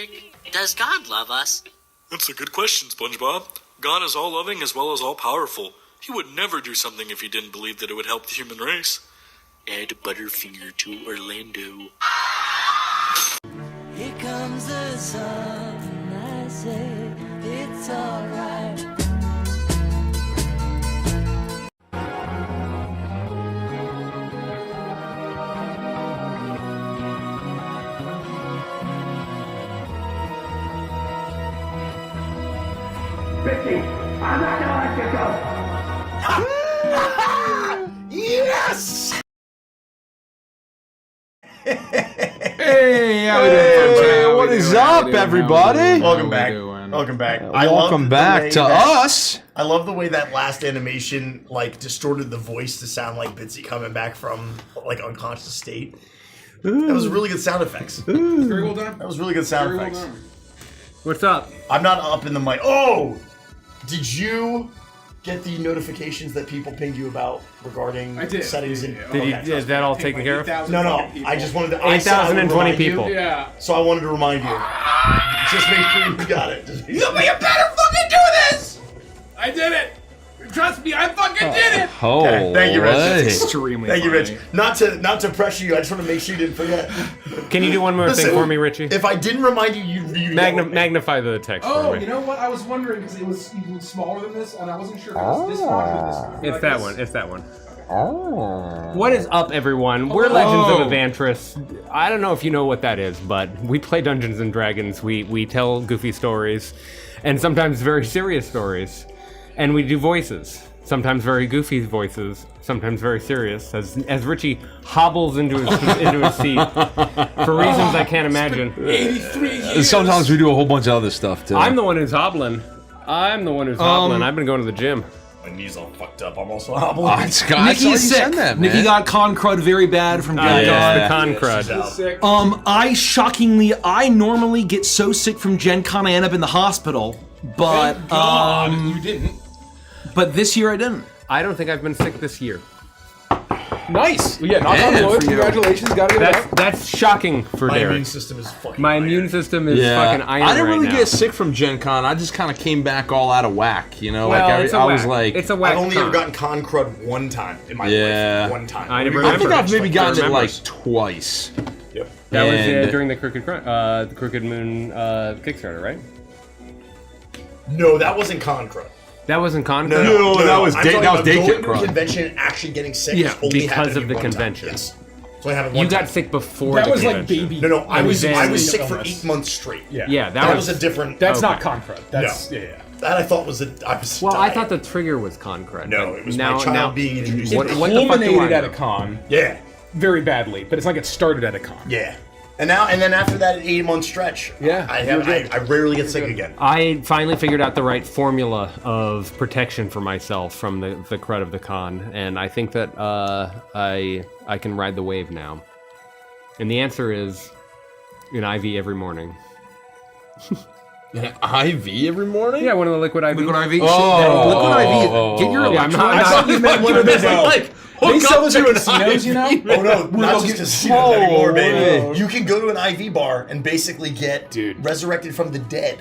Patrick, does God love us? That's a good question, SpongeBob. God is all-loving as well as all-powerful. He would never do something if he didn't believe that it would help the human race. Add Butterfinger to Orlando. Here comes the sun, and I say it's alright. Ricky, I'm not gonna let you go. Yes! Hey, how we doing? What is up, everybody? Welcome back. Welcome back. Welcome back to us. I love the way that last animation like distorted the voice to sound like Bitsy coming back from like unconscious state. That was really good sound effects. Very well done. That was really good sound Very effects. well done. What's up? I'm not up in the mic. Oh! Did you get the notifications that people pinged you about regarding I did. settings? Yeah, And yeah. Did okay, you, trust is that all taken care of? No. I just wanted to. I said I would 8,020 remind you, people. Yeah. So I wanted to remind you. Just make sure you got it. You better fucking do this! I did it! Trust me, I fucking did it! Okay, thank you, Rich. Holy. Extremely Thank you, funny. Rich. Not to pressure you. I just want to make sure you didn't forget. Can you do one more Listen, thing for me, Richie? If I didn't remind you, you Magnify the text Oh, for me. you know what? I was wondering because it was even smaller than this, and I wasn't sure if it was this large or this large. It's Like that this. one. It's that one. What is up, everyone? We're Legends of Evantris. I don't know if you know what that is, but we play Dungeons and Dragons. We tell goofy stories, and sometimes very serious stories, and we do voices. Sometimes very goofy voices, sometimes very serious. As Richie hobbles into his seat for reasons I can't imagine. 83 years. Sometimes we do a whole bunch of other stuff, too. I'm the one who's hobbling. I've been going to the gym. My knee's all fucked up. I'm also hobbling. Oh, Scott, Nikki is sick. That, Nikki got con crud very bad from Gen The Con. con crud. Sick. I normally get so sick from Gen Con I end up in the hospital, but Thank God you didn't. but this year I didn't. I don't think I've been sick this year. Nice. Well, yeah, knock on Man, wood. for you. Congratulations. Gotta get it out. That's shocking for My Derek. immune system is fucking. My iron. immune system is Yeah. fucking iron I didn't really right now. get sick from Gen Con. I just kind of came back all out of whack, you know? Well, like it's a I whack. was like, It's a whack I've only con. ever gotten con crud one time in my Yeah. life. One time. I never I think remember. I've maybe gotten it remember. like twice. Yep. That was And- during the Crooked Moon Kickstarter, right? No, that wasn't con crud. That wasn't con No, crud? No, that was I'm day- talking that was about day going kit to a crud. convention and actually getting sick. Yeah, has only because happened to of me the one time. convention. Yes. So I have it one You got time. sick before That the was like convention. baby. No, I was Illness. sick for 8 months straight. Yeah, That was a different. That's Okay. not con crud. That's No. yeah. That I thought was I was. Well, I dying. thought the trigger was con crud. No, but it was now, my child now, being introduced. What, It what the fuck do I culminated at know? a con Yeah, very badly, but it's like it started at a con. yeah. And then after that 8-month stretch, Yeah, I rarely get sick again. I finally figured out the right formula of protection for myself from the crud of the con, and I think that I can ride the wave now. And the answer is an IV every morning. An IV every morning? Yeah, one of the liquid IV. Liquid IV. Oh, Liquid IV. oh, Get your oh. Yeah, I'm electrolytes. not- I thought you meant one of those Like, they hook sell up those to at an casinos, you know? Oh no, not just casinos anymore, baby. way. You can go to an IV bar and basically get resurrected from the dead.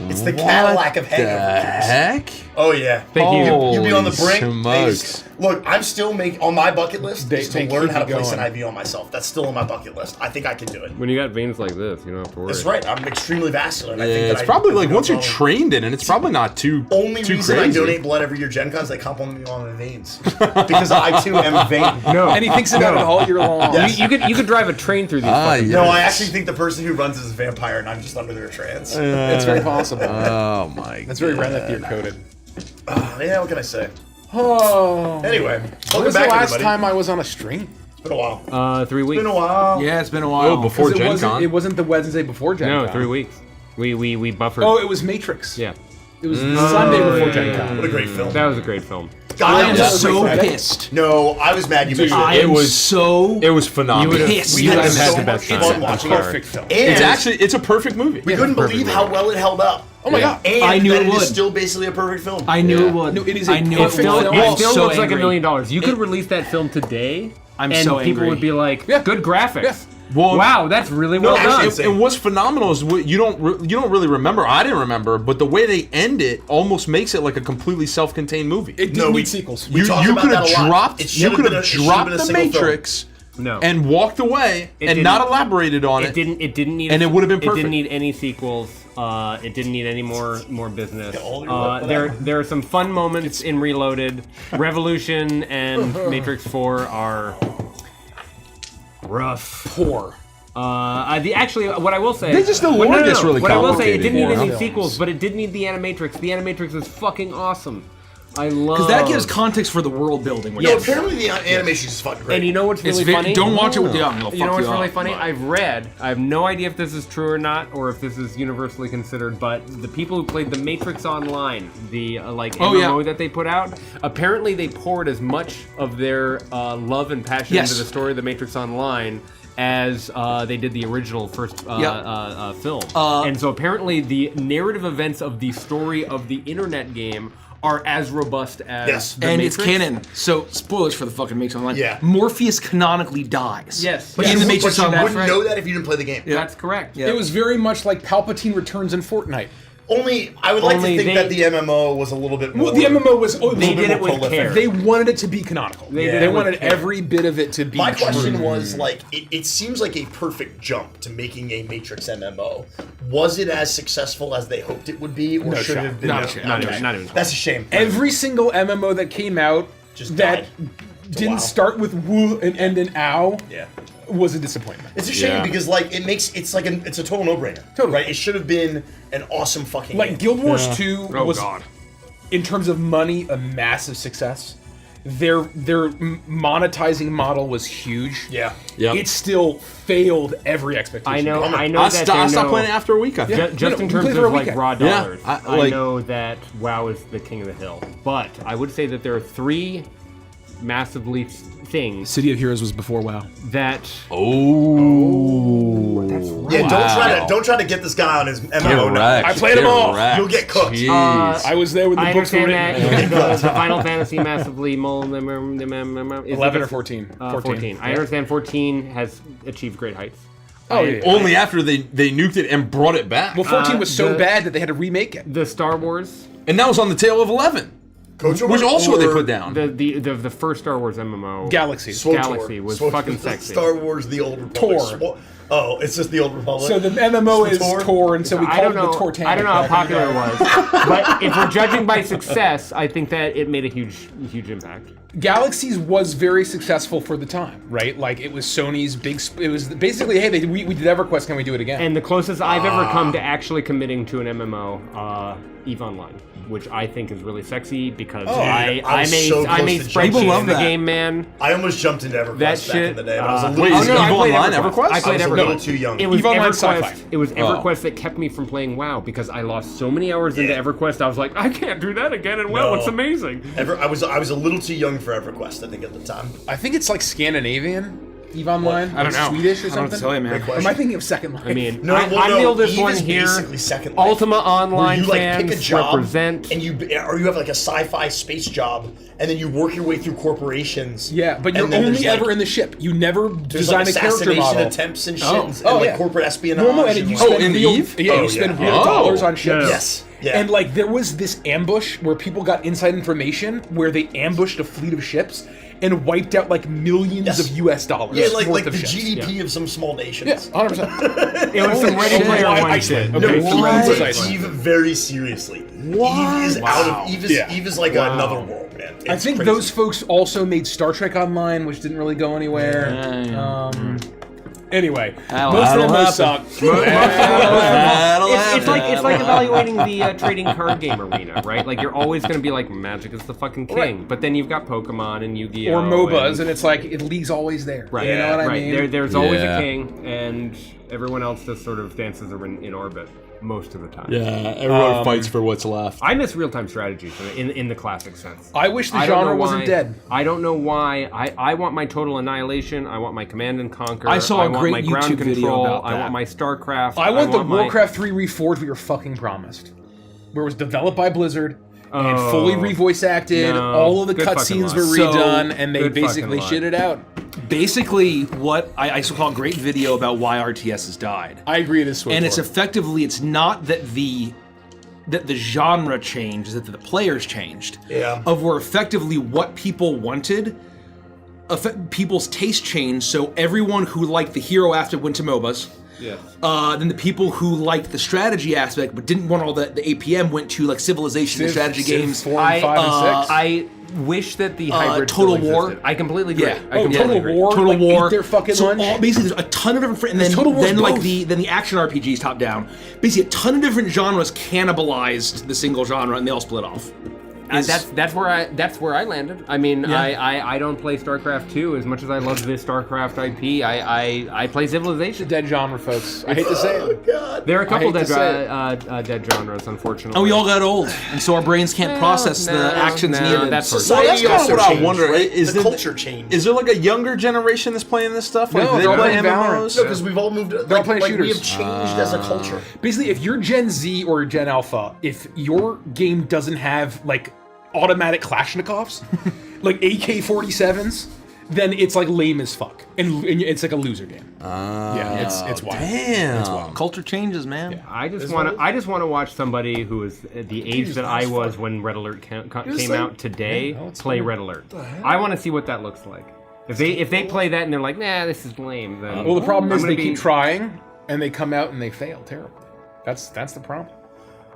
It's the What Cadillac of the hangovers. heck? Oh yeah. Thank you. You'd be on the brink. Smokes. Smokes. Look, I'm still on my bucket list They- is they to learn keep how to you place an going. IV on myself. That's still on my bucket list. I think I can do it. When you got veins like this, you don't have to worry. That's right. I'm extremely vascular. And I Yeah, think that it's I probably have like no once you're problem. trained in it, it's probably not too Only too reason crazy. I donate blood every year Gen Cons, they compliment me on my veins. Because I too am vain. No, And he thinks about it all year long. Yes. you could drive a train through these. fucking yeah. No, I actually think the person who runs is a vampire and I'm just under their trance. It's very possible. Oh my. That's very rare that you're coded. Yeah, what can I say? Oh. Anyway, When welcome was the back, last everybody. time I was on a stream? It's been a while. 3 weeks. It's been a while. Yeah, it's been a while. Oh, before 'Cause Gen Con. it wasn't the Wednesday before Gen No, Con. 3 weeks. We buffered. Oh, it was Matrix. yeah, It was Sunday before Gen Con. What a great film. that was a great film. God, I that am was so Friday. pissed. No, I was mad you mentioned I it. am was- so It was phenomenal. pissed. We You had guys had so the best much time. fun I'm watching sorry. Perfect film. And It's a perfect movie. we couldn't perfect believe movie. how well it held up. Oh my god. And I knew that it it is would. still basically a perfect film. I knew Yeah. it would. No, it is a I knew perfect it would. film. It I'm still so looks like $1 angry. million. You could release that film today, I'm and so people angry. would be like, Yeah. "Good graphics." Yeah. Well, Wow, that's really well done. And what's phenomenal is you don't really remember. I didn't remember, but the way they end it almost makes it like a completely self-contained movie. It didn't need sequels. We You talked about could that have a lot. dropped. It should You have could been have a- it should have dropped been a the single film. Matrix. No. And walked away and didn't. not elaborated on it. It didn't need. And it would have been It perfect. didn't need any sequels. It didn't need any more business. all your work, There are some fun moments in Reloaded. Revolution and Matrix 4 are rough. Poor. Actually, what I will say, The lore gets really What I will say, it didn't need any complicated. sequels, but it did need the Animatrix. The Animatrix is fucking awesome. I love Because that gives context for the world building. Which No, is- apparently the animation is fucking great. And you know what's it's really funny? Don't watch it with young. It'll You know fuck what's you really up. funny? I have no idea if this is true or not, or if this is universally considered, but the people who played the Matrix Online, the MMO that they put out, apparently they poured as much of their love and passion into the story of the Matrix Online as they did the original first film. And so apparently the narrative events of the story of the internet game are as robust as the and Matrix. it's canon. So spoilers for the fucking Matrix Online. Yeah. Morpheus canonically dies. Yes. But in you the would- Matrix but you Online. wouldn't know that if you didn't play the game. That's correct. Yeah. It was very much like Palpatine returns in Fortnite. Only I would like to Only think they- that the MMO was a little bit more. Well, the MMO was. They did it with care. They wanted it to be canonical. They did They it with wanted care. every bit of it to be. My true. question was like, it seems like a perfect jump to making a Matrix MMO. Was it as successful as they hoped it would be, or No should shot. it have been? Not a Okay. shot. Not even. That's a shame. Every single MMO that came out Just that died. didn't Wow. start with woo and end in ow Yeah. was a disappointment. It's a shame Yeah. because like it's a total no-brainer. Totally. Right? It should have been an awesome fucking Like game. Guild Wars 2 Oh, was, God. in terms of money, a massive success. Their monetizing model was huge. Yeah. Yep. It still failed every expectation. I know I that I stopped playing it after a week. I think. Just No, in we terms played of for a like weekend. raw Yeah, dollars, I- I like- know that WoW is the king of the hill. But I would say that there are three massively things City of Heroes was before WoW. that Yeah. Don't try to get this guy on his MMO. now. I played them all. You'll get cooked. Jeez. I was there when the I books were understand written. that the Final Fantasy massively 11 or 14. 14. I understand 14 has achieved great heights. Oh, yeah. Only after they nuked it and brought it back. Well, 14 was so the- bad that they had to remake it. The Star Wars, And that was on the tail of 11. Which also they put down. the first Star Wars MMO, Galaxy. Galaxy was fucking sexy. Star Wars: The Old Republic. Tor. Oh, it's just the Old Republic. So the MMO is Tor? Tor, and so we I called don't it the know. Tortanic. I don't know how back in the popular day. it was, but if we're judging by success, I think that it made a huge impact. Galaxies was very successful for the time, right? Like it was Sony's big. It was basically, hey, we did EverQuest. Can we do it again? And the closest I've ever come to actually committing to an MMO, EVE Online, which I think is really sexy because I was so made close to jumping. spreadsheets love in the that. game, man. I almost jumped into EverQuest That back shit. in the day, but I was a little, Wait, is no, EVE I played Online EverQuest. EverQuest? I played I was a EverQuest. little too young. It was EVE Online EverQuest. sci-fi. It was EverQuest that kept me from playing WoW because I lost so many hours into EverQuest. I was like, I can't do that again in WoW. No. It's amazing. I was a little too young for EverQuest, I think, at the time. I think it's like Scandinavian EVE Online. I don't know. Swedish or I don't know what something. to tell you, man. Or am I thinking of Second Life? I mean, No, I'm the oldest Eve one is here. basically Second Life, Ultima where Online you like fans pick a job represent. and you have like a sci-fi space job, and then you work your way through corporations. yeah, but you're and then only there's, like, ever in the ship. You never There's design like a character assassination model. attempts and shit, Oh. and Oh, like yeah. corporate espionage. Normal, and you like- spend in real, Eve? yeah, Oh, you spend yeah. real Oh. dollars on ships. Yes. Yeah. And like there was this ambush where people got inside information where they ambushed a fleet of ships and wiped out like millions Yes. of US dollars. yeah, like worth the of ships. GDP of some small nations. Yeah, 100%. It was some Ready shit. Player Oh, One Iceland. shit. Okay, No, some Eve Ready Player takes One. Eve very seriously. Eve is out of Eve is Yeah. Eve is like another world, man. I It's think crazy. those folks also made Star Trek Online, which didn't really go anywhere. Anyway, most of them happen. suck. It's like evaluating the trading card game arena, right? Like you're always going to be like Magic is the fucking king, Right. but then you've got Pokemon and Yu-Gi-Oh Or MOBAs, and it's like it league's always there. right, You know what I right. mean? There's always Yeah. a king, and everyone else just sort of dances in orbit most of the time. Yeah, everyone fights for what's left. I miss real-time strategy in the classic sense. I wish the I don't genre know wasn't why- dead. I don't know why. I want my total annihilation. I want my command and conquer. I saw a want great my ground YouTube video control. about I that. want my StarCraft. I want the my- Warcraft 3 Reforged we were fucking promised. Where it was developed by Blizzard and Oh. fully revoice acted, No. all of the Good fucking cutscenes lie. were So, redone, and they good basically fucking lie. shit it out. basically what I saw a great video about why RTS has died. I agree. It is And it's effectively, it's not that the genre changed, that the players changed. Yeah. Of where effectively what people wanted, people's taste changed. So everyone who liked the hero aspect went to MOBAs. Yeah. Then the people who liked the strategy aspect but didn't want all the APM went to like Civilization and strategy games. 4 and 5 and 6. I wish that the hybrid Total still War. existed. I completely agree. Yeah. I completely Total agree. War. Total like, War. ate their fucking so lunch. basically, there's a ton of different, and then Total War's like both. the action RPGs top down. Basically, a ton of different genres cannibalized the single genre, and they all split off. That's where I landed. I mean, I don't play StarCraft 2 as much as I love this StarCraft IP. I play Civilization. Dead genre, folks. I hate to say it. God. There are a couple hate to say dead genres, unfortunately. And we all got old, and so our brains can't process the actions needed. That's So- sort That's kind of what I wonder. Is the there- culture changed. Is there like a younger generation that's playing this stuff? Like, No, do they they're all play playing Valorant. MMOs? No, because we've all moved. They're all playing we shooters. have changed as a culture. Basically, if you're Gen Z or Gen Alpha, if your game doesn't have like automatic Kalashnikovs, like AK-47s, then it's like lame as fuck, and it's like a loser game. Yeah, it's wild. Damn. It's wild. Culture changes, man. I just want to watch somebody who is the age that I was when Red Alert came out today play Red Alert. I want to see what that looks like. If they play that and they're like, nah, this is lame, then Well, the problem I'm is gonna they keep trying, and they come out and they fail terribly. That's the problem.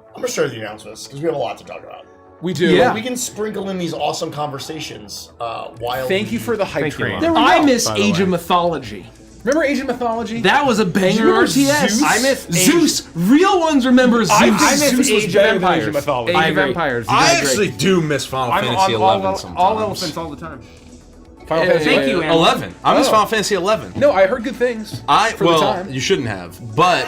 I'm gonna start the announcements because we have a lot to talk about. We do. Yeah. We can sprinkle in these awesome conversations while. Thank you for the hype Thank you, train. Lon. I miss By the Age way. of Mythology. Remember Age of Mythology? That was a banger remember RTS. Zeus? I miss Zeus. Real ones remember Zeus. I think I miss Zeus was Age of better than Age of Empires. Mythology. Age I of agree. Empires. I is great. actually do miss Final I'm Fantasy on 11 sometimes. all elephants all the time. Final Fantasy Thank you, Andy. 11. I miss Oh. Final Fantasy 11. No, I heard good things. For the Well, time. you shouldn't have, but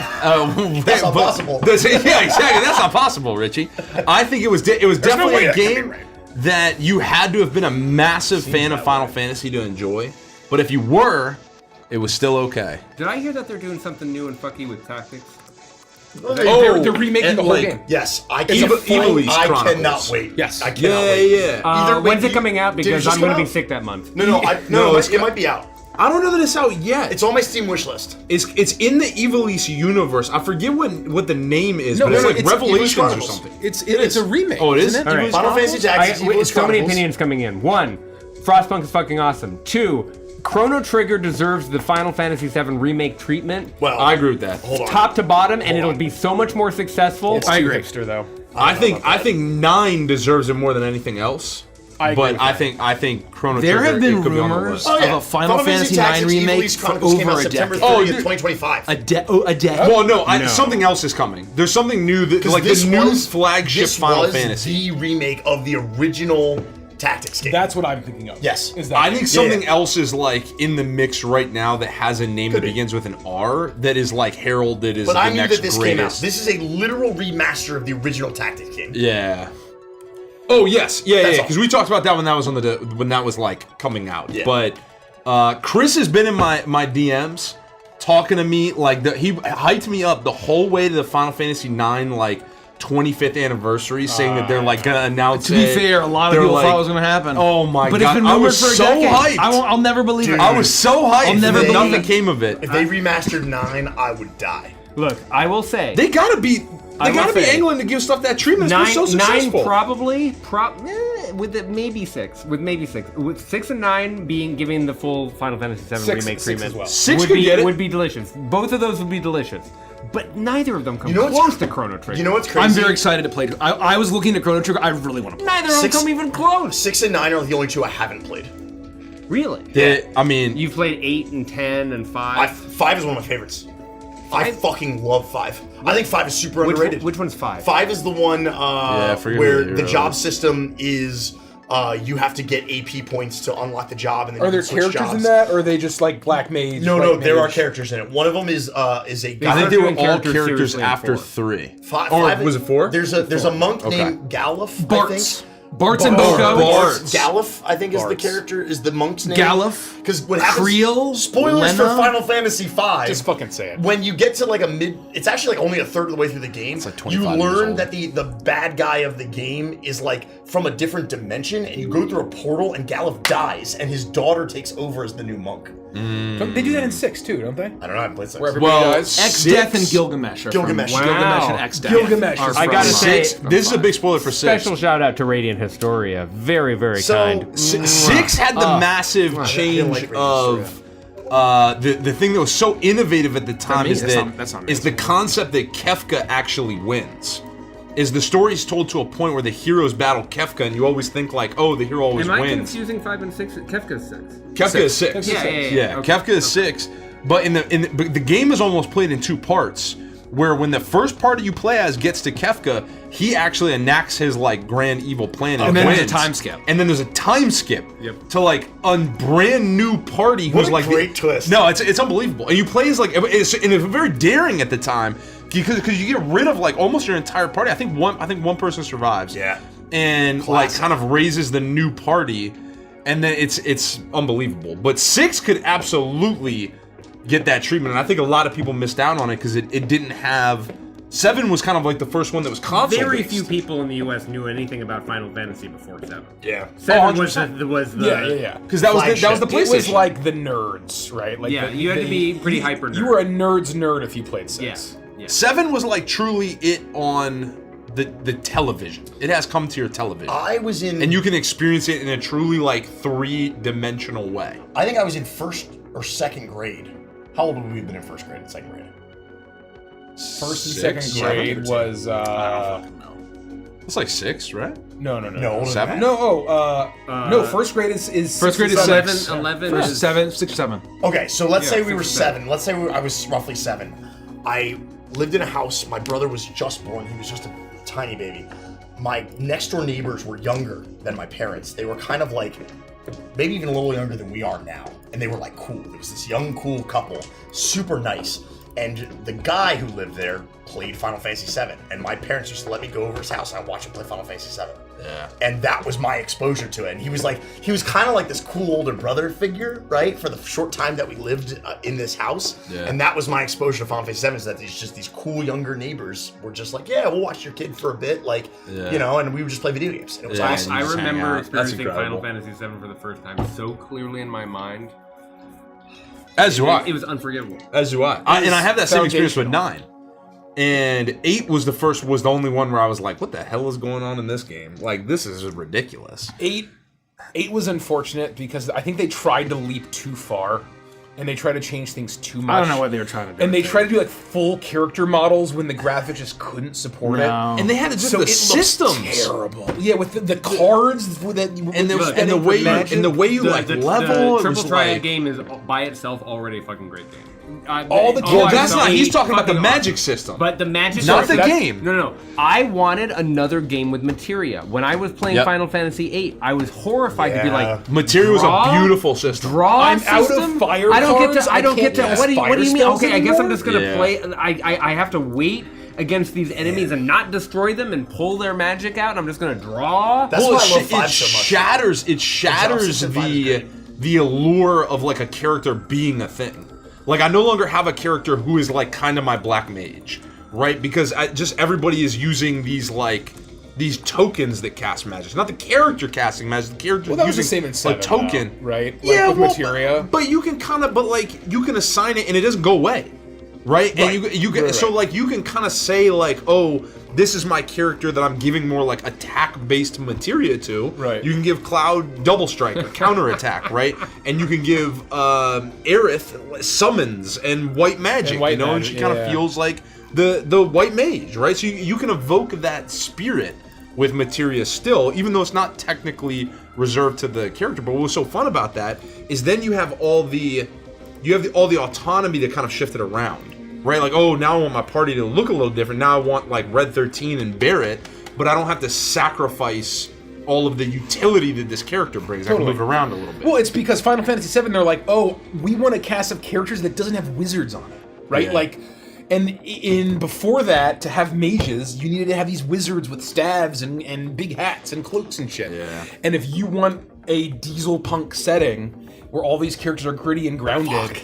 That's not possible. Yeah, exactly. That's not possible, Richie. I think it was definitely way a that could be game right. that you had to have been a massive fan of Final Fantasy to enjoy. But if you were, it was still okay. Did I hear that they're doing something new and fucky with tactics? They're remaking and the whole like- game. Yes, I It's a Evil East I Chronicles. cannot wait. Yes. I cannot Yeah, wait. yeah. Either way, When's it coming out? did it Because just I'm going to come be out? sick that month. No, it might be out. I don't know that it's out yet. It's on my Steam wish list. It's in the Evil East universe. I forget what the name is, No, but it's no, like it's Revelations Evil East or Chronicles. something. It's a remake. Oh, it is? Isn't it? All right. Evil East Final Chronicles? Fantasy Tactics. Evil East So many Chronicles. opinions coming in. 1, Frostpunk is fucking awesome. 2, Chrono Trigger deserves the Final Fantasy VII remake treatment, Well, I agree with that. hold on. top to bottom, and it'll be so much more successful. It's too hipster though. I think 9 deserves it more than anything else. I agree But with I think Chrono There Trigger have been it could be on the rumors list. of a Final Fantasy IX Tactics Evil remake East for Chronicles came out over a September decade. 30th, dude. 2025. A decade. Well, no, No. something else is coming. There's something new that like This the new was- flagship this Final was Fantasy. the remake of the original Tactics game. That's what I'm thinking of. Yes. Is that I think something Yeah. else is like in the mix right now that has a name that be. begins with an R that is like heralded as But the I knew next that this greatest. came out. This is a literal remaster of the original Tactics game. Yeah. Oh yes, yeah, That's all. because we talked about that when that was when that was like coming out. Yeah. But Chris has been in my DMs talking to me like he hyped me up the whole way to the Final Fantasy IX like 25th anniversary, saying that they're like gonna announce. To be it. fair, a lot of They're people like, thought it was going to happen. Oh my but god! it's been I rumored was for a so decade. hyped. I'll never believe it. I was so hyped. I'll never and then believe nothing it. came of it. If they remastered 9, I would die. Look, I will say. They gotta be. I They gotta will be say, angling to give stuff that treatment. It's been so Nine successful. probably with it maybe 6 with 6 and 9 being giving the full Final Fantasy VII Six- remake six treatment as well. 6 would could be get it. would be delicious. Both of those would be delicious, but neither of them come You know what's close to Chrono Trigger. You know what's crazy? I'm very excited to play it. I was looking at Chrono Trigger. I really want to play it. Neither of them Six- come even close. 6 and 9 are the only two I haven't played. Really? I mean, You've played 8 and 10 and 5. 5 is one of my favorites. I fucking love 5. I think 5 is super underrated. Which one's 5? 5 is the one forget where who the the hero job is. system is you have to get AP points to unlock the job, and then Are you there can switch characters jobs. in that, or are they just like Black Mage? No, White there are Mage? characters in it. One of them is a I guy. think They're they were doing all characters characters seriously in after 4. 3. Five, was it 4? There's a monk Okay. named Galuf. Bart's. Bart's and Oh, Boko. Bart's. Galuf, I think, is the Bart's. character. Is the monk's name? Galuf. Because what happens? Creel? Spoilers for Lena? Final Fantasy V. Just fucking say it. When you get to like a mid, it's actually like only a third of the way through the game. like you 25 years learn old. that the bad guy of the game is like from a different dimension, and you go through a portal, and Galuf dies, and his daughter takes over as the new monk. They do that in 6 too, don't they? I don't know. I haven't played 6. Where everybody dies. X-Death and Gilgamesh are Gilgamesh. from Wow. Gilgamesh and X-Death. Gilgamesh are is I from gotta say, Six. This is a big spoiler for 6. Special shout out to Radiant Historia. Very, very So, kind. 6 had the massive didn't change like Radiant of the thing that was so innovative at the time me, is that's not me. the concept that Kefka actually wins. Is the story is told to a point where the heroes battle Kefka, and you always think like, oh, the hero always Am I wins. confusing 5 and 6? Kefka's 6. Kefka is 6. Yeah. Okay. Kefka is 6. But but the game is almost played in 2 parts. Where when the first party you play as gets to Kefka, he actually enacts his like grand evil plan and then there's a wins. time skip. And then there's a time skip to like a brand new party who's What a like great twist. No, it's unbelievable. And you play as like it's very daring at the time because you get rid of like almost your entire party. I think one person survives. Yeah. And like kind of raises the new party, and then it's unbelievable. But 6 could absolutely get that treatment, and I think a lot of people missed out on it because it didn't have. 7 was kind of like the first one that was console. Very few people in the U.S. knew anything about Final Fantasy before 7. Yeah. 7 100%. was the Yeah. Because that was the Flagship. PlayStation. It was like the nerds, right? Like Yeah, you had to be pretty hyper nerd. You were a nerd's nerd if you played 6. Yeah. 7 was like truly it on the television. It has come to your television. I was in. And you can experience it in a truly like 3-dimensional way. I think I was in 1st or 2nd grade. How old would we have been in 1st grade and 2nd grade? First and 2nd grade was It's like 6, right? no. No, older than 7? that. No, no. First grade is First grade is 11, 6. 11 First is is 7, 6 or 7. Okay, so let's say we were 6 or 7. Let's say I was roughly 7. I lived in a house. My brother was just born. He was just a tiny baby. My next door neighbors were younger than my parents. They were kind of like, maybe even a little younger than we are now. And they were like cool. It was this young, cool couple, super nice. And the guy who lived there played Final Fantasy VII. And my parents used to let me go over his house and I'd watch him play Final Fantasy VII. Yeah. And that was my exposure to it. And he was kind of like this cool older brother figure, right? For the short time that we lived in this house. Yeah. And that was my exposure to Final Fantasy VII, is that these cool younger neighbors were just like, yeah, we'll watch your kid for a bit. Like, you know, and we would just play video games. And it was Yeah. awesome. I just hang remember out. experiencing That's Final incredible. Fantasy VII for the first time so clearly in my mind. As do I. It was unforgivable. As do I. And I have that same experience with foundational. 9. And 8 was the only one where I was like, what the hell is going on in this game? Like, this is ridiculous. 8 was unfortunate because I think they tried to leap too far, and they tried to change things too much. I don't know what they were trying to do. And they tried to do like full character models when the graphics just couldn't support it. And they had to do So the it looks systems. terrible. Yeah, with the cards that And the way you like level. The it Triple was Triad like, game is by itself already a fucking great game. All the well, that's not. He's Eight talking about the fucking magic awesome. system. But the magic Not system. the game. No. I wanted another game with materia. When I was playing Yep. Final Fantasy VIII, I was horrified to be like, Materia was a draw? beautiful system. Draw I'm out of system? fire I don't get cards? to. I don't I get to. can't What do you cast mean? fire Okay, I guess I'm just gonna Yeah. play. I have to wait against these enemies and not destroy them and pull their magic out. I'm just gonna draw. That's Well, why I love it 5 so much. shatters System 5 is the allure of like a character being a thing. Like, I no longer have a character who is like kind of my black mage, right? Because just everybody is using these tokens that cast magic. Not the character casting magic. The character Well, that was using the same in 7, a token, though, right? Like, Yeah, with well, materia. But you can you can assign it and it doesn't go away, right? And you can so like you can kind of say like, oh, this is my character that I'm giving more like attack-based materia to. Right. You can give Cloud double strike or counter attack, right? And you can give Aerith summons and white magic, And white you know, and magic, she kind of yeah. feels like the white mage, right? So you can evoke that spirit with materia still, even though it's not technically reserved to the character. But what was so fun about that is then you have all the autonomy to kind of shift it around. Right, like, oh, now I want my party to look a little different. Now I want like Red 13 and Barrett, but I don't have to sacrifice all of the utility that this character brings. Totally. I can move around a little bit. Well, it's because Final Fantasy VII, they're like, oh, we want a cast of characters that doesn't have wizards on it, right? Yeah. Like, and before that, to have mages, you needed to have these wizards with staves and big hats and cloaks and shit. Yeah. And if you want a diesel punk setting, where all these characters are gritty and grounded,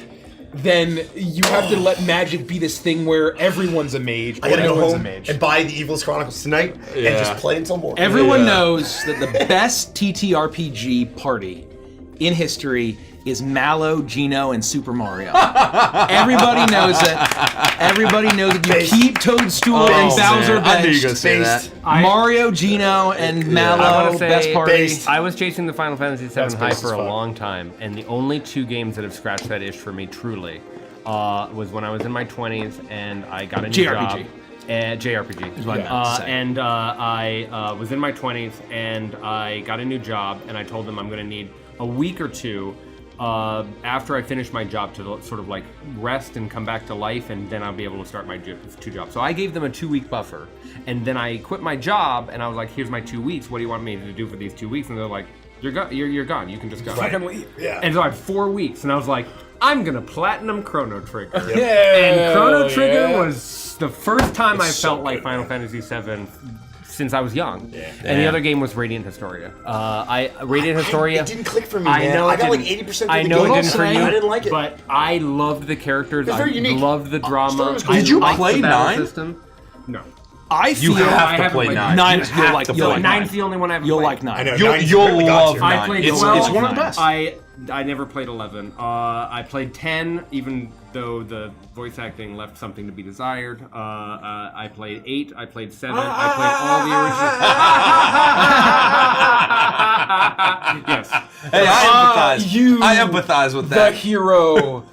then you have to let Magic be this thing where everyone's a mage. I gotta or go no one's a home mage. and buy the Evil's Chronicles tonight and just play until morning. Everyone knows that the best TTRPG party in history is Mallow, Gino, and Super Mario. Everybody knows it. Everybody knows that you keep Toadstool and Bowser I knew you were benched. gonna say that. Mario, Gino, and I Mallow, wanna say, best party. I was chasing the Final Fantasy VII That's hype based for as a fuck. long time, and the only 2 games that have scratched that itch for me truly was when I was in my 20s and I got a new JRPG. job. JRPG. what I meant to say. And I was in my 20s and I got a new job, and I told them I'm going to need a week or 2 after I finish my job to sort of like rest and come back to life, and then I'll be able to start my 2 jobs. So I gave them a 2-week buffer, and then I quit my job, and I was like, "Here's my 2 weeks. What do you want me to do for these 2 weeks?" And they're like, "You're gone. You can just go." Fucking leave. Yeah. And so I had 4 weeks, and I was like, "I'm gonna platinum Chrono Trigger." Yeah, And Chrono Trigger yeah. was the first time I so felt like good, Final man. Fantasy VII since I was young. And the other game was Radiant Historia. Radiant Historia. It didn't click for me, I man. know I it got like didn't- 80% I of the know game. it didn't for you. I didn't like it. But I loved the characters. It's very I unique. loved the drama. story was good. Did you liked play the battle 9? System. No. I feel You have I to haven't play played 9. 9. You have to You'll play like 9's the only one I haven't You'll played. like 9. I know. You'll, 9's you'll apparently got love to. I 9. played It's 12. it's one of the best. I never played 11. I played 10, even though the voice acting left something to be desired. I played 8. I played 7. I played all the original. Yes. Hey, I empathize. You, I empathize with the that. hero.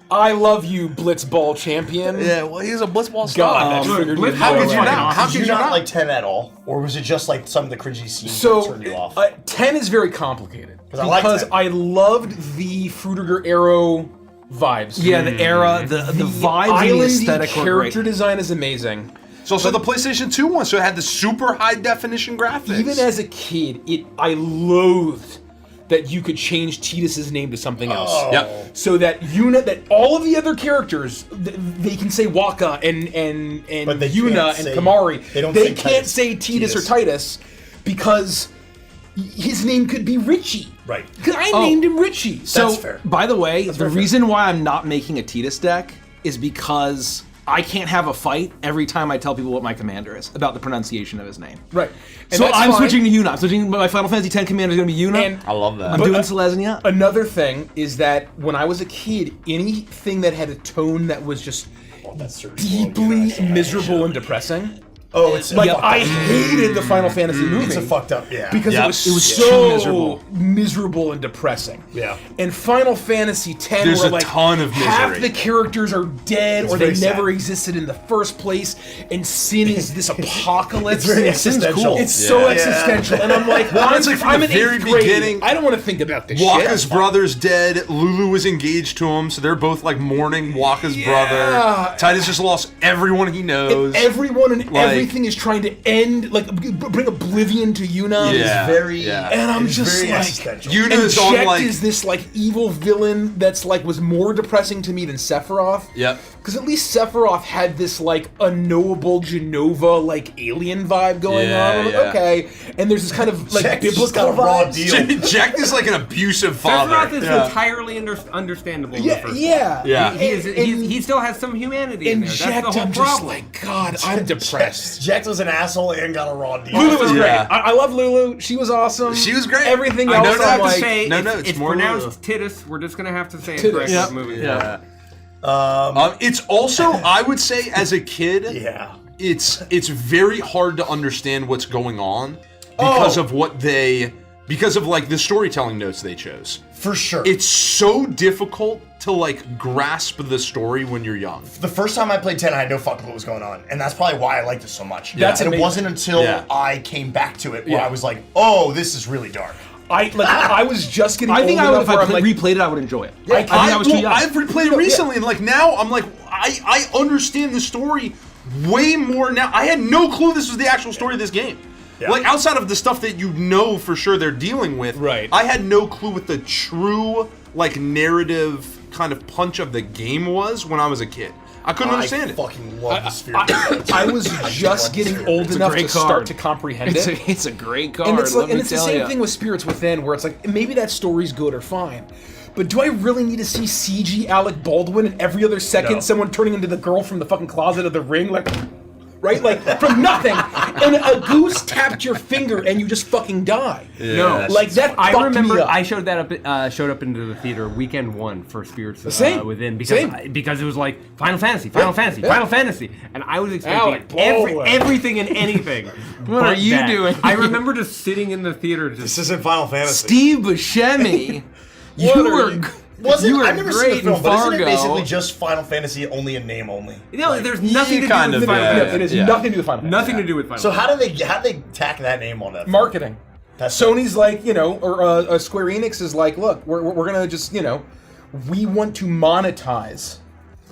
I love you, Blitzball champion. Yeah, well, he's a blitzball God, star. that triggered me. How could you not? How Did could you you not not? like 10 at all? Or was it just like some of the cringy scenes that So, turned you off? 10 is very complicated. I like Because 10. I loved the Fruitiger Arrow vibes. Yeah, the era, the vibes and the islandy aesthetic were character great. design is amazing. It's also the PlayStation 2 one, so it had the super high definition graphics. Even as a kid, I loathed that you could change Tidus's name to something else. Yep. So that all of the other characters, they can say Waka and But they Yuna can't and say- Kamari. they don't They say can't Titus. say Tidus or Titus because his name could be Richie. Right. Because I named him Richie. So, That's fair. by the way, the very fair. reason why I'm not making a Tidus deck is because I can't have a fight every time I tell people what my commander is about the pronunciation of his name. Right. And So that's I'm fine. switching to Yuna. I'm switching. My Final Fantasy X commander is going to be Yuna. And I love that. I'm doing Selesnya. another thing is that when I was a kid, anything that had a tone that was just That's certain deeply Well, miserable and depressing. Oh, it's Like fucked I up. hated the Final Fantasy movie. It's a fucked up, yeah. because Yep. it was It was so too miserable. miserable and depressing. Yeah. And Final Fantasy X, There's where a like ton of half misery. the characters are dead It's or they very sad. never existed in the first place, and Sin is this apocalypse. It's very Sin's existential. It's so Yeah. existential, and I'm like, Well, I'm, it's like from I'm the in very 8th grade. beginning, I don't want to think about this Waka's shit. brother's dead. Lulu was engaged to him, so they're both like mourning Waka's Yeah. brother. Titus just lost everyone he knows. Everyone and Like- everything is trying to end, like bring oblivion to Yuna. Yeah. very, yeah. And I'm it's just very like, existential. Yuna and is on Jack like is this like evil villain that's like was more depressing to me than Sephiroth. Yep. Because at least Sephiroth had this like unknowable Genova like alien vibe going Yeah, on. I'm like, yeah. okay, and there's this kind of like Jack's just biblical got a raw vibes. deal. Jack is like an abusive father. Sephiroth is Yeah. entirely understandable. In the Yeah, first yeah, Yeah. He, is, And- he still has some humanity in And there. That's Jack, the whole I'm just problem. like, God, I'm depressed. Jax was an asshole and got a raw deal. Lulu was Yeah. great. I love Lulu. She was awesome. She was great. Everything I else, know I'm that have like, to say, no, it's, no, it's it's more pronounced Titus. We're just gonna have to say it Titus. correctly. Yep. Moving Yeah. forward. It's also, I would say, as a kid, Yeah. it's very hard to understand what's going on because of because of like the storytelling notes they chose. For sure. It's so difficult to like grasp the story when you're young. The first time I played 10, I had no fucking clue what was going on. And that's probably why I liked it so much. That's and amazing. it wasn't until Yeah. I came back to it where Yeah. I was like, oh, this is really dark. I was just getting I think old I would, enough if I where I'm like, replayed it, I would enjoy it. Yeah, I think I was too young. I've replayed it recently, and like now I'm like, I understand the story way more now. I had no clue this was the actual story of this game. Yeah. Like outside of the stuff that you know for sure they're dealing with, Right. I had no clue what the true like narrative kind of punch of the game was when I was a kid. I couldn't understand I it. fucking love the spirit. I was just getting old enough to great start card. to comprehend It's it. it's a great card. And it's like, let and me it's the tell same ya. thing with Spirits Within, where it's like maybe that story's good or fine, But do I really need to see CG Alec Baldwin and every other second No. someone turning into the girl from the fucking closet of The Ring, like, right, like from nothing, and a goose tapped your finger and you just fucking die. No, Like that. I fucked remember me up. I showed up into the theater weekend 1 for Spirits Same. Within Same. because it was like Final Fantasy, Final Fantasy, and I was expecting Alec Baldwin. everything and anything. What are you doing? I remember just sitting in the theater, This just isn't Final Fantasy. Steve Buscemi, you were I've never seen the great in film, but isn't it Fargo. basically just Final Fantasy only in name only? there's nothing to do kind with of, Final yeah. Fantasy. It has Yeah. nothing to do with Final Fantasy. Nothing to do with Final So Fantasy. how did they tack that name on that? Marketing. That's Sony's like, or Square Enix is like, look, we're gonna just, we want to monetize,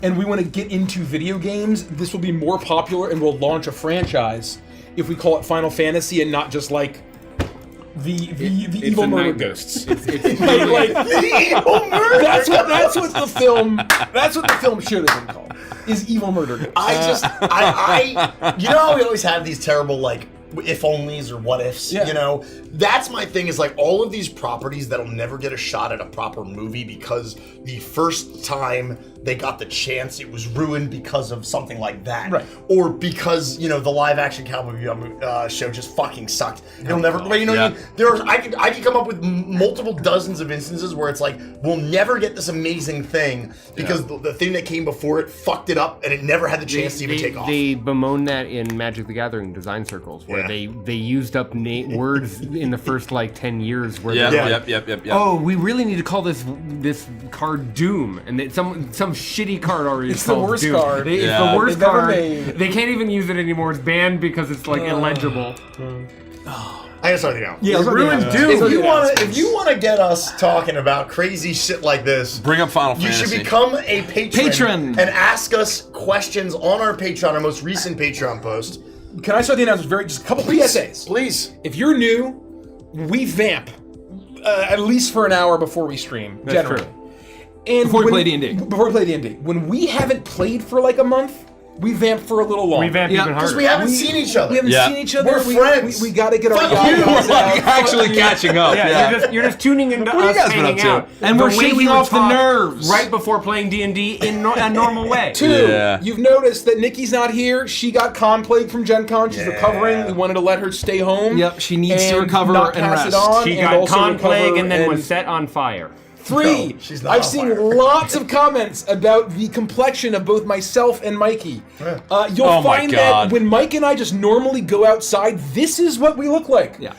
and we want to get into video games. This will be more popular, and we'll launch a franchise if we call it Final Fantasy and not just like the evil murder ghosts. It's like, that's what the film should have been called. Is evil murder ghosts. I you know how we always have these terrible like if onlys or what ifs, Yeah. That's my thing is like all of these properties that'll never get a shot at a proper movie because the first time they got the chance it was ruined because of something like that. Right. Or because, the live action Cowboy Bebop show just fucking sucked. It'll never but I could come up with multiple dozens of instances where it's like we'll never get this amazing thing because the thing that came before it fucked it up and it never had the chance to even take off. They bemoan that in Magic the Gathering design circles, where they used up words in the first like 10 years. Where Yep. oh, we really need to call this card Doom, and some shitty card already. It's the worst Doom. card. It's Yeah. the worst They've ever card. made. They can't even use it anymore. It's banned because it's like illegible. I gotta start now. Yeah, let's ruined not do Doom. that. If you want to get us talking about crazy shit like this, Bring up Final you Fantasy. should become a patron Patron. and ask us questions on our Patreon, our most recent Patreon post. Can I start the announcement? Just a couple PSAs. Please. If you're new, we vamp at least for an hour before we stream. That's generally. true. And Before we play D&D. Before we play D&D. When we haven't played for like a month, we vamp for a little longer. We vamp even Because harder. we haven't seen each other. We haven't Yeah. seen each other. We're we, friends. We got to get our Fuck yabbies you. out. Like actually catching up. Yeah, you're just tuning into What have us you guys been hanging up out, to? And The we're way shaking we would off the talk nerves. right before playing D&D in a normal way. Two, Yeah. you've noticed that Nikki's not here. She got con plague from Gen Con. She's recovering. We wanted to let her stay home. Yep, she needs to and recover not and pass rest. it on, She and got also con plague recover and then was set on fire. Three, No, she's not I've on seen fire. lots of comments about the complexion of both myself and Mikey. You'll Oh my find God. that when Mike and I just normally go outside, this is what we look like. Yeah.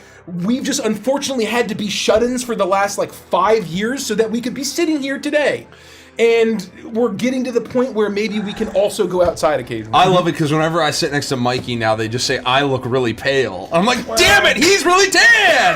We've just unfortunately had to be shut-ins for the last like 5 years so that we could be sitting here today. And we're getting to the point where maybe we can also go outside occasionally. I love it because whenever I sit next to Mikey now, they just say I look really pale. I'm like, damn it, he's really tan.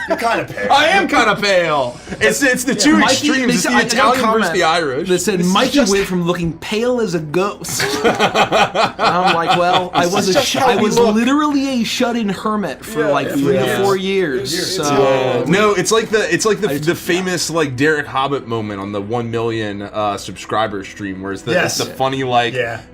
You're kind of pale. I am kind of pale. It's the two extremes. It's the I got a Italian versus the Irish. That said, Mikey went from looking pale as a ghost. I'm like, well, I was just how I we was look. literally a shut-in hermit for like 3 to 4 years. So No, it's like the famous like Derek Hobbit moment on the 1 million subscriber stream, where it's the funny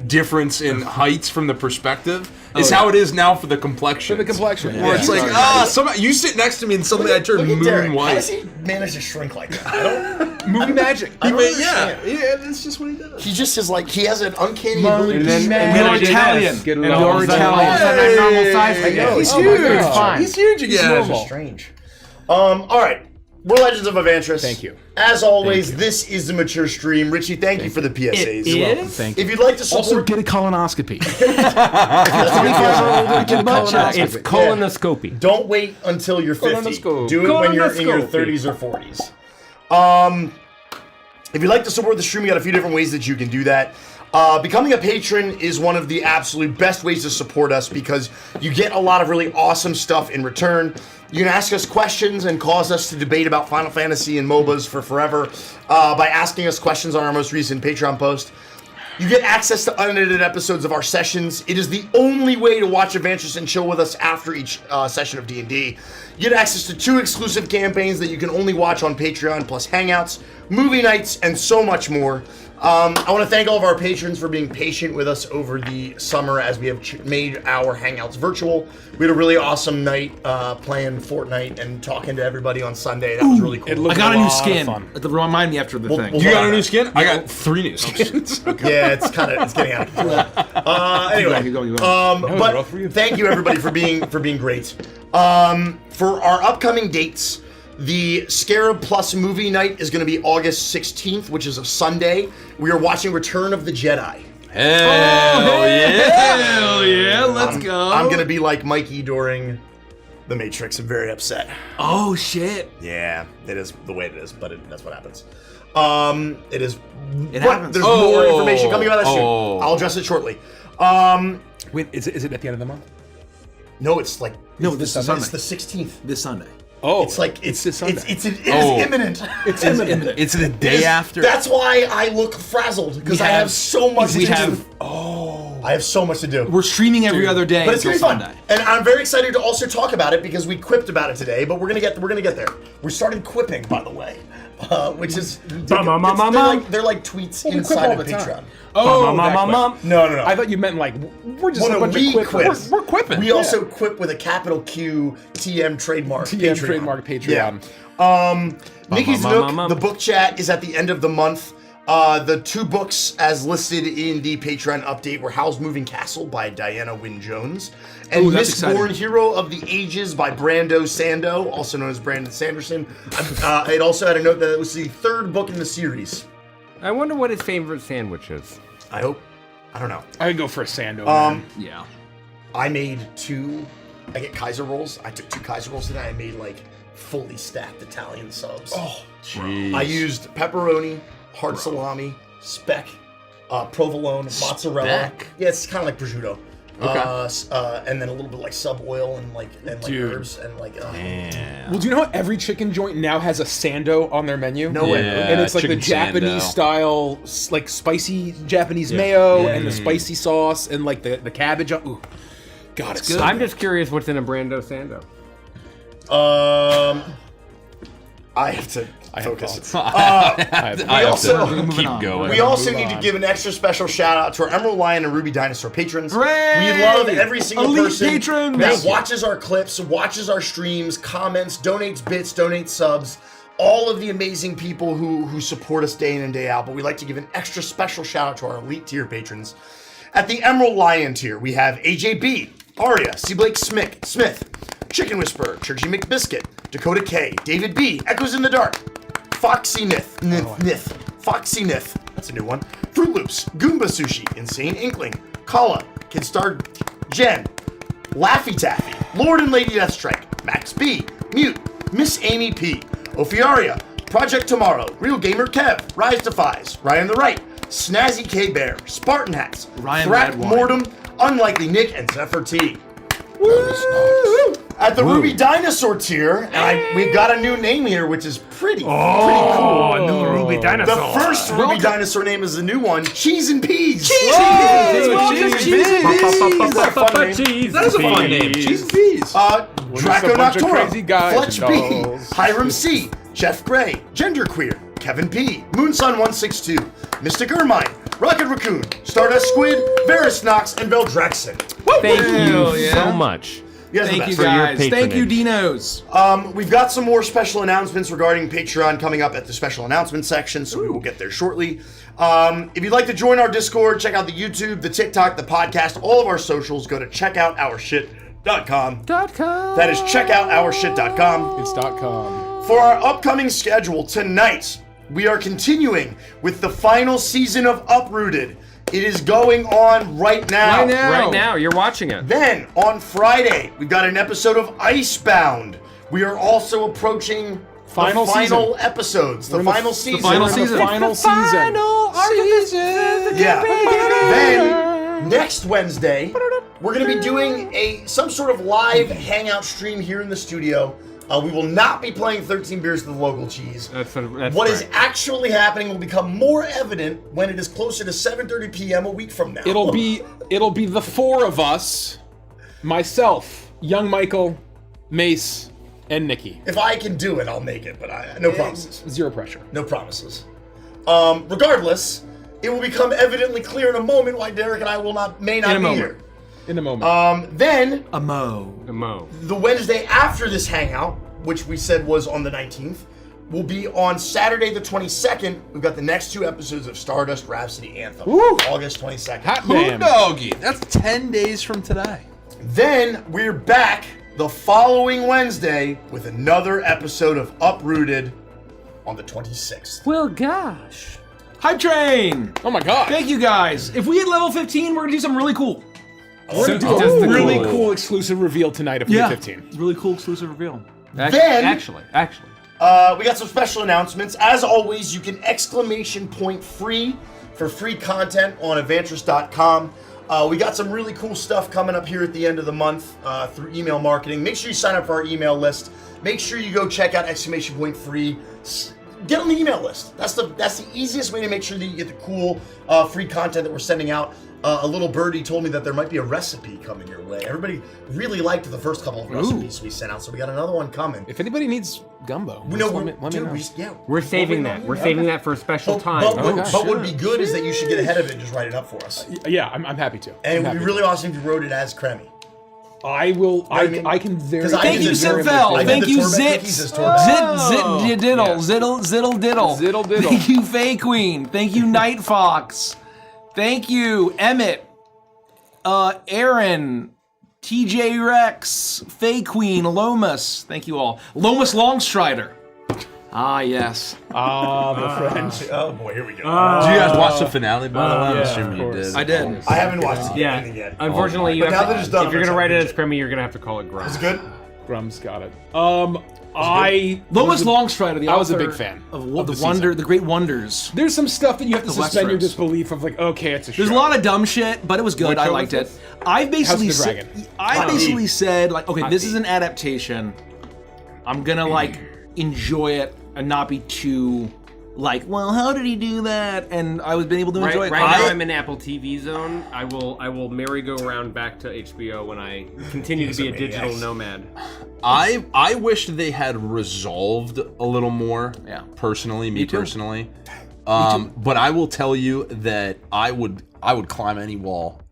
difference in heights from the perspective. It's how it is now for the complexion. For the complexion. Where it's like, somehow you sit next to me and suddenly I turn Look at moon Derek. How white. does he manage to shrink like that? I don't. Movie magic. I don't Yeah, understand. that's just what he does. He just is like he has an uncanny ability. to shrink. You're Italian. Get it And on. all of a sudden, I'm normal size again. He's Oh my huge. God. It's fine. He's huge again. normal. Strange. All right. We're Legends of Evantris. Thank you. As always, this is the mature stream. Richie, thank you for the PSAs. It is? Thank If you'd like to support, Also, get a colonoscopy. It's colonoscopy. don't wait until you're 50. Colonoscope. Do it when you're in your Colonoscopy. 30s or 40s. If you'd like to support the stream, we got a few different ways that you can do that. Becoming a patron is one of the absolute best ways to support us because you get a lot of really awesome stuff in return. You can ask us questions and cause us to debate about Final Fantasy and MOBAs for forever by asking us questions on our most recent Patreon post. You get access to unedited episodes of our sessions. It is the only way to watch Evantris and chill with us after each session of D&D. You get access to 2 exclusive campaigns that you can only watch on Patreon, plus Hangouts, movie nights, and so much more. I want to thank all of our patrons for being patient with us over the summer as we have made our hangouts virtual. We had a really awesome night playing Fortnite and talking to everybody on Sunday. That was really cool. I got a new skin. Remind me after the thing. You got a new skin? I got 3 new skins. Yeah, it's getting out of control. Anyway, but thank you everybody for being great. For our upcoming dates, the Scarab Plus movie night is going to be August 16th, which is a Sunday. We are watching Return of the Jedi. Hell yeah, let's go. I'm going to be like Mikey during The Matrix. I'm very upset. Oh, shit. Yeah, it is the way it is, but that's what happens. It is. It happens. There's more information coming about that soon. I'll address it shortly. Wait, is it at the end of the month? No, it's like this is Sunday. It's the 16th. This Sunday. Oh, it's like it's this Sunday. It is imminent. It's imminent. It's the day after. That's why I look frazzled because I have so much to do. I have so much to do. We're streaming every other day But it's until gonna be fun, Sunday. and I'm very excited to also talk about it because we quipped about it today. But we're gonna get there. We started quipping, by the way, which is they're like tweets inside of Patreon. Oh, No. I thought you meant like we're just a bunch of quippers. We're quipping. We also quip with a capital Q TM trademark. TM trademark Patreon. Yeah. Nikki's Nook, the book chat is at the end of the month. The 2 books as listed in the Patreon update were Howl's Moving Castle by Diana Wynne Jones and Mistborn Hero of the Ages by Brando Sando, also known as Brandon Sanderson. It also had a note that it was the 3rd book in the series. I wonder what his favorite sandwich is. I don't know. I would go for a Sando. Man. Yeah. I made 2. I get Kaiser rolls. I took 2 Kaiser rolls today. I made like fully stacked Italian subs. Oh, jeez. I used pepperoni, hard salami, speck, provolone, mozzarella. Yeah, it's kind of like prosciutto. Okay. And then a little bit like sub oil and like herbs and like. Well, do you know how every chicken joint now has a Sando on their menu? No way. And it's like the Japanese style, like spicy Japanese mayo and the spicy sauce and like the cabbage. Ooh, God, it's good. I'm just curious what's in a Brando Sando. I have to focus. We also need to give an extra special shout out to our Emerald Lion and Ruby Dinosaur patrons. Hooray! We love every single person patrons. that watches our clips, watches our streams, comments, donates bits, donates subs. All of the amazing people who support us day in and day out. But we'd like to give an extra special shout out to our elite tier patrons. At the Emerald Lion tier, we have AJB, Aria, C. Blake Smith, Chicken Whisperer, Churchy McBiscuit, Dakota K, David B, Echoes in the Dark, Foxy Nith, Foxy Nith, that's a new one, Fruit Loops, Goomba Sushi, Insane Inkling, Kala, Kidstar Jen, Laffy Taffy, Lord and Lady Deathstrike, Max B, Mute, Miss Amy P, Ophiaria, Project Tomorrow, Real Gamer Kev, Rise Defies, Ryan the Right, Snazzy K Bear, Spartan Hats, Thrak Mortem, Unlikely Nick, and Zephyr T. Woo! At the Ruby Dinosaur tier, and we've got a new name here, which is pretty cool. A new Ruby Dinosaur. The first Ruby Dinosaur name is the new one, Cheese and Peas. Cheese and Peas. That is a fun name. Cheese and Peas. Draco Noctura, Fletch B, dolls. Hiram C, Jeff Gray, Genderqueer, Kevin P, Moonsun162, Mystic Ermine, Rocket Raccoon, Stardust Squid, Varus Knox, and Veldrexen. Thank you so much. Thank you for your guys. Thank you, patronage. Dinos. We've got some more special announcements regarding Patreon coming up at the special announcement section, so we will get there shortly. If you'd like to join our Discord, check out the YouTube, the TikTok, the podcast, all of our socials, go to checkoutourshit.com. That is checkoutourshit.com. It's .com. For our upcoming schedule tonight, we are continuing with the final season of Uprooted. It is going on right now. Right now, you're watching it. Then, on Friday, we've got an episode of Icebound. We are also approaching the final episodes, the final season. final season. Yeah. Then, next Wednesday, we're going to be doing some sort of live hangout stream here in the studio. We will not be playing 13 Beers to the Local Cheese. What is actually happening will become more evident when it is closer to 7:30 p.m. a week from now. It'll be the 4 of us, myself, young Michael, Mace, and Nikki. If I can do it, I'll make it, but no promises. Zero pressure. No promises. Regardless, it will become evidently clear in a moment why Derek and I may not be here. In a moment. Then A mo. the Wednesday after this hangout, which we said was on the 19th, will be on Saturday the 22nd. We've got the next 2 episodes of Stardust Rhapsody Anthem. Woo! August 22nd. Hot Who damn. doggy? That's 10 days from today. Then we're back the following Wednesday with another episode of Uprooted on the 26th. Well, gosh. Hype train. Oh my god. Thank you guys. If we hit level 15, we're gonna do something really cool. We're gonna do Just a the really cool. cool exclusive reveal tonight if we Yeah. hit 15. Really cool exclusive reveal. Actually. We got some special announcements. As always, you can ! free for free content on Evantris.com. We got some really cool stuff coming up here at the end of the month through email marketing. Make sure you sign up for our email list. Make sure you go check out ! free. Get on the email list. That's the easiest way to make sure that you get the cool free content that we're sending out. A little birdie told me that there might be a recipe coming your way. Everybody really liked the first couple of recipes we sent out, so we got another one coming. If anybody needs gumbo, We know, let me know. We're saving that. We're saving that for a special time. But Oh, what gosh. would be good is that you should get ahead of it and just write it up for us. Yeah, I'm happy to. And it I'm would happy be to. really awesome if you wrote it as Cremmy. I will. I mean, I can very. 'cause I Thank did you, the very Simfel. I did Thank the you, Torbet Zit. cookies as Zit, Torbet. diddle, Yeah. ziddle, diddle. Ziddle diddle. Thank you, Faye Queen. Thank you, Night Fox. Thank you, Emmett. Aaron. TJ Rex. Faye Queen. Lomas. Thank you all. Lomas Longstrider. Ah, yes. the French. Oh boy, here we go. Did you guys watch the finale, by the way? I'm yeah, assuming you of course. did. I did. I haven't watched it Yeah. yet. Unfortunately, you But now have that to, it's done, if you're I'm gonna write it excited as to Cremmy, you're gonna have to call it Grunt. Is it good? Grum's got it. I Lomas was a- Longstrider, the I was a author big fan of of the the wonder, season. the great wonders. There's some stuff that you have to The suspend your Westeros. disbelief of, like, okay, it's a show. There's a lot of dumb shit, but it was good. What I show liked was it. this? I basically House of the said, Dragon. I basically Deep. said, like, okay, Hot this deep. is an adaptation. I'm gonna like enjoy it and not be too like, well, how did he do that? And I was been able to enjoy Right, it. right now I'm in Apple TV zone. I will merry-go-round back to HBO when I continue to be a digital nomad. I wish they had resolved a little more. Yeah. Personally, me too. personally. But I will tell you that I would climb any wall.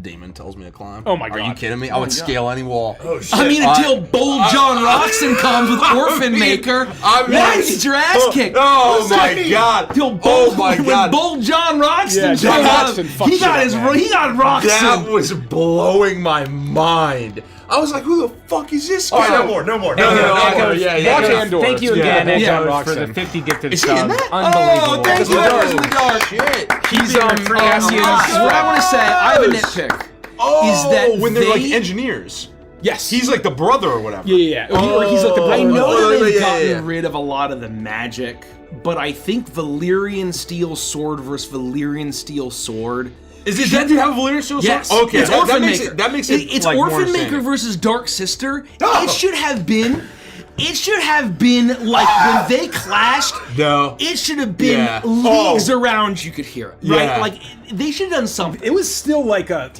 Damon tells me to climb. Oh my Are you God. kidding me? I would scale any wall. Oh shit. I mean, until Bold John Roxon comes with Orphan Maker, I you get your ass kicked. Oh What's that my mean? God! Till Oh Bold, my when God! Bold John Roxton Yeah, showed John up, Roxton fucked he got shit his, up, man. he got Roxton. That was blowing my mind. I was like, "Who the fuck is this All guy?" right, no more. No, no, yeah. Watch Andor. Thank you Yeah. again, Yeah. Andor, John for the Roxton. 50 gifted Is he in subs. that? Unbelievable. Oh, thank you, Edwards in the Dark. Shit. He's Cassian. What I want to say, I have a nitpick. Oh, Is that when they're like they- engineers. Yes. He's like the brother or whatever. Yeah. Or he's like the brother. I know that they've yeah, gotten yeah. rid of a lot of the magic, but I think Valyrian steel sword versus Valyrian steel sword. Is it that you have a Valyrian steel sword? Yes. Okay, It's that Orphan makes Maker. it. That makes it. It's like, more Orphan Maker understanding. versus Dark Sister. Oh. It should have been. It should have been like when they clashed. No. It should have been Yeah. leagues around. You could hear it, right? Yeah. Like they should have done something. It was still like a.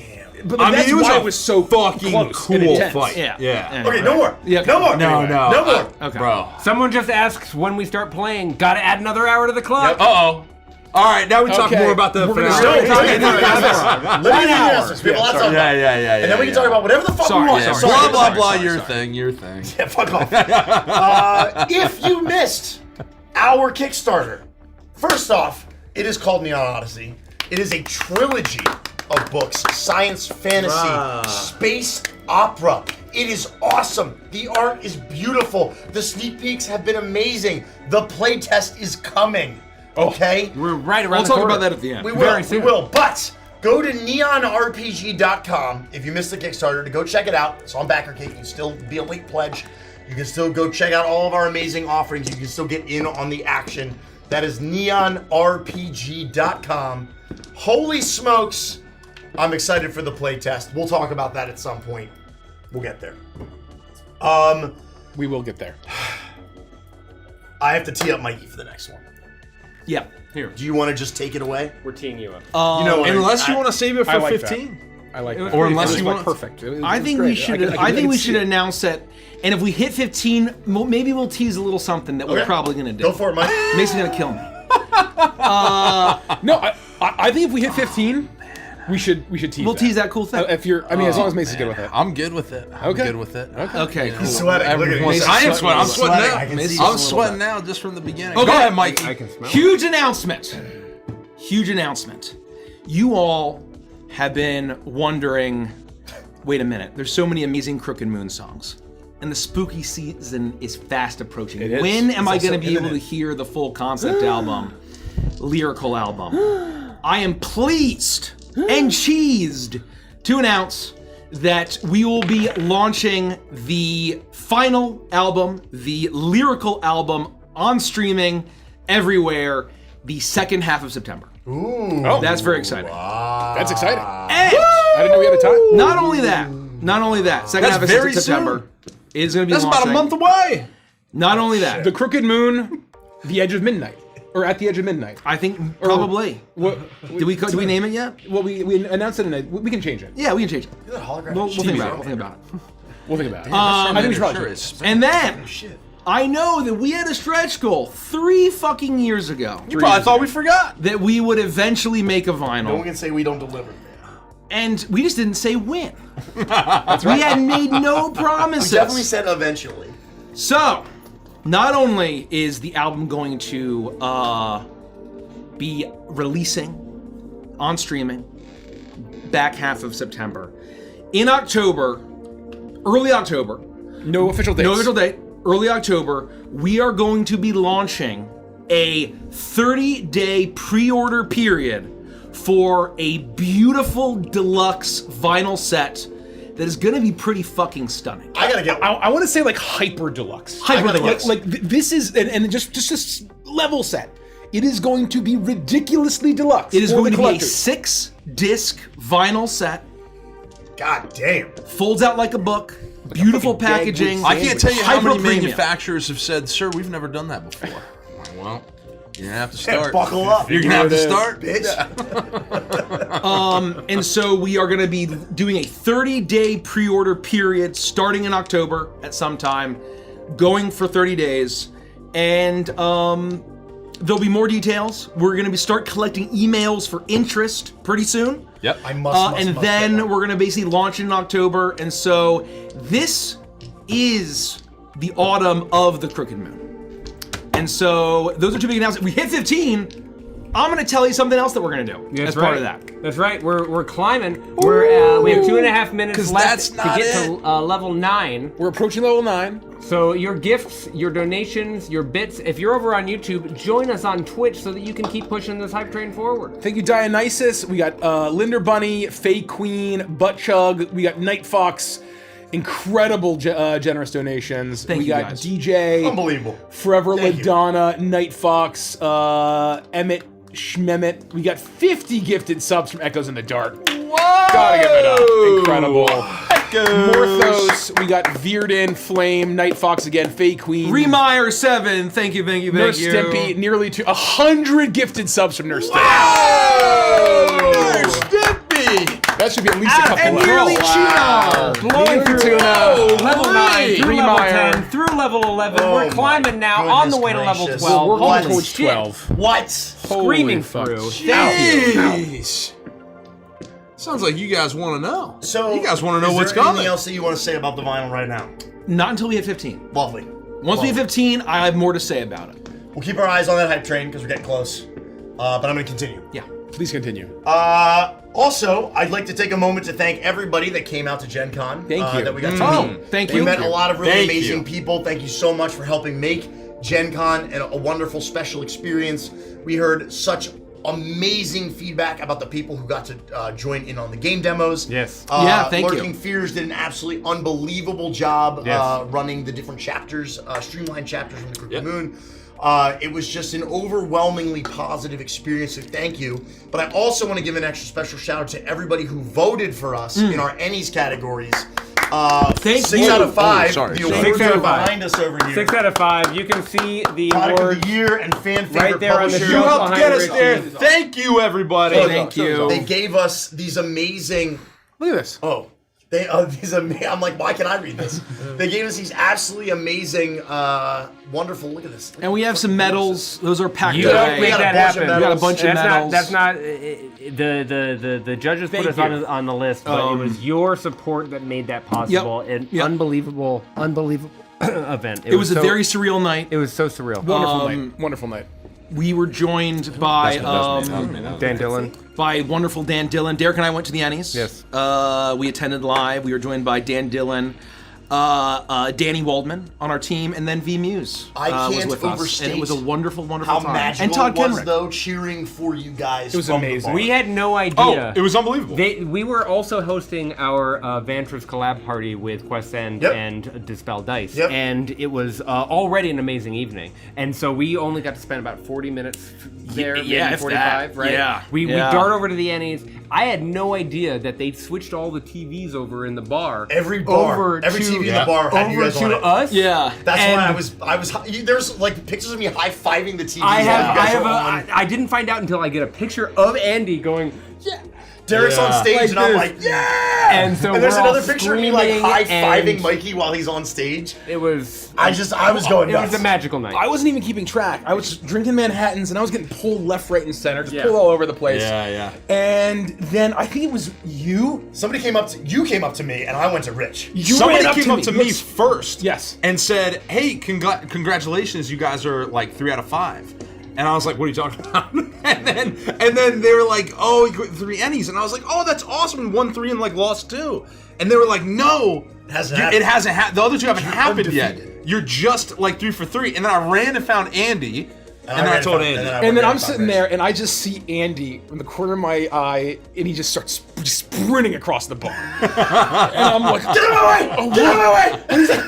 But I mean, that's it was why a it was so fucking close and cool intense. fight. Yeah. Okay, no more. Yeah. No more. No, Anyway, no. No more. Okay. Bro. Someone just asks when we start playing. Gotta add another hour to the clock. Yep. Uh-oh. All right, now we talk Okay. more about the We're gonna finale. No, start- let me do the announcements. We have a lot to talk about. Yeah. And then we can talk about whatever the fuck we want. Yeah, Sorry, blah, blah, sorry, blah, sorry, your sorry. thing, your thing. Yeah, fuck off. If you missed our Kickstarter, first off, it is called Neon Odyssey. It is a trilogy of books, science, fantasy, space opera. It is awesome. The art is beautiful. The sneak peeks have been amazing. The playtest is coming. Okay? We're right around We'll the talk corner. about that at the end. We will. Very We soon. will. But go to neonrpg.com if you missed the Kickstarter to go check it out. It's on BackerKit. You can still be a late pledge. You can still go check out all of our amazing offerings. You can still get in on the action. That is neonrpg.com. Holy smokes. I'm excited for the playtest. We'll talk about that at some point. We'll get there. We will get there. I have to tee up Mikey for the next one. Yeah. Here, Do you want to just take it away? we're teeing you up. You know what? Unless you want to save it I for like 15. I like It was that. Or pretty unless fun. you want perfect. It was I think great. we should. I I think we see should it. announce it. And if we hit 15, maybe we'll tease a little something that we're Okay. probably gonna do. Go for it, Mike. Mason's gonna kill me. No, I I think if we hit 15, we should tease. We'll tease that cool thing. If you're, I mean, as long as Mace is good with it. I'm good with it. I'm Okay. good with it. Okay, cool. He's sweating. Look at him. Everyone's- I am sweating. I'm sweating I now. can see I'm just a sweating little now just from the beginning. Okay. Go ahead, Mikey. I can smell it. Huge announcement. Huge announcement. You all have been wondering, wait a minute, there's so many amazing Crooked Moon songs. And the spooky season is fast approaching. It is. When am I also going to be able to imminent. hear the full concept album, lyrical album? I am pleased and cheesed to announce that we will be launching the final album, the lyrical album, on streaming everywhere the second half of September. Ooh. Oh, That's very exciting. that's exciting. And I didn't know we had a time. not only that, second That's half of very September is going to be That's launching. about a month away. Not only that, The Crooked Moon, The Edge of Midnight, or At the Edge of Midnight. I think probably. What? Did we name it yet? Well, we announced it, and we can change it. Yeah, we can change it. Holographic We'll think TV. about it. We'll think about it. We'll think about it. Um, I think we should Sure probably. is. And then I know that we had a stretch goal 3 fucking years ago You probably thought we forgot. that we would eventually make a No one vinyl, can say we don't deliver. and we just didn't say when. That's right. We had made no promises. We definitely said eventually. So, not only is the album going to be releasing on streaming back half of September, in October, early October, No official dates. no official date, early October, we are going to be launching a 30-day pre-order period for a beautiful deluxe vinyl set that is going to be pretty fucking stunning. I gotta get. I want to say like hyper deluxe. Hyper deluxe. This is and just this level set. It is going to be ridiculously deluxe. It is for going the to be a collectors. 6-disc vinyl set. God damn. Folds out like a book. Beautiful fucking gag packaging. wood I can't tell you how many Hyper-premium. manufacturers have said, "Sir, we've never done that before." Well, you're gonna have to start. Buckle up. You're gonna have to it is. start. Bitch. And so we are going to be doing a 30-day pre-order period starting in October at some time, going for 30 days. And there'll be more details. We're going to start collecting emails for interest pretty soon. Yep. I must And get then one. we're going to basically launch in October. And so this is the autumn of the Crooked Moon. And so those are two big announcements. We hit 15. I'm going to tell you something else that we're going to do as part of that. That's right. We're climbing. We have 2.5 minutes 'Cause left that's to not get it. to level 9. We're approaching level 9. So your gifts, your donations, your bits. If you're over on YouTube, join us on Twitch so that you can keep pushing this hype train forward. Thank you, Dionysus. We got Linder Bunny, Faye Queen, Butt Chug. We got Night Fox. Incredible generous donations. Thank we you, got guys. DJ, Unbelievable. Forever Thank you. Ladonna, Night Fox, Emmett Schmemmet. We got 50 gifted subs from Echoes in the Dark. Whoa! Gotta give it up. Incredible. Morthos, we got Veerden, Flame, Night Fox again, Faye Queen. Remeyer 7. Thank you. Nurse Stimpy, nearly 100 gifted subs from Nurse Stimpy. Whoa! Stimpy! That should be at least a couple And levels. nearly Wow. Chino. Blowing through level 9 through level Remeyer. 10 through level 11. Oh We're my climbing now on the way to level goodness 12. We're Holy working towards shit. 12. What? Screaming fuck. through. Thank you. Jeez. Sounds like you guys want to know. So you guys want to know is what's there coming. anything else that you want to say about the vinyl right now? Not until we hit 15. Lovely. Once we hit 15, I have more to say about it. We'll keep our eyes on that hype train because we're getting close. But I'm going to continue. Yeah. Please continue. Also, I'd like to take a moment to thank everybody that came out to Gen Con. Thank you. That we got to meet. Thank We you. met a lot of really Thank amazing you. people. Thank you so much for helping make Gen Con a wonderful special experience. We heard such amazing feedback about the people who got to join in on the game demos. Yes. Yeah, thank you. Lurking Fears did an absolutely unbelievable job Yes. running the different chapters, streamlined chapters from the Crooked Yep. Moon. It was just an overwhelmingly positive experience, so thank you. But I also want to give an extra special shout out to everybody who voted for us in our Ennies categories. Thank 6 you. out of 5. sorry. The 6 awards out are of 5. behind us over here. 6 out of 5. You can see the Product award. of the year and fan favorite Right there on the publisher. show. You helped Behind get us Richie. there. Thank you, everybody. Thank you. They gave us these amazing. Look at this. Oh, I'm like, why can I read this? They gave us these absolutely amazing, wonderful. Look at this. And we have some medals. Those are packed You away. don't make that happen. We got a bunch of medals. That's not the judges put us on the list, but it was your support that made that possible. An unbelievable event. It was a very surreal night. It was so surreal. Wonderful night. We were joined by Dan Dillon. By wonderful Dan Dillon. Derek and I went to the Annies. Yes. We attended live. We were joined by Dan Dillon, Danny Waldman on our team, and then V Muse I can't was with us. overstate And it was a wonderful, wonderful how time. magical And Todd it was, Kenrick. though, cheering for you guys. It was from the amazing. bar. We had no idea. Oh, it was unbelievable. We were also hosting our Vantress collab party with Quest End and Dispel Dice, and it was already an amazing evening. And so we only got to spend about 40 minutes there, maybe 45, right? Yeah. We dart over to the Annies. I had no idea that they'd switched all the TVs over in the bar. Every TV in the bar had you guys on it. Us. Yeah. That's why I was. There's like pictures of me high fiving the TV. I didn't find out until I get a picture of Andy going, yeah. Derek's on stage, like and I'm this. like, yeah! And so there's we're all another picture of me like screaming high-fiving and- Mikey while he's on stage. It was. I was going It nuts. was a magical night. I wasn't even keeping track. I was drinking Manhattans and I was getting pulled left, right, and center, just pulled all over the place. Yeah. And then I think it was you. Somebody came up to me, and I went to Rich. Somebody ran came up to me Yes. first, Yes. and said, "Hey, congratulations, you guys are like 3 out of 5." And I was like, "What are you talking about?" and then they were like, "Oh, you got 3 Ennies," and I was like, "Oh, that's awesome! We won 3 and like lost 2." And they were like, "No, It hasn't happened. It hasn't happened. The other 2 haven't happened yet. undefeated. You're just like 3 for 3." And then I ran and found Andy, and then I told Andy. And then I'm sitting there and I just see Andy in the corner of my eye and he just starts sprinting across the bar. And I'm like, get out of my way! Oh, get out of my way! And he's like,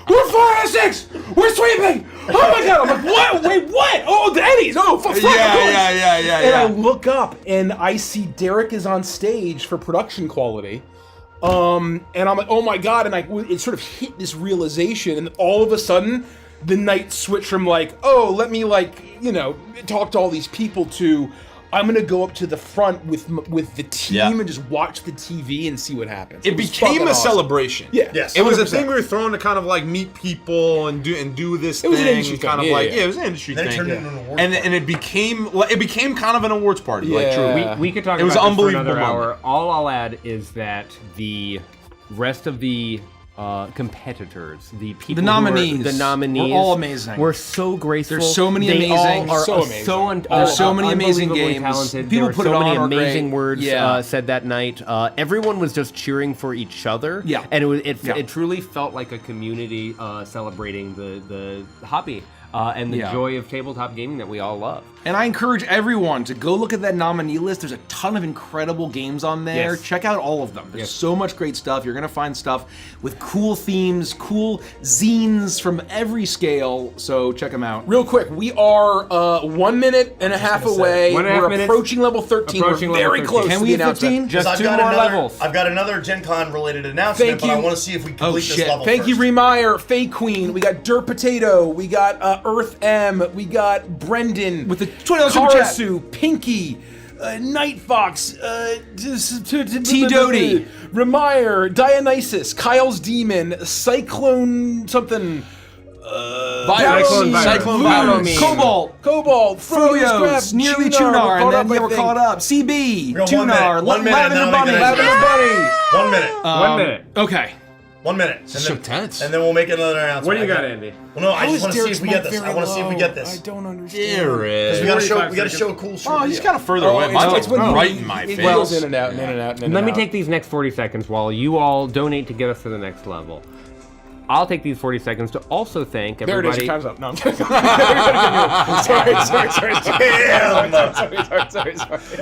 we're 4 out of 6! We're sweeping! Oh my god! I'm like, what? Wait, what? Oh, the Eddies! Oh, fuck! Yeah. And I look up and I see Derek is on stage for production quality. And I'm like, oh my god! And it sort of hit this realization, and all of a sudden, the night switched from like, oh, let me talk to all these people to, I'm gonna go up to the front with the team and just watch the TV and see what happens. It was became fucking a awesome. celebration. Yeah. Yes. It was a 100%. thing we were throwing to kind of like meet people and do this thing. was an industry kind thing, of like yeah. it was an industry Then it thing. turned into an award and party. and it became kind of an awards party. Like Yeah. truly. We could talk It was about an this for unbelievable another hour. moment. All I'll add is that the rest of the competitors, the people, The nominees the nominees, were all amazing. Were so graceful. There's so many They amazing- all are so amazing. There's so many amazing unbelievably games. Talented. People There were put so it many on, are great. amazing words Yeah. said that night. Everyone was just cheering for each other. Yeah. and Yeah. it truly felt like a community celebrating the hobby. And the joy of tabletop gaming that we all love. And I encourage everyone to go look at that nominee list. There's a ton of incredible games on there. Yes. Check out all of them. There's Yes. so much great stuff. You're going to find stuff with cool themes, cool zines from every scale. So check them out. Real quick, we are 1 minute and a half away. 1.5 We're minutes. approaching level 13. Approaching We're level very 13. close Can to we the hit announcement. 15? Just I've 2 got more another, levels. I've got another Gen Con related announcement, Thank but I you. want to see if we complete this level Thank you, first. Remeyer, Faye Queen. We got Dirt Potato. We got Earth M. We got Brendan With the $20 super chat. Karasu, Pinky, Night Fox, T. Doty, Remeyer, Dionysus, Kyle's Demon, Cyclone something. Cyclone Virus. Cyclone Follow Virus. me. Cobalt, Froyo's, nearly Tunar, and then we're caught up. CB, We got 1 Tunar, minute, 1 minute, and Lavender then Bunny. I'll make Lavender Bunny. 1 minute. 1 minute. Okay. 1 minute. And So then, tense. and then we'll make another announcement. What do you I got, Andy? Well, no, I just want to see Derek's if we get mic this. I very want to see if we get low? this. I don't understand. Derek. We gotta show. 45 We gotta seconds. show a cool short Oh, he's video. kind of further away. it's Mine's when like he- right in my it face. goes in and out, and in and out, and in Let and me out. take these next 40 seconds while you all donate to get us to the next level. I'll take these 40 seconds to also thank There it is. everybody. Your time's up. No, I'm kidding. sorry.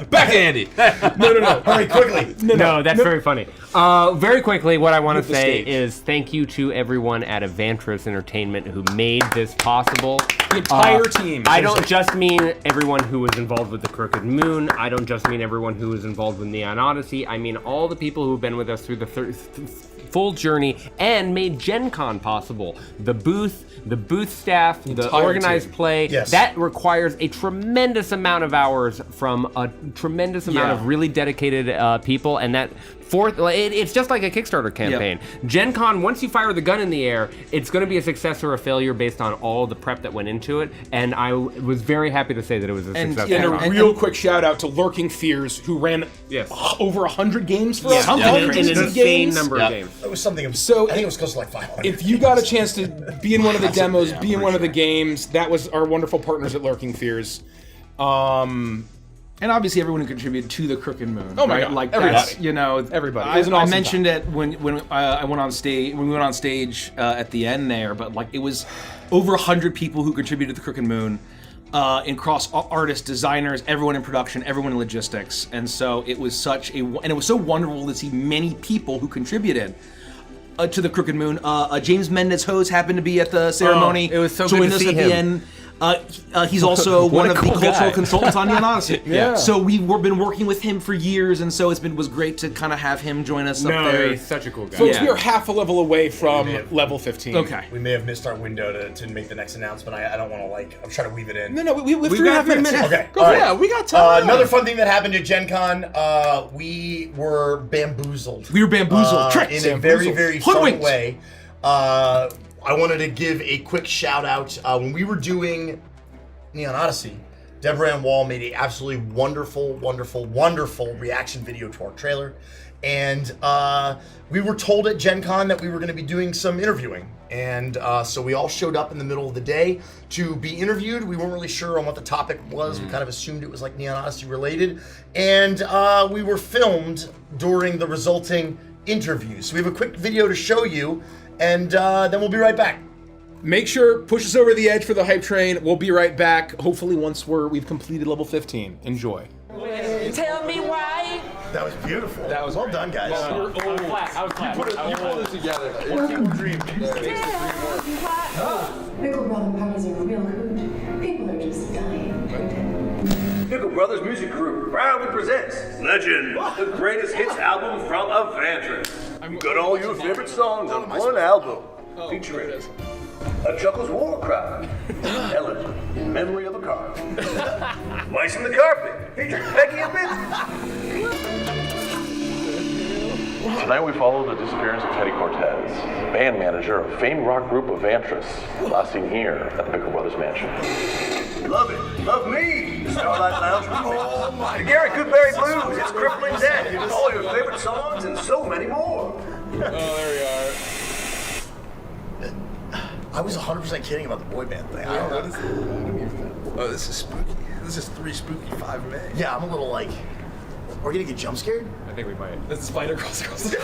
Back to Andy. No. Hurry quickly. No, that's very funny. Very quickly, what I want to the say stage. is thank you to everyone at Avantris Entertainment who made this possible. The entire team. I don't just mean everyone who was involved with the Crooked Moon. I don't just mean everyone who was involved with Neon Odyssey. I mean all the people who've been with us through the full journey and made Gen Con possible. The booth staff, the entire organized team. play. Yes. That requires a tremendous amount of hours from a tremendous amount Yeah. of really dedicated people, and that It's just like a Kickstarter campaign. Gen Con, once you fire the gun in the air, it's going to be a success or a failure based on all the prep that went into it. And I was very happy to say that it was a success. And a real quick shout out to Lurking Fears, who ran over 100 games for us. An insane number of games. It was something. So I think it was close to like 500. If you got a chance to be in one of the demos, be in one of the games, that was our wonderful partners at Lurking Fears. And obviously everyone who contributed to the Crooked Moon. Oh my right? God, Like everybody. that's, you know, Everybody. It was an awesome I mentioned it when I went on stage. When we went on stage at the end there, but like it was over 100 people who contributed to the Crooked Moon, across artists, designers, everyone in production, everyone in logistics, and so it was it was so wonderful to see many people who contributed. To the Crooked Moon. James Mendez-Hose happened to be at the ceremony. It was so joined good to us see at him. the end. He's also one of the cultural guy. consultants on Neon Odyssey. Yeah. So we've been working with him for years, and so was great to kind of have him join us up there. He's such a cool guy. Folks, we are half a level away from level 15. Okay. We may have missed our window to make the next announcement. I don't want to I'm trying to weave it in. No, we have 3.5 minutes. Okay. Go all for right. Yeah, we got time. Another fun thing that happened at Gen Con, we were bamboozled. We were bamboozled. In a very, very fun Hoodwinked. way. I wanted to give a quick shout out. When we were doing Neon Odyssey, Deborah Ann Wall made a absolutely wonderful, wonderful, wonderful reaction video to our trailer. And we were told at Gen Con that we were going to be doing some interviewing. And so we all showed up in the middle of the day to be interviewed. We weren't really sure on what the topic was. We kind of assumed it was like Neon Odyssey related. And we were filmed during the resulting interviews. So we have a quick video to show you, and then we'll be right back. Make sure, push us over the edge for the hype train. We'll be right back, hopefully once we've completed level 15. Enjoy. Tell me why. That was beautiful. That was well done, guys. I was flat. You put this together. Pickle Brother parties are a real hoot. People are just dying. Pickle Brothers Music Group proudly presents Legend, the greatest hits album from Avantris. Got all your favorite songs on one album, featuring A Chuckles War Cry, Ellen, in memory of a car, Mice in the Carpet, featuring Becky and Vince. Tonight we follow the disappearance of Teddy Cortez, band manager of famed rock group Avantris, last seen here at the Pickle Brothers Mansion. Love It, Love Me, the Starlight Lounge remix, the Garrett Goodberry Blues, It's Crippling Death, all your favorite songs and so many more. I was 100% kidding about the boy band thing. I don't know. Oh, this is spooky. This is 3 spooky 5 May. Yeah, I'm a little like, we're gonna get jump scared? I think we might. This is Spider Girls across the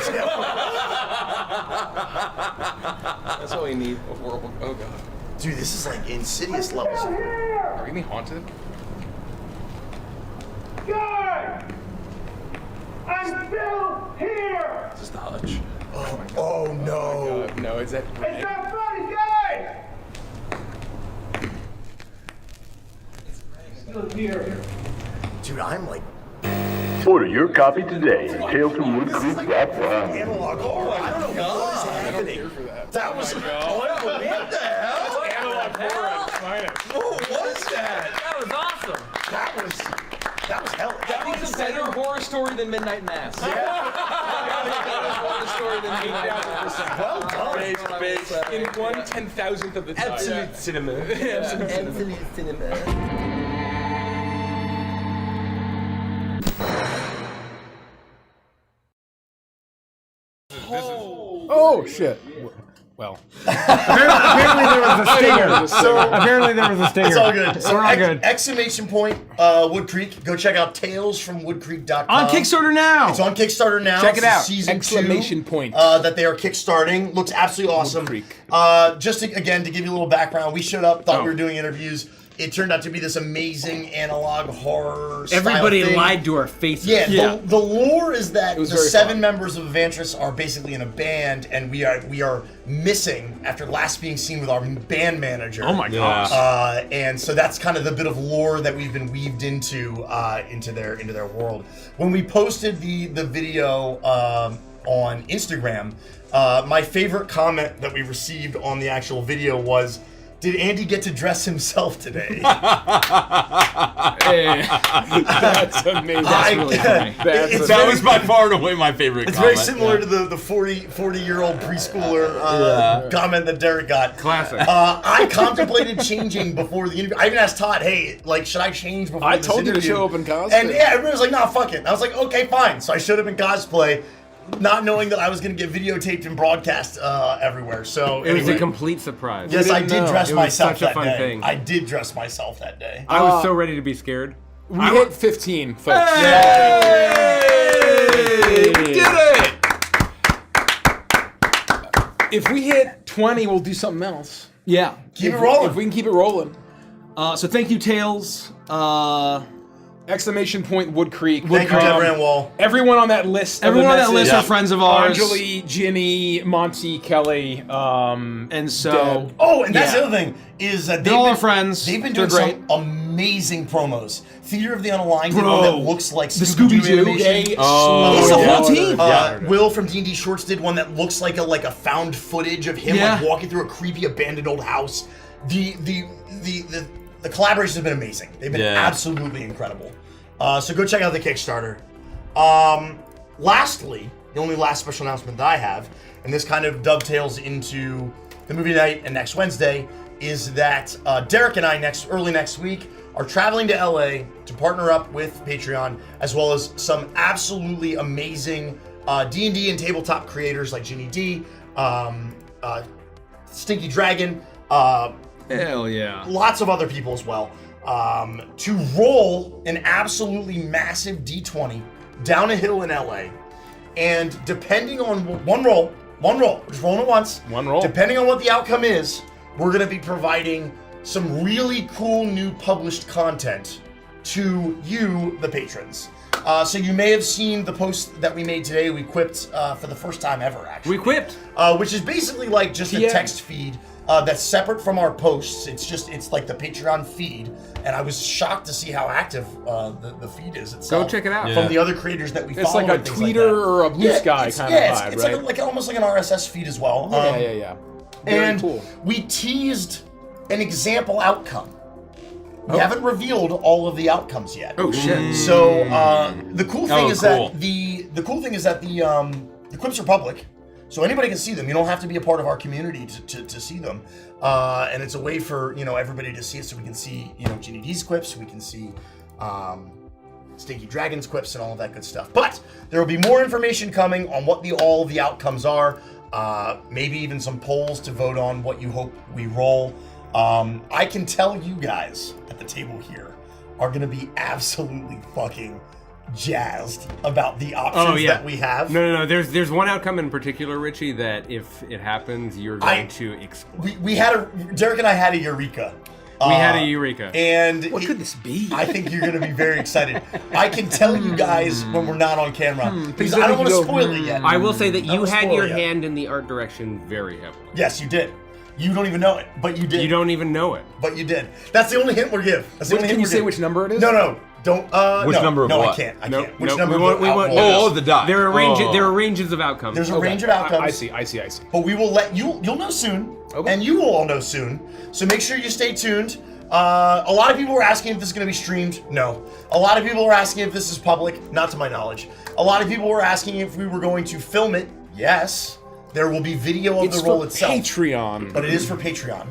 That's what we need. Oh god. Dude, this is like Insidious levels. Are we being haunted? Guys! I'm still here! This is the hutch. Oh no. No, is that... It's not funny, guys! Still here. Dude, I'm like Order your copy today at talesfromwoodcreek.com. analog horror. I don't know what is happening. That was what the hell? Analog horror at its finest. What was that? That was awesome. That was hell. That was a better horror story than Midnight Mass. Well done. In 1/10,000th of the time. Absolute cinema. Absolute cinema. Oh shit. Well. Apparently there was a stinger. Apparently there was a stinger. It's all good. So We're all good. Exclamation point, Wood Creek. Go check out talesfromwoodcreek.com. On Kickstarter now. It's on Kickstarter now. Check it It's out. Season Exclamation 2, point. that they are kickstarting. Looks absolutely awesome. Creek. Just to, again, to give you a little background, we showed up, thought we were doing interviews. It turned out to be this amazing analog horror style Everybody thing. lied to our faces. Yeah, the lore is that the very 7 fun. members of Avantris are basically in a band, and we are missing after last being seen with our band manager. Oh my gosh. And so that's kind of the bit of lore that we've been weaved into their world. When we posted the video on Instagram, my favorite comment that we received on the actual video was, Did Andy get to dress himself today? That's amazing. That was by far and away my favorite It's comment. very similar to the 40-year-old preschooler comment that Derek got. Classic. I contemplated changing before the interview. I even asked Todd, hey, like, should I change before I this told you to interview? show up in cosplay. And yeah, everybody was like, nah, fuck it. And I was like, okay, fine. So I showed up in cosplay, not knowing that I was going to get videotaped and broadcast everywhere. So It was anyway. a complete surprise. Yes, I did dress It was myself such a that fun day. thing. I did dress myself that day. I was so ready to be scared. We hit 15, folks. Yay! We did it! If we hit 20, we'll do something else. Yeah. Keep it rolling. If we can keep it rolling. So thank you, Tails. Exclamation point Wood Creek. Thank you, Deborah Wall. Everyone on that list. Everyone on that list are are friends of ours. Anjali, Ginny, Monty, Kelly, and so. Deb. Oh, and that's the other thing is that They're all our friends. They've been They're doing some amazing promos. Theater of the Unaligned did Bro. one that looks like The Scooby-Doo Scooby-Doo. animation. It's a whole team. Will from D&D Shorts did one that looks like a found footage of him like walking through a creepy abandoned old house. The collaborations have been amazing. They've been absolutely incredible. So go check out the Kickstarter. Lastly, the only last special announcement that I have, and this kind of dovetails into the movie night and next Wednesday, is that Derek and I early next week are traveling to LA to partner up with Patreon, as well as some absolutely amazing D&D and tabletop creators like Ginny D, Stinky Dragon, Hell yeah. lots of other people as well, to roll an absolutely massive D20 down a hill in LA. And depending on one roll, just rolling it once. One roll. Depending on what the outcome is, we're going to be providing some really cool new published content to you, the patrons. So you may have seen the post that we made today. We quipped for the first time ever, actually. We quipped. Which is basically like just a text feed that's separate from our posts. It's like the Patreon feed. And I was shocked to see how active the feed is itself. Go check it out. From the other creators that we It's follow. like a and things like tweeter that. or a Blue Sky kind of vibe, it's right? like almost like an RSS feed as well. Yeah. Very And cool. we teased an example outcome. We haven't revealed all of the outcomes yet. Oh shit. So the cool thing is cool. that the quips are public, so anybody can see them. You don't have to be a part of our community to see them, and it's a way for everybody to see it. So we can see Ginny D's quips, we can see Stinky Dragon's quips, and all of that good stuff. But there will be more information coming on what all of the outcomes are. Maybe even some polls to vote on what you hope we roll. I can tell you guys at the table here are going to be absolutely fucking jazzed about the options that we have. No. There's one outcome in particular, Richie, that if it happens, you're going to explode. Derek and I had a eureka. We had a eureka. And What could this be? I think you're going to be very excited. I can tell you guys when we're not on camera because I don't want to spoil it yet. I will say that you had your yet. hand in the art direction very heavily. Yes, you did. You don't even know it, but you did. You don't even know it. But you did. That's the only hint we'll give. That's the only hint Can you we'll say give. which number it is? No, don't. Which number of no, what? I can't. Nope, Which nope, number? we won't- the die. There are ranges of outcomes. There's a range of outcomes. I see. But we will let you'll know soon, and you will all know soon. So make sure you stay tuned. A lot of people were asking if this is going to be streamed. No. A lot of people were asking if this is public. Not to my knowledge. A lot of people were asking if we were going to film it. Yes. There will be video of It's the roll for itself. Patreon. But it is for Patreon.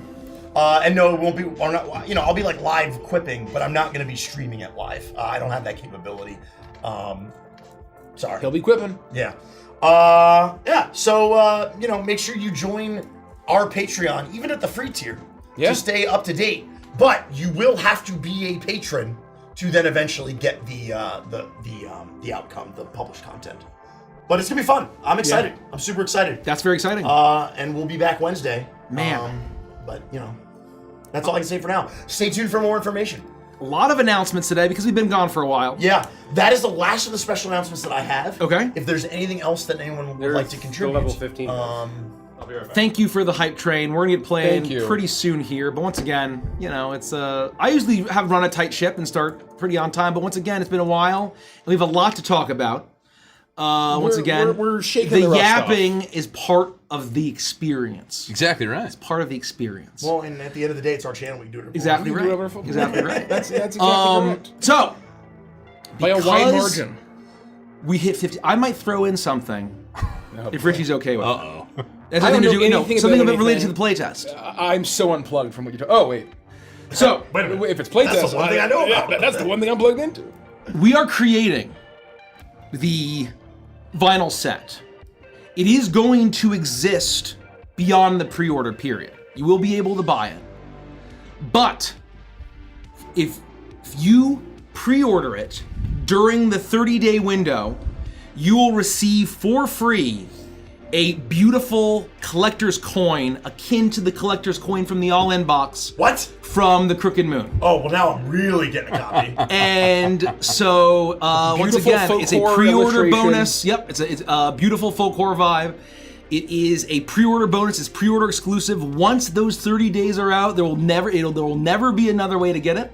And no, it won't be. Or not, I'll be like live quipping, but I'm not going to be streaming it live. I don't have that capability. Sorry. He'll be quipping. Yeah. So make sure you join our Patreon, even at the free tier, to stay up to date. But you will have to be a patron to then eventually get the outcome, the published content. But it's gonna be fun. I'm excited. Yeah. I'm super excited. That's very exciting. And we'll be back Wednesday. Man. But that's all I can say for now. Stay tuned for more information. A lot of announcements today because we've been gone for a while. Yeah, that is the last of the special announcements that I have. Okay. If there's anything else that anyone would like to contribute, level 15. I'll be right back. Thank you for the hype train. We're gonna get playing Thank you. pretty soon here, but once again, it's I usually have run a tight ship and start pretty on time, but once again, it's been a while, and we have a lot to talk about. Once again, we're shaking the the rust yapping is part of the experience. Exactly right. It's part of the experience. Well, and at the end of the day, it's our channel. We can do it. Exactly We right. can do whatever Exactly right. That's exactly correct. So, By a wide because margin. we hit 50. I might throw in something if Richie's okay with it. Uh-oh. That's I something don't to know do. No, anything something about related to anything. the playtest. I'm so unplugged from what you're talking. Oh wait. So Wait a minute. if it's playtest, That's the one thing I know about. That's the one thing I'm plugged into. We are creating the vinyl set. It is going to exist beyond the pre-order period. You will be able to buy it. But if you pre-order it during the 30-day window, you will receive for free a beautiful collector's coin akin to the collector's coin from the All-In box. What? From the Crooked Moon. Oh, well, now I'm really getting a copy. And so, once Beautiful again, it's a folk horror pre-order illustration. bonus. Yep, it's a beautiful folk horror vibe. It is a pre-order bonus. It's pre-order exclusive. Once those 30 days are out, there will never be another way to get it.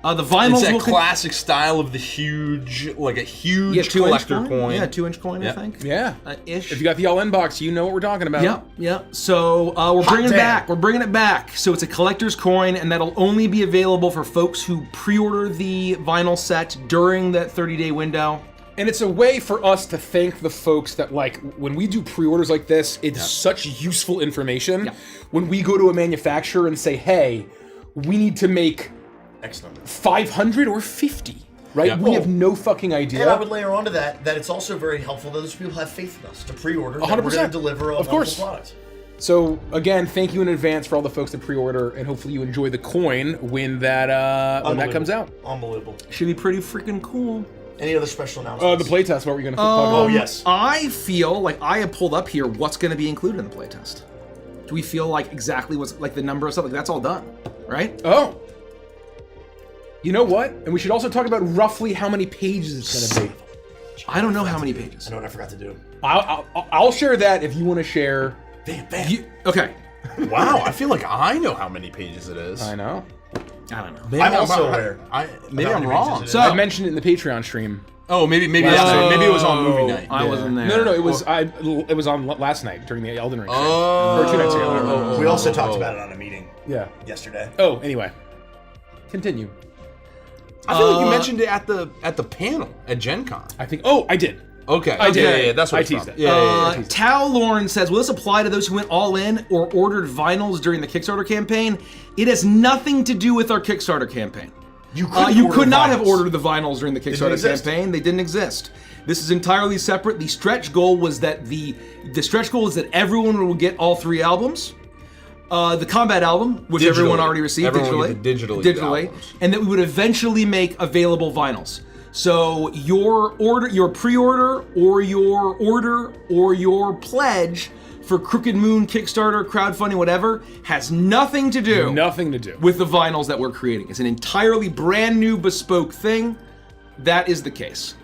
The vinyls It's that will classic style of the huge, like a huge 2-inch collector coin. Yeah, 2-inch coin, I think. Yeah. Ish. If you got the All-In box, you know what we're talking about. Yep. So we're bringing it damn. back. We're bringing it back. So it's a collector's coin, and that'll only be available for folks who pre-order the vinyl set during that 30-day window. And it's a way for us to thank the folks that, like, when we do pre-orders like this, it's such useful information. Yeah. When we go to a manufacturer and say, hey, we need to make X number. 500 or 50, right? Yeah. We have no fucking idea. And I would layer onto that it's also very helpful that those people have faith in us to pre-order. that 100%. We're going to deliver a Of course. wonderful product. So again, thank you in advance for all the folks that pre-order, and hopefully you enjoy the coin when that comes out. Unbelievable. Should be pretty freaking cool. Any other special announcements? The playtest, what were you going to talk about? Oh, yes. I feel like I have pulled up here what's going to be included in the playtest. Do we feel like exactly what's like the number of stuff? Like that's all done, right? Oh. You know what? And we should also talk about roughly how many pages it's going to be. I don't know how many pages. I know what I forgot to do. I'll share that if you want to share. Bam. Okay. Wow, I feel like I know how many pages it is. I know. I don't know. Maybe I'm also aware. Maybe How I'm many wrong. pages it is. So I mentioned it in the Patreon stream. Oh, maybe Last that's night. it. Maybe it was on movie night. I wasn't there. No, it was it was on last night during the Elden Ring stream. Oh. Or 2 nights ago. whatever. We also talked about it on a meeting Yeah. yesterday. Oh, anyway. Continue. I feel like you mentioned it at the panel at Gen Con. I think. Oh, I did. Okay. I did. Yeah, that's what I it's teased from. it. Yeah. Tao Lauren says, will this apply to those who went all in or ordered vinyls during the Kickstarter campaign? It has nothing to do with our Kickstarter campaign. You could not have vinyls. ordered the vinyls during the Kickstarter exist. campaign. They didn't exist. This is entirely separate. The stretch goal was that the stretch goal is that everyone will get all 3 albums. The combat album, which everyone already received Everyone will digitally, get the digitally albums. and that we would eventually make available vinyls. So your pre-order, or your order, or your pledge for Crooked Moon, Kickstarter, crowdfunding, whatever, has nothing to do with the vinyls that we're creating. It's an entirely brand new bespoke thing. That is the case.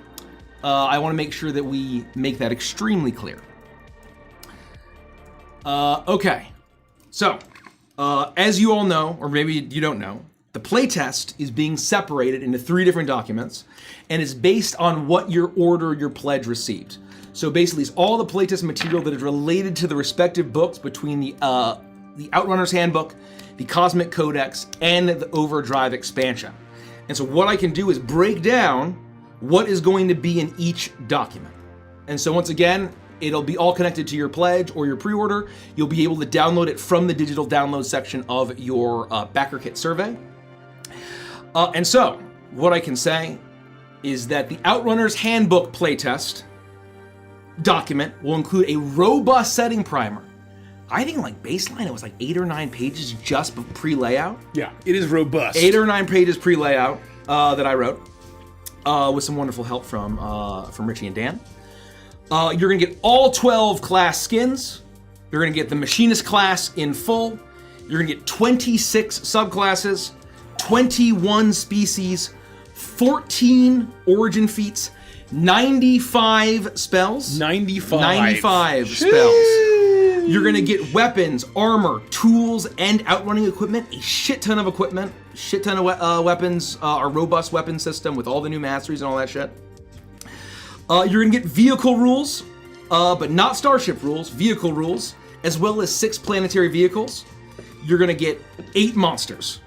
I want to make sure that we make that extremely clear. Okay. So, as you all know, or maybe you don't know, the playtest is being separated into 3 different documents, and is based on what your pledge received. So basically, it's all the playtest material that is related to the respective books between the Outrunner's Handbook, the Cosmic Codex, and the Overdrive expansion. And so what I can do is break down what is going to be in each document. And so once again, it'll be all connected to your pledge or your pre-order. You'll be able to download it from the digital download section of your backer kit survey. And so, what I can say is that the Outrunner's Handbook playtest document will include a robust setting primer. I think like baseline, it was like 8 or 9 pages just pre-layout. Yeah, it is robust. 8 or 9 pages pre-layout that I wrote with some wonderful help from Richie and Dan. You're gonna get all 12 class skins. You're gonna get the Machinist class in full. You're gonna get 26 subclasses, 21 species, 14 origin feats, 95 spells. 95 spells. You're gonna get weapons, armor, tools, and outrunning equipment. A shit ton of equipment, shit ton of weapons, our robust weapon system with all the new masteries and all that shit. You're gonna get vehicle rules, but not starship rules, vehicle rules, as well as 6 planetary vehicles. You're gonna get 8 monsters.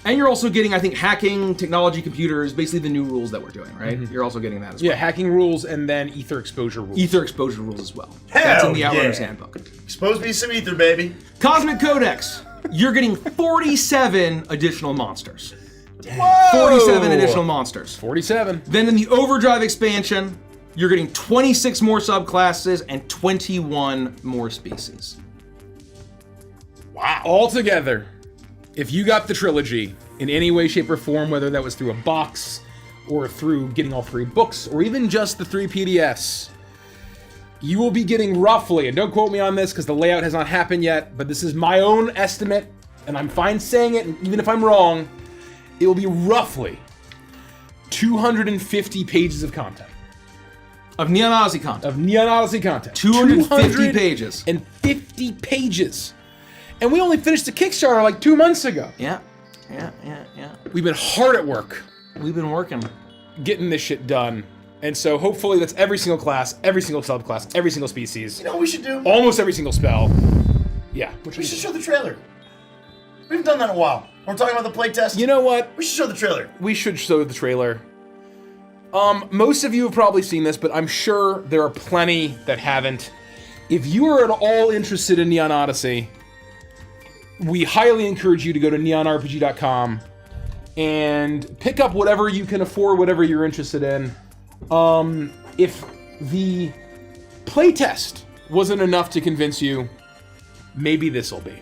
And you're also getting, I think, hacking, technology, computers, basically the new rules that we're doing, right? You're also getting that as well. Yeah, hacking rules and then ether exposure rules. Ether exposure rules as well. Hell That's in the Outrunners yeah. Handbook. Exposed me some ether, baby. Cosmic Codex. You're getting 47 additional monsters. Whoa! 47 additional monsters. 47. Then in the Overdrive expansion, you're getting 26 more subclasses and 21 more species. Wow. Altogether, if you got the trilogy in any way, shape, or form, whether that was through a box or through getting all 3 books or even just the 3 PDFs, you will be getting roughly, and don't quote me on this because the layout has not happened yet, but this is my own estimate, and I'm fine saying it, and even if I'm wrong, it will be roughly 250 pages of content. Of Neon Odyssey content. Of Neon Odyssey content. 250 pages. And 50 pages. And we only finished the Kickstarter like 2 months ago. Yeah. We've been hard at work. We've been working. Getting this shit done. And so hopefully that's every single class, every single subclass, every single species. You know what we should do? Almost every single spell. Yeah. We should show the trailer. We haven't done that in a while. We're talking about the playtest. You know what? We should show the trailer. We should show the trailer. Most of you have probably seen this, but I'm sure there are plenty that haven't. If you are at all interested in Neon Odyssey, we highly encourage you to go to neonrpg.com and pick up whatever you can afford, whatever you're interested in. If the playtest wasn't enough to convince you, maybe this'll be.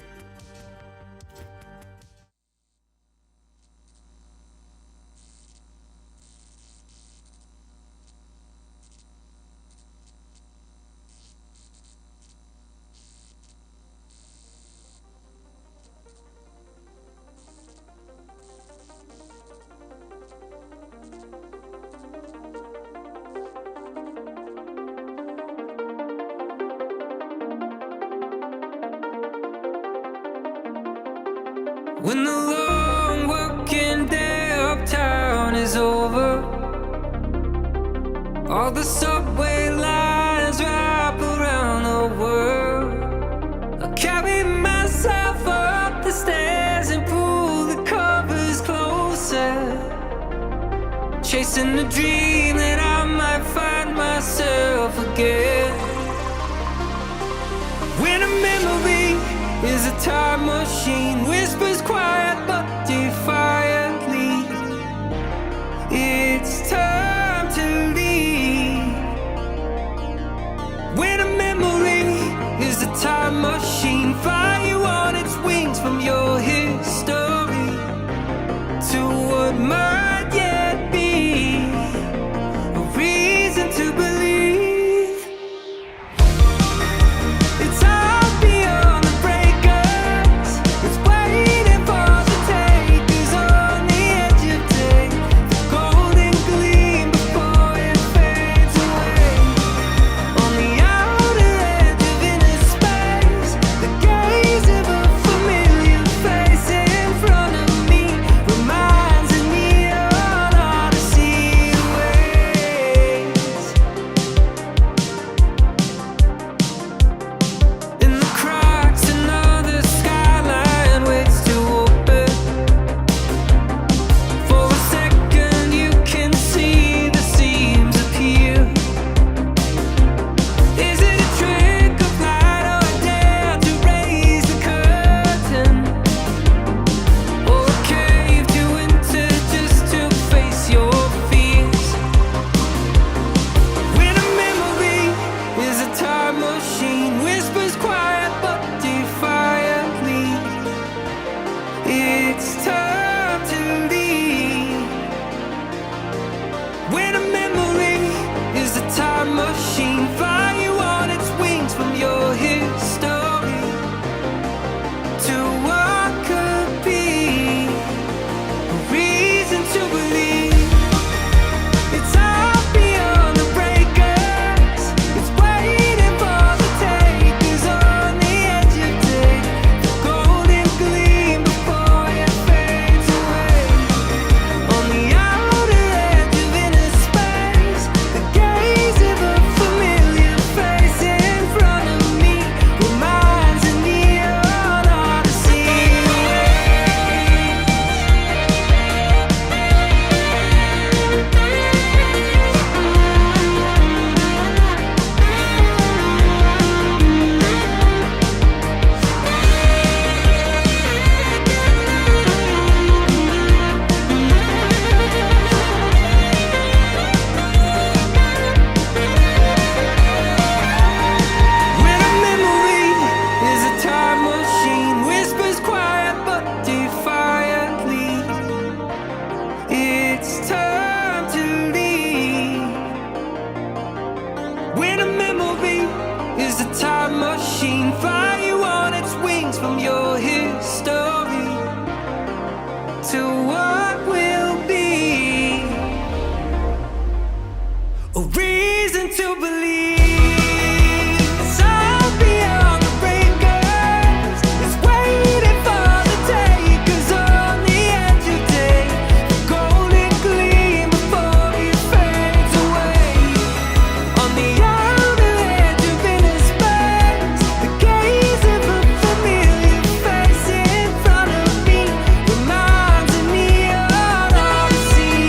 When the long working day uptown is over, all the subway lines wrap around the world. I carry myself up the stairs and pull the covers closer, chasing the dream that I might find myself again. When a memory is a time machine, whispers quiet but defiantly, it's time to leave. When a memory is a time machine, fly you on its wings from your history to what might yet be a reason to believe. It's all beyond the breakers, it's waiting for the takers on the edge of day. The golden gleam to believe some beyond the breakers is waiting for the takers on the edge of day. The golden gleam before it fades away. On the outer edge of inner space, the gaze of a familiar face in front of me reminds me of Odyssey.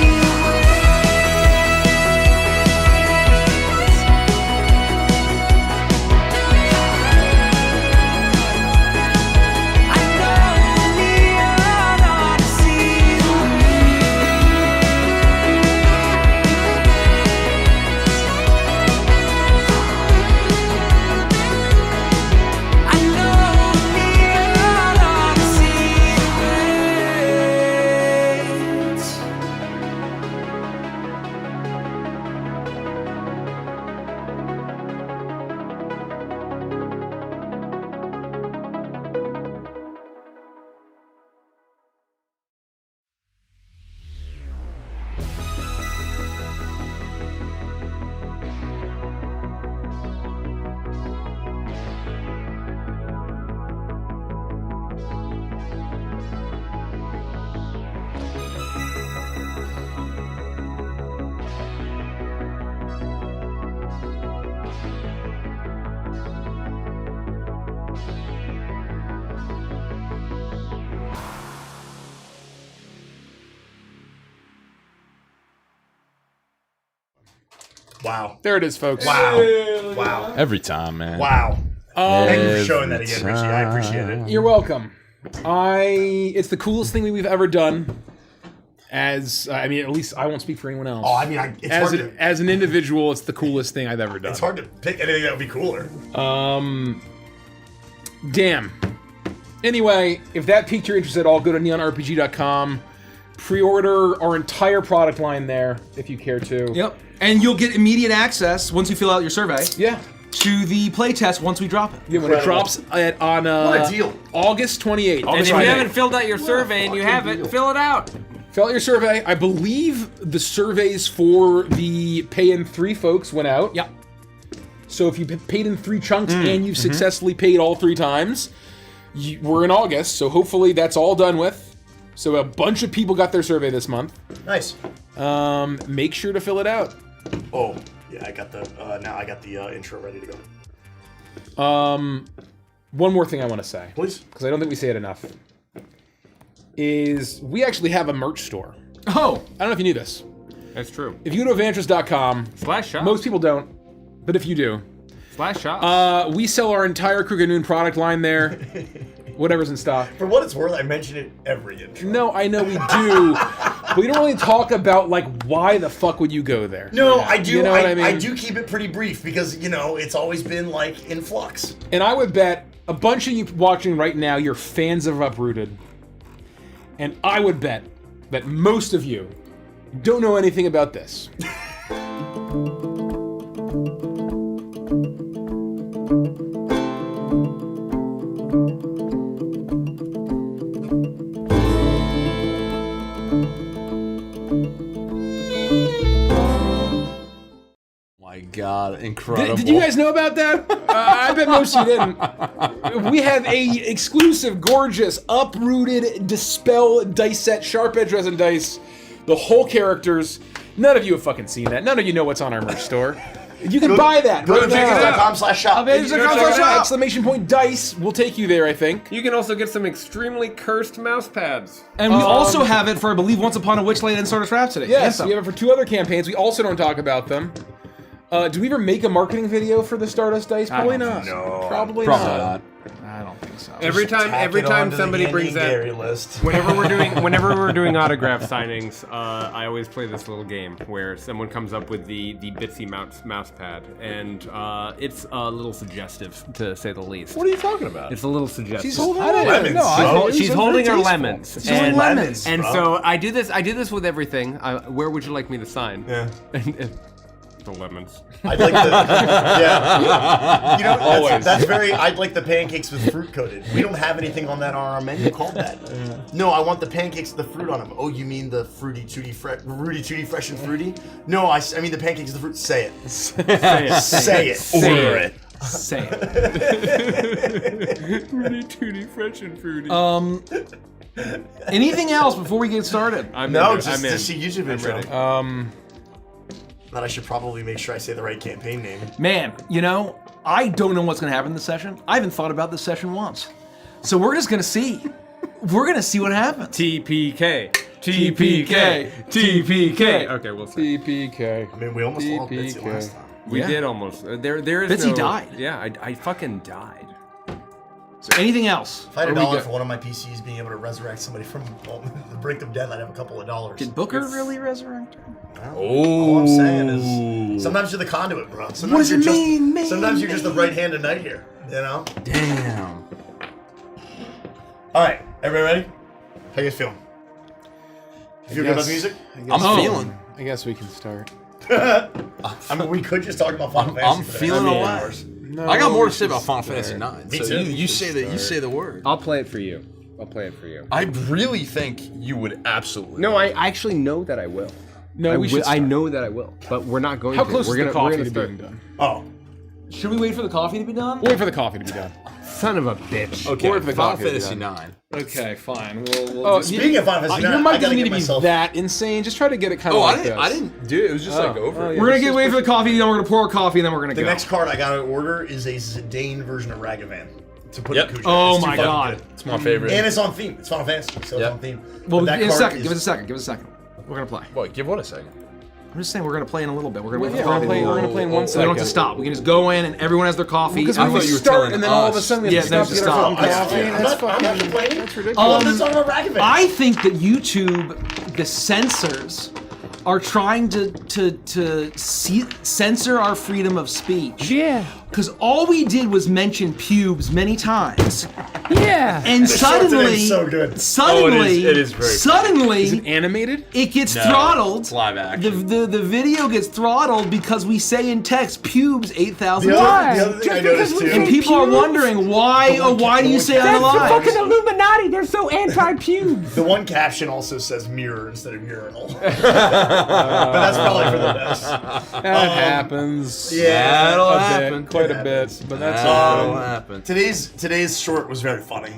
Wow. There it is, folks. Wow. Wow. Every time, man. Wow. Thank you for showing that again, Richie. I appreciate it. You're welcome. It's the coolest thing we've ever done. As I mean, at least I won't speak for anyone else. Oh, I mean, it's as hard an, to, as an individual, it's the coolest thing I've ever done. it's hard to pick anything that would be cooler. Damn. Anyway, if that piqued your interest at all, go to neonrpg.com. Pre-order our entire product line there, if you care to. Yep. And you'll get immediate access once you fill out your survey. Yeah. To the playtest once we drop it. Yeah, when it drops on What a deal. August 28th. And if you haven't filled out your survey and you haven't, fill it out. Fill out your survey. I believe the surveys for the pay in 3 folks went out. Yep. So if you paid in 3 chunks and you've successfully paid all 3 times, we're in August, so hopefully that's all done with. So a bunch of people got their survey this month. Nice. Make sure to fill it out. Oh, yeah, I got the, now I got the intro ready to go. One more thing I want to say. Please. Because I don't think we say it enough. Is we actually have a merch store. Oh! I don't know if you knew this. That's true. If you go to Evantress.com, /shop. most people don't, but if you do, /shop. we sell our entire Crooked Noon product line there. Whatever's in stock. For what it's worth, I mention it every intro. No, I know we do, but we don't really talk about like why the fuck would you go there? No, I do. You know what I mean? I do keep it pretty brief because it's always been like in flux. And I would bet a bunch of you watching right now, you're fans of Uprooted, and I would bet that most of you don't know anything about this. My God, incredible. Did you guys know about that? I bet most of you didn't. We have a exclusive, gorgeous, Uprooted Dispel dice set, sharp edge resin dice, the whole characters. None of you have fucking seen that. None of you know what's on our merch store. You can buy that Go right to now. Vegas.com/shop. Exclamation point dice will take you there, I think. You can also get some extremely cursed mouse pads. And we also have it for, I believe, Once Upon a Witchland and Sword of Rhapsody. Yes, we have it for 2 other campaigns. We also don't talk about them. Did we ever make a marketing video for the Stardust dice? Probably not. No. Probably not. I don't think so. Every time somebody brings that, list. whenever we're doing autograph signings, I always play this little game where someone comes up with the Bitsy mouse pad, and it's a little suggestive, to say the least. What are you talking about? It's a little suggestive. She's holding lemons. No, She's holding her lemons. She's holding lemons. And so I do this with everything. Where would you like me to sign? Yeah. the lemons. I'd like the yeah. You know, Always. that's very. I'd like the pancakes with fruit coated. We don't have anything on that on our menu called that. No, I want the pancakes with the fruit on them. Oh, you mean the Rudy Tooty Fresh and Fruity? No, I mean the pancakes with the fruit. Say it. Say it. Order it. Say it. Rudy Tooty Fresh and Fruity. Anything else before we get started? Just the YouTube intro. That I should probably make sure I say the right campaign name. Man, you know, I don't know what's going to happen in this session. I haven't thought about this session once. So we're just going to see. We're going to see what happens. TPK. TPK. Okay, we'll see. TPK. I mean, we almost lost Bitsy last time. We did almost. There is Bitsy no... died. Yeah, I fucking died. So anything else? If I had $1 for one of my PCs being able to resurrect somebody from the brink of death, I'd have a couple of dollars. Did Booker really resurrect her? All I'm saying is, sometimes you're the conduit, bro. Sometimes What does it mean, man? Sometimes you're just the right hand of night here, you know? Damn. All right, everybody ready? How you guys feeling? You feel good about the music? I'm feeling. I guess we can start. I mean, we could just talk about Final Fantasy. I'm for the feeling next a couple lot. hours. No, I got more to we say about should Final start. Fantasy 9. Me So too. you say the word. I'll play it for you. I'll play it for you. I really think you would absolutely. No, I actually know that I will. No, we should I start. know that I will, but we're not going How to. close we're is gonna, the coffee we're to gonna being start. done? Oh, Should we wait for the coffee to be done? We'll wait for the coffee to be done. Son of a bitch. Okay, Or if the Final coffee is Fantasy done. 9. Okay, fine. We'll Oh, speaking of Final Fantasy, your IX, mic I gotta doesn't need get to be myself. that insane. Just try to get it kind of Oh, like I didn't do it. It was just like over. yeah. We're gonna get wait for the coffee, then we're gonna pour coffee, and then we're gonna The go. next card I gotta order is a Zidane version of Ragavan to put Yep. in Kuja. Oh It's too my fucking God. good. It's my favorite. And it's on theme. It's Final Fantasy, so Yep. it's on theme. Well, But that give us a card second. is- Give us a second. Give us a second. We're gonna play. What? Give what a second. I'm just saying we're gonna play in a little bit. We're gonna wait for Yeah, the we're coffee. gonna play in 1 We second. don't have to stop. We can just go in and everyone has their coffee. Because I we thought can you were start telling and then all of a us. sudden we Yeah, have to then stop. just Get our stop. fucking coffee. I'm That's not complaining. I love this song about Ragavan. I think that YouTube, the censors, are trying to censor our freedom of speech. Yeah. Because all we did was mention pubes many times. Yeah. And short today suddenly, is so good. suddenly, it is very suddenly, Is it animated? it gets No, throttled. it's live action. The video gets throttled because we say in text pubes 8,000 The times. other thing I noticed too. And people are wondering why. Oh, why do you say That's the unalive? fucking Illuminati. They're so anti-pubes. The one caption also says mirror instead of urinal. But that's probably for the best. That happens. Yeah, That'll a bit, happen. quite a bit, but that's all. That'll happen. Today's short was very funny.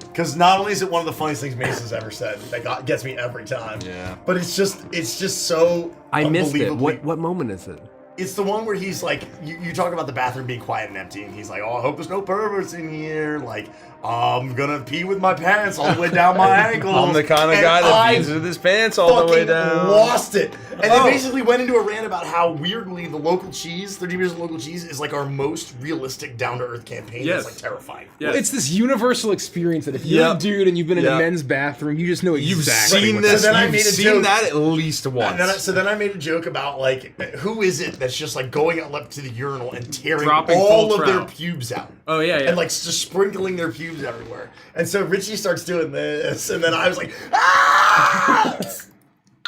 Because not only is it one of the funniest things Mason's ever said, that gets me every time. Yeah. But it's just so I missed it. unbelievably- What moment is it? It's the one where he's like, you talk about the bathroom being quiet and empty, and he's like, oh, I hope there's no perverts in here. Like, I'm gonna pee with my pants all the way down my ankles. I'm the kind of And guy that I pees with his pants all the way fucking down. lost it. And Oh. then basically went into a rant about how weirdly the local cheese, 30 years of local cheese, is like our most realistic down-to-earth campaign. Yes. That's like terrifying. Yes. It's this universal experience that if you're Yep. a dude and you've been in a Yep. men's bathroom, you just know You've exactly seen what's this. So then I You've made a seen joke. that at least once. So then I made a joke about like, who is it that's just like going up to the urinal and tearing Dropping all full of their trout. pubes out. Oh, yeah, yeah. And like just sprinkling their pubes everywhere. And so Richie starts doing this, and then I was like, ah!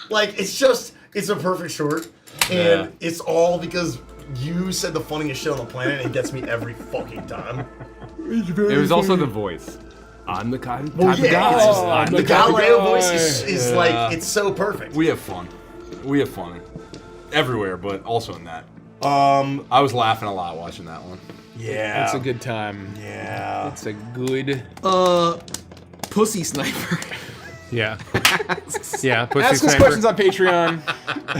Like it's a perfect short, and Yeah. it's all because you said the funniest shit on the planet, and it gets me every fucking time. It was also the voice. I'm the kind Well, type of yeah, guy. it's just, I'm the the type of Galileo guy. voice is Yeah. like it's so perfect. We have fun. We have fun. Everywhere, but also in that. I was laughing a lot watching that one. Yeah, It's a good time. Yeah, It's a good. Pussy sniper. Yeah. Yeah. Pussy Ask us Sniper. questions on Patreon.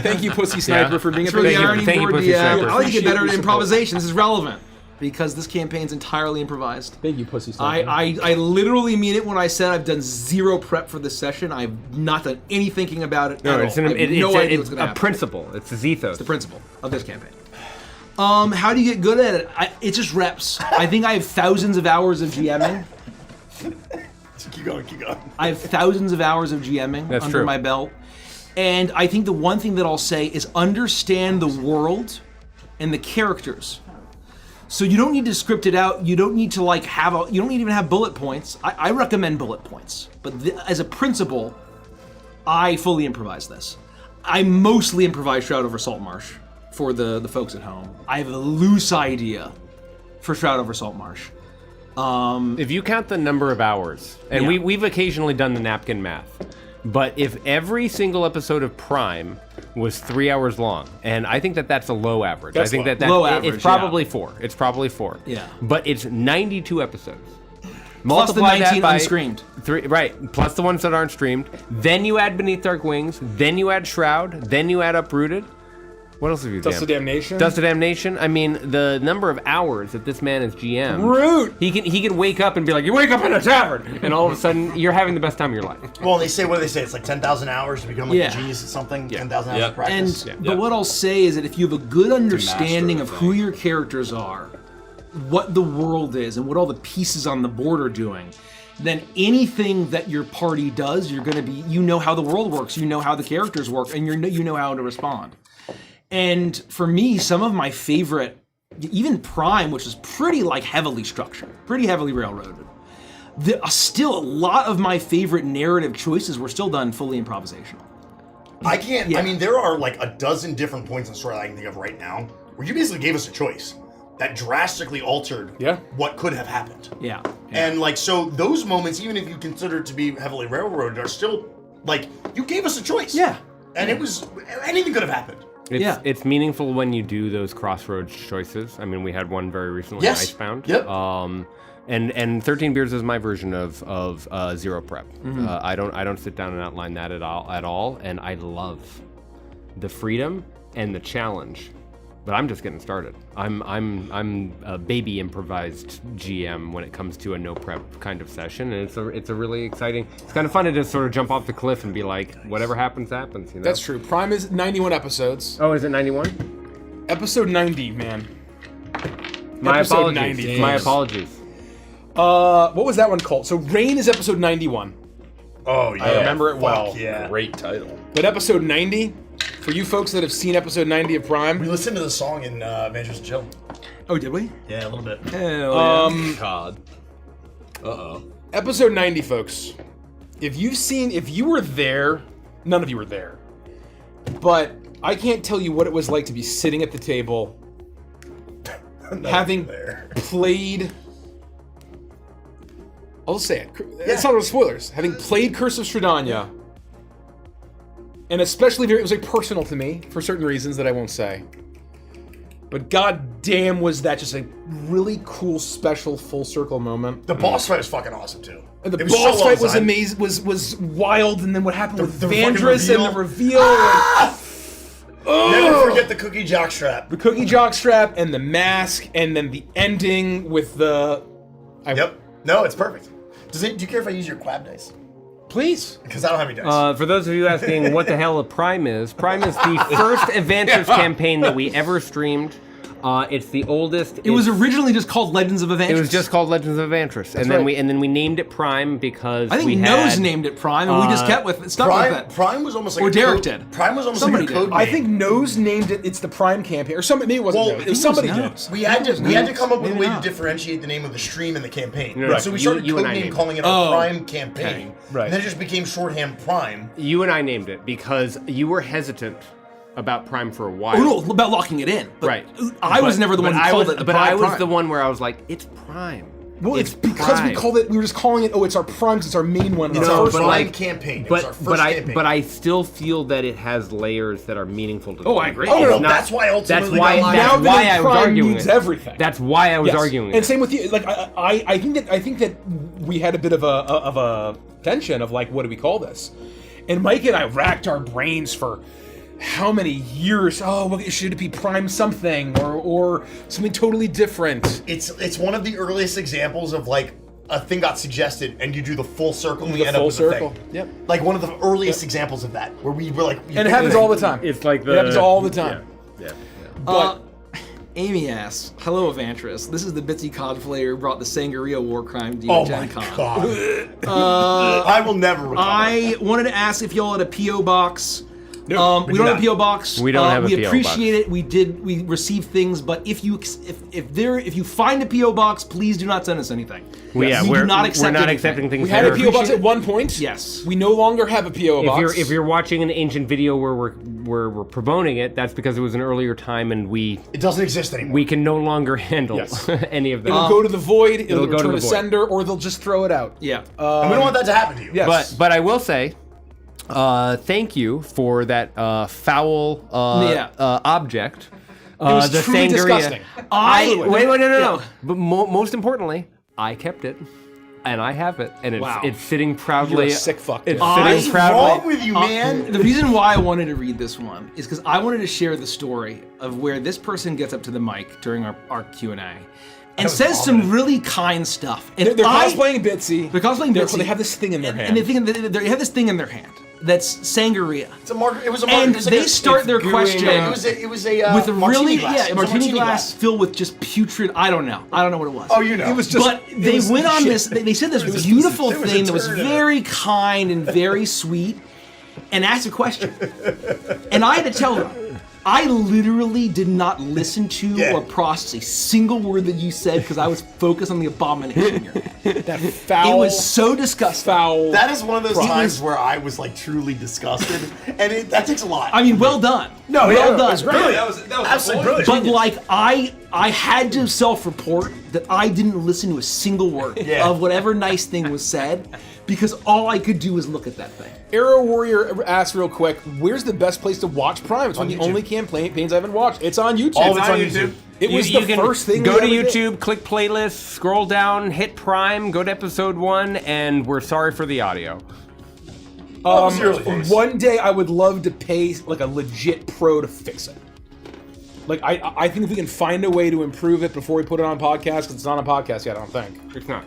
Thank you, Pussy Sniper, Yeah. for being a For the Thank you. irony Thank you, board, Pussy Sniper. I like to get Appreciate better your at support. improvisation. This is relevant because this campaign's entirely improvised. Thank you, Pussy Sniper. I literally mean it when I said I've done zero prep for this session. I've not done any thinking about it. No, at it's all. an, I have it, no it's, idea a, what's it's going to a happen. principle. It's his ethos. The principle of this campaign. How do you get good at it? It's just reps. I think I have thousands of hours of GMing. keep going. I have thousands of hours of GMing That's under true. my belt. And I think the one thing that I'll say is understand the world and the characters. So you don't need to script it out. You don't need to like you don't even have bullet points. I recommend bullet points. But as a principle, I fully improvise this. I mostly improvise Shroud over Saltmarsh for the folks at home. I have a loose idea for Shroud over Saltmarsh. If you count the number of hours, and Yeah. we've occasionally done the napkin math, but if every single episode of Prime was 3 hours long, and I think that that's a low average. That's I think low. that Low it's average, probably yeah. 4. It's probably 4. Yeah. But it's 92 episodes. Plus the Multiply that 19 by unscreamed. 3, right, plus the ones that aren't streamed. Then you add Beneath Dark Wings. Then you add Shroud. Then you add Uprooted. What else have you done? Dust of Damnation? Dust of Damnation. I mean, the number of hours that this man is GM. Root! He can wake up and be like, you wake up in a tavern, and all of a sudden you're having the best time of your life. Well, they say, what do they say? It's like 10,000 hours to become like Yeah. a genius at something. 10,000 hours of And practice. but what I'll say is that if you have a good understanding of the who your characters are, what the world is, and what all the pieces on the board are doing, then anything that your party does, you're going to be, you know how the world works, you know how the characters work, and you know how to respond. And for me, some of my favorite, even Prime, which is pretty like heavily structured, pretty heavily railroaded, still a lot of my favorite narrative choices were still done fully improvisational. I can't. Yeah. I mean, there are like a dozen different points in the story I can think of right now where you basically gave us a choice that drastically altered what could have happened. Yeah. And like, so those moments, even if you consider it to be heavily railroaded, are still like, you gave us a choice. Yeah. And it was, anything could have happened. It's meaningful when you do those crossroads choices. I mean, we had one very recently, Yes. Icebound. Yep. And 13 Beers is my version of zero prep. I don't sit down and outline that at all, and I love the freedom and the challenge. But I'm just getting started. I'm a baby improvised GM when it comes to a no prep kind of session, and it's a really exciting. It's kind of fun to just sort of jump off the cliff and be like, whatever happens, happens. You know? That's true. Prime is 91 episodes. Oh, is it 91? Episode 90, man. My Episode apologies. 90. My apologies. What was that one called? So Rain is episode 91. Oh, yeah. I remember it well. Fuck yeah. Great title. But episode 90, for you folks that have seen episode 90 of Prime, We listened to the song in Avengers and Chill. Oh, did we? Yeah, a little bit. God. Uh-oh. episode 90, folks. If you were there, none of you were there. But I can't tell you what it was like to be sitting at the table, having played. I'll just say it. It's not spoilers. Having played Curse of Strahdanya, and especially it was like personal to me for certain reasons that I won't say. But god damn, was that just a really cool, special, full circle moment. The boss fight was fucking awesome too. And the It boss so well fight was designed. amazing, was wild, and then what happened with the fucking Vandris and reveal. the reveal. like, Never forget the cookie jockstrap. the cookie jockstrap and the mask, and then the ending with the. Yep. No, it's perfect. Do you care if I use your quab dice? Please. Because I don't have any dice. For those of you asking what the hell a Prime is the first Avantris campaign that we ever streamed. It's the oldest. It was originally just called Legends of Avantris. It was just called Legends of Avantris, and then we named it Prime because I think we Nose had, named it Prime, and we just kept with stuck with it. Prime was almost like Or a Derek code, did. Prime was almost Somebody like a code did. I name. think Nose named it. It's the Prime campaign, or somebody. Maybe it wasn't Well, Nose. I It was think somebody it was did. Nose. We had to come up with a Maybe way not. to differentiate the name of the stream and the campaign. Right. So we started You and I codename named calling it Oh, our Prime campaign. Right. And then it just became shorthand Prime. You and I named it because you were hesitant about Prime for a while. Oh no, about locking it in. But Right. I was never the one who called it the But Prime. I was the one where I was like, it's Prime. Well, it's because we Prime. called it. We were just calling it. Oh, it's our Prime. 'Cause it's our main one. It's No, our but Prime like- campaign. It was our first campaign. But I still feel that it has layers that are meaningful to. Oh, I the agree. game. Oh, no, It's not- that's why ultimately That's why. got now That's the why name I was Prime arguing means it. everything. That's why I was Yes. arguing. And it. same with you. Like I think that we had a bit of a tension of like, what do we call this? And Mike and I racked our brains for how many years. Oh, well, should it be Prime something or something totally different? It's one of the earliest examples of like a thing got suggested and you do the full circle and The we end up full with circle. a thing. Yep. Like one of the earliest examples of that, where we were like, And it happens all the time. It's like it happens all the time. Yeah. But Amy asks, "Hello, Avantris. This is the Bitsy Codflayer who brought the Sangria war crime to Oh Gen my Con. god! I will never recover. I wanted to ask if y'all had a PO box No, we don't have a PO box. We don't have a We PO box. appreciate it. We received things, but if you find a PO box, please do not send us anything. We do not accept anything. accepting things. We had a there. PO box at one point. Yes. We no longer have a PO box. If you're watching an ancient video where we're promoting it, that's because it was an earlier time and it doesn't exist anymore. We can no longer handle Yes. any of that. It'll go to the void. It'll go to return the to void. sender, or they'll just throw it out. Yeah. And we don't want that to happen to you. Yes. But I will say, thank you for that foul object. It was the truly sangria. disgusting. Wait, no. But most importantly, I kept it, and I have it, and it's sitting proudly. You're a sick fuck. It's dude. sitting What's proudly. wrong with you, man? The reason why I wanted to read this one is because I wanted to share the story of where this person gets up to the mic during our Q&A and says some really kind stuff. And They're cosplaying Bitsy. They're cosplaying Bitsy. They have this thing in their hand. And they have this thing in their hand that's sangria. It was a And it was like they a- start their it's question gooey, it was a with a martini really glass. a It was martini glass filled with just putrid. I don't know what it was. Oh, you know. It was just. But it they was went on shit. this. They said this It was beautiful it was a thing that was turd in it. very kind and very sweet, and asked a question. And I had to tell them, I literally did not listen to or process a single word that you said because I was focused on the abomination here. That foul. It was so disgusting. Foul. That is one of those It times was- where I was like truly disgusted, and that takes a lot. I mean, well done. No, well yeah, done. it was great. That was Absolutely brilliant. But like I had to self-report that I didn't listen to a single word of whatever nice thing was said because all I could do was look at that thing. Arrow Warrior asked real quick, where's the best place to watch Prime? It's one of the YouTube. only campaigns I haven't watched. It's on YouTube. All of it's on YouTube. It was You the can first thing Go to we ever YouTube, did. click playlist, scroll down, hit Prime, go to episode 1, and we're sorry for the audio. was the early days? One day I would love to pay like a legit pro to fix it. Like I think if we can find a way to improve it before we put it on podcast, because it's not on podcast yet, I don't think. It's not.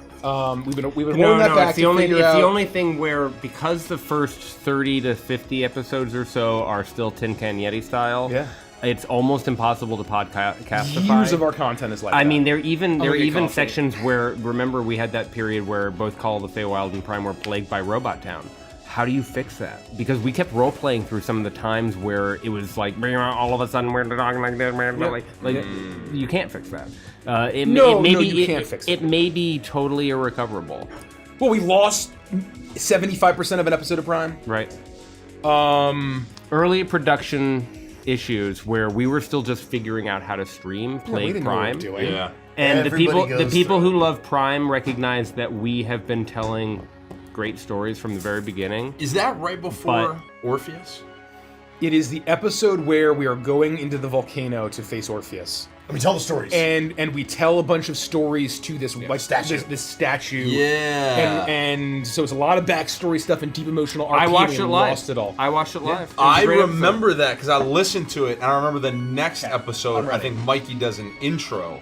We've been holding No, that back it's the to only figure out. thing where, because the first 30 to 50 episodes or so are still Tin Can Yeti style, Yeah. it's almost impossible to podcastify. Years of our content is like I that. mean, there are even get coffee. sections where, remember, we had that period where both Call of the Feywild and Prime were plagued by Robot Town. How do you fix that? Because we kept role playing through some of the times where it was like all of a sudden we're talking like this, like you can't fix that. You can't fix it. It may be totally irrecoverable. Well, we lost 75% of an episode of Prime. Right. Um, Early production issues where we were still just figuring out how to stream, we play didn't know what we Prime. were doing. Yeah. And Everybody the goes people through who love Prime recognize that we have been telling great stories from the very beginning. Is that right before Orpheus? It is the episode where we are going into the volcano to face Orpheus. Let me tell the stories. And we tell a bunch of stories to this statue. This statue. Yeah. And so it's a lot of backstory stuff and deep emotional arc. I watched it and live. Lost it all. I watched it live. It was a I great episode. remember that because I listened to it, and I remember the next episode. I think Mikey does an intro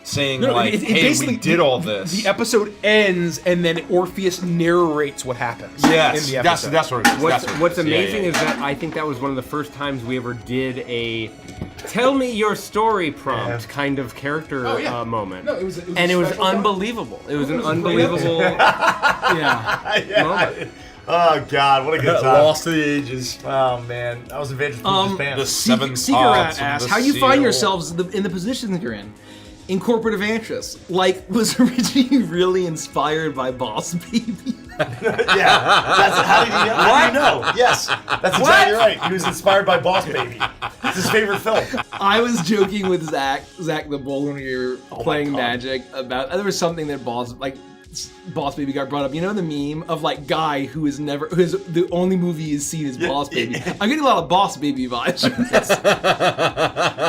saying it "Hey, basically- we did all this." The episode ends and then Orpheus narrates what happens. Yes, in the episode. that's what it is. What's amazing is that I think that was one of the first times we ever did a "tell me your story" prompt kind of character moment. No, it was a and unbelievable. It was an unbelievable moment. Oh God, what a good time! Lost to the ages. Oh man, that was Avengers Japan. The seven Seeker odds of asks, the how you find seal. yourselves in the position that you're in corporate Avantris? Like, was originally really inspired by Boss Baby? Yeah, how did you know? Yes, that's exactly right. He was inspired by Boss Baby. It's his favorite film. I was joking with Zach the Bull when we were playing Magic about there was something that Boss Baby got brought up. You know the meme of like guy who is the only movie he's seen is Boss Baby. I'm getting a lot of Boss Baby vibes from this.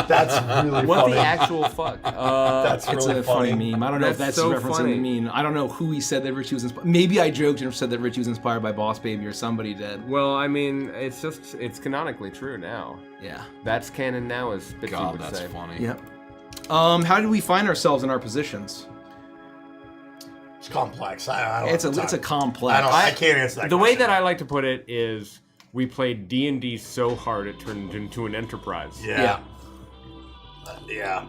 That's really What funny. the actual fuck? That's It's really a funny meme. I don't know if That's that's so referencing funny. the meme. I don't know who he said that Richie was inspired. Maybe I joked and said that Richie was inspired by Boss Baby or somebody did. Well, I mean, it's canonically true now. Yeah. That's canon now, as Bitsy God, would that's say. funny. Yep. How do we find ourselves in our positions? It's complex. I don't It's have the a time. complex. I can't answer that. The way question. that I like to put it is, we played D&D so hard it turned into an enterprise. Yeah. Yeah.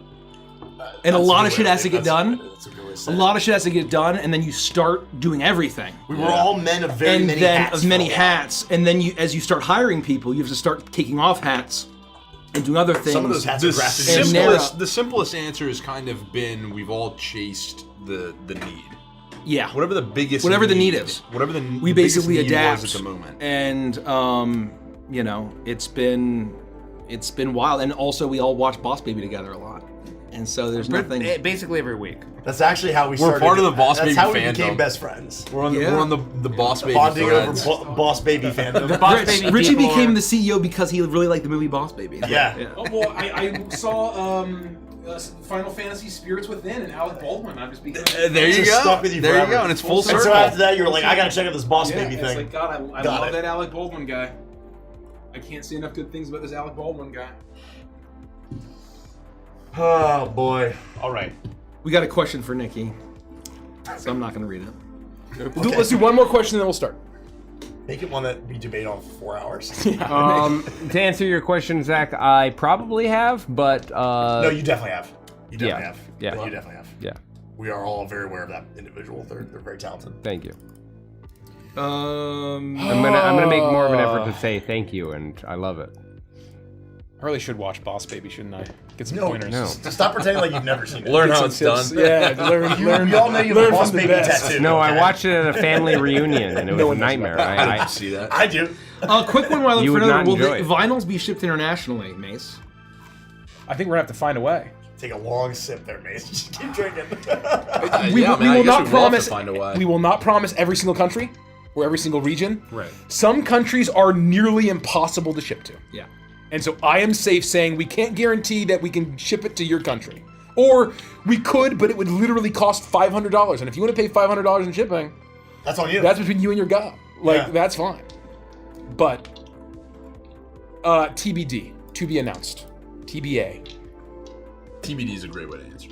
And a That's lot good of shit way has to get done. That's a good way to say A it. lot of shit has to get done, and then you start doing everything. We were all men of very and many then hats. of many for a while. hats, and then as you start hiring people, you have to start taking off hats and doing other things. Some of those hats The are grafted simplest answer has kind of been we've all chased the need. Yeah. Whatever the biggest Whatever the need is. Whatever We the biggest basically need adapt was at the moment. And you know, it's been wild. And also we all watch Boss Baby together a lot. And so there's nothing. Basically every week. That's actually how we We're started. part of the Boss That's Baby how we fandom. became best friends. We're on the Boss Baby Bonding over threads. Boss Baby fandom. Boss Baby Richie people became are- the CEO because he really liked the movie Boss Baby. Yeah. Oh, well, I saw Final Fantasy Spirits Within and Alec Baldwin. I just became. There you Just go. stuck with you There you forever. go, and it's full And circle. so after that, you were like, I gotta check out this Boss Yeah, Baby it's thing. like, God, I Got love it. that Alec Baldwin guy. I can't say enough good things about this Alec Baldwin guy. Oh boy. All right. We got a question for Nikki, so I'm not going to read it. Let's do one more question and then we'll start. Make it one that we debate on for 4 hours. To answer your question, Zach, I probably have, but No, you definitely have. You definitely have. Yeah. You definitely have. yeah. We are all very aware of that individual. They're very talented. Thank you. Um, I'm gonna make more of an effort to say thank you, and I love it. I really should watch Boss Baby, shouldn't I? Get some No, pointers. no. Stop pretending like you've never seen it. Learn how Some it's done. tips. Yeah, learn. We all know you have a learn Boss from the Baby best. tattoo. No, I okay? watched it at a family reunion, and it was a nightmare. I I, didn't see that. I do. a quick one while I look You for would another. not Will the enjoy it. vinyls be shipped internationally, Mace? I think we're gonna have to find a way. Take a long sip there, Mace. Just keep drinking. We yeah, will I guess not we will have to promise. find a way. We will not promise every single country or every single region. Right. Some countries are nearly impossible to ship to. Yeah. And so I am safe saying we can't guarantee that we can ship it to your country. Or we could, but it would literally cost $500. And if you want to pay $500 in shipping, That's on you. that's between you and your God. Like, Yeah. that's fine. But, TBD, to be announced. TBA. TBD is a great way to answer.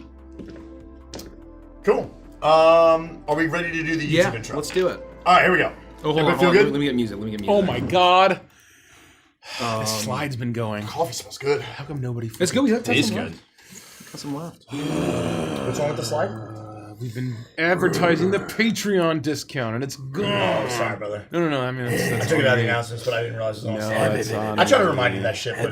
Cool. Are we ready to do the YouTube Yeah. intro? Let's do it. All right, here we go. Oh, hold Everybody on. feel Hold on. good? Let me get music. Oh my God. This slide's been going. Coffee smells good. How come nobody... Let's go. We have Tastes some good. left. Got some left. What's wrong with the slide? We've been advertising the Patreon discount, and it's gone. Oh, sorry, brother. No. I mean, I took it out of the announcements, but I didn't realize it was on slide. it's on. I try to remind you of that shit, but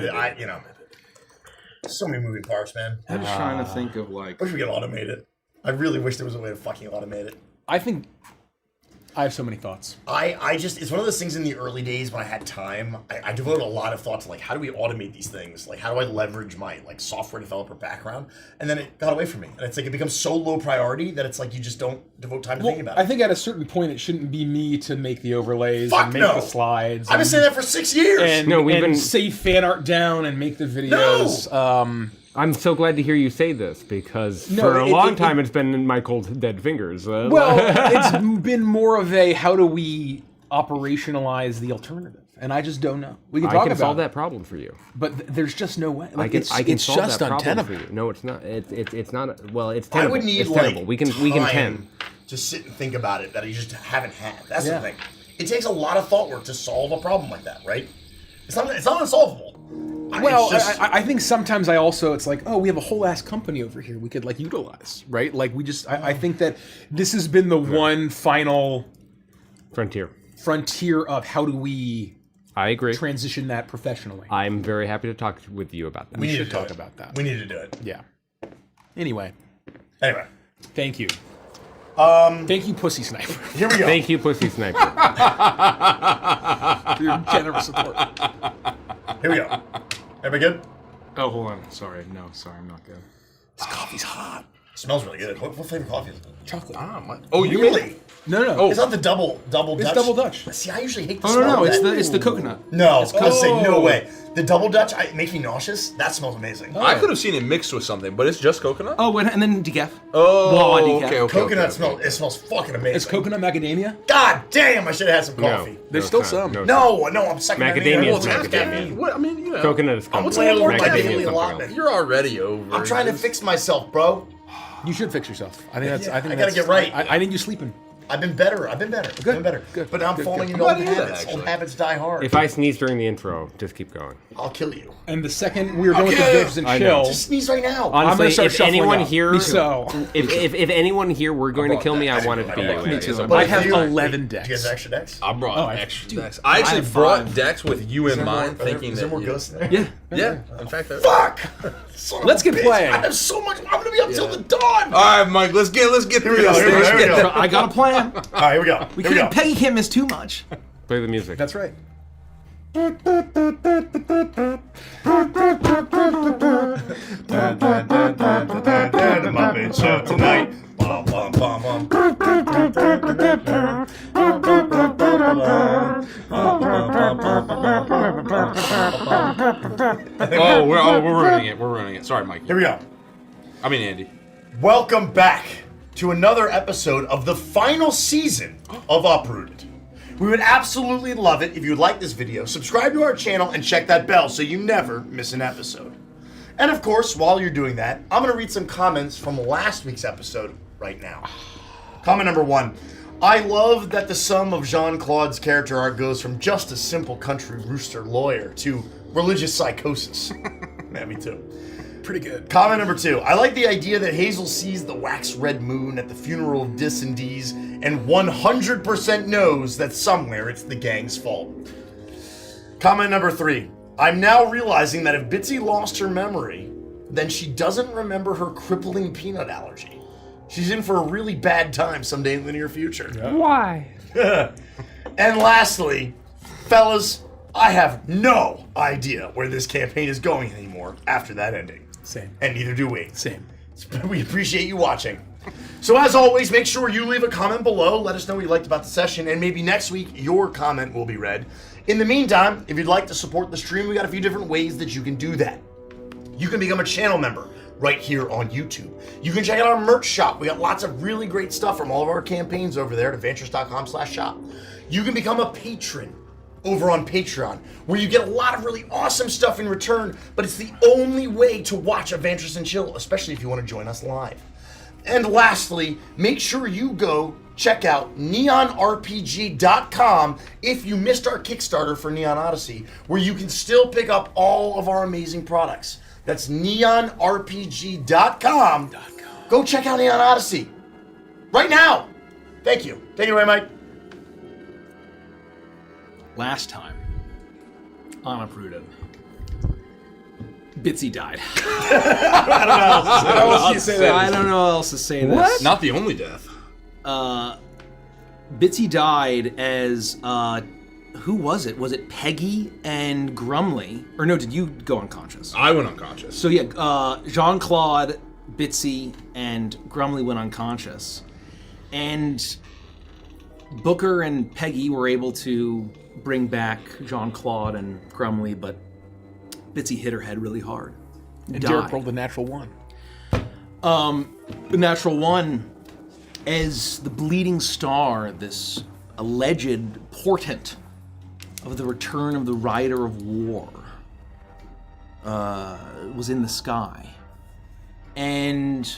so many moving parts, man. I'm just trying to think of like. I wish we could automate it. I really wish there was a way to fucking automate it. I think I have so many thoughts. I just, it's one of those things in the early days when I had time, I devoted a lot of thought to like, how do we automate these things? Like, how do I leverage my like software developer background? And then it got away from me. And it's like, it becomes so low priority that it's like, you just don't devote time to thinking about it. I think at a certain point it shouldn't be me to make the overlays Fuck and make no. the slides. I've been and- saying that for 6 years. and, No, we've and been- save fan art down and make the videos. I'm so glad to hear you say this because No, for a it- long it- time it's been in my cold dead fingers. Well, it's been more of a how do we operationalize the alternative, and I just don't know. We can I talk can about solve it, that problem for you. but there's just no way. Like, I can it's solve just that problem untenable. for you. No, it's not. It's not. Well, it's I tenable. would need it's like tenable. We can time ten. to sit and think about it that I just haven't had. That's Yeah. the thing. It takes a lot of thought work to solve a problem like that, right? It's not unsolvable. Well, It's just- I think sometimes it's like, oh, we have a whole ass company over here we could like utilize, right? Like we just, I think that this has been the one final frontier of how do we I agree. transition that professionally. I'm very happy to talk with you about that. we need should to do talk it. about that. We need to do it. Yeah. Anyway, Anyway, thank you. Thank you, Pussy Sniper, here we go. Thank you, Pussy Sniper. for your generous support. Here we go. Everybody good? Oh, hold on. Sorry, I'm not good. This coffee's hot. It smells really good. What flavor coffee is it? Chocolate. Oh, you made Really? No. It's not the double It's Dutch. double Dutch. See, I usually hate the Oh smell no, of it's that. the coconut. No, I was gonna say no Oh. way. The double Dutch it makes me nauseous. That smells amazing. I could have seen it mixed with something, but it's just coconut. Oh, and then decaf. Oh, Raw decaf. okay. Coconut okay. smell. It smells fucking amazing. It's coconut macadamia. God damn! I should have had some coffee. There's it's still not. some. No, No, I'm second. Macadamia Well, is it's half macadamia. caffeine. What I mean, you know, Coconut is What's something. the word? Macadamia My is daily something allotment. else. you're already over. I'm trying to fix myself, bro. You should fix yourself. I think that's. Yeah, I think I gotta that's- get right. I need you sleeping. I've been better. Good. But I'm falling into old habits. Old habits die hard. If I sneeze during the intro, just keep going. I'll kill you. And the second we were done with the Adventures in Chill, just sneeze right now. Honestly, start if anyone shuffling here, up. So if anyone here were going to kill me, I want it to be you. Me too. But I if have you- 11 Do you decks. guys have extra decks? I brought I- extra dude, decks. I actually have brought 5. decks with you in mind, thinking Is that there more you- ghosts in there? Yeah. Yeah, in fact, Fuck! Son of Let's a get bitch. playing. I have so much. I'm gonna be up till the dawn. All right, Mike, let's get through we go, this. here we go, Let's here we get go. there. I got a plan. All right, here we go. We Here we couldn't go. pay him as too much. Play the music. That's right. The Muppet Show tonight. Bum, bum, bum, bum. We're ruining it. We're ruining it. Sorry, Mike. Here we go. I mean, Andy. Welcome back to another episode of the final season of Uprooted. We would absolutely love it if you would like this video, subscribe to our channel, and check that bell so you never miss an episode. And of course, while you're doing that, I'm going to read some comments from last week's episode right now. Comment number 1. I love that the sum of Jean-Claude's character arc goes from just a simple country rooster lawyer to religious psychosis. Man, me too. Pretty good. Comment number 2. I like the idea that Hazel sees the wax red moon at the funeral of Dis and Dees and 100% knows that somewhere it's the gang's fault. Comment number 3. I'm now realizing that if Bitsy lost her memory, then she doesn't remember her crippling peanut allergy. She's in for a really bad time someday in the near future. Why? And lastly, fellas, I have no idea where this campaign is going anymore after that ending. Same. And neither do we. Same. We appreciate you watching. So as always, make sure you leave a comment below. Let us know what you liked about the session, and maybe next week your comment will be read. In the meantime, if you'd like to support the stream, we got a few different ways that you can do that. You can become a channel member right here on YouTube. You can check out our merch shop. We got lots of really great stuff from all of our campaigns over there at adventures.com/shop. You can become a patron over on Patreon, where you get a lot of really awesome stuff in return, but it's the only way to watch Adventures and Chill, especially if you want to join us live. And lastly, make sure you go check out neonrpg.com if you missed our Kickstarter for Neon Odyssey, where you can still pick up all of our amazing products. That's neonrpg.com. Go check out Neon Odyssey right now. Thank you. Take it away, Mike. Last time on Uprooted, Bitsy died. I don't know how else to say this. What? Not the only death. Bitsy died as, who was it? Was it Peggy and Grumley? Or no, did you go unconscious? I went unconscious. So yeah, Jean-Claude, Bitsy, and Grumley went unconscious. And Booker and Peggy were able to bring back Jean-Claude and Grumley, but Bitsy hit her head really hard. And died. Derek rolled the natural 1. The natural 1, as the bleeding star, this alleged portent of the return of the Rider of War, was in the sky. And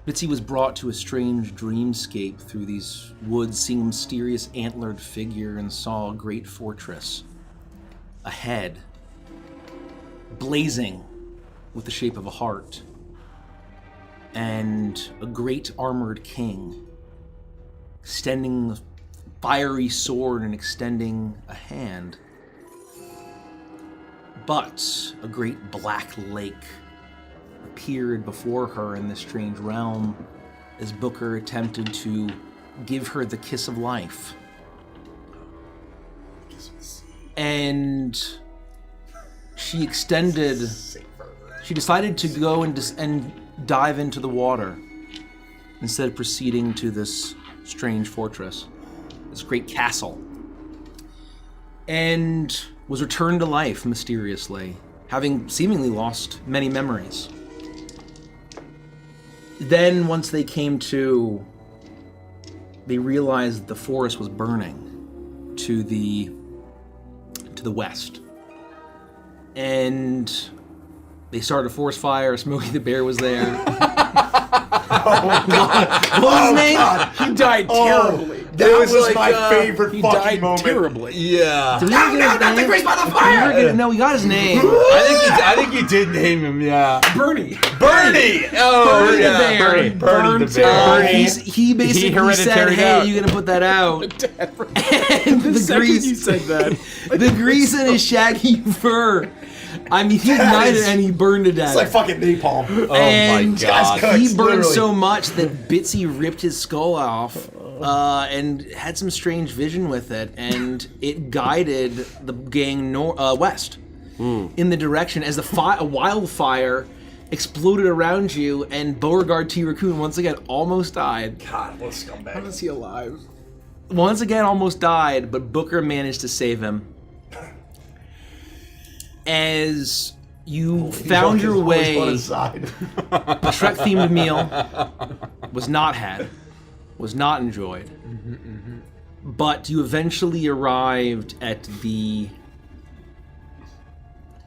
Bitsy was brought to a strange dreamscape through these woods, seeing a mysterious antlered figure, and saw a great fortress ahead, blazing with the shape of a heart, and a great armored king, extending a fiery sword and extending a hand. But a great black lake appeared before her in this strange realm as Booker attempted to give her the kiss of life. And she decided to go and dive into the water instead of proceeding to this strange fortress, this great castle, and was returned to life mysteriously, having seemingly lost many memories. Then, once they came to, they realized the forest was burning to the west. And they started a forest fire. Smokey the Bear was there. What was his name? He died terribly. That was like, my favorite He fucking died moment. terribly. Yeah. Did we ever get his name? Grease by the fire! No, we got his name. I think you did name him, yeah. Bernie. Bernie! Oh, Bernie yeah. the bear. Bernie the bear. He basically said, hereditary "Hey, out. you're gonna put that out." And The the second grease, you said that. the grease in his shaggy fur. I mean, he ignited and he burned to death. It's like fucking napalm. Oh and my god. Guys, he cooks, burned literally. so much that Bitsy ripped his skull off and had some strange vision with it, and it guided the gang west in the direction as a wildfire exploded around you, and Beauregard T. Raccoon once again almost died. God, what a scumbag. How is he alive? Once again almost died, but Booker managed to save him. As you found your way, On his side. a Shrek-themed meal was not had, was not enjoyed, but you eventually arrived at the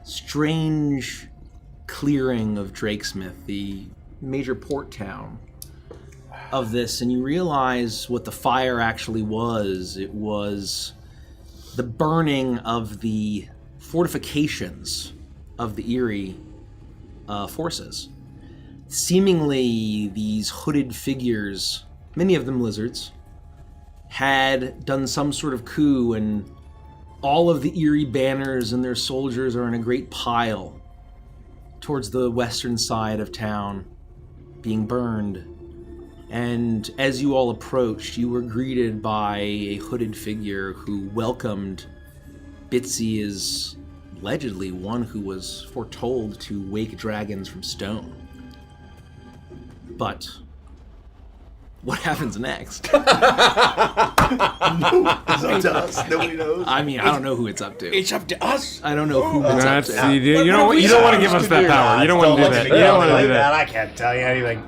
strange clearing of Drakesmith, the major port town of this, and you realize what the fire actually was. It was the burning of the fortifications of the Erie forces. Seemingly, these hooded figures, many of them lizards, had done some sort of coup, and all of the Erie banners and their soldiers are in a great pile towards the western side of town, being burned. And as you all approached, you were greeted by a hooded figure who welcomed Bitsy as allegedly one who was foretold to wake dragons from stone. But what happens next? It's up to us. Nobody knows. I mean, I don't know who it's up to. It's up to us. I don't know who it's up That's, to. you don't want to give us that power. You don't want to do that. You don't want to do that. I can't tell you anything.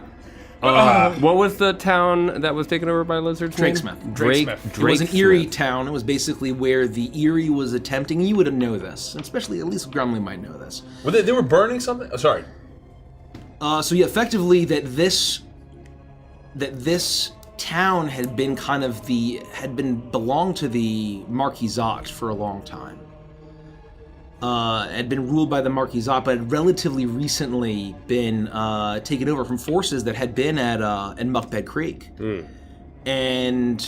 What was the town that was taken over by lizards? Drakesmith. Drakesmith. It was an Erie town. It was basically where the Erie was attempting. You would know this, especially at least Grumley might know this. Well, they were burning something? Oh, sorry. So yeah, effectively that this town had been kind of belonged to the Marquisate for a long time. Had been ruled by the Marquisate, but had relatively recently been taken over from forces that had been at Muckbed Creek. And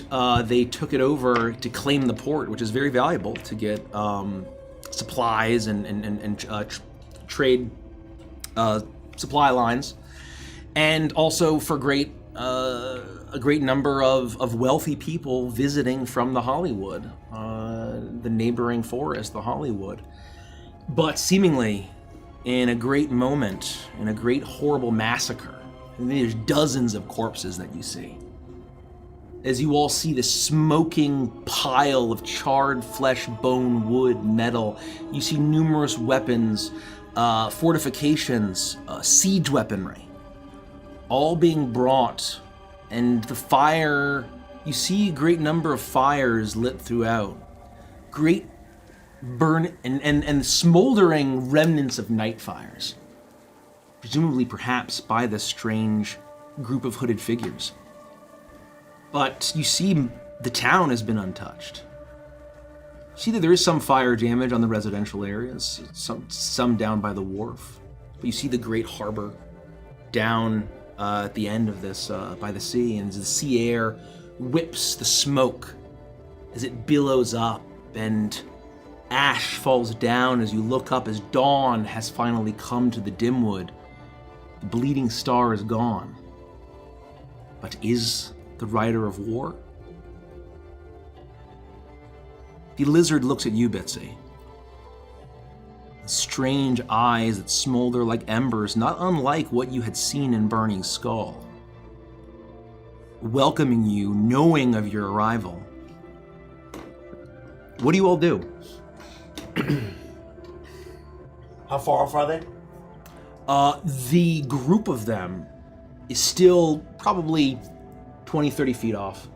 they took it over to claim the port, which is very valuable to get supplies and trade supply lines, and also for a great number of wealthy people visiting from the Hollywood, the neighboring forest, the Hollywood. But seemingly, in a great moment, in a great horrible massacre, and there's dozens of corpses that you see. As you all see this smoking pile of charred flesh, bone, wood, metal, you see numerous weapons, fortifications, siege weaponry, all being brought, and the fire, you see a great number of fires lit throughout. Great burn and smoldering remnants of night fires, presumably perhaps by this strange group of hooded figures. But you see the town has been untouched. See that there is some fire damage on the residential areas, some down by the wharf. But you see the great harbor down at the end of this, by the sea, and the sea air whips the smoke as it billows up, and ash falls down as you look up as dawn has finally come to the dimwood. The bleeding star is gone. But is the rider of war? The lizard looks at you, Bitsy. Strange eyes that smolder like embers, not unlike what you had seen in Burning Skull. Welcoming you, knowing of your arrival. What do you all do? How far off are they? The group of them is still probably 20, 30 feet off,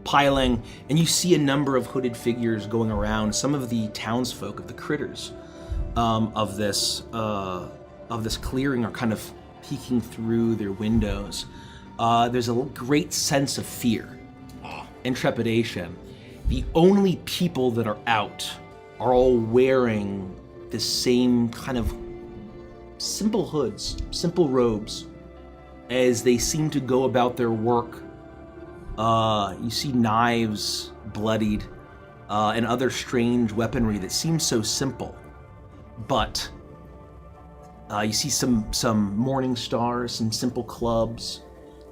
piling, and you see a number of hooded figures going around. Some of the townsfolk, of the critters of this clearing, are kind of peeking through their windows. there's a great sense of fear and trepidation. The only people that are out are all wearing the same kind of simple hoods, simple robes, as they seem to go about their work. You see knives bloodied, and other strange weaponry that seems so simple. But you see some morning stars, some simple clubs,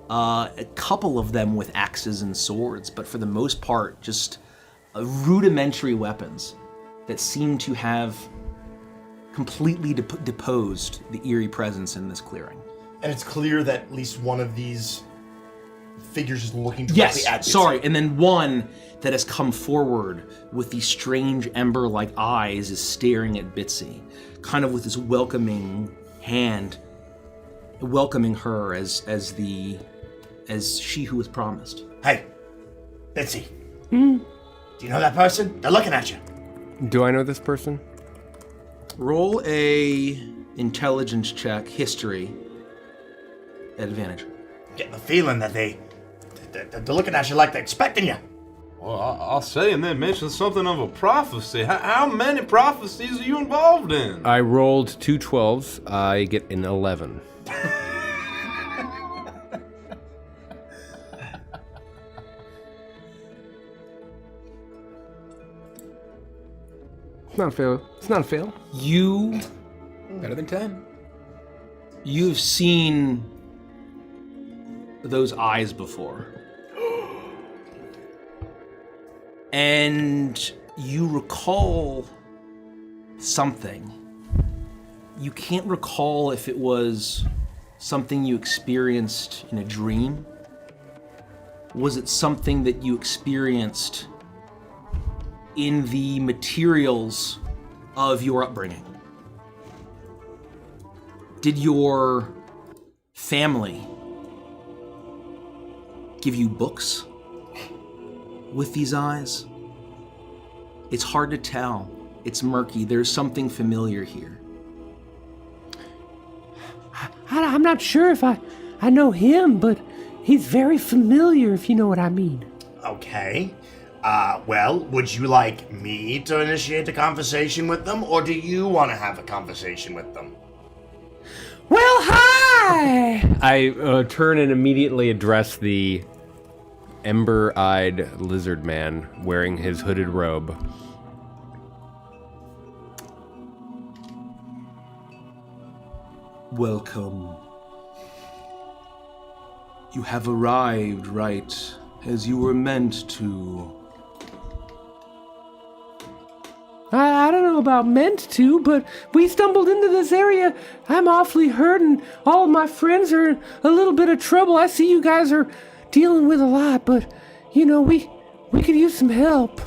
a couple of them with axes and swords, but for the most part, just rudimentary weapons that seem to have completely deposed the eerie presence in this clearing. And it's clear that at least one of these figures is looking directly at you. Sorry, and then one that has come forward with these strange ember-like eyes is staring at Bitsy, kind of with this welcoming hand, welcoming her as she who was promised. Hey, Bitsy. Do you know that person? They're looking at you. Do I know this person? Roll a intelligence check, history, at advantage. Getting the feeling that they're looking at you like they're expecting you. Well, I'll say, and then mention something of a prophecy. How many prophecies are you involved in? I rolled 2 12s. I get an 11. It's not a fail. It's not a fail. You... Better than 10. You've seen those eyes before. And you recall something. You can't recall if it was something you experienced in a dream. Was it something that you experienced in the materials of your upbringing? Did your family give you books with these eyes? It's hard to tell. It's murky. There's something familiar here. I'm not sure if I know him, but he's very familiar, if you know what I mean. Okay. Well, would you like me to initiate a conversation with them, or do you want to have a conversation with them? Well, hi! I turn and immediately address the ember-eyed lizard man wearing his hooded robe. Welcome. You have arrived right as you were meant to. I don't know about meant to, but we stumbled into this area. I'm awfully hurt, and all of my friends are in a little bit of trouble. I see you guys are dealing with a lot, but, you know, we could use some help.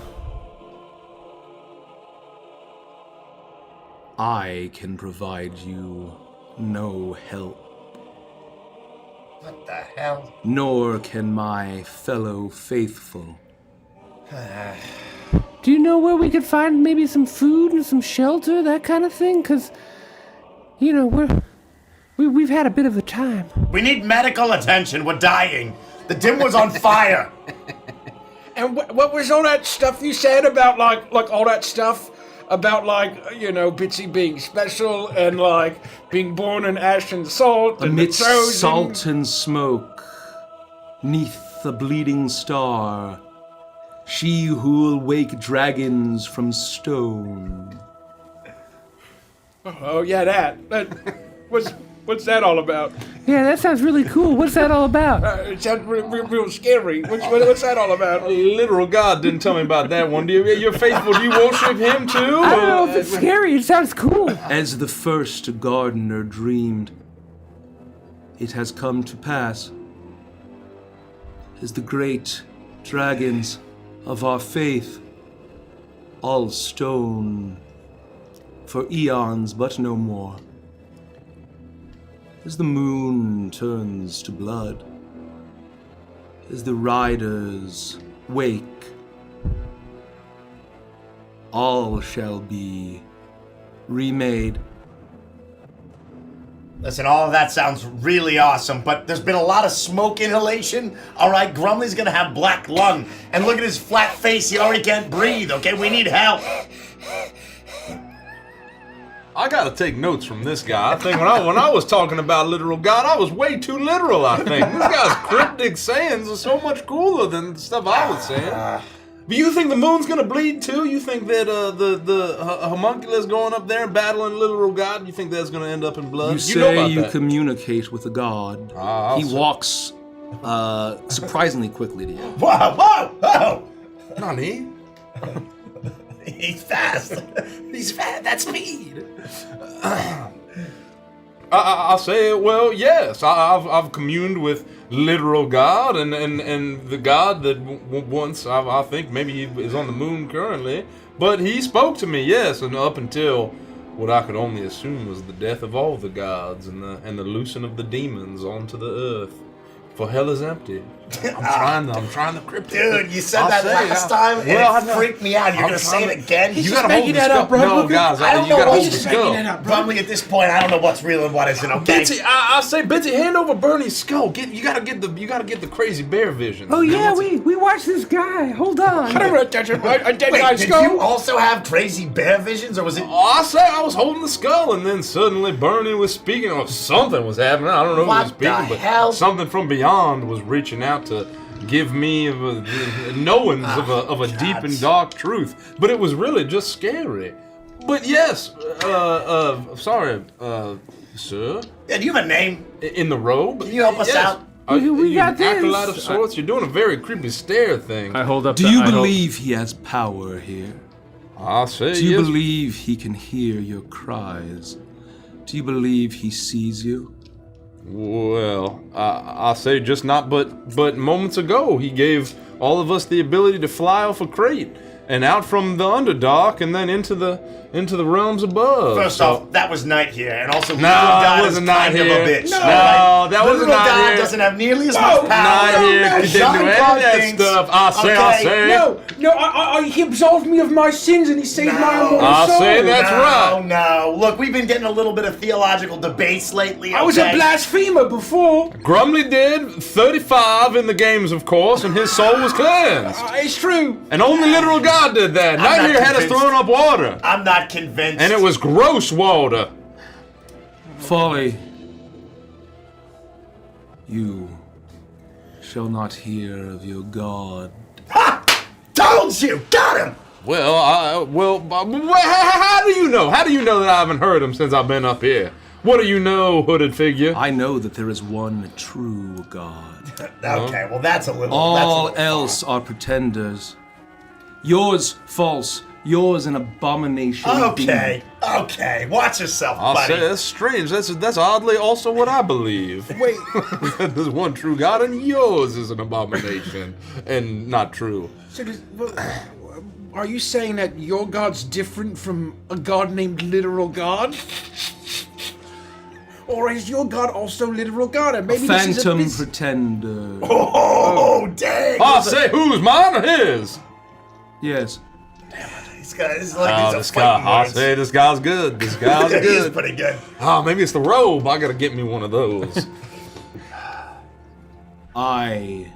I can provide you no help. What the hell? Nor can my fellow faithful. Do you know where we could find maybe some food and some shelter, that kind of thing? Because, you know, we've had a bit of a time. We need medical attention. We're dying. The dim was on fire. And what was all that stuff you said about, like all that stuff about, like, you know, Bitsy being special and, like, being born in ash and salt and Amidst the chosen? salt and smoke, 'neath the bleeding star, she who will wake dragons from stone. Oh, yeah, that. What's that all about? Yeah, that sounds really cool. What's that all about? It sounds real scary. What's that all about? A literal god didn't tell me about that one. You're faithful. Do you worship him too? I don't know if it's scary. It sounds cool. As the first gardener dreamed, it has come to pass. As the great dragons of our faith, all stone, for eons but no more. As the moon turns to blood, as the riders wake, all shall be remade. Listen, all of that sounds really awesome, but there's been a lot of smoke inhalation. All right, Grumley's gonna have black lung. And look at his flat face, he already can't breathe, okay? We need help. I gotta take notes from this guy. I think when I was talking about literal God, I was way too literal, I think. This guy's cryptic sayings are so much cooler than the stuff I was saying. But you think the moon's gonna bleed too? You think that the homunculus going up there and battling literal God, you think that's gonna end up in blood? You say know about you that. communicate with a god. He walks surprisingly quickly to you. Whoa, whoa, whoa! Nani? He's fast. He's fast. That's speed. I'll say, well, yes. I've communed with literal God and the God that once I think maybe he is on the moon currently, but he spoke to me, yes, and up until what I could only assume was the death of all the gods and the loosing of the demons onto the earth. For hell is empty. I'm trying to cryptic. Dude, you said that last time, and it freaked me out. You're gonna say it again? You gotta hold the skull. No, guys, you gotta hold the skull. Probably at this point, I don't know what's real and what isn't. Okay. Bitsy, I say, Bitsy, hand over Bernie's skull. You gotta get the crazy bear vision. Oh yeah, we watched this guy. Hold on. I don't want to touch a dead guy's Did skull. you also have crazy bear visions, or was it? Oh, I say I was holding the skull, and then suddenly Bernie was speaking, or something was happening. I don't know who was speaking, but something from beyond was reaching out to give me knowings of a deep and dark truth. But it was really just scary. But yes, sorry, sir. Yeah, do you have a name? In the robe? Can you help us out? We got this. Acolyte of sorts? You're doing a very creepy stare thing. I hold up. Do you believe he has power here? I'll say Do you yes. believe he can hear your cries? Do you believe he sees you? Well, I'll say just not, but moments ago he gave all of us the ability to fly off a crate and out from the Underdark and then into the realms above. First off, that was night here, and also No, God it is wasn't kind night of here. a bitch. No, right? that wasn't Literal night God here. doesn't have nearly as much power. Night here, he didn't do any of that stuff. I say. No, he absolved me of my sins and he saved my immortal I'll soul. say that's right. No. Look, we've been getting a little bit of theological debates lately. I was a blasphemer before. Grumley did 35 in the games, of course, and his soul was cleansed. It's true. And only literal God did that. I'm Night not here had us convinced. throwing up water. I'm not convinced. And it was gross water. Folly. You shall not hear of your God. Ha! Told you! Got him! Well, how do you know? How do you know that I haven't heard him since I've been up here? What do you know, hooded figure? I know that there is one true God. Okay, well that's a little. All else are pretenders. Yours false. Yours an abomination. Okay, watch yourself, I'll buddy. say that's strange. That's oddly also what I believe. Wait. There's one true God, and yours is an abomination and not true. So are you saying that your God's different from a God named Literal God? Or is your God also Literal God? And maybe Phantom this is a pretender. Oh, dang! I'll say whose, mine or his? Yes. This guy is like This guy. I'll say this guy's good. This guy's He is good. pretty good. Oh, maybe it's the robe. I gotta get me one of those. I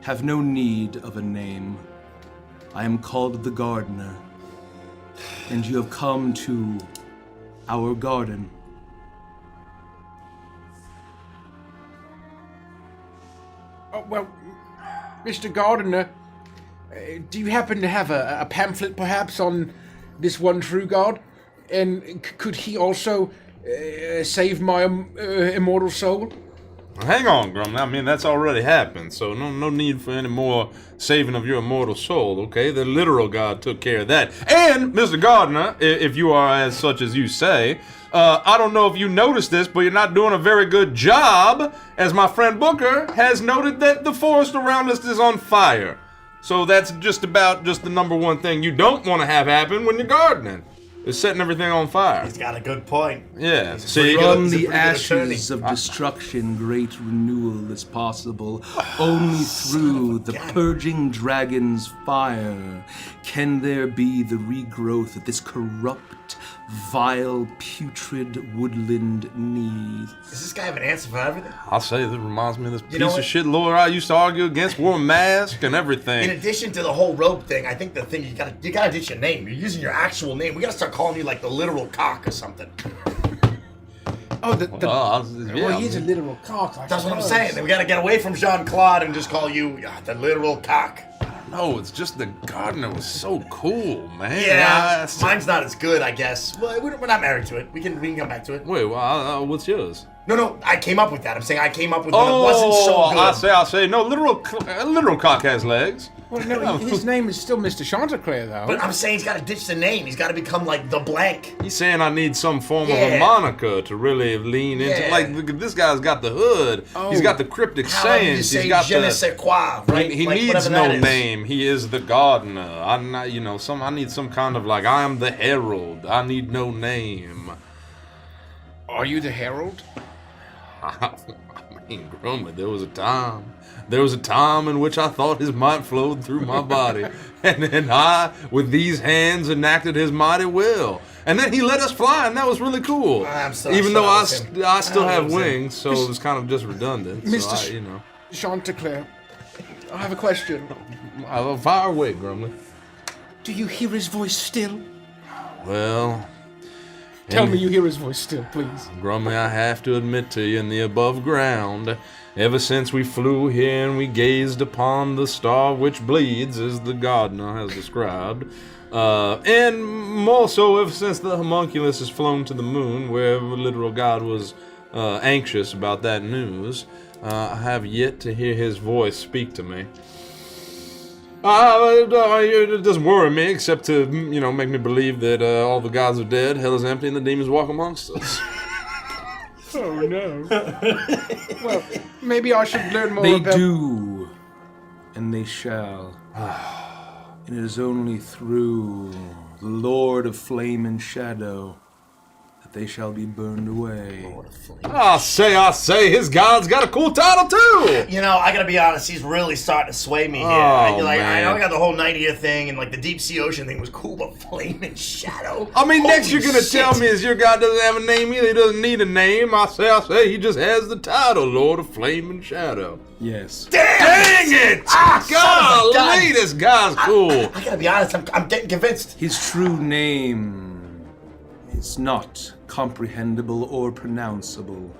have no need of a name. I am called the Gardener, and you have come to our garden. Oh, well, Mr. Gardener, do you happen to have a pamphlet perhaps on this one true God? And could he also save my immortal soul? Hang on, Grumman. I mean, that's already happened, so no need for any more saving of your immortal soul, okay? The literal God took care of that. And, Mr. Gardener, if you are as such as you say, I don't know if you noticed this, but you're not doing a very good job, as my friend Booker has noted that the forest around us is on fire. So that's just about the number one thing you don't want to have happen when you're gardening. Is setting everything on fire. He's got a good point. Yeah. See, From the ashes of destruction, great renewal is possible. Only through the purging dragon's fire can there be the regrowth of this corrupt fat, vile, putrid woodland knees. Does this guy have an answer for everything? I'll say that reminds me of this You know piece of what? shit lawyer I used to argue against, wore a mask and everything. In addition to the whole rope thing, I think the thing you gotta ditch your name. You're using your actual name. We gotta start calling you like the literal cock or something. Oh, yeah, he's a literal cock. That's what I'm saying. Then we gotta get away from Jean-Claude and just call you the literal cock. No, it's just the gardener was so cool, man. Yeah, mine's not as good, I guess. Well, we're not married to it. We can come back to it. Wait, well, what's yours? No, I came up with that. I'm saying I came up with one. It wasn't so good. I say, no, literal cock has legs. Well, no, his name is still Mr. Chanticleer, though. But I'm saying he's got to ditch the name. He's got to become like the blank. He's saying I need some form of a moniker to really lean into. Yeah. Like, look at this guy's got the hood. He's got the cryptic sayings. He's got je ne sais quoi, right? He like, needs no name. He is the gardener. I'm not, I need some kind of like, I am the herald. I need no name. Are you the herald? I mean, Grumman, there was a time in which I thought his might flowed through my body. And then I, with these hands, enacted his mighty will. And then he let us fly, and that was really cool. Even though I still have wings, so it was kind of just redundant. Mr. Chanticleer, I have a question. Fire away, Grumman. Do you hear his voice still? Well... Tell me you hear his voice still, please. Grumman, I have to admit to you, in the above ground, ever since we flew here and we gazed upon the star which bleeds, as the gardener has described, and more so ever since the homunculus has flown to the moon, where the literal god was anxious about that news, I have yet to hear his voice speak to me. It doesn't worry me, except to, make me believe that all the gods are dead, hell is empty, and the demons walk amongst us. Oh, no. Well, maybe I should learn more about... They do, and they shall. And it is only through the Lord of Flame and Shadow that they shall be burned away. I say, his god's got a cool title too! I gotta be honest, he's really starting to sway me here. Man. I know I got the whole 90-year thing, and like the deep sea ocean thing was cool, but Flame and Shadow? I mean, next you're gonna tell me is your god doesn't have a name either, he doesn't need a name. I say, he just has the title, Lord of Flame and Shadow. Yes. Dang it! Golly, this guy's cool. I gotta be honest, I'm getting convinced. His true name is not comprehensible or pronounceable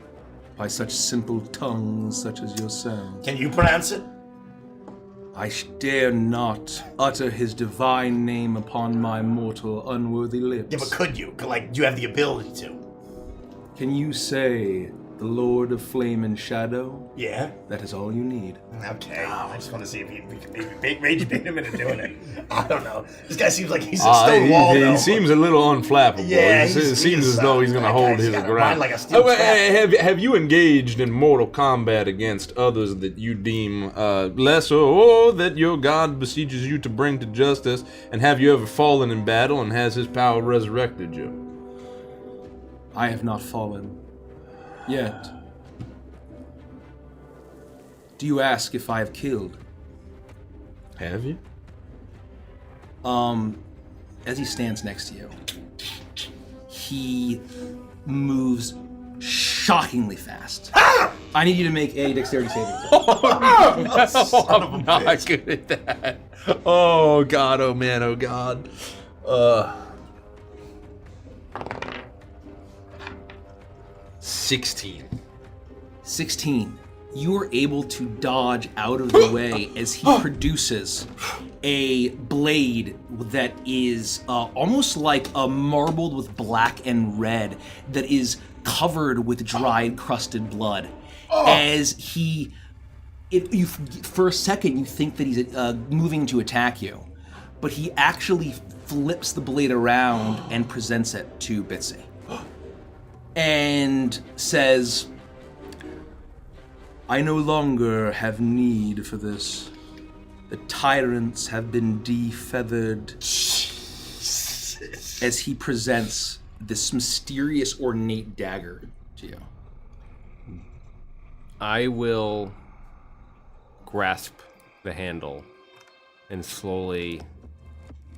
by such simple tongues such as yourself. Can you pronounce it? I dare not utter his divine name upon my mortal unworthy lips. Yeah, but could you? Do you have the ability to? Can you say the Lord of Flame and Shadow? Yeah. That is all you need. Okay. I just want to see if we can rage bait him into doing it. I don't know. This guy seems like he's a stone wall, though. He seems a little unflappable. Yeah, it seems as though he's going to hold his ground. Like a steel trap. Have you engaged in mortal combat against others that you deem lesser, or that your god besieges you to bring to justice? And have you ever fallen in battle, and has his power resurrected you? I have not fallen. Yet. Do you ask if I have killed? Have you? As he stands next to you, he moves shockingly fast. I need you to make a dexterity saving throw. I'm not good at that. Oh god, oh man, oh god. 16. You are able to dodge out of the way as he produces a blade that is almost like marbled with black and red that is covered with dried, crusted blood. As for a second, you think that he's moving to attack you, but he actually flips the blade around and presents it to Bitsy. And says, I no longer have need for this. The tyrants have been defeathered. As he presents this mysterious ornate dagger to you. I will grasp the handle and slowly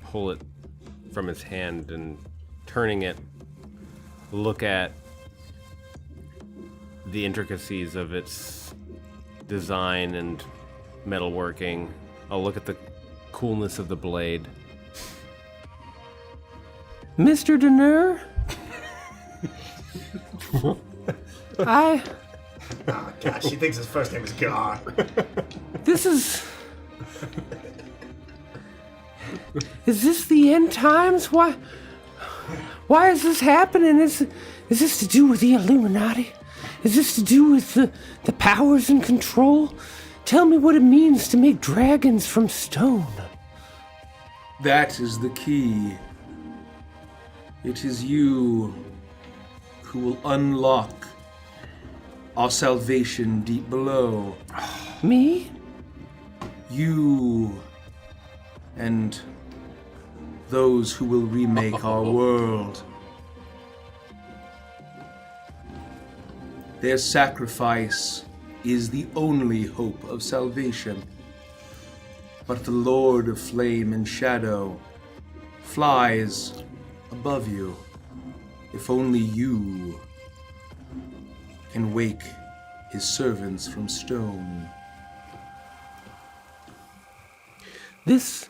pull it from his hand and turning it, look at the intricacies of its design and metalworking. I'll look at the coolness of the blade. Mr. Deneur? Oh, God, she thinks his first name is God. This is... Is this the end times? Why is this happening? Is this to do with the Illuminati? Is this to do with the powers and control? Tell me what it means to make dragons from stone. That is the key. It is you who will unlock our salvation deep below. Me? You and those who will remake our world. Their sacrifice is the only hope of salvation. But the Lord of Flame and Shadow flies above you. If only you can wake his servants from stone. This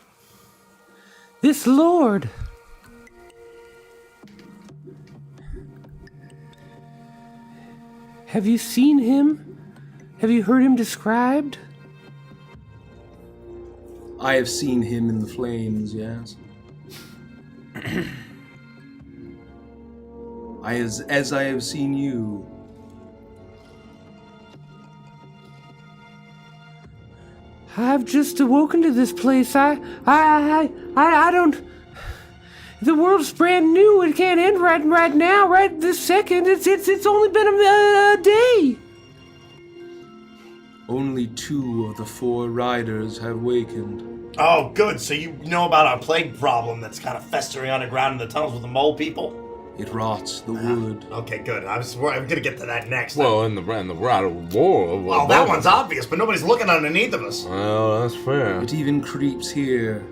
Lord. Have you seen him? Have you heard him described? I have seen him in the flames, yes. As I have seen you. I've just awoken to this place. I don't. The world's brand new. It can't end right now, right this second. It's only been a day. Only 2 of the 4 riders have wakened. Oh, good. So you know about our plague problem that's kind of festering underground in the tunnels with the mole people? It rots the wood. Okay, good. I'm gonna get to that next. Well, in the Rider War. Well, that one's obvious, but nobody's looking underneath of us. Well, that's fair. It even creeps here.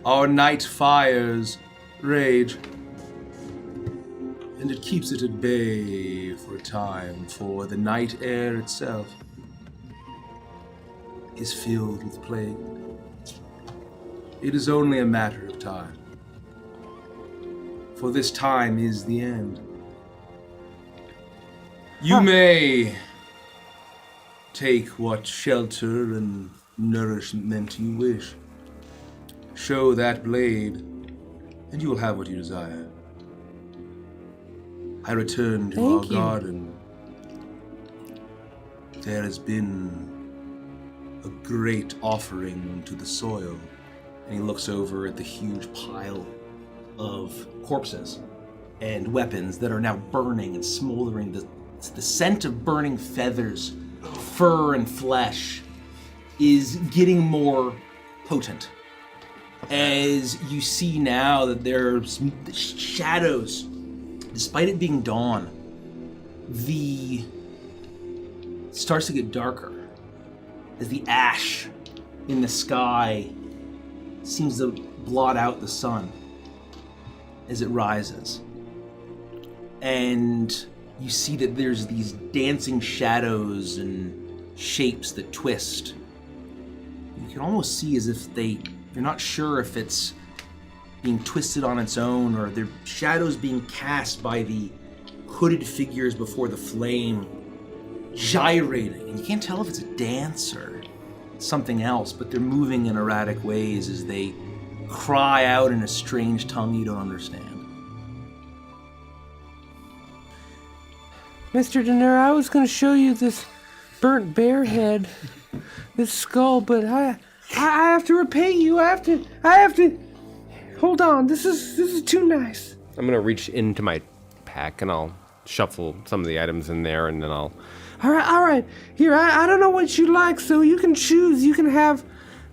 Our night fires rage. And it keeps it at bay for a time, for the night air itself is filled with plague. It is only a matter of time. For this time is the end. You may take what shelter and nourishment you wish. Show that blade, and you will have what you desire. I return to our garden. There has been a great offering to the soil. And he looks over at the huge pile of corpses and weapons that are now burning and smoldering. The scent of burning feathers, fur, and flesh is getting more potent. As you see now that there's shadows, despite it being dawn, starts to get darker as the ash in the sky seems to blot out the sun as it rises. And you see that there's these dancing shadows and shapes that twist. You can almost see as if you're not sure if it's being twisted on its own or they're shadows being cast by the hooded figures before the flame, gyrating. And you can't tell if it's a dance or something else, but they're moving in erratic ways as they cry out in a strange tongue you don't understand. Mr. Deneur, I was going to show you this burnt bear head, this skull, but I have to repay you. I have to. Hold on. This is too nice. I'm gonna reach into my pack and I'll shuffle some of the items in there, and then I'll. All right. Here, I don't know what you like, so you can choose. You can have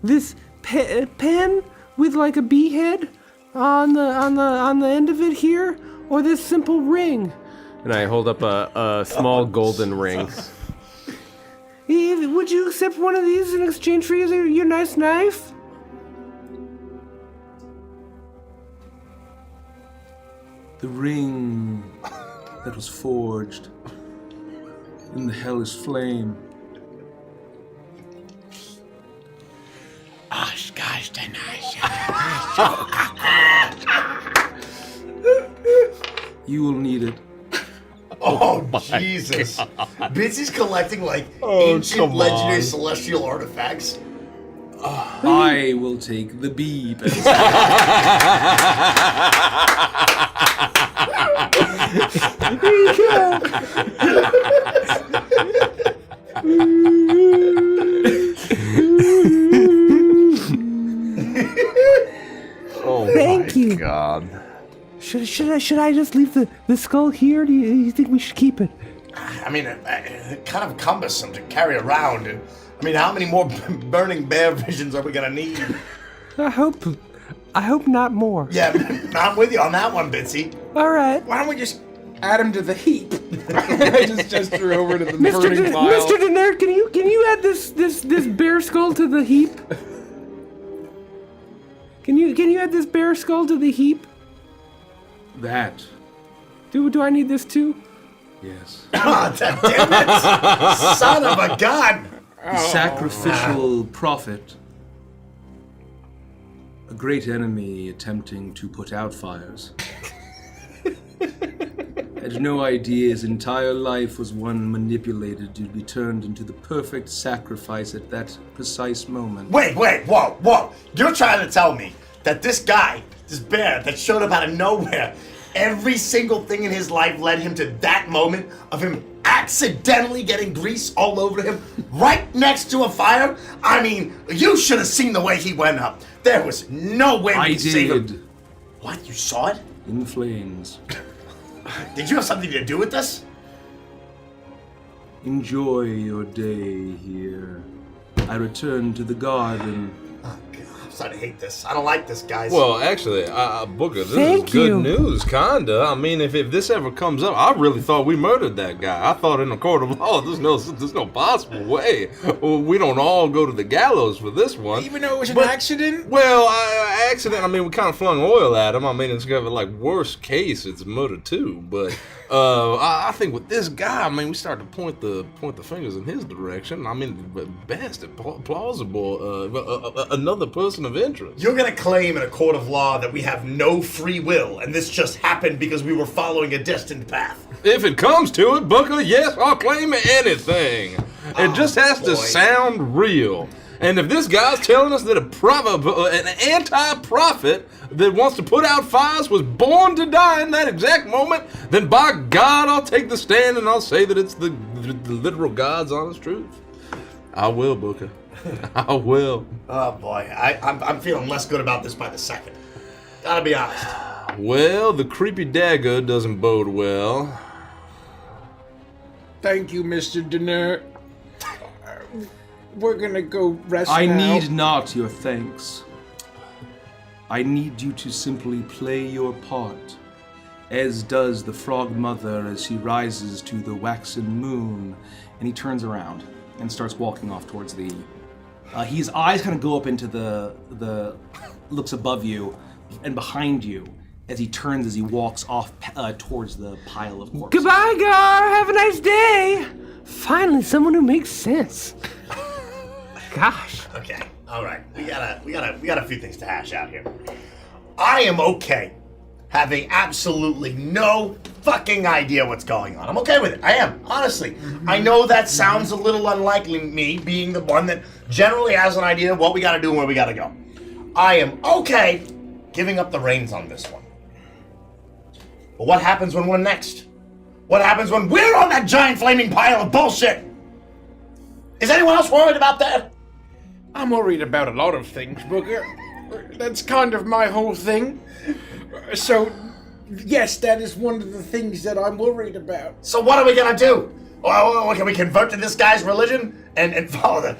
this pen with like a bee head on the end of it here, or this simple ring. And I hold up a small golden ring. Would you accept one of these in exchange for your nice knife? The ring that was forged in the hellish flame. You will need it. Oh, Jesus. Bitsy's collecting, like, Oh, ancient come legendary on. celestial artifacts. I will take the beep. Oh Thank my you. God. Should I just leave the skull here? Do you think we should keep it? I mean, kind of cumbersome to carry around. And I mean, how many more burning bear visions are we gonna need? I hope not more. Yeah, I'm with you on that one, Bitsy. All right. Why don't we just add him to the heap? I just gesture over to the burning pile. Mr. Denert, can you add this bear skull to the heap? Can you add this bear skull to the heap? That, Do I need this too? yes. God damn it! Son of a gun! The sacrificial prophet. A great enemy attempting to put out fires. Had no idea his entire life was one manipulated to be turned into the perfect sacrifice at that precise moment. Wait, whoa. You're trying to tell me that this guy, this bear that showed up out of nowhere, every single thing in his life led him to that moment of him accidentally getting grease all over him right next to a fire? I mean, you should have seen the way he went up. There was no way we I could save him. did. What? You saw it? In flames. Did you have something to do with this? Enjoy your day here. I return to the garden. Oh, God, I'm starting to hate this. I don't like this, guys. Well, actually, Booker, this Thank is good you. news, kinda. I mean, if this ever comes up, I really thought we murdered that guy. I thought in a court of law, there's no possible way. Well, we don't all go to the gallows for this one. Even though it was an But- accident? Well, accident. I mean, we kind of flung oil at him. I mean, it's kind of like worst case, it's murder too. But I think with this guy, I mean, we start to point the fingers in his direction. I mean, best plausible, another person of interest. You're gonna claim in a court of law that we have no free will and this just happened because we were following a destined path. If it comes to it, Booker, yes, I'll claim anything. It just has to boy. sound real. And if this guy's telling us that an anti-prophet that wants to put out fires was born to die in that exact moment, then by God, I'll take the stand and I'll say that it's the literal God's honest truth. I will, Booker. I will. Oh boy, I'm feeling less good about this by the second. Gotta be honest. Well, the creepy dagger doesn't bode well. Thank you, Mr. Denert. We're gonna go rest I now. need not your thanks. I need you to simply play your part, as does the frog mother as she rises to the waxen moon. And he turns around and starts walking off towards the. His eyes kind of go up into the looks above you and behind you as he turns as he walks off towards the pile of corpses. Goodbye, Gar. Have a nice day. Finally, someone who makes sense. Gosh. Okay, all right. We got a few things to hash out here. I am okay having absolutely no fucking idea what's going on. I'm okay with it. I am, honestly. I know that sounds a little unlikely, me being the one that generally has an idea of what we gotta do and where we gotta go. I am okay giving up the reins on this one. But what happens when we're next? What happens when we're on that giant flaming pile of bullshit? Is anyone else worried about that? I'm worried about a lot of things, Booker. That's kind of my whole thing. So, yes, that is one of the things that I'm worried about. So what are we gonna do? Well, can we convert to this guy's religion and follow the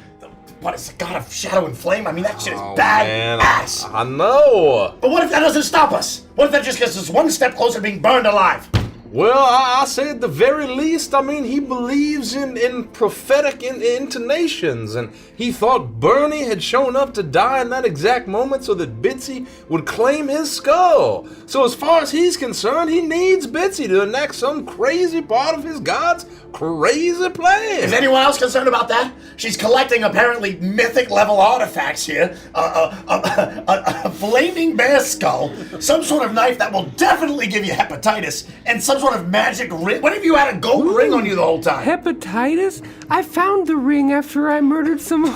what is the god of shadow and flame? I mean, that shit is bad Man, ass. I know. But what if that doesn't stop us? What if that just gets us one step closer to being burned alive? Well, I say at the very least, I mean, he believes in prophetic intonations, and he thought Bernie had shown up to die in that exact moment so that Bitsy would claim his skull. So as far as he's concerned, he needs Bitsy to enact some crazy part of his god's crazy plan. Is anyone else concerned about that? She's collecting apparently mythic level artifacts here. A flaming bear skull, some sort of knife that will definitely give you hepatitis, and some sort of magic ring. What if you had a gold ring on you the whole time? Hepatitis? I found the ring after I murdered someone.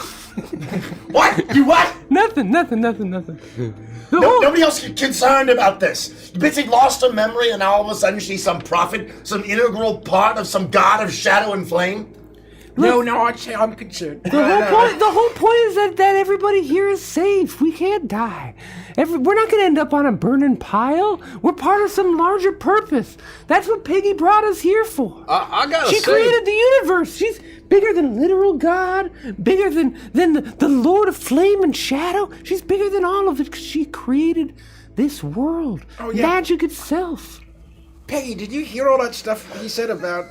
What? You what? Nothing. Nobody else is concerned about this. Bitsy lost her memory and now all of a sudden she's some prophet, some integral part of some god of shadow and flame? No, I'd say I'm concerned. The whole point is that everybody here is safe. We can't die. We're not going to end up on a burning pile. We're part of some larger purpose. That's what Peggy brought us here for. I gotta say, she created the universe. She's bigger than literal God, bigger than the Lord of Flame and Shadow. She's bigger than all of it because she created this world. Oh, yeah. Magic itself. Peggy, did you hear all that stuff he said about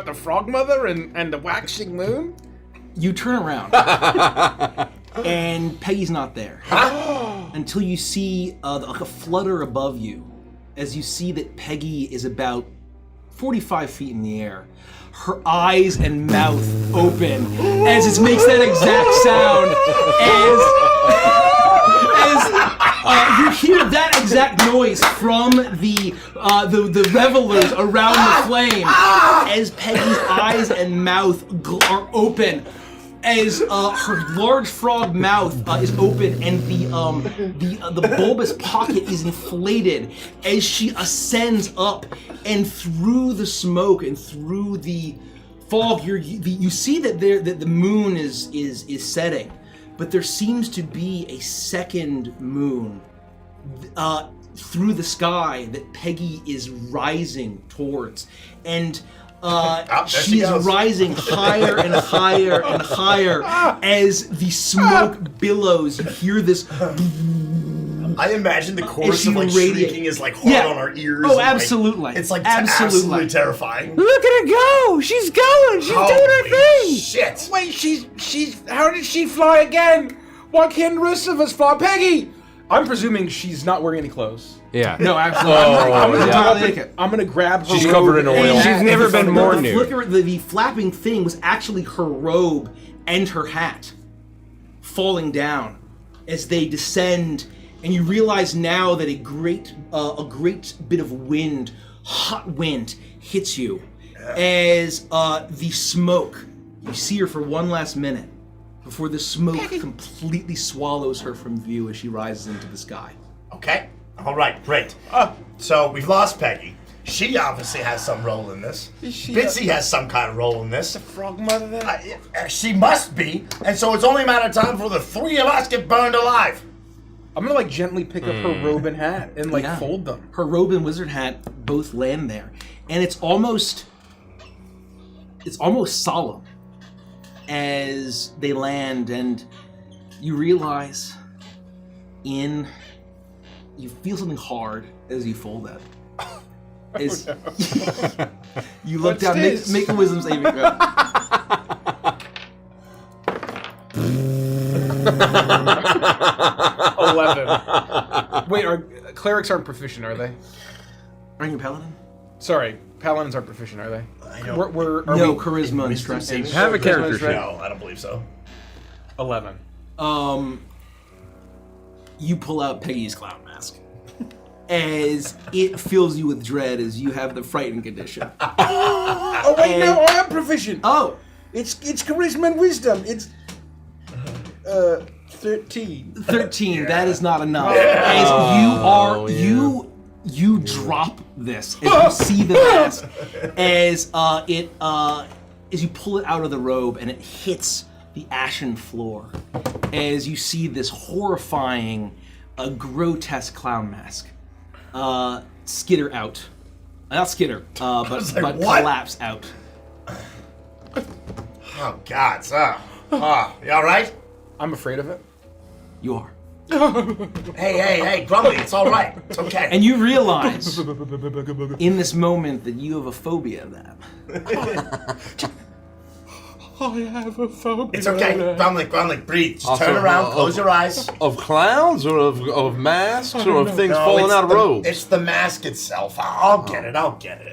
the frog mother and the waxing moon? You turn around, and Peggy's not there. Until you see like a flutter above you, as you see that Peggy is about 45 feet in the air. Her eyes and mouth open as it makes that exact sound. As you hear that exact noise from the revelers around the flame, as Peggy's eyes and mouth are open, as her large frog mouth is open, and the bulbous pocket is inflated as she ascends up, and through the smoke and through the fog, you see that the moon is setting. But there seems to be a second moon through the sky that Peggy is rising towards. And she is rising higher and higher and higher as the smoke billows. You hear this. I imagine the chorus of shrieking is hard on our ears. Oh, absolutely. It's absolutely terrifying. Look at her go! She's going! She's doing her thing! Shit! Wait, she's how did she fly again? Why can't the rest of us fly? Peggy! I'm presuming she's not wearing any clothes. Yeah. No, absolutely. I'm gonna grab her. She's robe covered in oil. She's never been more nude. The flapping thing was actually her robe and her hat falling down as they descend. And you realize now that a great bit of wind, hot wind, hits you as the smoke. You see her for one last minute before the smoke completely swallows her from view as she rises into the sky. Okay. All right. Great. So we've lost Peggy. She obviously has some role in this. Bitsy has some kind of role in this. The frog mother then? She must be. And so it's only a matter of time before the three of us get burned alive. I'm gonna gently pick up her robe and hat and fold them. Her robe and wizard hat both land there, and it's almost solemn as they land, and you realize you feel something hard as you fold that. As you look down, make a wisdom saving throw. 11. Wait, clerics aren't proficient, are they? Are you a paladin? Sorry, paladins aren't proficient, are they? No, charisma and stress saving. Have a character sheet. No, I don't believe so. 11. You pull out Peggy's clown mask as it fills you with dread as you have the frightened condition. Oh wait, no, I am proficient. Oh, it's charisma and wisdom. It's 13. 13. Yeah. That is not enough. Yeah. As you drop this as you see the mask as you pull it out of the robe and it hits the ashen floor as you see this horrifying, grotesque clown mask skitter out. Not skitter, but collapse out. Oh God, you all right? I'm afraid of it. You are. Hey, Grumbly, it's all right. It's okay. And you realize in this moment that you have a phobia of that. I have a phobia. It's okay. Grumbly, breathe. Just turn around, close your eyes. Of clowns or of masks or of things falling out of robes? It's the mask itself. I'll get it.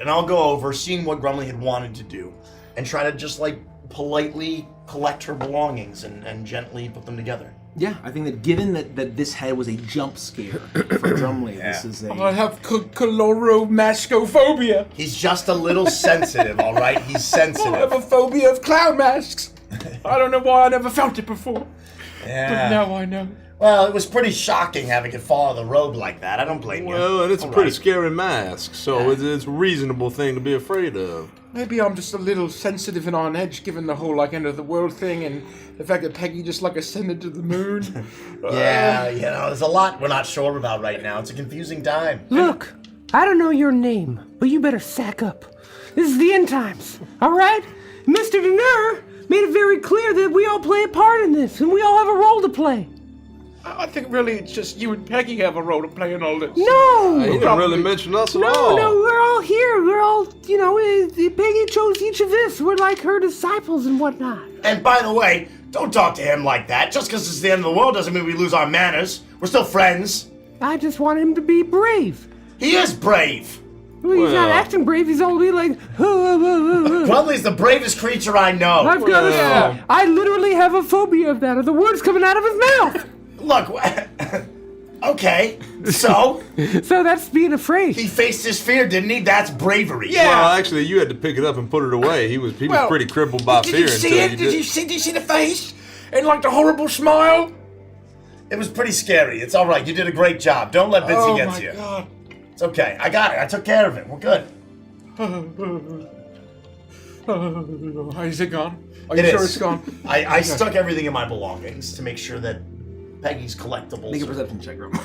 And I'll go over, seeing what Grumbly had wanted to do, and try to just like politely collect her belongings and gently put them together. Yeah, I think that given that this head was a jump scare for Drumley, this is a... I have coloromascophobia. He's just a little sensitive, all right? He's sensitive. I have a phobia of clown masks. I don't know why I never felt it before. Yeah. But now I know. Well, it was pretty shocking having it fall out of the robe like that. I don't blame you. Well, and it's a pretty scary mask, so it's a reasonable thing to be afraid of. Maybe I'm just a little sensitive and on edge given the whole like end of the world thing and the fact that Peggy just like ascended to the moon. Yeah, there's a lot we're not sure about right now. It's a confusing time. Look, I don't know your name, but you better sack up. This is the end times, all right? Mr. Deneur made it very clear that we all play a part in this, and we all have a role to play. I think really it's just you and Peggy have a role to play in all this. No! He didn't really mention us at all. No, we're all here. We're all, Peggy chose each of us. We're like her disciples and whatnot. And by the way, don't talk to him like that. Just because it's the end of the world doesn't mean we lose our manners. We're still friends. I just want him to be brave. He is brave. Well, he's not acting brave. He's only like... Grumbly's the bravest creature I know. I've got I literally have a phobia of that, of the words coming out of his mouth. Look, okay, so? So that's being afraid. He faced his fear, didn't he? That's bravery. Yeah. Well, actually, you had to pick it up and put it away. He was pretty crippled by fear. Did you see the face? And like the horrible smile? It was pretty scary. It's all right. You did a great job. Don't let Vincey get to you. God. It's okay. I got it. I took care of it. We're good. Is it gone? Are you sure it's gone? I stuck everything in my belongings to make sure that Peggy's collectibles. Make a perception check, Rob.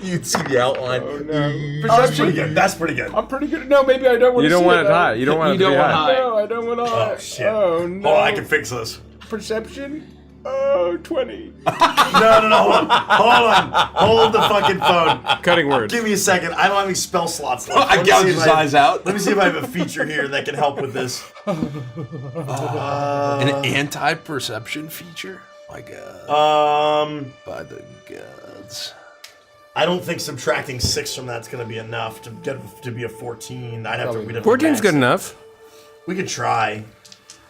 You'd see the outline. Oh, no. That's pretty good. That's pretty good. I'm pretty good. No, maybe I don't want to see it. You don't want it high. You don't want it to be high. No, I don't want to high. Oh, shit. Oh, no. Oh, I can fix this. Perception? Oh, 20. No. Hold on. Hold the fucking phone. Cutting words. Give me a second. I don't have any spell slots left. I gouged his eyes out. Let me see if I have a feature here that can help with this. An anti-perception feature? My God. By the gods. I don't think subtracting 6 from that's going to be enough to get to be a 14. I'd have to. 14's good enough. We could try.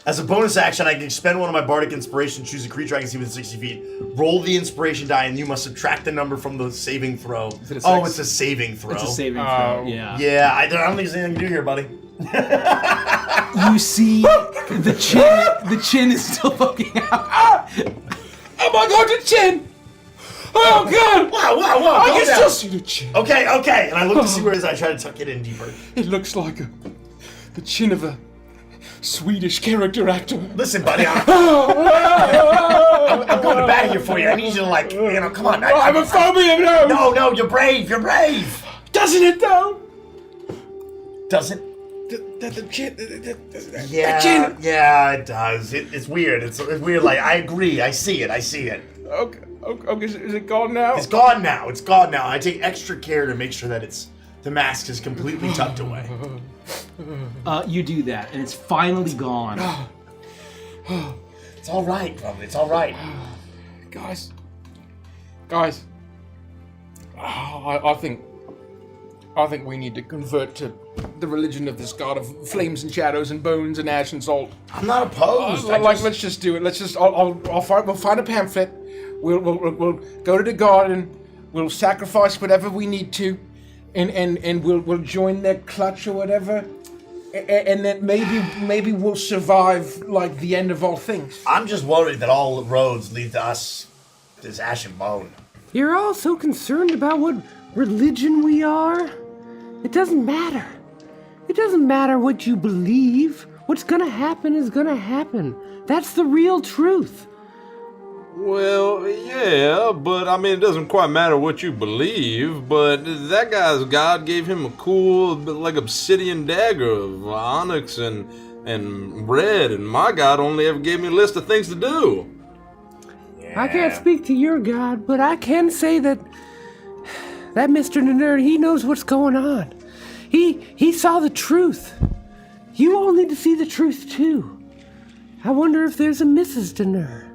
As a bonus action, I can expend one of my bardic inspiration, choose a creature I can see within 60 feet, roll the inspiration die, and you must subtract the number from the saving throw. Is it a 6? Oh, it's a saving throw. It's a saving throw, yeah. Yeah, I don't think there's anything to do here, buddy. You see the chin is still poking out. Oh my God, the chin! Oh God! Wow! I can still see the chin. Okay. And I look to see where it is. I try to tuck it in deeper. It looks like the chin of a Swedish character actor. Listen, buddy, I'm going to bat here for you. I need you to come on. I have a phobia of those. No, you're brave. Doesn't it though? Does it? The chin. Yeah, it does. It's weird. It's weird. Like, I agree. I see it. Okay. Is it gone now? It's gone now. I take extra care to make sure that the mask is completely tucked away. You do that, and it's finally gone. It's all right, Grumbly. It's all right. Guys. I think we need to convert to the religion of this god of flames and shadows and bones and ash and salt. I'm not opposed. Let's just do it. We'll find a pamphlet. We'll go to the garden. We'll sacrifice whatever we need to, and we'll join their clutch or whatever, and then maybe we'll survive like the end of all things. I'm just worried that all roads lead to us, this ash and bone. You're all so concerned about what religion we are. It doesn't matter. It doesn't matter what you believe. What's gonna happen is gonna happen. That's the real truth. Well, yeah, but I mean, it doesn't quite matter what you believe, but that guy's God gave him a cool, like, obsidian dagger of onyx and red, and my God only ever gave me a list of things to do. I can't speak to your God, but I can say that Mr. Nerd, he knows what's going on. He saw the truth. You all need to see the truth too. I wonder if there's a Mrs. Denner.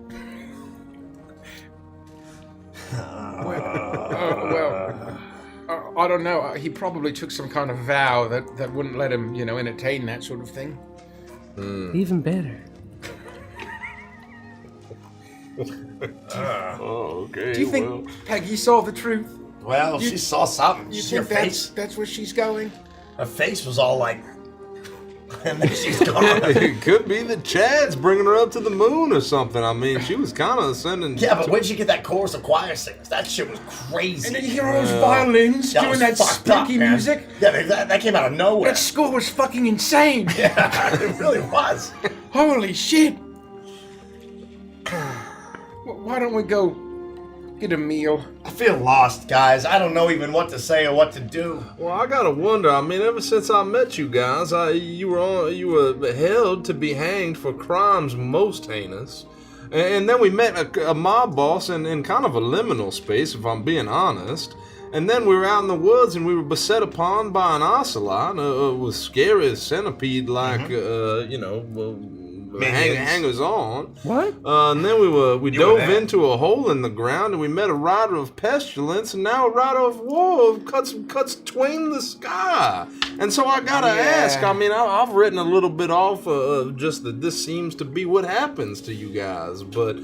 I don't know. He probably took some kind of vow that wouldn't let him, entertain that sort of thing. Even better. Okay. Do you think Peggy saw the truth? Well, she saw something. You Her think face. that's where she's going? Her face was all like, and then she's gone. It could be that Chad's bringing her up to the moon or something. I mean, she was kind of sending. Yeah, but where'd you get that chorus of choir singers? That shit was crazy. And then you hear all those violins doing that spooky music. Yeah, that came out of nowhere. That score was fucking insane. Yeah, it really was. Holy shit. Why don't we go get a meal? I feel lost, guys. I don't know even what to say or what to do. Well, I gotta wonder. I mean, ever since I met you guys, you were held to be hanged for crimes most heinous, and then we met a mob boss in kind of a liminal space, if I'm being honest. And then we were out in the woods and we were beset upon by an ocelot with scary centipede-like, hangers on. What? And then we dove into a hole in the ground and we met a rider of pestilence and now a rider of war cuts twain the sky. And so I gotta ask, I mean, I've written a little bit off of just that this seems to be what happens to you guys, but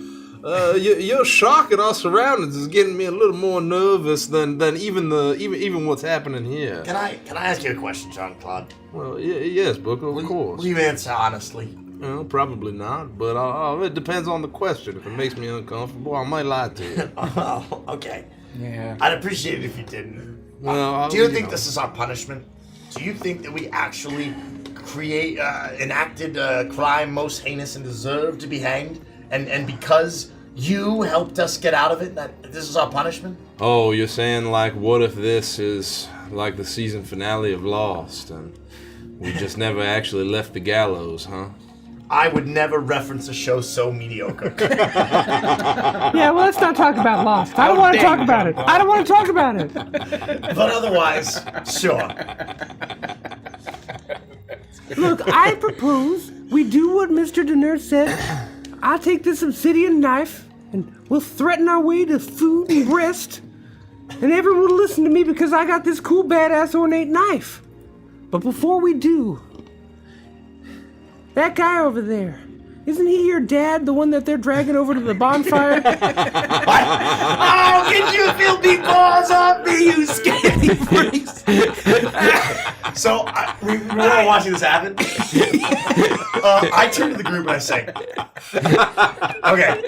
your shock at our surroundings is getting me a little more nervous than even what's happening here. Can I ask you a question, Jean-Claude? Well, yes, Booker, of course. Will you answer honestly? Well, probably not, but it depends on the question. If it makes me uncomfortable, I might lie to you. Oh, okay. Yeah. I'd appreciate it if you didn't. Well, do you think this is our punishment? Do you think that we actually enacted a crime most heinous and deserved to be hanged? And because you helped us get out of it, that this is our punishment? Oh, you're saying, like, what if this is like the season finale of Lost, and we just never actually left the gallows, huh? I would never reference a show so mediocre. Yeah, well, let's not talk about Lost. I don't want to talk about it. I don't want to talk about it. But otherwise, sure. Look, I propose we do what Mr. Denner said. I'll take this obsidian knife, and we'll threaten our way to food and rest. And everyone will listen to me because I got this cool, badass, ornate knife. But before we do, that guy over there, isn't he your dad, the one that they're dragging over to the bonfire? Oh, can you feel me balls off me, you skinny freaks? So, we were all watching this happen. I turn to the group and I say, okay,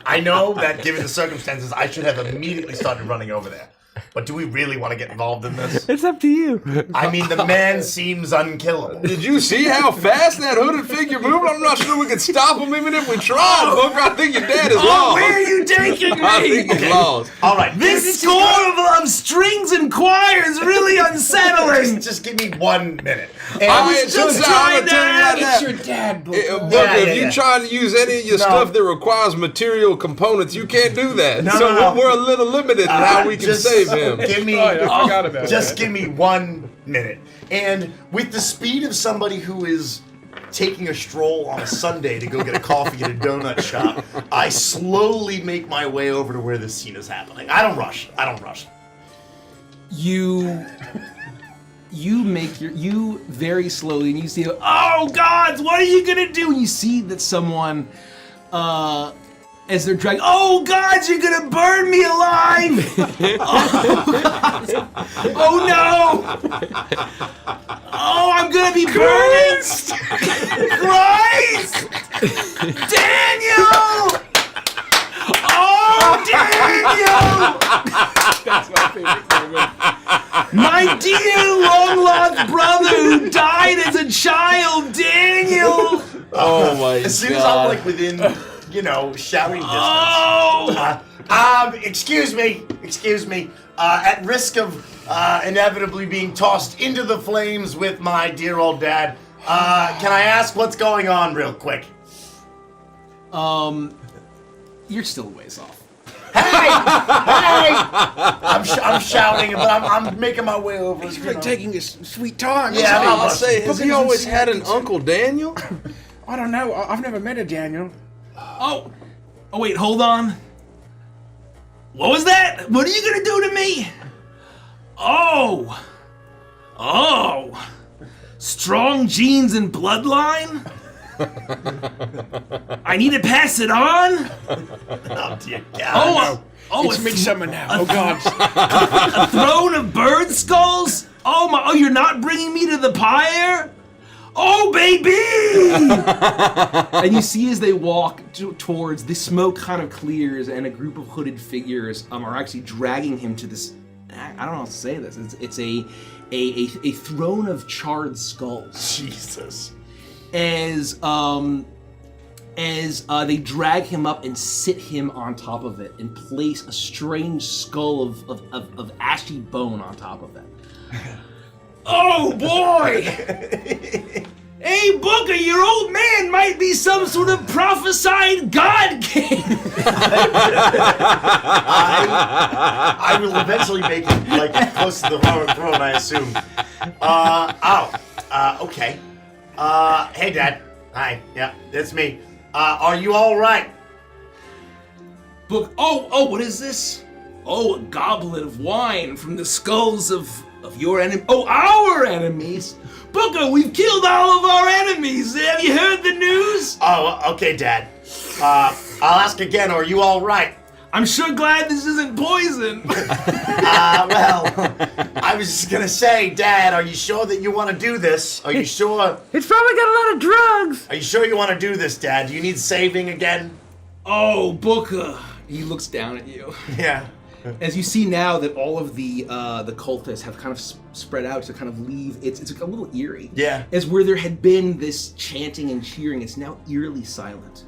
I know that given the circumstances, I should have immediately started running over there. But do we really want to get involved in this? It's up to you. I mean, the man seems unkillable. Did you see how fast that hooded figure moved? I'm not sure we could stop him even if we tried, Booker. I think your dad is lost. Where are you taking me? I think he's lost. All right, This score of strings and choir is really unsettling. Just give me 1 minute. And It's your dad, Booker. Booker, if you try to use any of your stuff that requires material components, you can't do that. No. We're a little limited in how we can save him. Give me, I forgot about just give me 1 minute. And with the speed of somebody who is taking a stroll on a Sunday to go get a coffee at a donut shop, I slowly make my way over to where this scene is happening. I don't rush. You very slowly, and you see, oh gods, what are you gonna do? And you see that someone, as they're dragging, oh gods, you're gonna burn me alive! Oh no! Oh, I'm gonna be burning! Christ! Daniel! Oh, Daniel! That's my favorite moment. My dear long-lost brother who died as a child, Daniel! Oh my god. As soon as I'm like within, shouting distance. Oh! Excuse me. At risk of inevitably being tossed into the flames with my dear old dad, can I ask what's going on real quick? You're still a ways off. Hey! I'm shouting, but I'm making my way over. He's really taking his sweet time. Yeah, I'll say, has he always had an Uncle Daniel? I don't know. I've never met a Daniel. Oh, wait, hold on. What was that? What are you gonna do to me? Oh, strong genes and bloodline? I need to pass it on? Oh, dear God. It's midsummer now. Oh, God. A throne of bird skulls? Oh, you're not bringing me to the pyre? Oh, baby! And you see as they walk towards, the smoke kind of clears and a group of hooded figures are actually dragging him to this, I don't know how to say this, it's a throne of charred skulls. Jesus. As they drag him up and sit him on top of it and place a strange skull of ashy bone on top of it. Oh boy! Hey Booker, your old man might be some sort of prophesied god king! I will eventually make it like close to the throne, I assume. Okay. Hey Dad. Hi. Yeah, it's me. Are you all right? Book. Oh, what is this? Oh, a goblet of wine from the skulls of your enemy. Oh, our enemies. Booker, we've killed all of our enemies. Have you heard the news? Oh, okay, Dad. I'll ask again. Are you all right? I'm sure glad this isn't poison. Well, I was just gonna say, Dad, are you sure that you want to do this? Are you sure? It's probably got a lot of drugs. Are you sure you want to do this, Dad? Do you need saving again? Oh, Booker. He looks down at you. Yeah. As you see now that all of the cultists have kind of spread out to kind of leave, it's like a little eerie. Yeah. As where there had been this chanting and cheering, it's now eerily silent.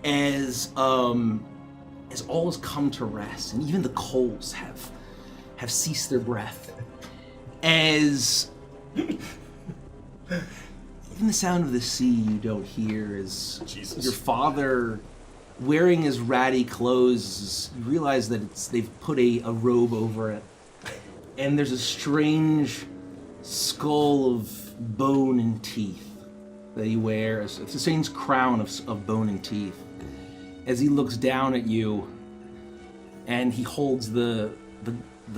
As all has come to rest, and even the coals have ceased their breath. As even the sound of the sea you don't hear as Jesus. Your father, wearing his ratty clothes, you realize that they've put a robe over it. And there's a strange skull of bone and teeth that he wears. It's a strange crown of bone and teeth. As he looks down at you, and he holds the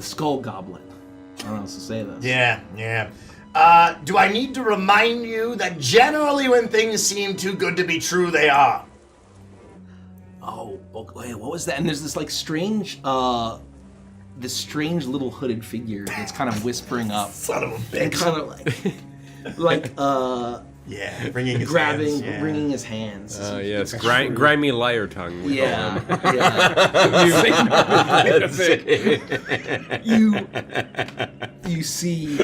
skull goblet. I don't know how else to say this. Yeah. Do I need to remind you that generally when things seem too good to be true, they are? Oh, wait, what was that? And there's this like strange little hooded figure that's kind of whispering up. Son of a bitch. And kind of like yeah, bringing his grabbing, hands, wringing his hands. Oh yes, grimy liar tongue. Yeah. You see.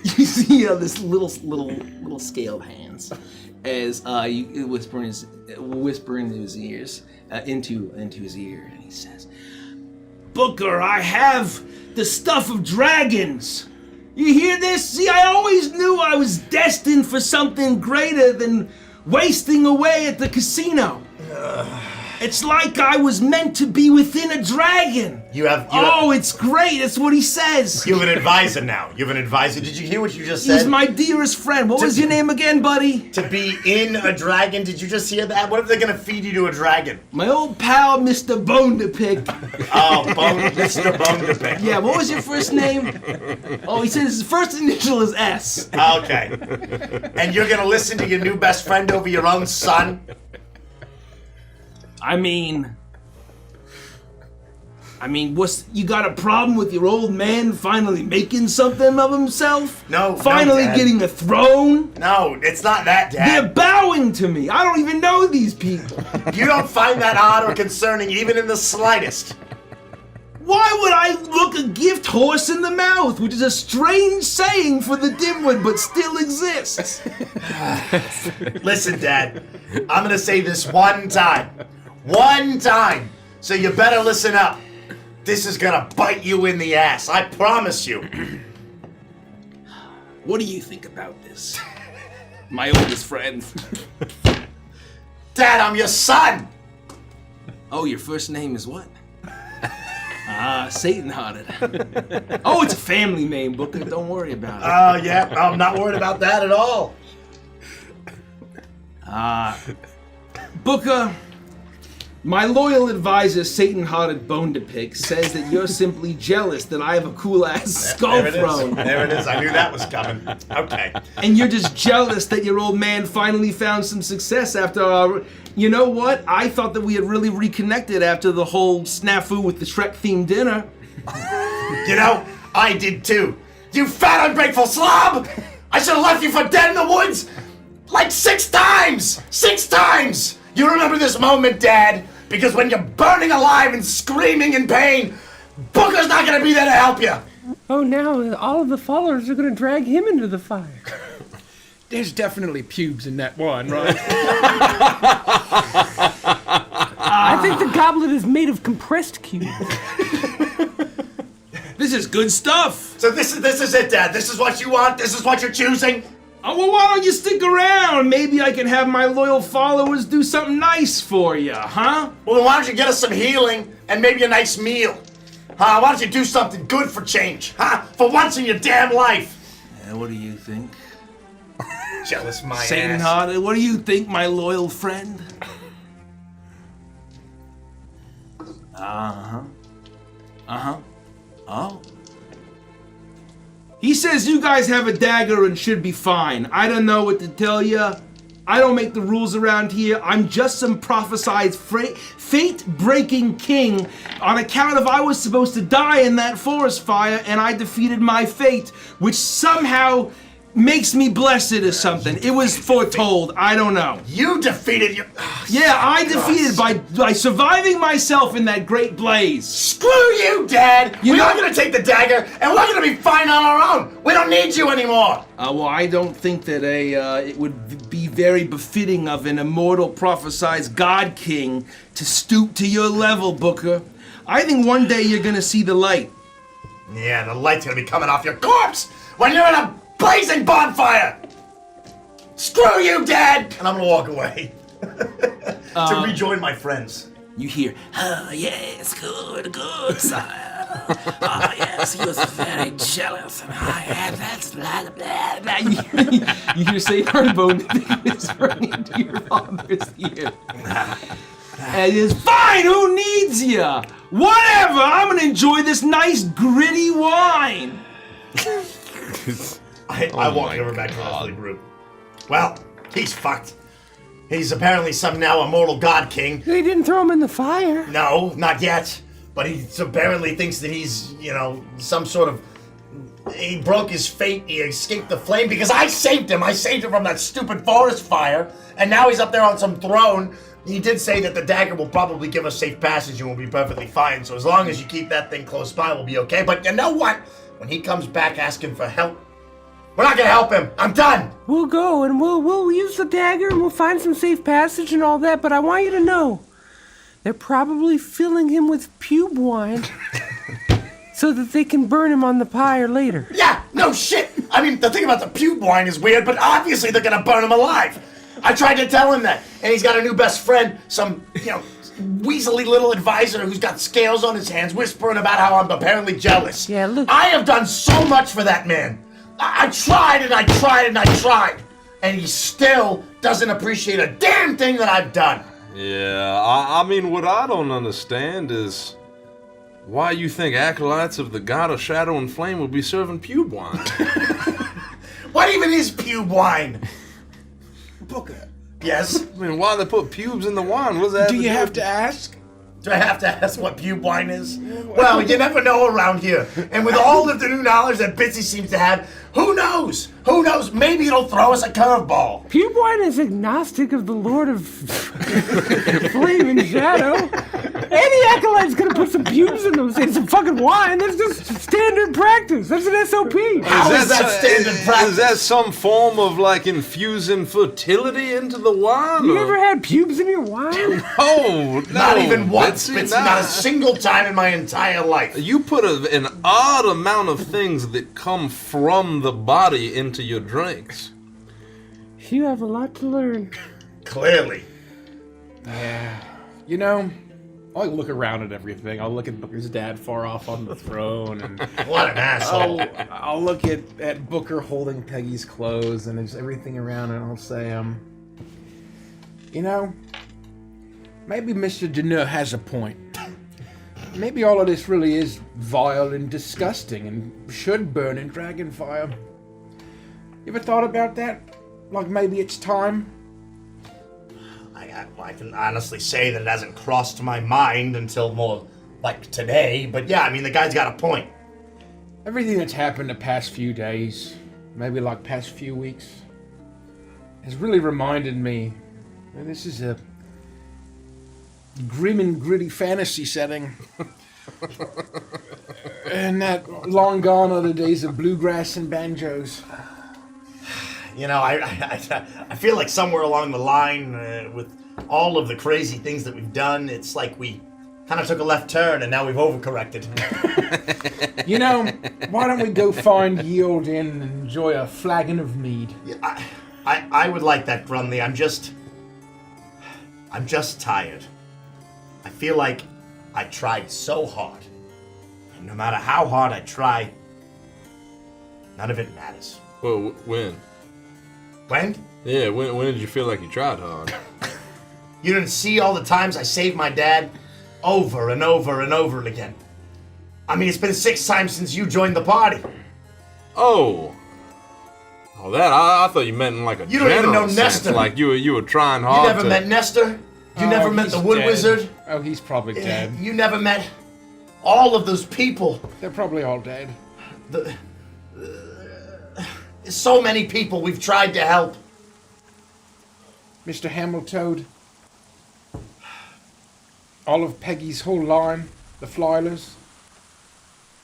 You see this little scaled hands as you whisper into his ears, into his ear, and he says, "Booker, I have the stuff of dragons. You hear this? See, I always knew I was destined for something greater than wasting away at the casino. It's like I was meant to be within a dragon. It's great. That's what he says. You have an advisor now. You have an advisor. Did you hear what you just said? He's my dearest friend. What was your name again, buddy? To be in a dragon. Did you just hear that? What if they're going to feed you to a dragon? My old pal, Mr. Bone to Pick. Mr. Bone to Pick. Yeah, what was your first name? Oh, he said his first initial is S. Okay. And you're going to listen to your new best friend over your own son? I mean, you got a problem with your old man finally making something of himself? No, finally Dad. getting a throne? No, it's not that, Dad. They're bowing to me. I don't even know these people. You don't find that odd or concerning, even in the slightest. Why would I look a gift horse in the mouth, which is a strange saying for the dimwit, but still exists? Listen, Dad, I'm gonna say this one time. One time! So you better listen up. This is gonna bite you in the ass, I promise you. What do you think about this? My oldest friend. Dad, I'm your son! Oh, your first name is what? Satan-hearted. Oh, it's a family name, Booker. Don't worry about it. Oh, yeah, I'm not worried about that at all. Booker, my loyal advisor, Satan-hearted Bone to Pick, says that you're simply jealous that I have a cool-ass skull throne. There it is. I knew that was coming. Okay. And you're just jealous that your old man finally found some success after our... You know what? I thought that we had really reconnected after the whole snafu with the Shrek-themed dinner. You know, I did too. You fat, ungrateful slob! I should have left you for dead in the woods like 6 times! 6 times! You remember this moment, Dad? Because when you're burning alive and screaming in pain, Booker's not gonna be there to help you! Oh, now all of the followers are gonna drag him into the fire. There's definitely pubes in that one, right? I think the goblet is made of compressed cubes. This is good stuff. So this is it, Dad. This is what you want? This is what you're choosing? Oh, well, why don't you stick around? Maybe I can have my loyal followers do something nice for you, huh? Well, then why don't you get us some healing and maybe a nice meal? Huh? Why don't you do something good for change? Huh? For once in your damn life. What do you think? Jealous my ass. Satan-hearted, what do you think, my loyal friend? Oh. He says you guys have a dagger and should be fine. I don't know what to tell you. I don't make the rules around here. I'm just some prophesied fate-breaking king on account of I was supposed to die in that forest fire and I defeated my fate, which somehow makes me blessed or something. It was foretold. I don't know. You defeated your... Yeah, I defeated by surviving myself in that great blaze. Screw you, Dad! We're not gonna take the dagger, and we're gonna be fine on our own! We don't need you anymore! Well, I don't think that it would be very befitting of an immortal prophesied God King to stoop to your level, Booker. I think one day you're gonna see the light. Yeah, the light's gonna be coming off your corpse when you're in a blazing bonfire! Screw you, Dad! And I'm gonna walk away. To rejoin my friends. You hear, oh yes, good, sire. Oh yes, he was very jealous, and that's blah, blah, blah. You hear Satan Bone whispering into your father's ear. And it's fine, who needs ya? Whatever, I'm gonna enjoy this nice gritty wine. I walked over back to the rest of the group. Well, he's fucked. He's apparently some now immortal god king. They didn't throw him in the fire. No, not yet. But he apparently thinks that he's, some sort of... He broke his fate, he escaped the flame because I saved him. I saved him from that stupid forest fire. And now he's up there on some throne. He did say that the dagger will probably give us safe passage and we'll be perfectly fine. So as long as you keep that thing close by, we'll be okay. But you know what? When he comes back asking for help, we're not gonna help him. I'm done. We'll go and we'll use the dagger and we'll find some safe passage and all that. But I want you to know, they're probably filling him with pube wine so that they can burn him on the pyre later. Yeah, no shit. I mean, the thing about the pube wine is weird, but obviously they're gonna burn him alive. I tried to tell him that, and he's got a new best friend, some, weaselly little advisor who's got scales on his hands, whispering about how I'm apparently jealous. Yeah, look. I have done so much for that man. I tried and I tried and I tried, and he still doesn't appreciate a damn thing that I've done. Yeah, I mean, what I don't understand is why you think acolytes of the god of shadow and flame would be serving pube wine. What even is pube wine? Booker. Yes? I mean, why they put pubes in the wine? What's that? Do you have to ask? Do I have to ask what pube wine is? Well, you never know around here. And with all of the new knowledge that Bitsy seems to have, who knows? Who knows? Maybe it'll throw us a curveball. Pube wine is agnostic of the Lord of Flame and Shadow. Any acolyte's gonna put some pubes in them. It's a fucking wine. That's just standard practice. That's an SOP. How is that standard practice? Is that some form of infusing fertility into the wine? You ever had pubes in your wine? No, Not even once. Bitsy, It's not a single time in my entire life. You put an odd amount of things that come from the body into your drinks. You have a lot to learn. Clearly. Yeah. You know, I'll look around at everything. I'll look at Booker's dad far off on the throne, and What an asshole. I'll look at Booker holding Peggy's clothes and just everything around, and I'll say, you know, maybe Mr. Deneur has a point. Maybe all of this really is vile and disgusting and should burn in dragon fire. You ever thought about that? Like maybe it's time? I can honestly say that it hasn't crossed my mind until more like today, but yeah, I mean, the guy's got a point. Everything that's happened the past few days, maybe like past few weeks, has really reminded me that this is a grim and gritty fantasy setting. And that long gone are the days of bluegrass and banjos. You know, I feel like somewhere along the line, with all of the crazy things that we've done, it's like we kind of took a left turn and now we've overcorrected. You know, why don't we go find Yield Inn and enjoy a flagon of mead? Yeah, I would like that, Grunley. I'm just tired. I feel like I tried so hard. And no matter how hard I try, none of it matters. Well, when? When? Yeah, when did you feel like you tried hard? You didn't see all the times I saved my dad over and over and over again. I mean, it's been 6 times since you joined the party. Oh, that I thought you meant in like a You don't even know general Nestor. sense, like you were trying You hard. never met Nestor? You never met the Wood dead. Wizard? Oh, he's probably dead. You never met all of those people. They're probably all dead. So many people we've tried to help. Mr. Hamiltoad. All of Peggy's whole line, the Flylers.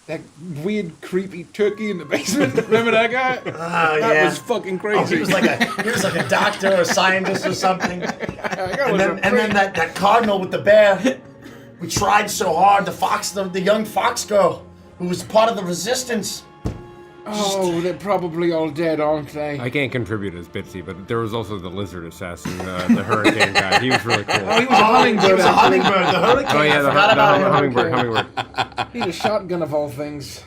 That weird, creepy turkey in the basement. Remember that guy? That was fucking crazy. Oh, he was like a doctor or a scientist or something. And then that cardinal with the bear. We tried so hard. The young fox girl who was part of the resistance. Oh, they're probably all dead, aren't they? I can't contribute as Bitsy, but there was also the lizard assassin, the hurricane guy. He was really cool. Oh, he was a hummingbird. He was a hummingbird. The hurricane. Oh yeah, I forgot about him. hummingbird. He's a shotgun of all things.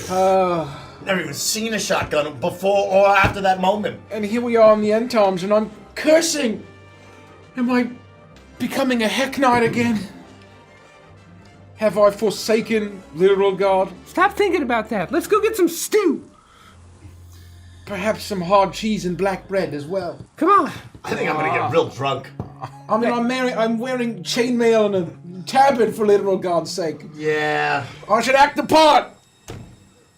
Never even seen a shotgun before or after that moment. And here we are in the end times, and I'm cursing. Am I becoming a Heck Knight again? Have I forsaken literal God? Stop thinking about that. Let's go get some stew. Perhaps some hard cheese and black bread as well. Come on. I think I'm gonna get real drunk. I mean, I'm wearing chainmail and a tabard for literal God's sake. Yeah. I should act the part.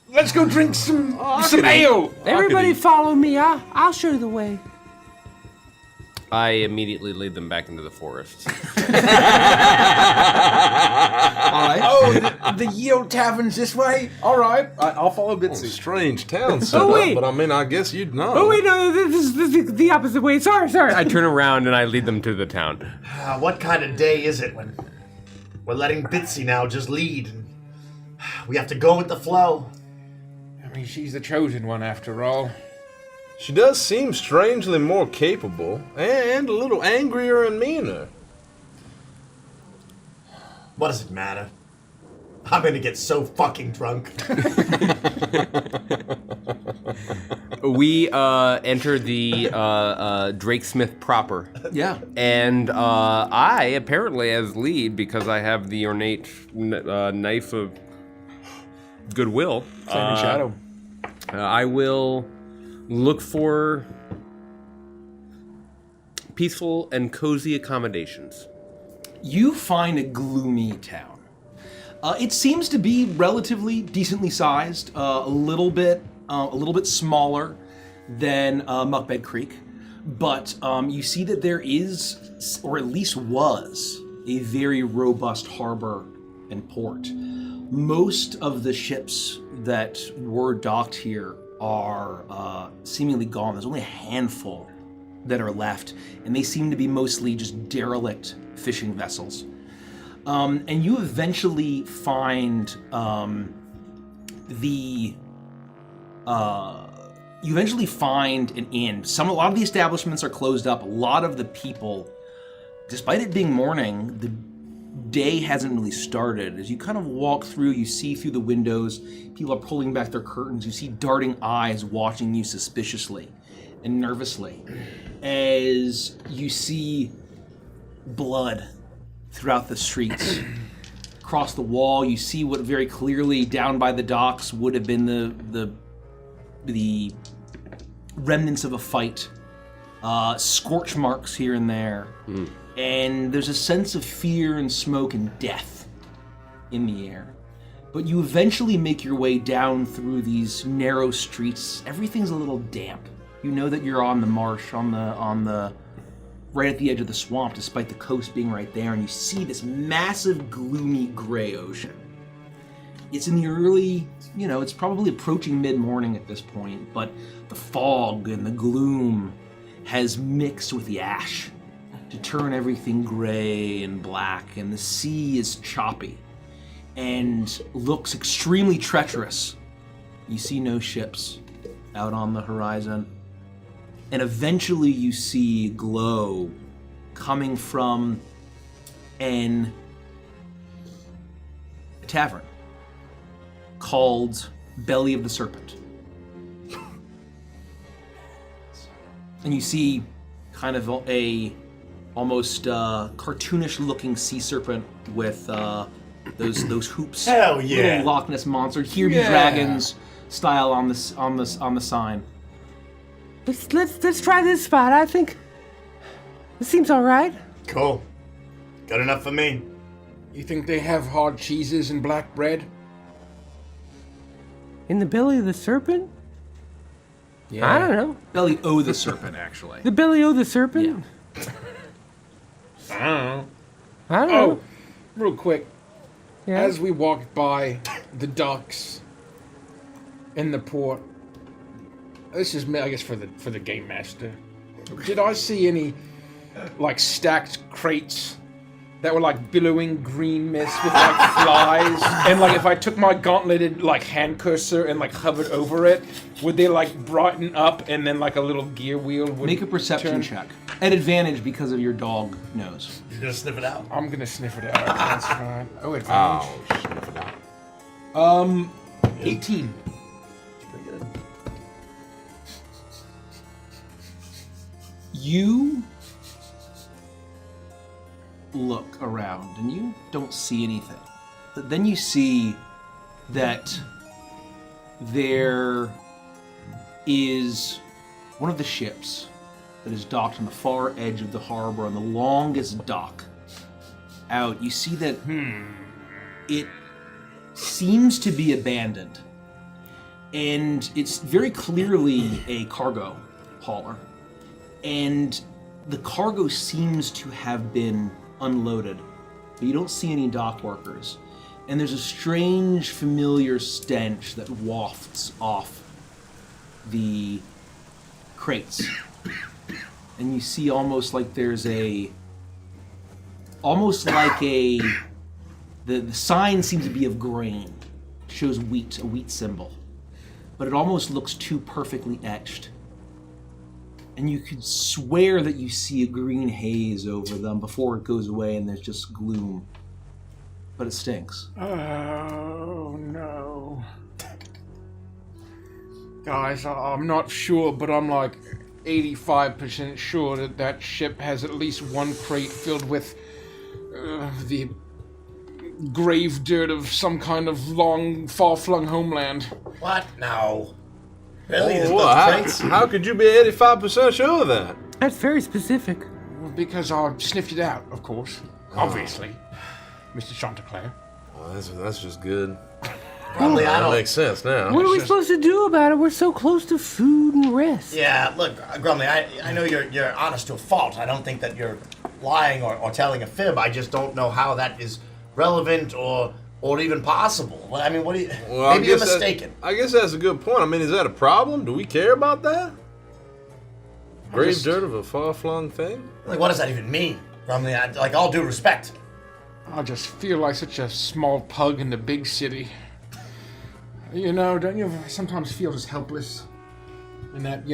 Let's go drink some ale. Everybody follow me. I'll show you the way. I immediately lead them back into the forest. All right. Oh, the Yield Tavern's this way? All right. I'll follow Bitsy. Strange town set wait. up, but I mean, I guess you'd know. Oh wait, no, this is the opposite way. Sorry. I turn around and I lead them to the town. What kind of day is it when we're letting Bitsy now just lead? We have to go with the flow. I mean, she's the chosen one after all. She does seem strangely more capable, and a little angrier and meaner. What does it matter? I'm gonna get so fucking drunk. We enter the Drake Smith proper. Yeah. And I, apparently as lead, because I have the ornate knife of goodwill, Flaming Shadow. I will look for peaceful and cozy accommodations. You find a gloomy town. It seems to be relatively decently sized, a little bit smaller than Muckbed Creek, but you see that there is, or at least was, a very robust harbor and port. Most of the ships that were docked here are seemingly gone. There's only a handful that are left, and they seem to be mostly just derelict fishing vessels. And you eventually find an inn. A lot of the establishments are closed up. A lot of the people despite it being morning, the day hasn't really started. As you kind of walk through, you see through the windows, people are pulling back their curtains. You see darting eyes watching you suspiciously and nervously. As you see blood throughout the streets. Across the wall, you see what very clearly down by the docks would have been the remnants of a fight. Scorch marks here and there. And there's a sense of fear and smoke and death in the air. But you eventually make your way down through these narrow streets. Everything's a little damp. You know that you're on the marsh, on the right at the edge of the swamp, despite the coast being right there, and you see this massive, gloomy gray ocean. It's in the early, it's probably approaching mid-morning at this point, but the fog and the gloom has mixed with the ash to turn everything gray and black, and the sea is choppy and looks extremely treacherous. You see no ships out on the horizon. And eventually you see glow coming from a tavern called Belly of the Serpent. And you see kind of a almost cartoonish looking sea serpent with those hoops. Hell yeah. Little Loch Ness monster. Here be dragons style on the sign. Let's try this spot. I think it seems all right. Cool. Good enough for me. You think they have hard cheeses and black bread? In the belly of the serpent? Yeah. I don't know. Belly o' the serpent, actually. The belly of the serpent? Yeah. I don't know. I don't know. Oh, real quick. Yeah. As we walked by the docks in the port, this is, I guess, for the game master. Did I see any, stacked crates that were, billowing green mist with, flies? And, if I took my gauntleted, hand cursor and, hovered over it, would they, brighten up and then, a little gear wheel would Make a perception check. At advantage because of your dog nose. You're gonna sniff it out. I'm gonna sniff it out. That's fine. Oh, advantage. Sniff it out. 18. Pretty good. You look around and you don't see anything. But then you see that there is one of the ships that is docked on the far edge of the harbor on the longest dock out. You see that it seems to be abandoned. And it's very clearly a cargo hauler. And the cargo seems to have been unloaded, but you don't see any dock workers. And there's a strange, familiar stench that wafts off the crates. And you see almost like there's the sign seems to be of grain. It shows wheat, a wheat symbol. But it almost looks too perfectly etched. And you could swear that you see a green haze over them before it goes away and there's just gloom. But it stinks. Oh, no. Guys, I'm not sure, but I'm 85% sure that ship has at least one crate filled with the grave dirt of some kind of long, far-flung homeland. What? No. Really? How could you be 85% sure of that? That's very specific. Well, because I sniffed it out, of course. Obviously. Mr. Chanticleer. Well, that's just good. Probably That makes sense now. What are we supposed to do about it? We're so close to food and rest. Yeah, look, Grumley, I know you're honest to a fault. I don't think that you're lying or telling a fib. I just don't know how that is relevant or even possible. I mean, what do you... Well, maybe you're mistaken. I guess that's a good point. I mean, is that a problem? Do we care about that? Grave dirt of a far-flung thing? Like, what does that even mean, Grumley? All due respect. I just feel like such a small pug in the big city. You know, don't you sometimes feel just helpless? And that,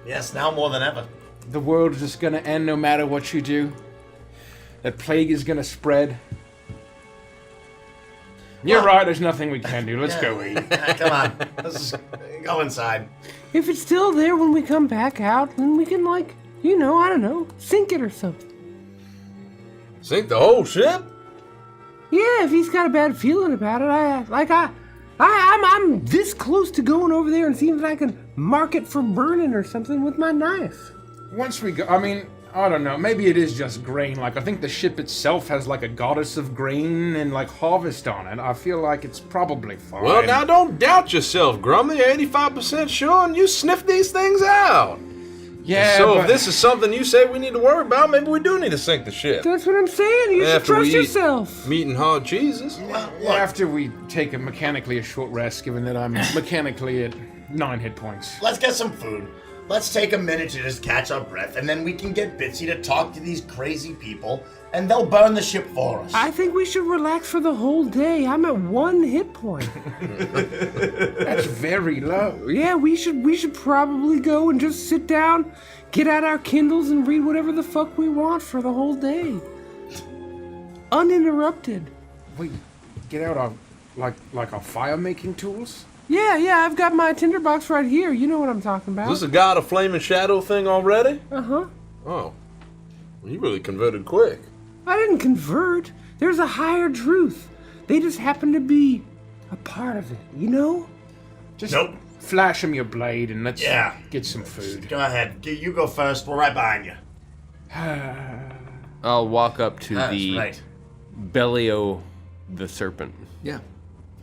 Yes, now more than ever. the world is just gonna end no matter what you do. that plague is gonna spread. You're right, there's nothing we can do. Let's go eat. Come on. Let's just go inside. If it's still there when we come back out, then we can, like, you know, I don't know, sink it or something. Sink the whole ship? Yeah, if he's got a bad feeling about it, I'm this close to going over there and seeing if I can mark it for burning or something with my knife. Once we go, I mean, I don't know, maybe it is just grain. Like, I think the ship itself has, like, a goddess of grain and, like, harvest on it. I feel like it's probably fine. Well, now don't doubt yourself, Grummy. You're 85% sure, and you sniff these things out. Yeah, so if this is something you say we need to worry about, maybe we do need to sink the ship. That's what I'm saying. You should trust yourself. Meat and hard cheeses. After we take mechanically a short rest, given that I'm mechanically at 9 hit points. Let's get some food. Let's take a minute to just catch our breath, and then we can get Bitsy to talk to these crazy people, and they'll burn the ship for us. I think we should relax for the whole day. I'm at 1 hit point. That's very low. Yeah, we should probably go and just sit down, get out our Kindles, and read whatever the fuck we want for the whole day. Uninterrupted. Wait, get out our, like our fire-making tools? Yeah, I've got my tinderbox right here. You know what I'm talking about. Is this a God of Flame and Shadow thing already? Uh-huh. Oh. Well, you really converted quick. I didn't convert. There's a higher truth. They just happen to be a part of it, you know? Just flash him your blade and let's get some food. Go ahead. You go first. We're right behind you. I'll walk up to the Bellio the serpent. Yeah.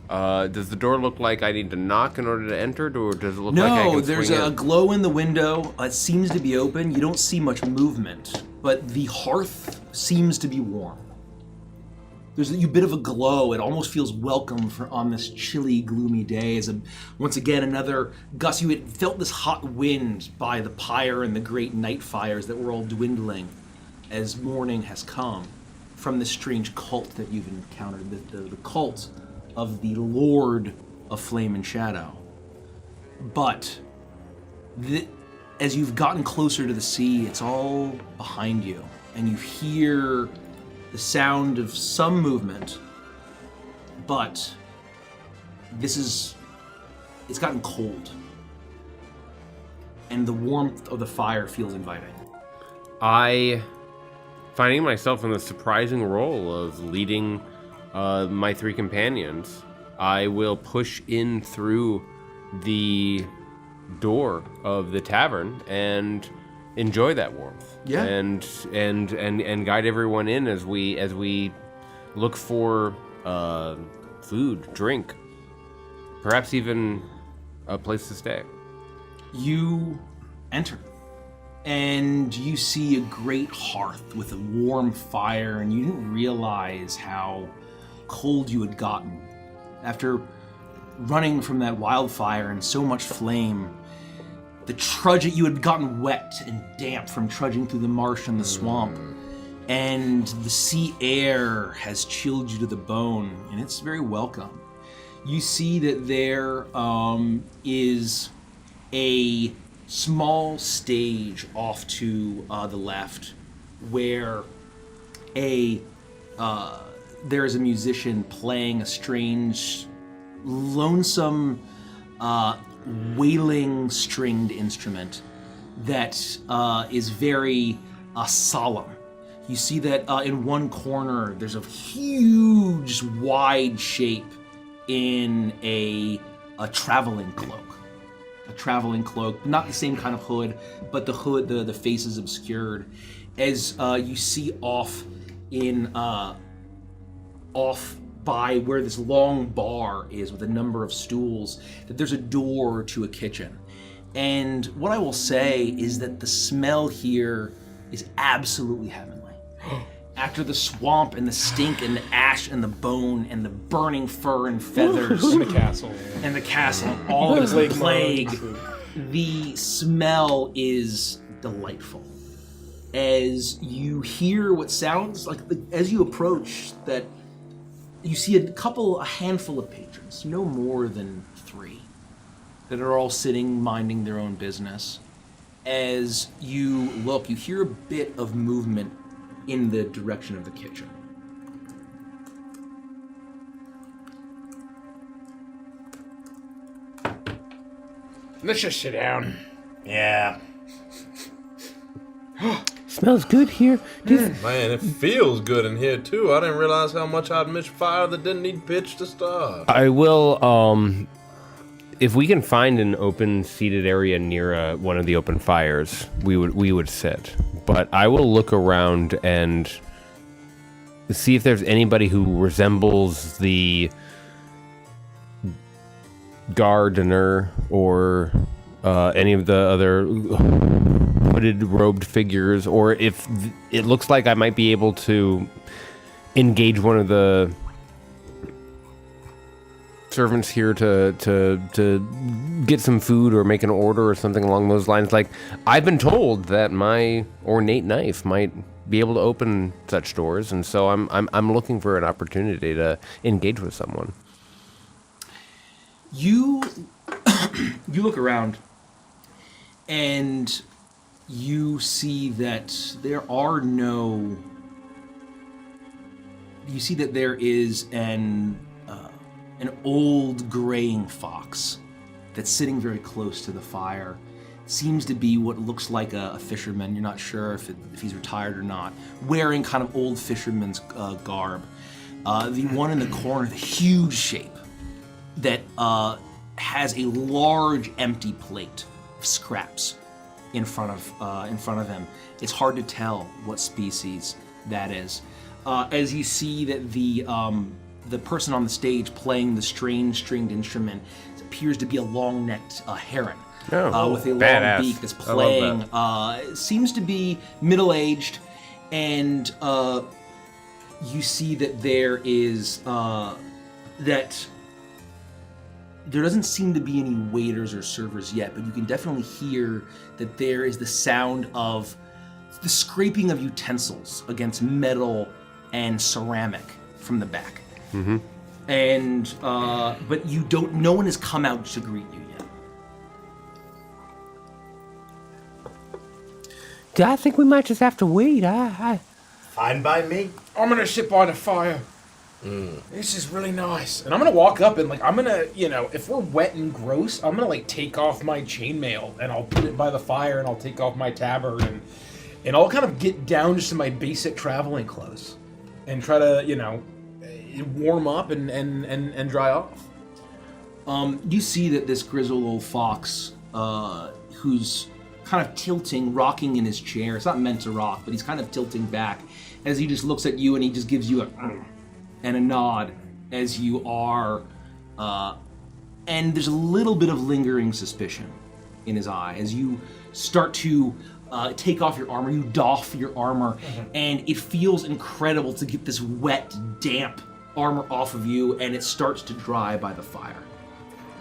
Does the door look like I need to knock in order to enter, or does it look like I can No, there's swing a in? glow in the window. It seems to be open. You don't see much movement, but the hearth seems to be warm. There's a bit of a glow. It almost feels welcome on this chilly, gloomy day. Once again, another gust. You had felt this hot wind by the pyre and the great night fires that were all dwindling as morning has come from this strange cult that you've encountered, the cult of the Lord of Flame and Shadow. But as you've gotten closer to the sea, it's all behind you, and you hear the sound of some movement, but it's gotten cold, and the warmth of the fire feels inviting. Finding myself in the surprising role of leading my 3 companions, I will push in through the door of the tavern and enjoy that warmth. Yeah. And guide everyone in as we look for food, drink, perhaps even a place to stay. You enter, and you see a great hearth with a warm fire, and you didn't realize how cold you had gotten after running from that wildfire and so much flame. You had gotten wet and damp from trudging through the marsh and the swamp, and the sea air has chilled you to the bone, and it's very welcome. You see that there is a small stage off to the left where there is a musician playing a strange, lonesome, wailing stringed instrument that is very solemn. You see that in one corner there's a huge, wide shape in a traveling cloak. A traveling cloak, not the same kind of hood, but the hood, the face is obscured. As you see off by where this long bar is with a number of stools, that there's a door to a kitchen. And what I will say is that the smell here is absolutely heavenly. After the swamp and the stink and the ash and the bone and the burning fur and feathers And the castle. and the castle, all of this plague, the smell is delightful. As you hear what sounds like, as you approach, that you see a handful of patrons, no more than 3, that are all sitting, minding their own business. As you look, you hear a bit of movement in the direction of the kitchen. Let's just sit down. Yeah. Smells good here. Man, it feels good in here too. I didn't realize how much I'd miss fire that didn't need pitch to start. I will, if we can find an open seated area near one of the open fires, we would sit. But I will look around and see if there's anybody who resembles the gardener or any of the other hooded robed figures, or if it looks like I might be able to engage one of the servants here to get some food or make an order or something along those lines. Like, I've been told that my ornate knife might be able to open such doors, and so I'm looking for an opportunity to engage with someone. You look around and you see that there are no. You see that there is an old graying fox that's sitting very close to the fire. Seems to be what looks like a fisherman. You're not sure if he's retired or not. Wearing kind of old fisherman's garb. The one in the corner, the huge shape that has a large empty plate of scraps in front of him. It's hard to tell what species that is. As you see that the person on the stage playing the strange stringed instrument appears to be a long-necked heron with a long beak that's playing. Seems to be middle-aged, and you see that there is that there doesn't seem to be any waiters or servers yet, but you can definitely hear that there is the sound of the scraping of utensils against metal and ceramic from the back. Mm-hmm. And but no one has come out to greet you yet. I think we might just have to wait. Fine by me. I'm gonna sit by the fire. This is really nice. And I'm gonna walk up and I'm gonna, if we're wet and gross, I'm gonna take off my chainmail and I'll put it by the fire and I'll take off my tabard and I'll kind of get down just to my basic traveling clothes and try to, warm up and dry off. You see that this grizzled old fox, who's kind of tilting, rocking in his chair. It's not meant to rock, but he's kind of tilting back as he just looks at you and he just gives you and a nod as you are, and there's a little bit of lingering suspicion in his eye as you start to take off your armor, you doff your armor, and it feels incredible to get this wet, damp armor off of you, and it starts to dry by the fire.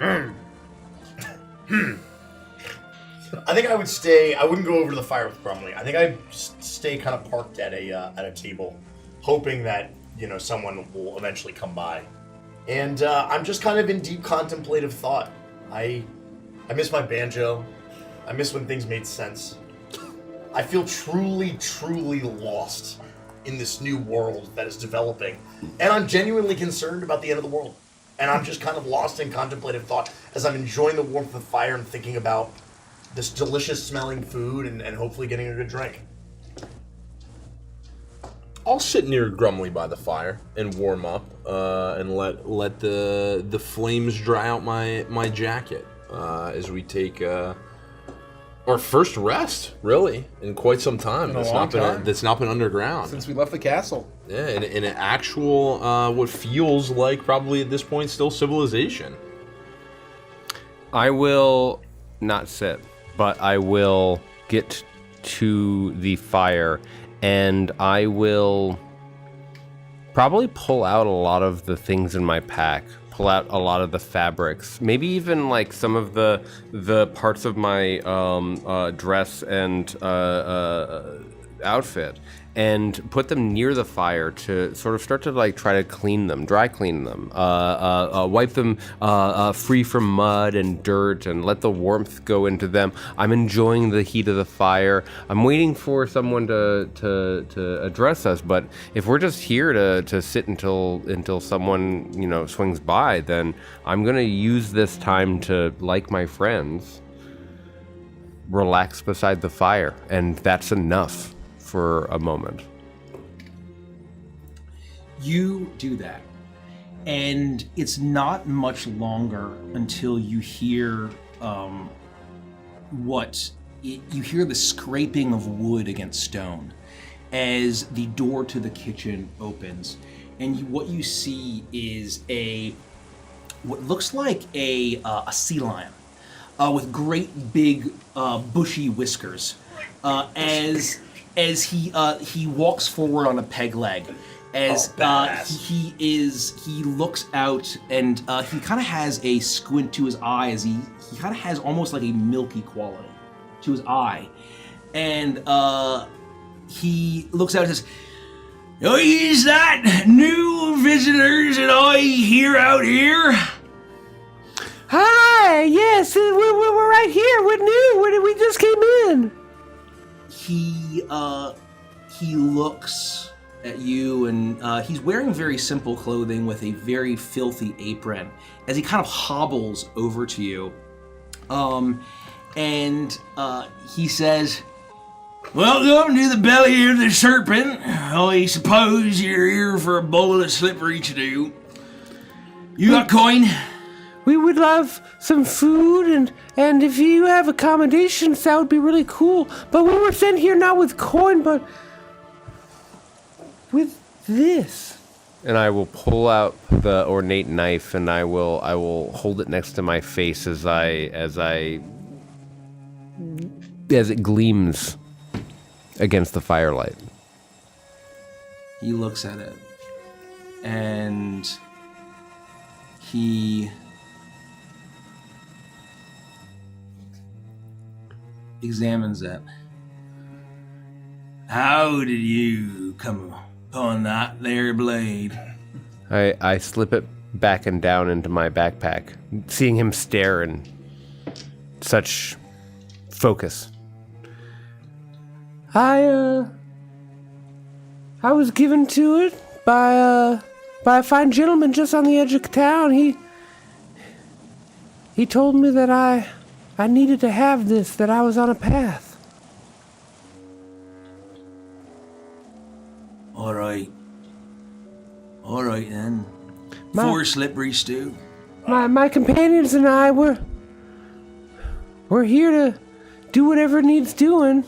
I think I would stay. I wouldn't go over to the fire with Brumley. I think I'd stay kind of parked at a table, hoping that someone will eventually come by. And I'm just kind of in deep contemplative thought. I miss my banjo. I miss when things made sense. I feel truly, truly lost in this new world that is developing, and I'm genuinely concerned about the end of the world. And I'm just kind of lost in contemplative thought as I'm enjoying the warmth of the fire and thinking about this delicious smelling food and hopefully getting a good drink. I'll sit near Grumley by the fire and warm up, and let the flames dry out my jacket as we take our first rest, really, in quite some time. That's not been underground since we left the castle. Yeah, in an actual what feels like probably at this point still civilization. I will not sit, but I will get to the fire. And I will probably pull out a lot of the things in my pack, pull out a lot of the fabrics, maybe even some of the parts of my dress and outfit and put them near the fire to sort of start to like try to clean them, dry clean them, wipe them free from mud and dirt and let the warmth go into them. I'm enjoying the heat of the fire. I'm waiting for someone to address us, but if we're just here to sit until someone, you know, swings by, then I'm gonna use this time to, like my friends, relax beside the fire, and that's enough for a moment. You do that, and it's not much longer until you hear you hear the scraping of wood against stone as the door to the kitchen opens, and what you see is what looks like a sea lion with great big bushy whiskers as he walks forward on a peg leg, as he looks out, and he kind of has a squint to his eye, as he kind of has almost like a milky quality to his eye, and he looks out and says, "Oh, is that new visitors that I hear out here?" Hi, yes, we're right here. We're new. We just came in. He looks at you, and he's wearing very simple clothing with a very filthy apron as he kind of hobbles over to you. And he says, "Welcome to the belly of the serpent. I suppose you're here for a bowl of slippery to do. You got coin?" We would love some food, and if you have accommodations, that would be really cool. But we were sent here not with coin, but with this. And I will pull out the ornate knife, and I will hold it next to my face as it gleams against the firelight. He looks at it, and he examines it. "How did you come upon that there blade?" I slip it back and down into my backpack, seeing him stare in such focus. I was given to it by a fine gentleman just on the edge of town. He told me that I needed to have this, that I was on a path. All right then. 4 slippery stew. My companions and I we're here to do whatever needs doing.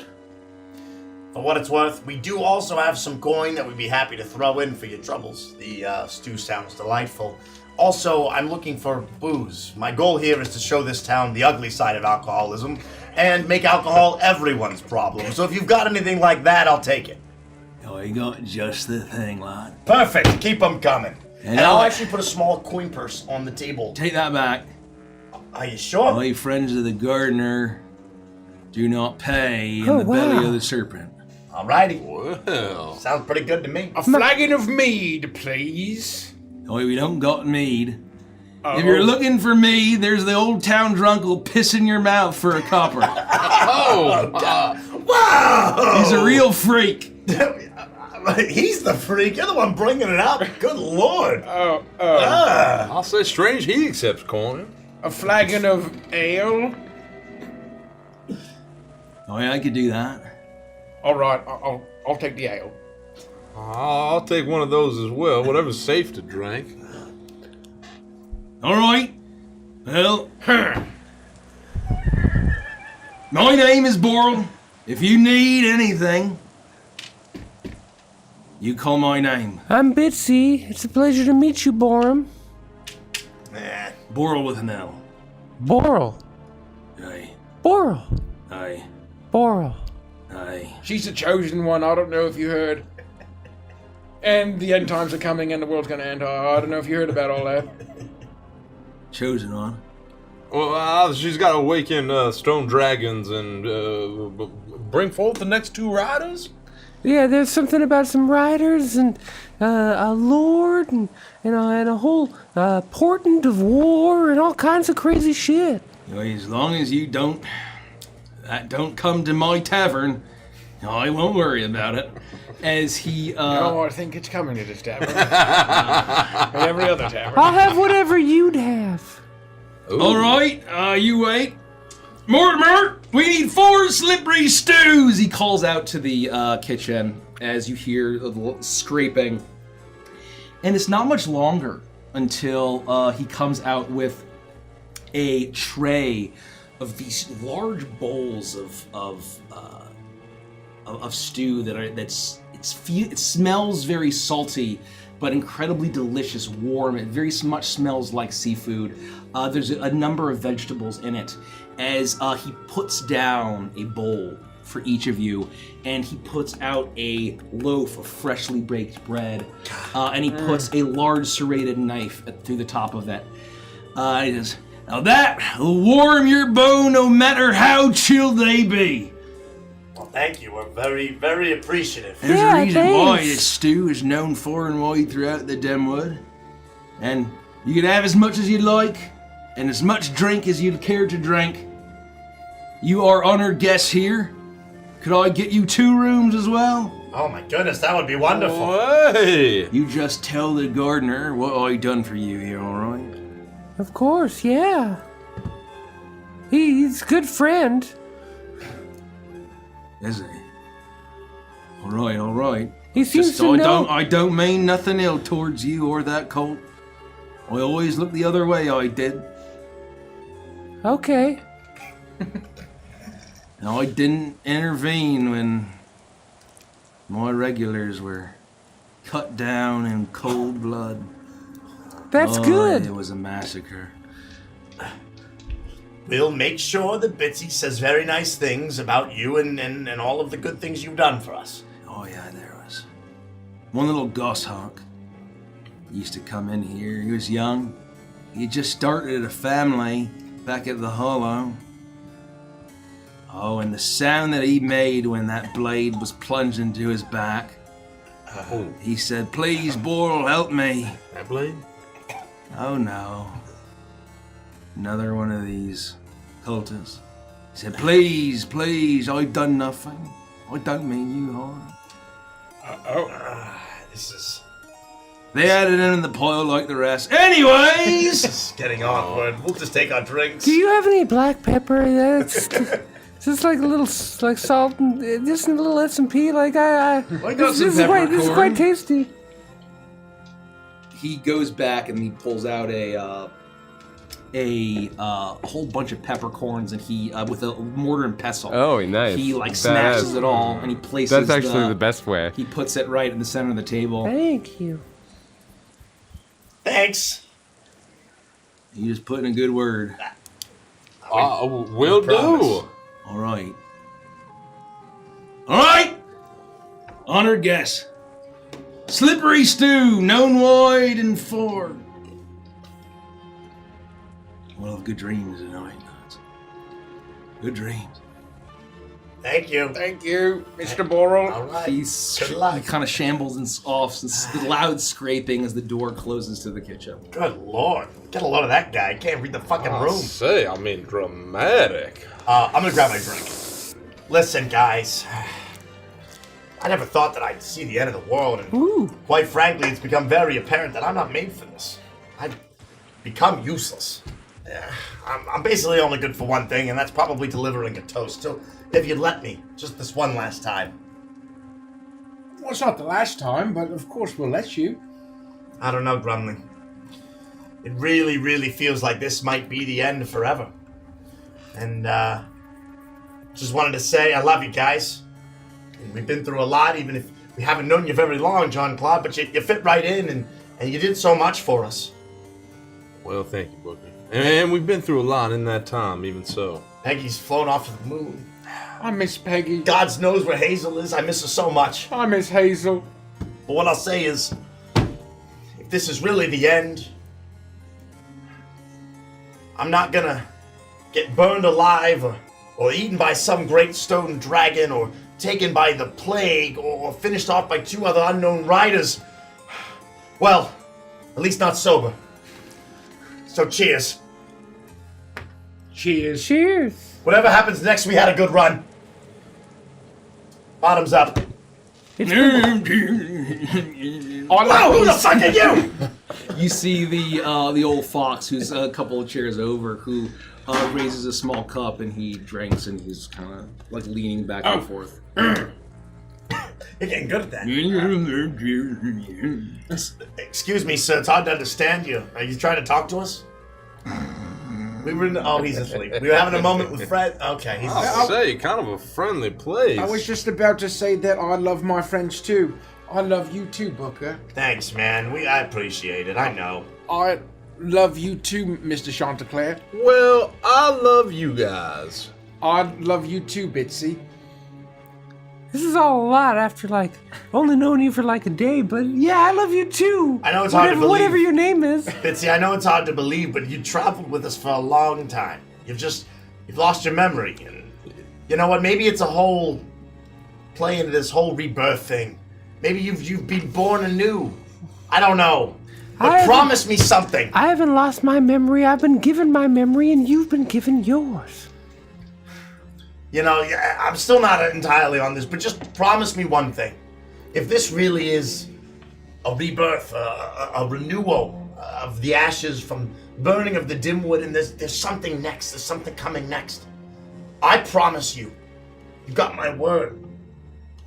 For what it's worth, we do also have some coin that we'd be happy to throw in for your troubles. The stew sounds delightful. Also, I'm looking for booze. My goal here is to show this town the ugly side of alcoholism and make alcohol everyone's problem. So if you've got anything like that, I'll take it. I got just the thing, lad. Perfect. Keep them coming. And I'll actually put a small coin purse on the table. Take that back. Are you sure? My friends of the gardener do not pay in the belly of the serpent. Alrighty. Well, sounds pretty good to me. A flagon of mead, please. Oh, we don't got mead. If you're looking for mead, there's the old town drunk who'll piss in your mouth for a copper. Wow! He's a real freak. He's the freak. You're the one bringing it up. Good lord. I'll say strange he accepts coin. A flagon of ale. Oh yeah, I could do that. All right, I'll take the ale. I'll take one of those as well, whatever's safe to drink. All right. Well, my name is Boral. If you need anything, you call my name. I'm Bitsy. It's a pleasure to meet you, Borum. Boral with an L. Boral. Aye. Boral. Aye. Boral. Aye. She's the chosen one. I don't know if you heard. And the end times are coming and the world's going to end. I don't know if you heard about all that. Chosen one? Well, she's got to awaken stone dragons and bring forth the next 2 riders. Yeah, there's something about some riders and a lord and a whole portent of war and all kinds of crazy shit. As long as you don't come to my tavern, I won't worry about it. As he, No, I think it's coming to this tavern. And every other tavern. I'll have whatever you'd have. All right, you wait. Mortimer, we need 4 slippery stews. He calls out to the kitchen as you hear the scraping. And it's not much longer until he comes out with a tray of these large bowls of stew it smells very salty, but incredibly delicious, warm. It very much smells like seafood. There's a number of vegetables in it. As he puts down a bowl for each of you, and he puts out a loaf of freshly baked bread, and he puts a large serrated knife through the top of that. He says, "Now that will warm your bone no matter how chilled they be." Well, thank you. We're very, very appreciative. There's a reason why this stew is known far and wide throughout the Denwood. And you can have as much as you'd like, and as much drink as you'd care to drink. You are honored guests here. Could I get you 2 rooms as well? Oh my goodness, that would be wonderful. Hey! You just tell the gardener what I done for you here, alright? Of course, yeah. He's a good friend. Is he? Alright. He seems to know. I don't mean nothing ill towards you or that colt. I always look the other way, I did. Okay. And I didn't intervene when my regulars were cut down in cold blood. That's good. It was a massacre. We'll make sure that Bitsy says very nice things about you and all of the good things you've done for us. Oh yeah, there was one little goshawk. He used to come in here. He was young. He just started a family back at the Hollow. Oh, and the sound that he made when that blade was plunged into his back. He said, "Please, Boral, help me." That blade? Oh no. Another one of these cultists. He said, please, I've done nothing. I don't mean you harm. This is... They added in the pile like the rest. Anyways! This is getting awkward. We'll just take our drinks. Do you have any black pepper? That's just like a little like salt and just a little S&P. Like got this is quite tasty. He goes back and he pulls out a whole bunch of peppercorns, and he with a mortar and pestle. Oh, nice. He smashes it all, and he places. That's actually the best way. He puts it right in the center of the table. Thank you. Thanks. You just put in a good word. Will do. All right. Honored guests. Slippery stew, known wide and far. We'll have good dreams tonight, lads. Good dreams. Thank you. Thank you, Mr. Boral. All right. He luck. kind of shambles and off, the loud scraping as the door closes to the kitchen. Good lord. Get a load of that guy. Can't read the fucking room. Dramatic. I'm gonna grab my drink. Listen, guys. I never thought that I'd see the end of the world, and quite frankly, it's become very apparent that I'm not made for this. I've become useless. I'm basically only good for one thing, and that's probably delivering a toast. So, if you'd let me, just this one last time. Well, it's not the last time, but of course we'll let you. I don't know, Grumling. It really, really feels like this might be the end forever. And, just wanted to say I love you guys. We've been through a lot, even if we haven't known you very long, John Claude, but you fit right in, and you did so much for us. Well, thank you, Booker. And we've been through a lot in that time, even so. Peggy's flown off to the moon. I miss Peggy. God knows where Hazel is. I miss her so much. I miss Hazel. But what I'll say is, if this is really the end, I'm not gonna get burned alive or or eaten by some great stone dragon, or taken by the plague, or finished off by 2 other unknown riders. Well, at least not sober. So cheers. Cheers. Cheers. Whatever happens next, we had a good run. Bottoms up. It's Whoa, who the fuck are you? You see the old fox who's a couple of chairs over, who raises a small cup and he drinks and he's kind of like leaning back and forth. You're getting good at that. Excuse me, sir. It's hard to understand you. Are you trying to talk to us? We were in. Oh, he's asleep. We were having a moment with Fred. Okay, he's asleep. I'll say, kind of a friendly place. I was just about to say that I love my friends too. I love you too, Booker. Thanks, man. I appreciate it. I know. I love you too, Mr. Chanticleer. Well, I love you guys. I love you too, Bitsy. This is all a lot after, like, only knowing you for like a day, but yeah, I love you too. I know it's hard to believe. Whatever your name is. Bitsy, I know it's hard to believe, but you traveled with us for a long time. You've lost your memory. And you know what? Maybe it's a whole play into this whole rebirth thing. Maybe you've been born anew. I don't know. But promise me something. I haven't lost my memory. I've been given my memory, and you've been given yours. You know, I'm still not entirely on this, but just promise me one thing. If this really is a rebirth, a renewal of the ashes from burning of the dim wood, and there's something next, there's something coming next. I promise you, you've got my word.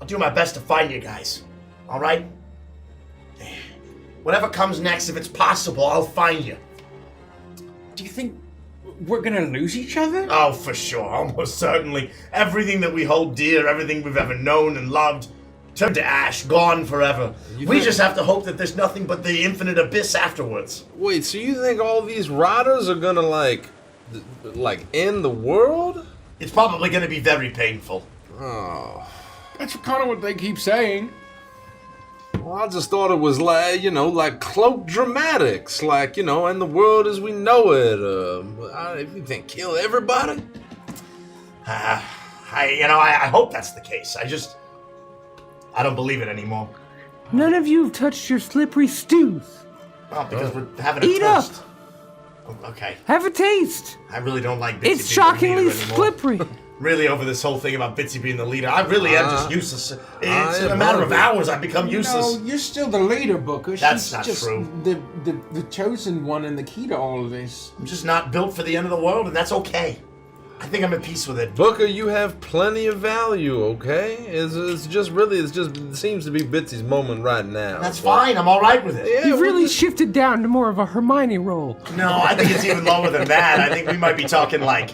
I'll do my best to find you guys, all right? Whatever comes next, if it's possible, I'll find you. Do you think we're gonna lose each other? Oh, for sure, almost certainly. Everything that we hold dear, everything we've ever known and loved, turned to ash, gone forever. We just have to hope that there's nothing but the infinite abyss afterwards. Wait, so you think all these riders are gonna like end the world? It's probably gonna be very painful. Oh. That's kind of what they keep saying. Well, I just thought it was like, like cloak dramatics, like, and the world as we know it. You think kill everybody? I hope that's the case. I don't believe it anymore. None of you have touched your slippery stews. Well, because we're having a Eat toast. up. Okay. Have a taste. I really don't like Bitsy It's being the shockingly leader anymore. slippery. Really over this whole thing about Bitsy being the leader. I really am just useless. It's in a matter of hours I've become useless. No, you're still the leader, Booker. That's She's not just true. The chosen one and the key to all of this. I'm just not built for the end of the world, and that's okay. I think I'm at peace with it. Booker, you have plenty of value, okay? It seems to be Bitsy's moment right now. That's fine, I'm alright with it. You've really shifted down to more of a Hermione role. No, I think it's even lower than that. I think we might be talking like,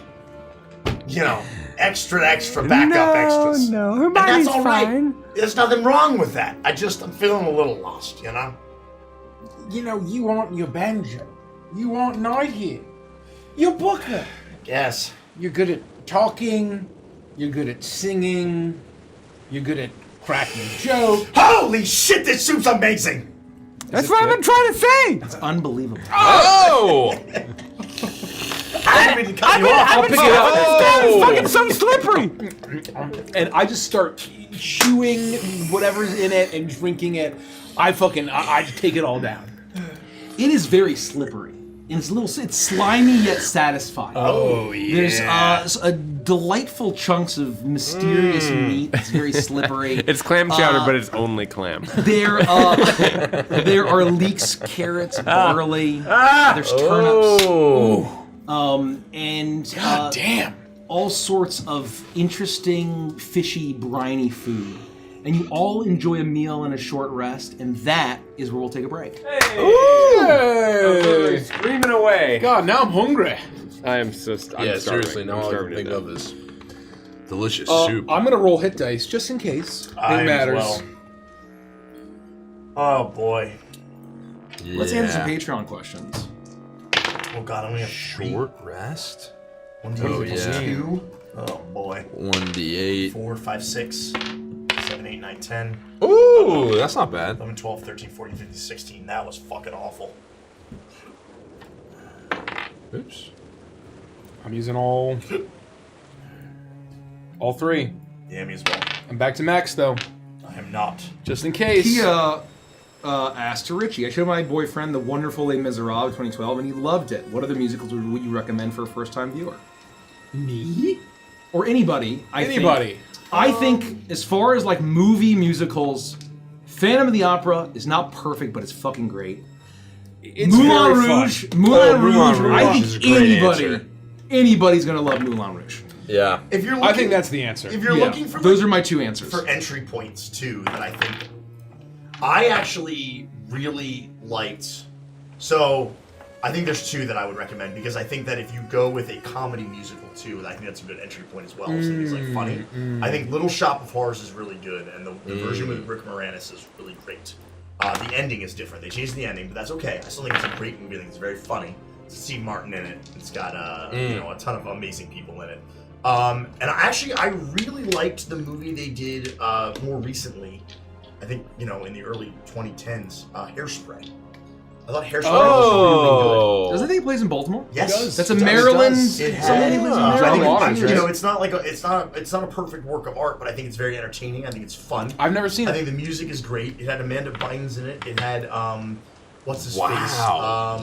extra backup extras. No, And Hermione's that's all right. fine. There's nothing wrong with that. I'm feeling a little lost, You aren't your banjo. You aren't Nighthawk. You're Booker. Yes. You're good at talking. You're good at singing. You're good at cracking jokes. Holy shit, this soup's amazing! That's what I've been trying to say. It's unbelievable. Oh! I didn't mean to cut you off. I've been it's fucking so slippery. And I just start chewing whatever's in it and drinking it. I just take it all down. It is very slippery. And it's slimy yet satisfying. Oh, yeah. There's a delightful chunks of mysterious meat. It's very slippery. It's clam chowder, but it's only clam. There are leeks, carrots, barley. There's turnips. And God damn. all sorts of interesting, fishy, briny food. And you all enjoy a meal and a short rest, and that is where we'll take a break. Hey! Screaming away. God, now I'm hungry. I am I'm seriously, now all I can starving think to of is delicious I'm soup. gonna roll hit dice just in case it matters. Well. Oh boy. Let's answer some Patreon questions. Oh god, I only have Short rest? 2. Oh boy. 1d8. 4, 5, 6, 7, 8, 9, 10. Ooh, that's not bad. 11, 12, 13, 14, 15, 16. That was fucking awful. Oops. I'm using all All 3. Yeah, me as well. I'm back to Max, though. I am not. Just in case. He asked to Richie, I showed my boyfriend The Wonderful Les Miserables 2012, and he loved it. What other musicals would you recommend for a first-time viewer? Me? Or anybody. Anybody. I think, as far as like movie musicals, Phantom of the Opera is not perfect, but it's fucking great. It's Moulin very fun. Rouge. Moulin Rouge. I is a think great answer. anybody's gonna love Moulin Rouge. Yeah. If you're looking, I think that's the answer. If you're looking for those are my 2 answers. For entry points too, that I think I actually really liked. So I think there's 2 that I would recommend because I think that if you go with a comedy musical too, I think that's a good entry point as well. Something that's like funny. I think Little Shop of Horrors is really good, and the version with Rick Moranis is really great. The ending is different. They changed the ending, but that's okay. I still think it's a great movie. I think it's very funny. It's Steve Martin in it. It's got a ton of amazing people in it. And I really liked the movie they did more recently. I think in the early 2010s, Hairspray. I thought Hairspray was really good. Doesn't it take place in Baltimore? Yes, it does. That's a it does. Maryland. It has. Maryland. It's not like it's not a perfect work of art, but I think it's very entertaining. I think it's fun. I've never seen it. I think the music is great. It had Amanda Bynes in it. It had what's his face?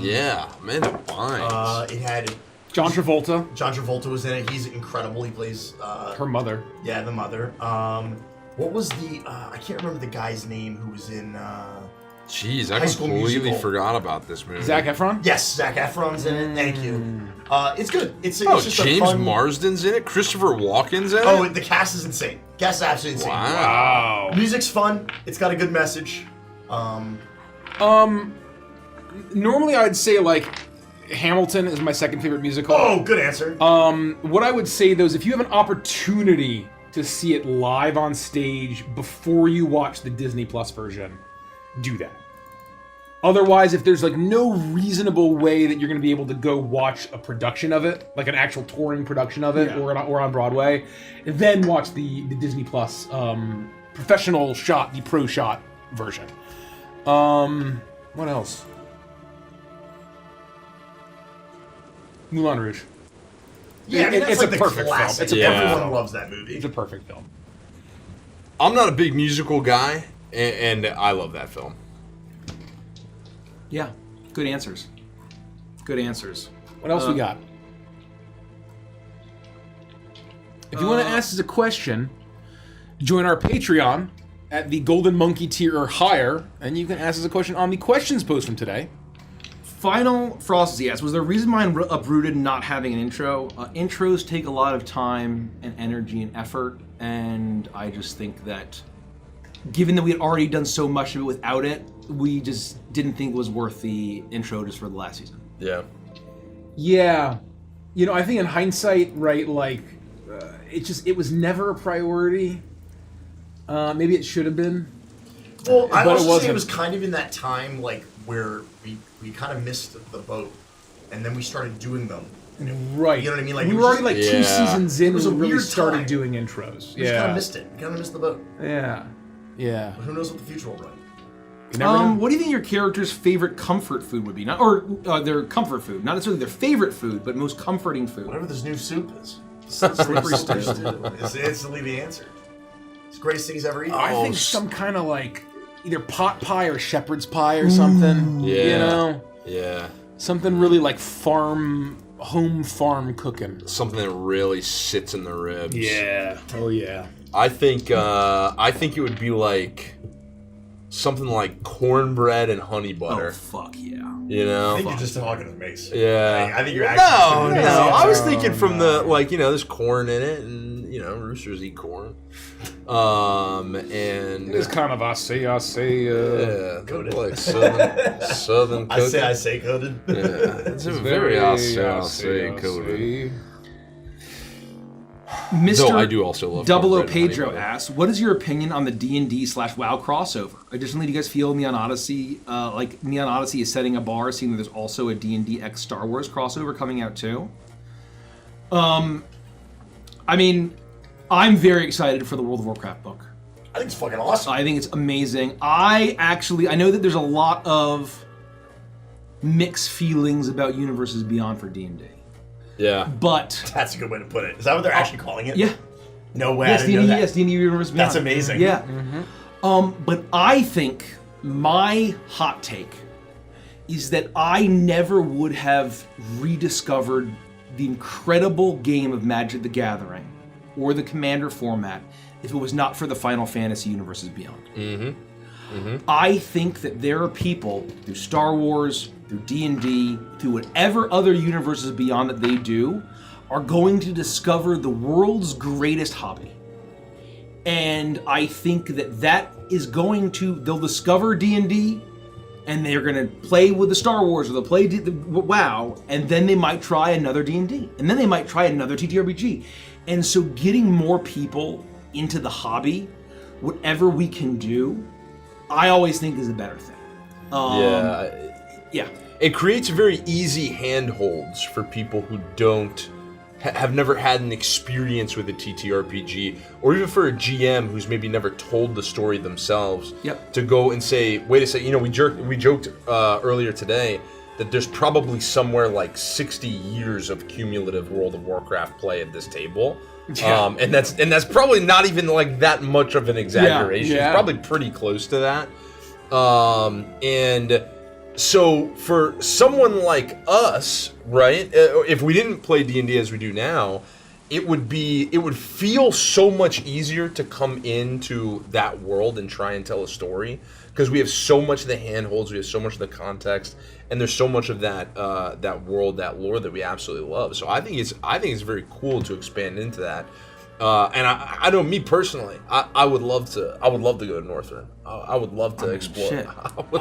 Yeah, Amanda Bynes. It had John Travolta. John Travolta was in it. He's incredible. He plays her mother. Yeah, the mother. What was the I can't remember the guy's name who was in Jeez, I High School completely Musical. forgot about this movie. Zac Efron? Yes, Zac Efron's in it. Thank you. It's good. It's just a James fun... Marsden's in it. Christopher Walken's in it. Oh, the cast is insane. Cast is absolutely insane. Wow. Music's fun. It's got a good message. Normally I'd say like Hamilton is my second favorite musical. Oh, good answer. What I would say though is if you have an opportunity to see it live on stage before you watch the Disney Plus version, do that. Otherwise, if there's like no reasonable way that you're going to be able to go watch a production of it, like an actual touring production of it, or on Broadway, then watch the Disney Plus professional shot, the pro shot version. What else? Moulin Rouge. Yeah, I mean, that's it's like a the perfect classic. film. Everyone loves that movie. It's a perfect film. I'm not a big musical guy, and I love that film. Yeah, good answers. Good answers. What else we got? If you want to ask us a question, join our Patreon at the Golden Monkey tier or higher, and you can ask us a question on the questions post from today. Final Frosty asks, was there a reason behind Uprooted not having an intro? Intros take a lot of time and energy and effort, and I just think that given that we had already done so much of it without it, we just didn't think it was worth the intro just for the last season. Yeah. Yeah. I think in hindsight, right, like, it was never a priority. Maybe it should have been. Well, I but also say it was kind of in that time, like, where we kind of missed the boat, and then we started doing them. Right. You know what I mean? Like we it were was already just- like 2 seasons in It was a when we really weird started time. doing intros. We just kind of missed it. We kind of missed the boat. Yeah. Yeah. But who knows what the future will bring? You never know. What do you think your character's favorite comfort food would be? Not, or their comfort food, not necessarily their favorite food, but most comforting food. Whatever this new soup is. Slippery stew. It's instantly the answer. It's the greatest thing he's ever eaten. I think some kind of like either pot pie or shepherd's pie or something. Yeah. Yeah. Something really like home farm cooking. Something that really sits in the ribs. Yeah. Oh yeah. I think it would be like something like cornbread and honey butter. Oh fuck yeah. I think you're just talking to Mace. Yeah. I think you're No, actually. I was thinking from the there's corn in it, and roosters eat corn. And It is kind of I say. Coded. like southern cooking. I say coded. Yeah, it's a very I say coded. Mr. Though I do also love Double O cornbread and honey Pedro butter. asks, what is your opinion on the D&D/WoW crossover? Additionally, do you guys feel Neon Odyssey, Neon Odyssey is setting a bar, seeing that there's also a D&D X Star Wars crossover coming out too? I mean, I'm very excited for the World of Warcraft book. I think it's fucking awesome. I think it's amazing. I know that there's a lot of mixed feelings about Universes Beyond for D&D. Yeah. But that's a good way to put it. Is that what they're actually calling it? Yeah. No way. Yes, I didn't know that. Yes, D&D Universe Beyond. That's amazing. Yeah. But I think my hot take is that I never would have rediscovered the incredible game of Magic the Gathering or the Commander format if it was not for the Final Fantasy Universes Beyond. I think that there are people through Star Wars, through D&D, through whatever other universes beyond that they do, are going to discover the world's greatest hobby. And I think that is going to, they'll discover D&D, and they're going to play with the Star Wars, or they'll play WoW, and then they might try another D&D, and then they might try another TTRPG. And so getting more people into the hobby, whatever we can do, I always think is a better thing. Yeah. It creates very easy handholds for people who don't have never had an experience with a TTRPG, or even for a GM who's maybe never told the story themselves. To go and say, wait a second, we joked earlier today that there's probably somewhere like 60 years of cumulative World of Warcraft play at this table. And that's probably not even like that much of an exaggeration. It's probably pretty close to that. And so for someone like us, right, if we didn't play D&D as we do now, it would feel so much easier to come into that world and try and tell a story, because we have so much of the handholds, we have so much of the context, and there's so much of that world, that lore that we absolutely love. So I think it's very cool to expand into that. And I know me personally, I would love to go to Northrend. I would love to explore.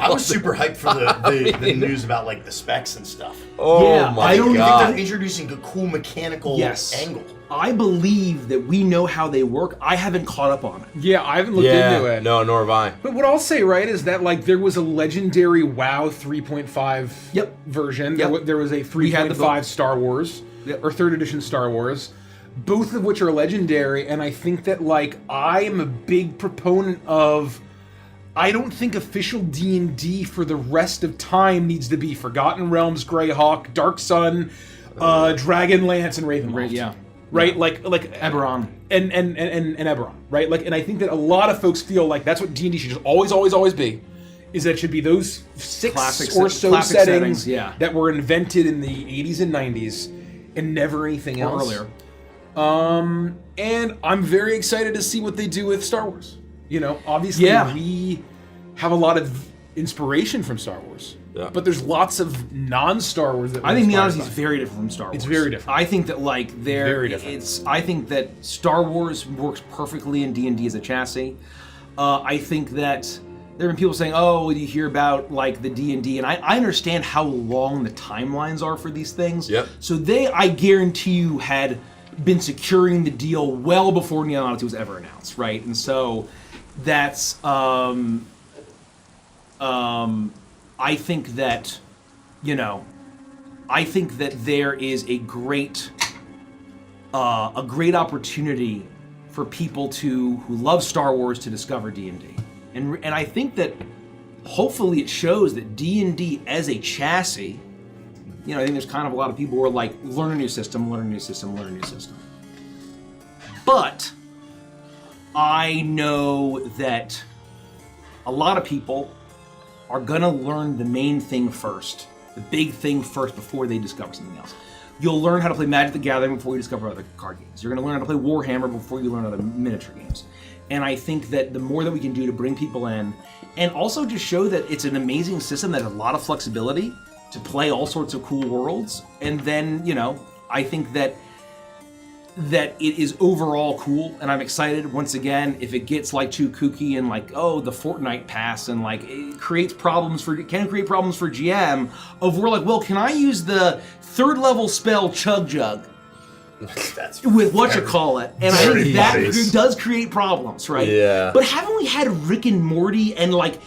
I was super hyped for the news about like the specs and stuff. Oh my I don't God. think they're introducing a cool mechanical angle. I believe that we know how they work. I haven't caught up on it. Yeah, I haven't looked into it. No, nor have I. But what I'll say, right, is that like there was a legendary WoW 3.5 version. There was a 3.5 Star Wars, or 3rd edition Star Wars, both of which are legendary. And I think that like I am a big proponent of, I don't think official D&D for the rest of time needs to be Forgotten Realms, Greyhawk, Dark Sun, Dragonlance, and Ravenloft. Right, like Eberron and Eberron, right? Like, and I think that a lot of folks feel like that's what D&D should just always be, is that it should be those six or so settings that were invented in the 80s and 90s, and never anything else. Earlier. And I'm very excited to see what they do with Star Wars. Obviously we have a lot of inspiration from Star Wars. But there's lots of non-Star Wars that I think the Odyssey is very different from Star Wars. It's very different. I think that I think that Star Wars works perfectly in D&D as a chassis. I think that there have been people saying, "Oh, you hear about like the D&D," and I understand how long the timelines are for these things. So I guarantee you, had been securing the deal well before Neon Odyssey was ever announced, right? And so that's I think that, there is a great opportunity for people who love Star Wars to discover D&D, and I think that hopefully it shows that D&D as a chassis. I think there's kind of a lot of people who are like, learn a new system. But I know that a lot of people are gonna learn the main thing first, the big thing first, before they discover something else. You'll learn how to play Magic the Gathering before you discover other card games. You're gonna learn how to play Warhammer before you learn other miniature games. And I think that the more that we can do to bring people in, and also just show that it's an amazing system that has a lot of flexibility to play all sorts of cool worlds, and then, I think that it is overall cool, and I'm excited once again if it gets like too kooky and like, oh, the Fortnite pass, and like it can create problems for GM of, we're like, well, can I use the 3rd level spell Chug Jug with whatchamacallit? And I think that does create problems, right? But haven't we had Rick and Morty and like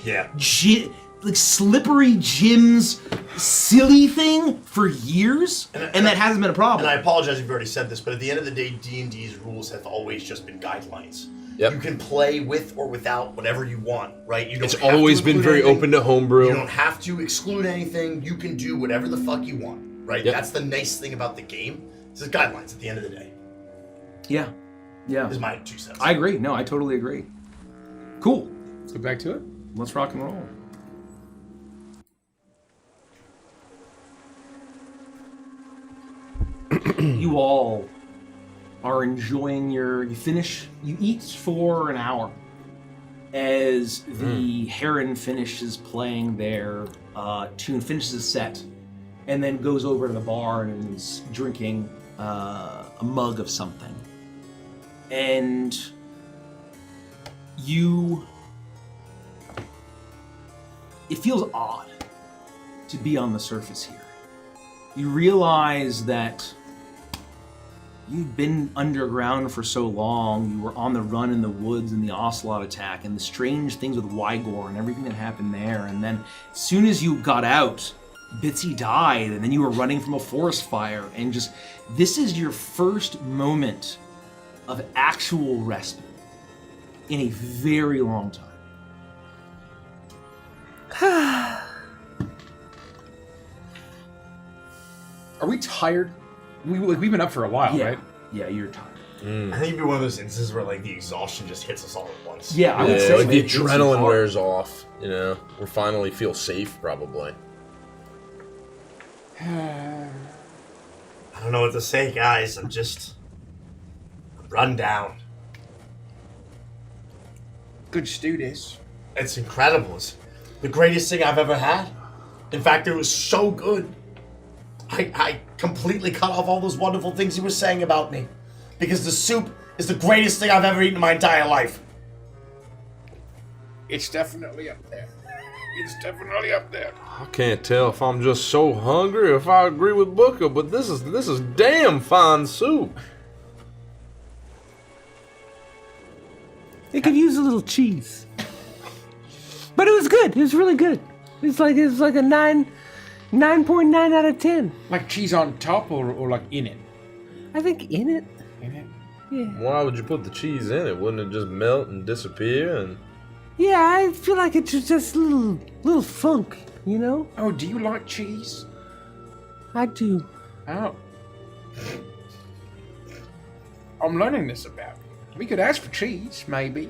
Slippery Jim's silly thing for years, and that hasn't been a problem. And I apologize if you've already said this, but at the end of the day, D&D's rules have always just been guidelines. You can play with or without whatever you want, right? It's always been very open to homebrew. You don't have to exclude anything. You can do whatever the fuck you want, right? That's the nice thing about the game. It's just guidelines at the end of the day. Yeah. Yeah. Is my 2 cents. I agree. No, I totally agree. Cool. Let's get back to it. Let's rock and roll. You all are enjoying you eat for an hour as the heron finishes playing their tune, finishes his set, and then goes over to the bar and is drinking a mug of something. And it feels odd to be on the surface here. You realize that you've been underground for so long, you were on the run in the woods in the ocelot attack, and the strange things with Wygor and everything that happened there, and then as soon as you got out, Bitsy died, and then you were running from a forest fire, and just, this is your first moment of actual respite in a very long time. Are we tired? We've been up for a while, right? Yeah, you're tired. I think it'd be one of those instances where like the exhaustion just hits us all at once. Yeah, I would say like the it's adrenaline hard. wears off. You know, we finally feel safe, probably. I don't know what to say, guys. I'm run down. Good stew, this. It's incredible. It's the greatest thing I've ever had. In fact, it was so good. I completely cut off all those wonderful things he was saying about me. Because the soup is the greatest thing I've ever eaten in my entire life. It's definitely up there. It's definitely up there. I can't tell if I'm just so hungry or if I agree with Booker, but this is damn fine soup. It could use a little cheese. But it was good. It was really good. It's like a 9.9 out of 10. Like cheese on top or like in it? I think in it. In it? Yeah. Why would you put the cheese in it? Wouldn't it just melt and disappear? And Yeah, I feel like it's just a little funk, you know? Oh, do you like cheese? I do. Oh. I'm learning this about you. We could ask for cheese, maybe.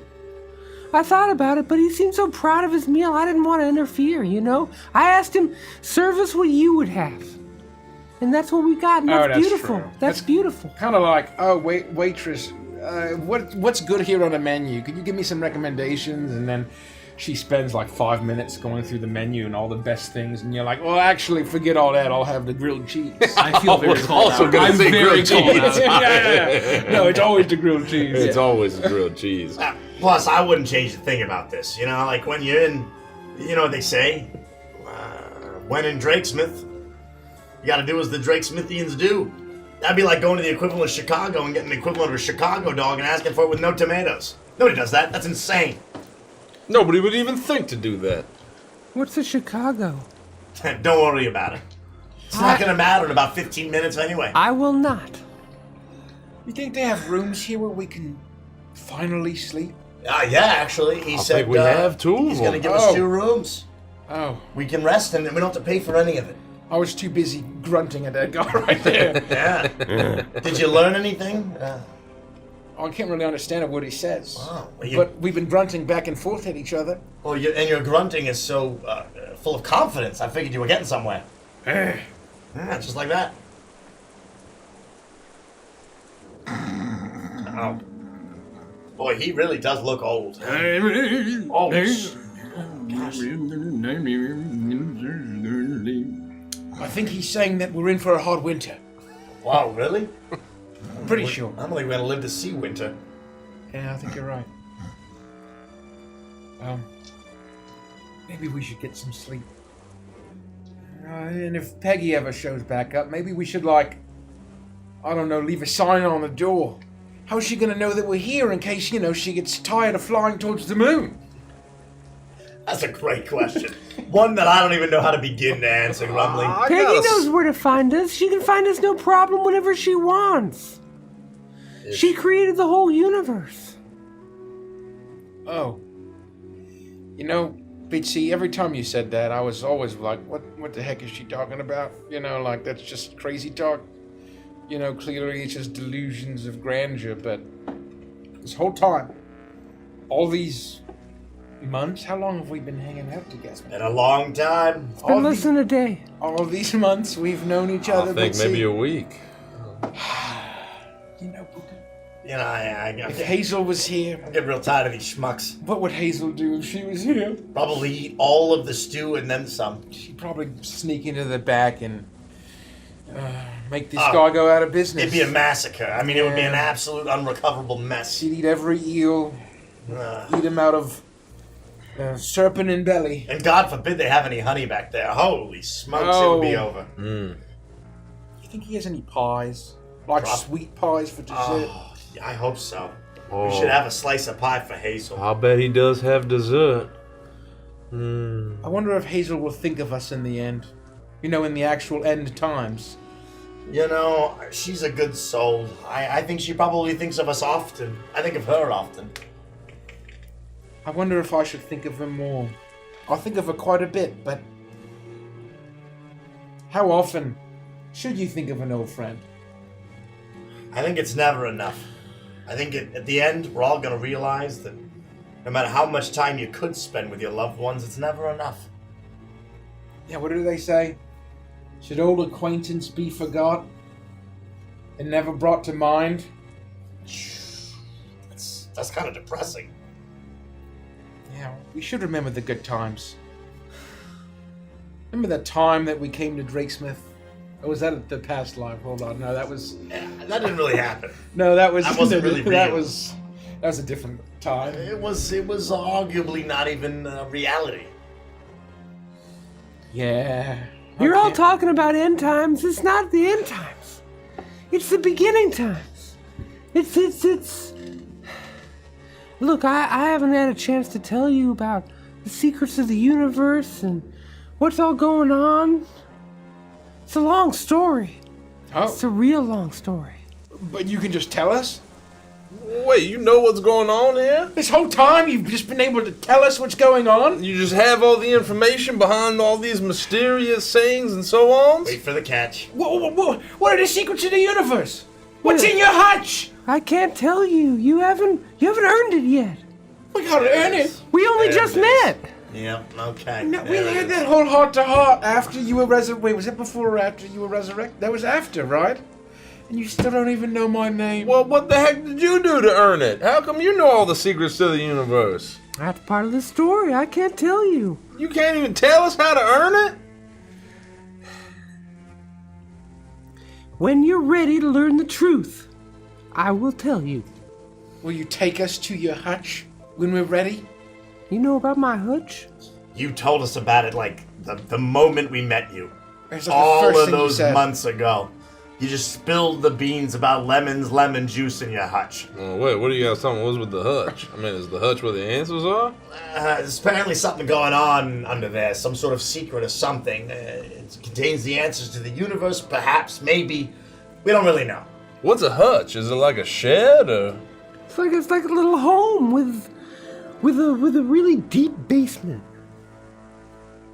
I thought about it, but he seemed so proud of his meal, I didn't want to interfere, you know? I asked him, serve us what you would have. And that's what we got, and that's beautiful. True. That's beautiful. Kind of like, oh, waitress, what's good here on the menu? Could you give me some recommendations? And then she spends like 5 minutes going through the menu and all the best things, and you're like, well, actually, forget all that. I'll have the grilled cheese. I feel very called also out. gonna I'm say very grilled called cheese. out. Yeah. No, it's always the grilled cheese. it's always the grilled cheese. Plus, I wouldn't change a thing about this. You know, like when you're in, you know what they say? When in Drakesmith, you gotta do as the Drakesmithians do. That'd be like going to the equivalent of Chicago and getting the equivalent of a Chicago dog and asking for it with no tomatoes. Nobody does that. That's insane. Nobody would even think to do that. What's a Chicago? Don't worry about it. It's not gonna matter in about 15 minutes anyway. I will not. You think they have rooms here where we can finally sleep? Yeah, actually, he said think we have two of he's gonna them. give us 2 rooms. Oh, We can rest and we don't have to pay for any of it. I was too busy grunting at that guy right there. Yeah. Did you learn anything? I can't really understand what he says. Oh, well, But we've been grunting back and forth at each other. Well, your grunting is so full of confidence. I figured you were getting somewhere. Yeah, just like that. Oh. Boy, he really does look old. Oh, gosh. I think he's saying that we're in for a hard winter. Wow, really? Pretty sure. I don't think we're gonna live to see winter. Yeah, I think you're right. Maybe we should get some sleep. And if Peggy ever shows back up, maybe we should, like, I don't know, leave a sign on the door. How's she gonna know that we're here in case, you know, she gets tired of flying towards the moon? That's a great question. One that I don't even know how to begin to answer, Rumbling. Peggy knows where to find us. She can find us no problem whenever she wants. She created the whole universe. Oh. You know, Bitsy, every time you said that, I was always like, what the heck is she talking about? You know, like, that's just crazy talk. You know, clearly it's just delusions of grandeur, but This whole time. All these months? How long have we been hanging out together? In a long time. It's been less than a day. All these months we've known each other. I think maybe a week. You know, If Hazel was here, I'm getting real tired of these schmucks. What would Hazel do if she was here? Probably eat all of the stew and then some. She'd probably sneak into the back and make this guy go out of business. It'd be a massacre. I mean, it would be an absolute unrecoverable mess. She'd eat every eel, eat him out of serpent and belly. And God forbid they have any honey back there. Holy smokes, it would be over. You think he has any pies? Like sweet pies for dessert? Yeah, I hope so. We should have a slice of pie for Hazel. I'll bet he does have dessert. I wonder if Hazel will think of us in the end. You know, in the actual end times. You know, she's a good soul. I think she probably thinks of us often. I think of her often. I wonder if I should think of her more. I think of her quite a bit, but how often should you think of an old friend? I think it's never enough. I think at the end, we're all going to realize that no matter how much time you could spend with your loved ones, it's never enough. Yeah, what do they say? Should old acquaintance be forgot and never brought to mind? That's kind of depressing. Yeah, we should remember the good times. Remember that time that we came to Drakesmith? Or was that the past life? Hold on, no, that was... Yeah, that didn't really happen. No, that was... That wasn't really real. That was a different time. It was arguably not even reality. Yeah. You're all talking about end times. It's not the end times. It's the beginning times. It's... Look, I haven't had a chance to tell you about the secrets of the universe and what's all going on. It's a long story. Oh. It's a real long story. But you can just tell us? Wait, you know what's going on here? This whole time you've just been able to tell us what's going on? You just have all the information behind all these mysterious sayings and so on? Wait for the catch. What are the secrets of the universe? What's in your hutch? I can't tell you. You haven't earned it yet. We gotta earn it. We only just met. Yep, okay. No, we had that whole heart-to-heart after you were resurrected. Wait, was it before or after you were resurrected? That was after, right? And you still don't even know my name. Well, what the heck did you do to earn it? How come you know all the secrets to the universe? That's part of the story. I can't tell you. You can't even tell us how to earn it? When you're ready to learn the truth, I will tell you. Will you take us to your hutch when we're ready? You know about my hutch? You told us about it like the moment we met you. It's like all the first of thing you those said. months ago. You just spilled the beans about lemon juice in your hutch. Oh, wait, what do you got something was with the hutch? I mean, is the hutch where the answers are? There's apparently something going on under there, some sort of secret or something. It contains the answers to the universe, perhaps, maybe. We don't really know. What's a hutch? Is it like a shed or? It's like a little home with a really deep basement.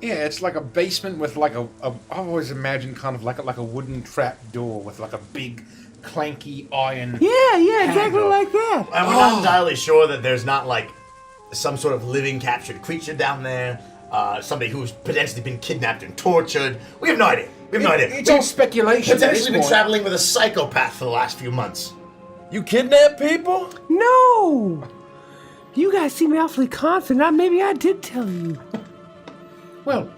Yeah, it's like a basement with like I always imagine kind of like a wooden trap door with like a big clanky iron. Yeah, exactly like that. And we're not entirely sure that there's not like some sort of living captured creature down there. Somebody who's potentially been kidnapped and tortured. We have no idea. It's all speculation. Potentially been traveling with a psychopath for the last few months. You kidnap people? No! You guys seem awfully confident. Maybe I did tell you. Well,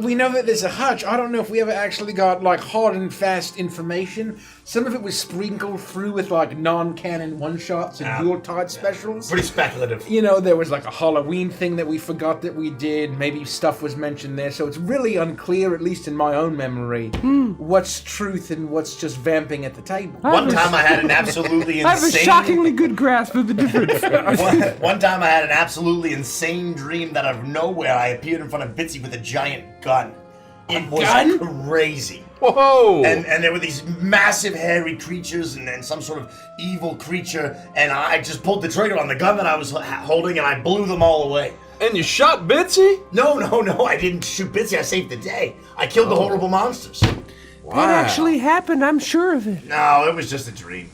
we know that there's a hutch. I don't know if we ever actually got like hard and fast information. Some of it was sprinkled through with like non-canon one-shots and Yuletide specials. Pretty speculative. You know, there was like a Halloween thing that we forgot that we did. Maybe stuff was mentioned there. So it's really unclear, at least in my own memory, what's truth and what's just vamping at the table. One time I had an absolutely insane... I have a shockingly good grasp of the difference. One time I had an absolutely insane dream that out of nowhere I appeared in front of Bitsy with a giant gun. It was crazy. Whoa! And there were these massive hairy creatures and some sort of evil creature, and I just pulled the trigger on the gun that I was holding and I blew them all away. And you shot Bitsy? No, I didn't shoot Bitsy. I saved the day. I killed the horrible monsters. What actually happened? I'm sure of it. No, it was just a dream.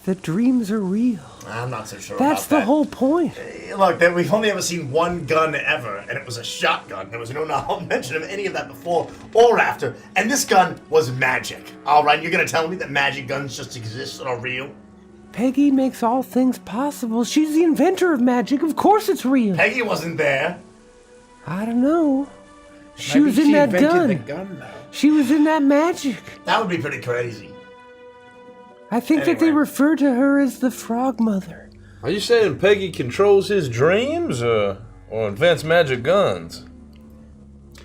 the dreams are real. I'm not so sure That's about the that. whole point. Look, we've only ever seen one gun ever, and it was a shotgun. There was no mention of any of that before or after, and this gun was magic. All right, you're gonna tell me that magic guns just exist and are real? Peggy makes all things possible. She's the inventor of magic. Of course it's real. Peggy wasn't there. I don't know. She Maybe was in she that invented gun. the gun, though. She was in that magic. That would be pretty crazy. I think that they Anyway. refer to her as the Frog Mother. Are you saying Peggy controls his dreams or invents magic guns?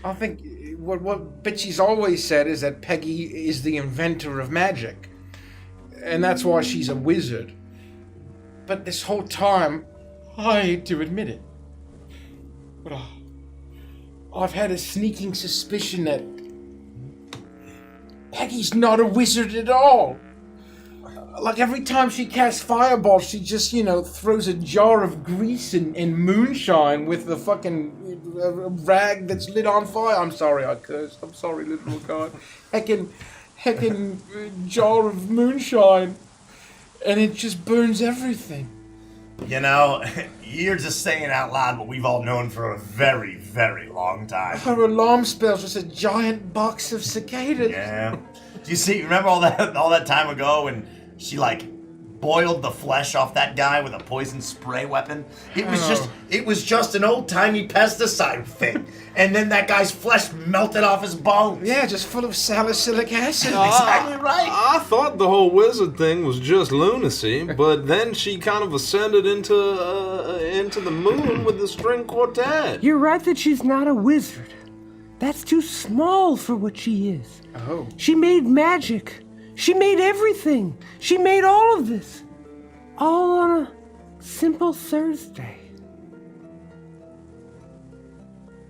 I think what Bitchy's always said is that Peggy is the inventor of magic. And that's why she's a wizard. But this whole time, I hate to admit it, but I've had a sneaking suspicion that Peggy's not a wizard at all. Like every time she casts fireballs, she just, throws a jar of grease and moonshine with the fucking rag that's lit on fire. I'm sorry I cursed. I'm sorry, little God. Heckin' jar of moonshine, and it just burns everything. You're just saying out loud what we've all known for a very, very long time. Her alarm spell's just a giant box of cicadas. Yeah. Do you remember all that time ago when she boiled the flesh off that guy with a poison spray weapon? It was just an old-timey pesticide thing. And then that guy's flesh melted off his bones. Yeah, just full of salicylic acid. Exactly right. I thought the whole wizard thing was just lunacy, but then she kind of ascended into the moon with the string quartet. You're right that she's not a wizard. That's too small for what she is. Oh. She made magic. She made everything. She made all of this. All on a simple Thursday.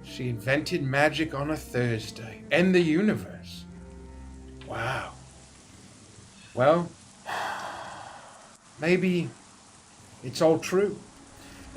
She invented magic on a Thursday. And the universe. Wow. Well, maybe it's all true.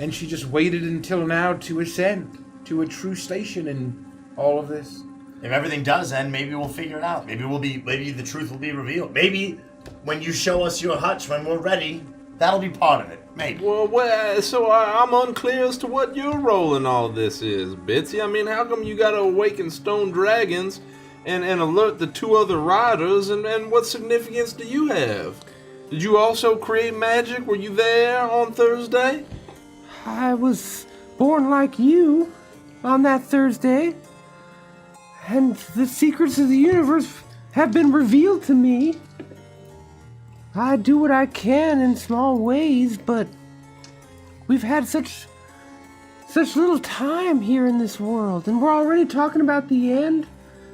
And she just waited until now to ascend to a true station in all of this. If everything does end, maybe we'll figure it out. Maybe the truth will be revealed. Maybe when you show us your hutch when we're ready, that'll be part of it. Maybe. Well, so I'm unclear as to what your role in all this is, Bitsy. I mean, how come you gotta awaken stone dragons and alert the two other riders, and what significance do you have? Did you also create magic? Were you there on Thursday? I was born like you on that Thursday. And the secrets of the universe have been revealed to me. I do what I can in small ways, but we've had such little time here in this world, and we're already talking about the end.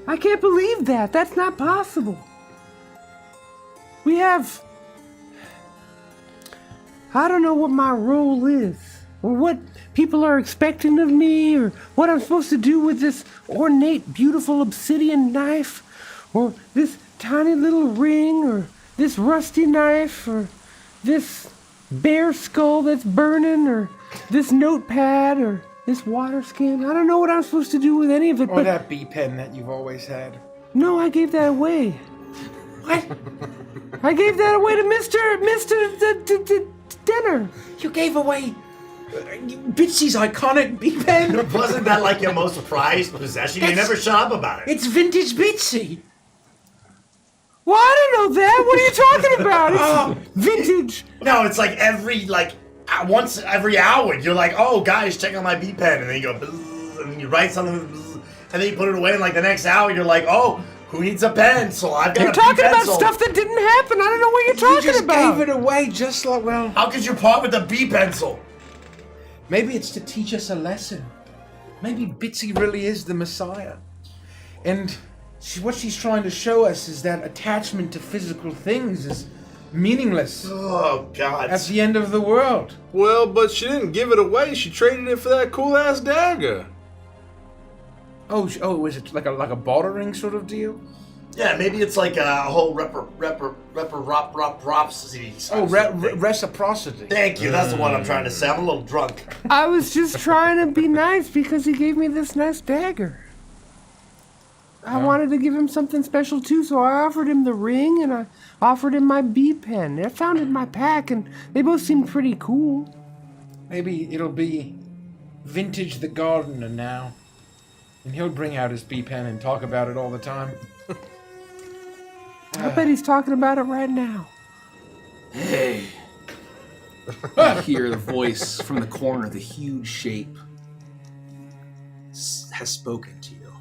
I can't believe that. That's not possible. I don't know what my role is, or what people are expecting of me, or what I'm supposed to do with this ornate, beautiful obsidian knife, or this tiny little ring, or this rusty knife, or this bear skull that's burning, or this notepad, or this water skin. I don't know what I'm supposed to do with any of it, Or but that bee pen that you've always had. no, I gave that away. What? I gave that away to Mr. Dinner. You gave away Bitsy's iconic bee pen? Wasn't that like your most prized possession? You never shut up about it. It's vintage Bitsy. Well, I don't know that. What are you talking about? It's vintage. No, it's like once every hour, you're like, oh, guys, check out my bee pen. And then you go, bzz, and you write something, bzz, and then you put it away, and the next hour, you're like, oh, who needs a pencil? I've got You're a talking about pencil. stuff that didn't happen. I don't know what you're talking You just about. gave it away just like, well... How could you part with the bee pencil? Maybe it's to teach us a lesson. Maybe Bitsy really is the Messiah. And what she's trying to show us is that attachment to physical things is meaningless. Oh, God. That's the end of the world. Well, but she didn't give it away. She traded it for that cool-ass dagger. Oh, is it like a bartering sort of deal? Yeah, maybe it's like a whole reciprocity. Oh, reciprocity. Thank you, that's the one I'm trying to say. I'm a little drunk. I was just trying to be nice because he gave me this nice dagger. I wanted to give him something special too, so I offered him the ring and I offered him my bee pen. I found it in my pack, and they both seemed pretty cool. Maybe it'll be Vintage the Gardener now. And he'll bring out his bee pen and talk about it all the time. I bet he's talking about it right now. Hey. You hear the voice from the corner, the huge shape has spoken to you.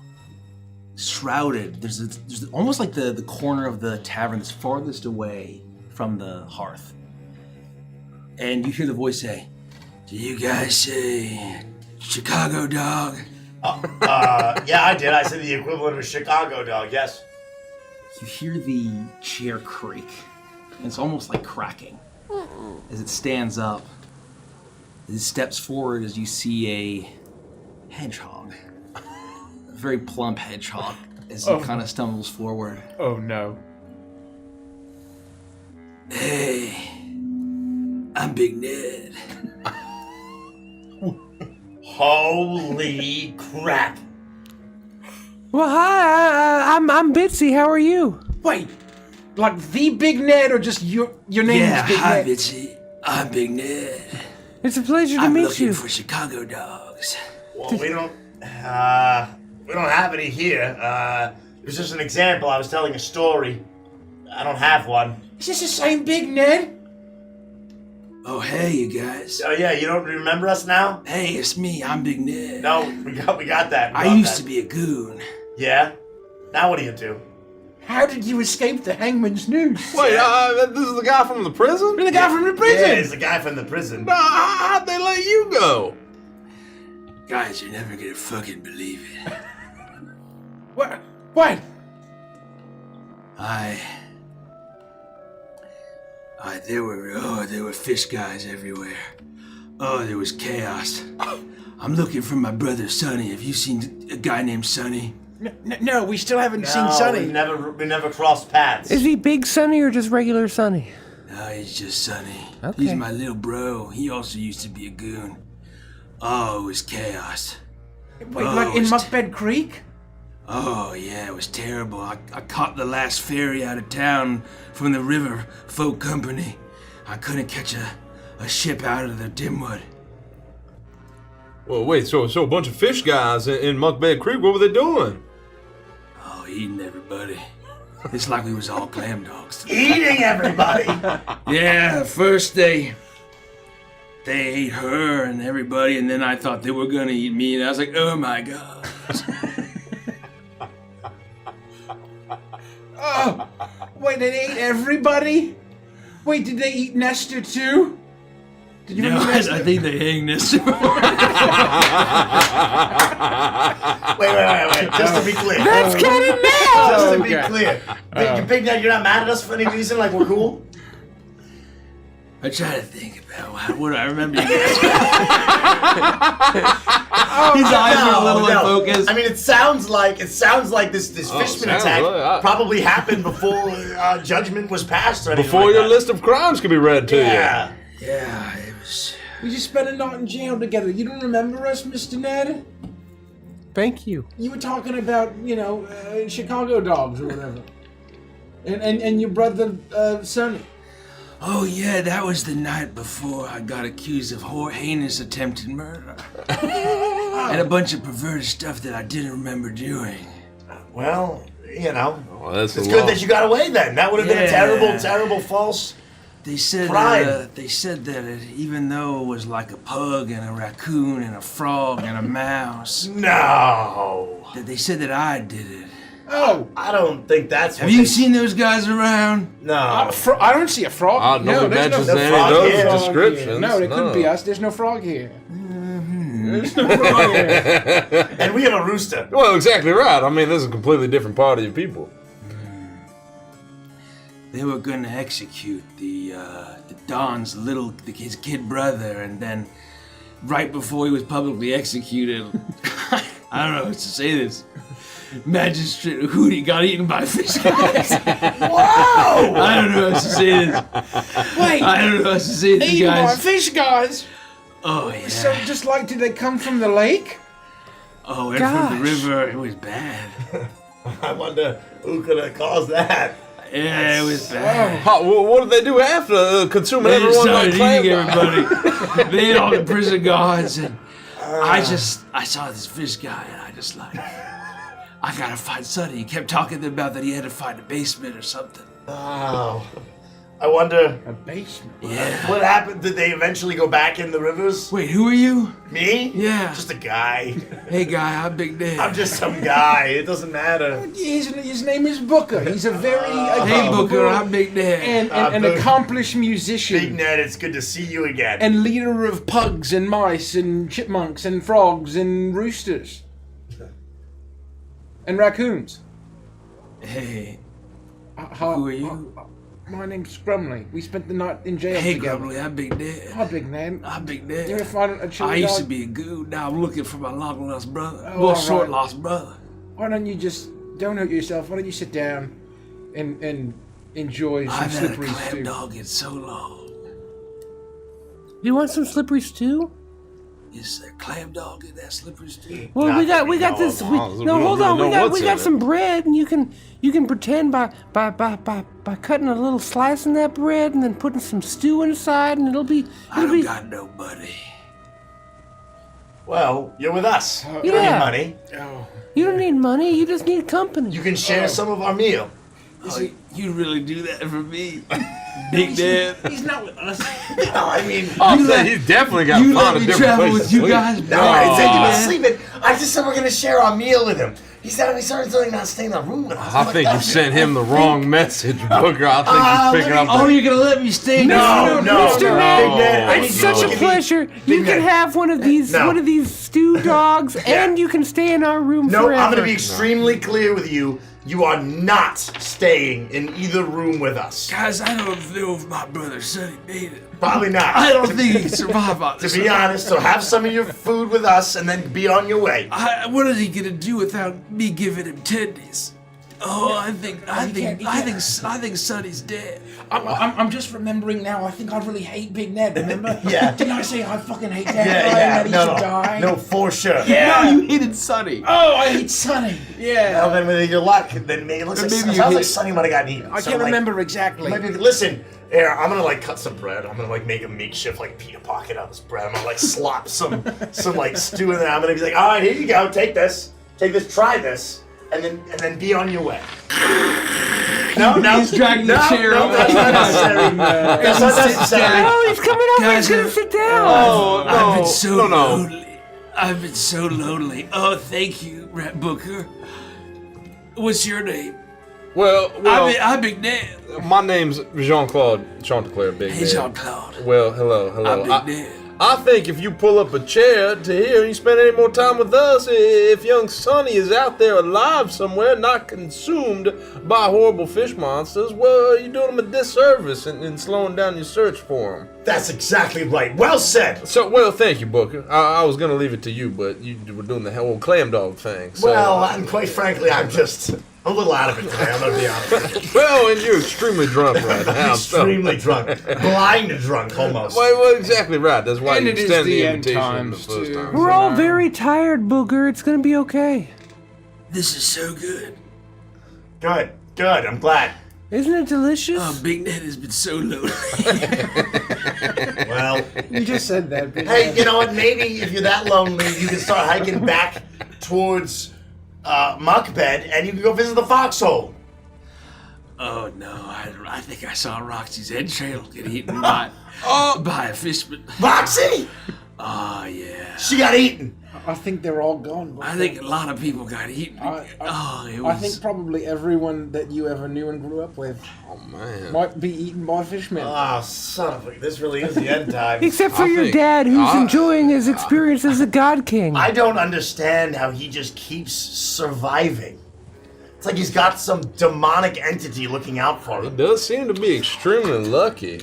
Shrouded, there's almost like the corner of the tavern that's farthest away from the hearth. And you hear the voice say, "Do you guys say Chicago dog?" Yeah, I did. I said the equivalent of a Chicago dog, yes. You hear the chair creak. And it's almost like cracking. As it stands up, as it steps forward as you see a hedgehog. A very plump hedgehog as he kind of stumbles forward. Oh no. Hey, I'm Big Ned. Holy crap. Well, hi, I'm Bitsy. How are you? Wait, like the Big Ned or just your name is Big hi, Ned? Bitsy. I'm Big Ned. It's a pleasure to I'm meet looking you. for Chicago dogs. Well, we don't have any here. It was just an example. I was telling a story. I don't have one. Is this the same Big Ned? Oh, hey, you guys. Oh yeah, you don't remember us now? Hey, it's me. I'm Big Ned. No, we got that. I used to be a goon. Yeah? Now what do you do? How did you escape the hangman's noose? Wait, this is the guy from the prison? You're the guy from the prison! Yeah, it's the guy from the prison. Nah, how'd they let you go? Guys, you're never gonna fucking believe it. What? There were fish guys everywhere. Oh, there was chaos. I'm looking for my brother Sonny. Have you seen a guy named Sonny? No, we still haven't seen Sonny. We never crossed paths. Is he Big Sonny or just regular Sonny? No, he's just Sonny. Okay. He's my little bro. He also used to be a goon. Oh, it was chaos. Wait, like in Muckbed Creek? Oh, yeah, it was terrible. I caught the last ferry out of town from the River Folk Company. I couldn't catch a ship out of the Dimwood. Well, wait, so a bunch of fish guys in Muckbed Creek, what were they doing? Oh, eating everybody. It's like we was all clam dogs. Eating everybody! Yeah, first they ate her and everybody, and then I thought they were gonna eat me, and I was like, oh my god. Oh, wait, they ate everybody? Wait, did they eat Nestor too? Did you remember Nestor? I think they hang Nestor. Wait. Just to be clear. That's kind of mad! Just to be clear. Big Ned, you're not mad at us for any reason? Like we're cool? I try to think about what I remember you guys. His eyes are a little unfocused. I mean, it sounds like this fishman attack probably happened before judgment was passed or anything Before like your that. list of crimes could be read to you. Yeah. Yeah, it was... We just spent a night in jail together. You don't remember us, Mr. Ned? Thank you. You were talking about, Chicago dogs or whatever. And your brother, Sonny. Oh yeah, that was the night before I got accused of heinous attempted murder. And a bunch of perverted stuff that I didn't remember doing. Well, that's it's good that you got away then. That would have been a terrible false They said crime. that even though it was like a pug and a raccoon and a frog and a mouse. No. That they said that I did it. Oh, I don't think that's. Have you seen those guys around? No. I don't see a frog. No, there's mentions no any frog of here. those descriptions. No, it couldn't be us. There's no frog here. Mm-hmm. And we have a rooster. Well, exactly right. I mean, this is a completely different part of your people. They were gonna execute the Don's his kid brother, and then right before he was publicly executed, I don't know how to say this. Magistrate Hootie got eaten by fish guys. Whoa! I don't know how to say this. Wait, I don't know how to say this, eaten by guys. fish guys? Oh yeah. So did they come from the lake? Oh, and from the river. It was bad. I wonder who could have caused that. Yeah, it was bad. What did they do after consuming They just everyone? started eating everybody. They ate all the prison guards, and I saw this fish guy, and I just like, I gotta find Sonny. He kept talking about that he had to find a basement or something. Oh. I wonder. A basement? Yeah. What happened? Did they eventually go back in the rivers? Wait, who are you? Me? Yeah. Just a guy. Hey, guy, I'm Big Dan. I'm just some guy. It doesn't matter. His name is Booker. He's a very Hey, Booker, I'm Big Dan. and an accomplished musician. Big Ned, it's good to see you again. And leader of pugs and mice and chipmunks and frogs and roosters. And raccoons. Hey, Who who are you? My name's Grumley. We spent the night in jail Hey, together. Grumbly, I'm Big Dan. Hi, Big Ned. I'm Big You ever Dan. find a chili I used to dog? be a goon. Now I'm looking for my long lost brother. Oh, Well, all right. short lost brother. Why don't you just don't hurt yourself? Why don't you sit down and enjoy some I've had a slippery clam stew? dog in so long. You want some slippery stew? Is there clam dog in that slippery stew? Well, we got this. No, hold on. We got some bread, and you can pretend by cutting a little slice in that bread, and then putting some stew inside, and it'll be. I don't got nobody. Well, you're with us. You don't Yeah. need money. You don't need money. You just need company. You can share some of our meal. Oh, you really do that for me? Big Dan? He's not with us. No, I mean, He's definitely got You found let a me different travel place with to you sleep. guys? no, I didn't say you man. were sleeping. I just said we're gonna share our meal with him. He started telling not staying in the room with us. I think you sent him the wrong message, Booker. I think he's picking up. Oh, you're gonna let me stay? No, Mr. no, Ned, Big Ned, I need it's you such to a look at me. pleasure. You can Ned. have one of these No. stew dogs, and you can stay in our room No, forever. I'm gonna be extremely clear with you. You are not staying in either room with us. Guys, I don't know if my brother Sonny made it. Probably not. I don't think he can survive on To this. be honest, so have some of your food with us and then be on your way. What is he gonna do without me giving him tendies? Oh, I think Sonny's dead. I'm just remembering now. I think I really hate Big Ned. Remember? Yeah. Didn't I say I fucking hate that guy Yeah, and that he no, should die? no, for sure. Yeah. No, you hated Sonny. Oh, I hate Sonny. Yeah. Well, then with your luck, then maybe it looks like, Maybe you sounds like hate- Sonny might have gotten eaten. I So, can't like, remember exactly. Maybe, listen, here, I'm gonna like cut some bread. I'm gonna like make a makeshift like pita pocket out of this bread. I'm gonna like slop some like stew in there. I'm gonna be like, all right, here you go, take this, try this, and then be on your way. No, He's dragging the chair no, over. that's not necessary. That's not necessary. Oh, he's coming over. Guys, He's gonna sit down. Oh, no, I've been so no. lonely. I've been so lonely. Oh, thank you, Rat Booker. What's your name? Well, I'm Big Dan. my name's Jean-Claude Chantecler, Big Hey, Ned. Jean-Claude. Well, hello. I'm Big Dan. I think if you pull up a chair to here and you spend any more time with us, if young Sonny is out there alive somewhere, not consumed by horrible fish monsters, well, you're doing him a disservice in slowing down your search for him. That's exactly right. Well said. So, well, thank you, Booker. I was going to leave it to you, but you were doing the whole clam dog thing. So. Well, and quite frankly, I'm just a little out of it today. I'm gonna be honest with you. Well, and you're extremely drunk right now. Extremely drunk. Blind drunk, almost. Well, exactly right. That's why And you it is extend the the end invitation the times, first too. time. We're all very tired, Booger. It's gonna be okay. This is so good. Good. I'm glad. Isn't it delicious? Big Ned has been so lonely. Well, You just said that. Big hey, Ned. you know what? Maybe if you're that lonely, you can start hiking back towards Muckbed, and you can go visit the foxhole. Oh no, I think I saw Roxy's entrail get eaten by a fishman. Roxy! Oh yeah. She got eaten. I think they're all gone. I think a lot of people got eaten. It was. I think probably everyone that you ever knew and grew up with Oh, man. might be eaten by fishmen. Oh, son of a... This really is the end time. Except for I your think- dad, who's enjoying his experience as a god king. I don't understand how he just keeps surviving. It's like he's got some demonic entity looking out for He him. does seem to be extremely lucky.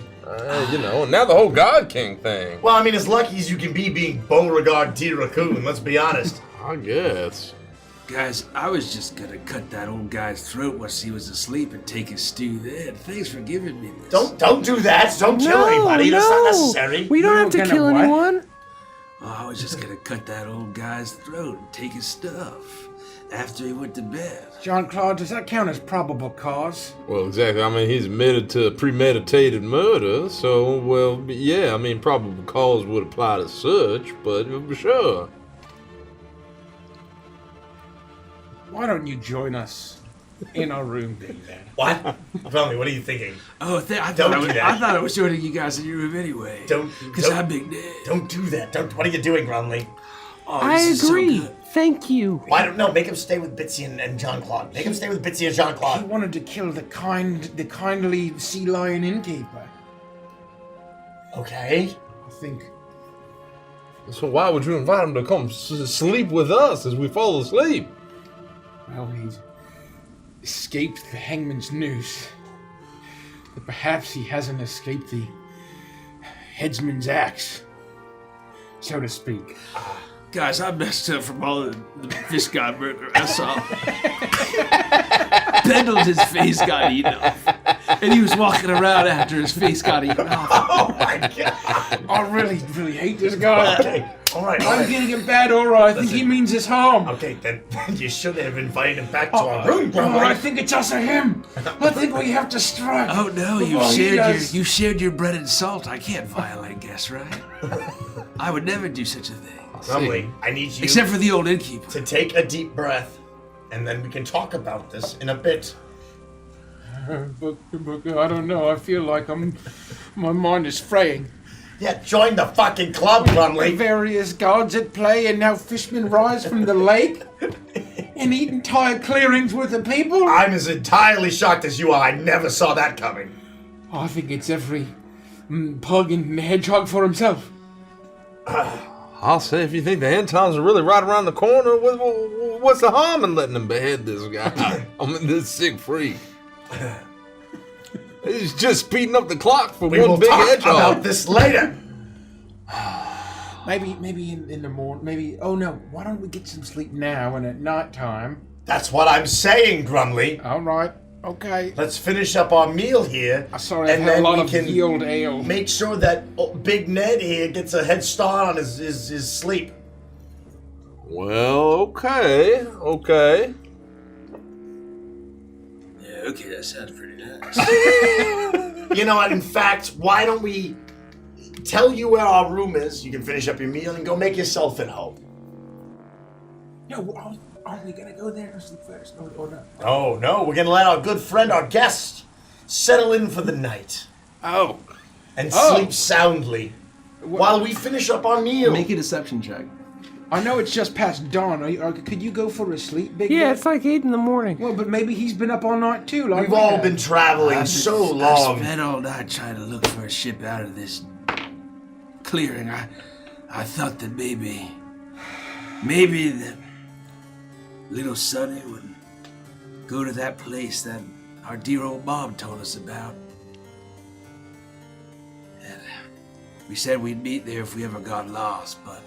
You know, and now the whole God King thing. Well, I mean, as lucky as you can be being Beauregard D. Raccoon, let's be honest. I guess. Guys, I was just gonna cut that old guy's throat while he was asleep and take his stew then. Thanks for giving me this. Don't do that. Don't kill No, anybody. That's not no. necessary. We don't You have to were gonna kill what? anyone. Oh, was just gonna cut that old guy's throat and take his stuff after he went to bed. Jean-Claude, does that count as probable cause? Well, exactly. I mean, he's admitted to premeditated murder, so, well, yeah, I mean, probable cause would apply to such, but sure. Why don't you join us in our room, Big Man? What? Tell me, what are you thinking? Oh, I thought I was joining you guys in your room anyway. Because I'm Big Ned. Don't do that. What are you doing, Grumley? Oh, I agree. Thank you. Why don't no? Make him stay with Bitsy and Jean-Claude. Make him stay with Bitsy and Jean-Claude. He wanted to kill the kindly sea lion innkeeper. Okay. I think. So why would you invite him to come sleep with us as we fall asleep? Well, he's escaped the hangman's noose. But perhaps he hasn't escaped the headsman's axe, so to speak. Guys, I messed up from all the fish guy burger I saw. Pendleton's face got eaten off. And he was walking around after his face got eaten off. Oh my god. I really hate this guy. Okay. All right. I'm getting a bad aura. I think he means us harm. Okay, then you should have invited him back to our room, I think it's us or him. I think we have to strike. Oh no, you shared your bread and salt. I can't violate guests, right? I would never do such a thing. Grumley, I need you. Except for the old innkeeper. To take a deep breath, and then we can talk about this in a bit. But I don't know. I feel like my mind is fraying. Yeah, join the fucking club, Grumley. Various gods at play, and now fishmen rise from the lake and eat entire clearings worth of people. I'm as entirely shocked as you are. I never saw that coming. I think it's every pug and hedgehog for himself. I'll say, if you think the end times are really right around the corner, what's the harm in letting them behead this guy? I mean, this sick freak. He's just speeding up the clock for one big hedgehog. We'll talk about this later. Maybe in the morning. Maybe. Oh no! Why don't we get some sleep now and at night time? That's what I'm saying, Grumley. All right. Okay. Let's finish up our meal here. Sorry, I've had a lot of yield ale. Make sure that Big Ned here gets a head start on his sleep. Well, okay. Yeah, okay, that sounds pretty nice. You know what? In fact, why don't we tell you where our room is? You can finish up your meal and go make yourself at home. No, are we gonna go there or sleep first? Or not? Oh, no. We're going to let our good friend, our guest, settle in for the night. Oh. And sleep soundly while we finish up our meal. Make a deception check. I know it's just past dawn. Could you go for a sleep, Big Yeah, Ned? it's like 8 in the morning. Well, but maybe he's been up all night too. Like We've all been traveling so long. I spent all night trying to look for a ship out of this clearing. I thought that maybe the little Sonny would go to that place that our dear old mom told us about. And we said we'd meet there if we ever got lost, but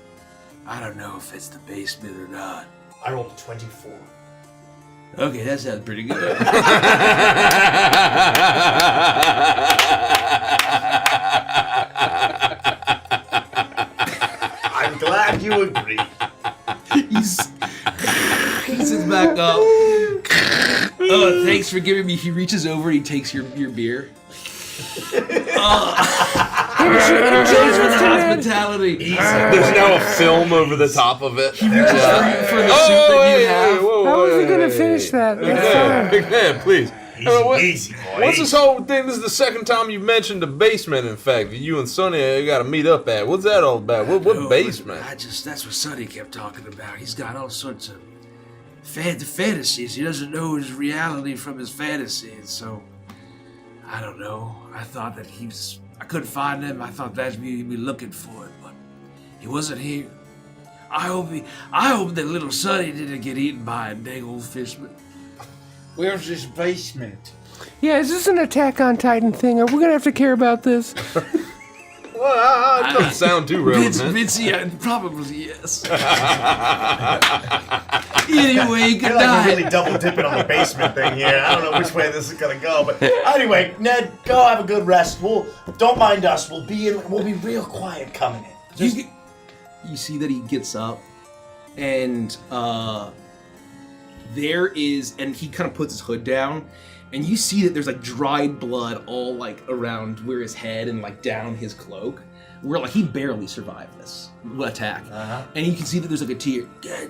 I don't know if it's the basement or not. I rolled a 24. Okay, that sounds pretty good. I'm glad you agree. He sits back up. Oh, thanks for giving me. He reaches over. He takes your beer. Thanks for the hospitality. There's now a film over the top of it. He reaches for the soup that you have. How was he gonna finish that? Big man, please. Easy, boy. What's this whole thing? This is the second time you've mentioned the basement, in fact, that you and Sonny got to meet up at. What's that all about? What basement? That's what Sonny kept talking about. He's got all sorts of fantasies. He doesn't know his reality from his fantasies, so I don't know. I thought that I couldn't find him. I thought that's me looking for it, but he wasn't here. I hope that little Sonny didn't get eaten by a dang old fishman. Where's this basement? Yeah, is this an Attack on Titan thing? Are we gonna have to care about this? Well, it doesn't sound too relevant. Vince, yeah, probably yes. Anyway, good I feel like night. we're really double dipping on the basement thing here. I don't know which way this is gonna go, but anyway, Ned, go have a good rest. Don't mind us. We'll be real quiet coming in. you see that he gets up, and there is, and he kind of puts his hood down, and you see that there's like dried blood all like around where his head and like down his cloak, where like he barely survived this attack. And you can see that there's like a tear. God,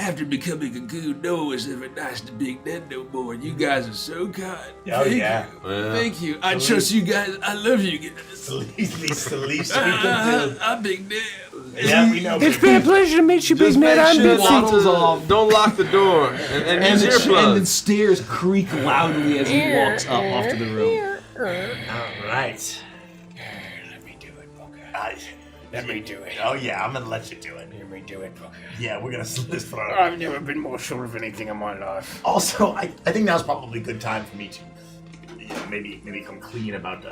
after becoming a goon, no one was ever nice to Big Ned no more. You guys are so kind. Oh, yeah. Thank you. I trust you guys. I love you guys. It's the least we can do. I'm Big Ned. Yeah, we know. It's been a pleasure to meet you, Big Ned. I'm busy. Don't lock the door. And the stairs creak loudly as he walks up off to the room. All right. Let me do it, Booker. Let me do it. Oh, yeah, I'm going to let you do it. Let me do it, Booker. Yeah, we're going to slit his throat. I've never been more sure of anything in my life. Also, I think now's probably a good time for me to maybe come clean about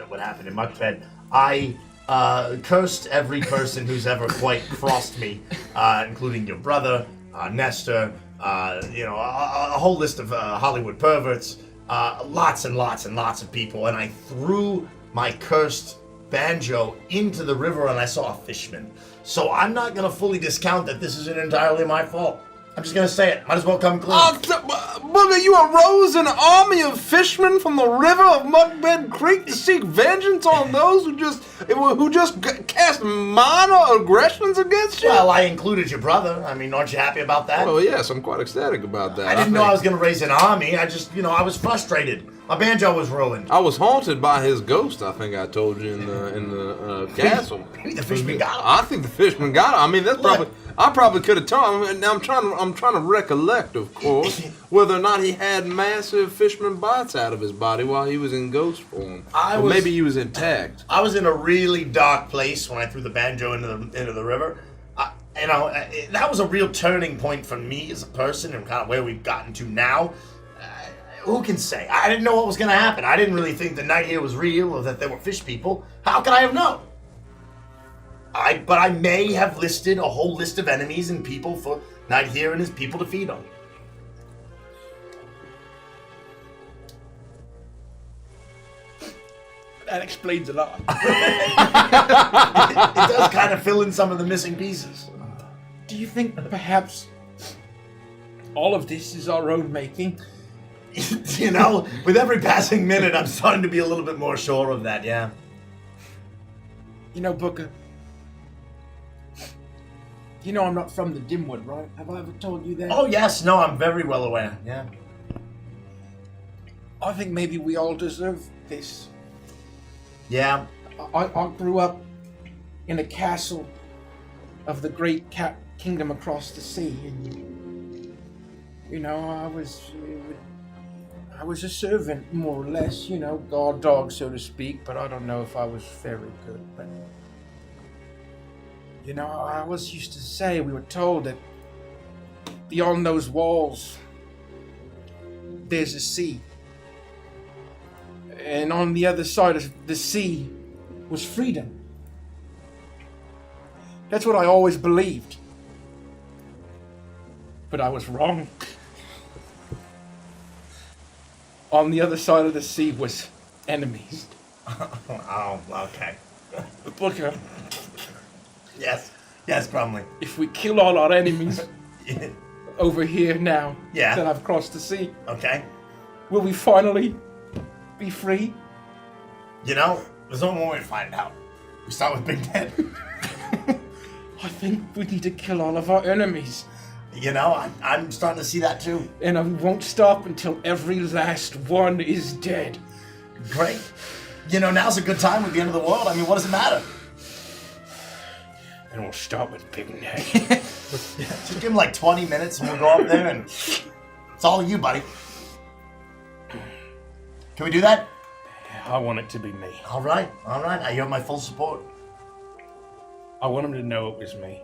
what happened in Muckfed. I cursed every person who's ever quite crossed me, including your brother, Nestor, a whole list of Hollywood perverts, lots and lots and lots of people, and I threw my cursed banjo into the river and I saw a fishman. So I'm not going to fully discount that this isn't entirely my fault. I'm just going to say it. Might as well come clean. Booger, you arose an army of fishermen from the river of Muckbed Creek to seek vengeance on those who just cast minor aggressions against you? Well, I included your brother. I mean, aren't you happy about that? Well, yes, I'm quite ecstatic about that. I didn't know I was going to raise an army. I just, I was frustrated. My banjo was ruined. I was haunted by his ghost, I think I told you in the castle. Maybe the fisherman got him. I think the fisherman got him. I mean, that's probably... I probably could have told him. Now I'm trying to recollect, of course, whether or not he had massive fisherman bites out of his body while he was in ghost form. Maybe he was intact. I was in a really dark place when I threw the banjo into the river. That was a real turning point for me as a person and kind of where we've gotten to now. Who can say? I didn't know what was going to happen. I didn't really think the night here was real or that there were fish people. How could I have known? But I may have listed a whole list of enemies and people for Night here and his people to feed on. That explains a lot. It does kind of fill in some of the missing pieces. Do you think perhaps all of this is our own making? With every passing minute, I'm starting to be a little bit more sure of that, yeah. Booker, I'm not from the Dimwood, right? Have I ever told you that? Oh, yes. No, I'm very well aware, yeah. I think maybe we all deserve this. Yeah. I grew up in a castle of the great cat kingdom across the sea, and I was a servant, more or less, guard dog, so to speak, but I don't know if I was very good. But I always used to say, we were told that beyond those walls, there's a sea. And on the other side of the sea was freedom. That's what I always believed. But I was wrong. On the other side of the sea was enemies. Oh, okay. Booker. Yes, Brumley. If we kill all our enemies over here now that I've crossed the sea, okay, will we finally be free? There's only one way to find out. We start with Big Ned. I think we need to kill all of our enemies. I'm starting to see that too. And I won't stop until every last one is dead. Great. Now's a good time with the end of the world. I mean, what does it matter? And we'll start with Big Ned. Just give him like 20 minutes and we'll go up there and it's all you, buddy. Can we do that? I want it to be me. All right. You have my full support. I want him to know it was me.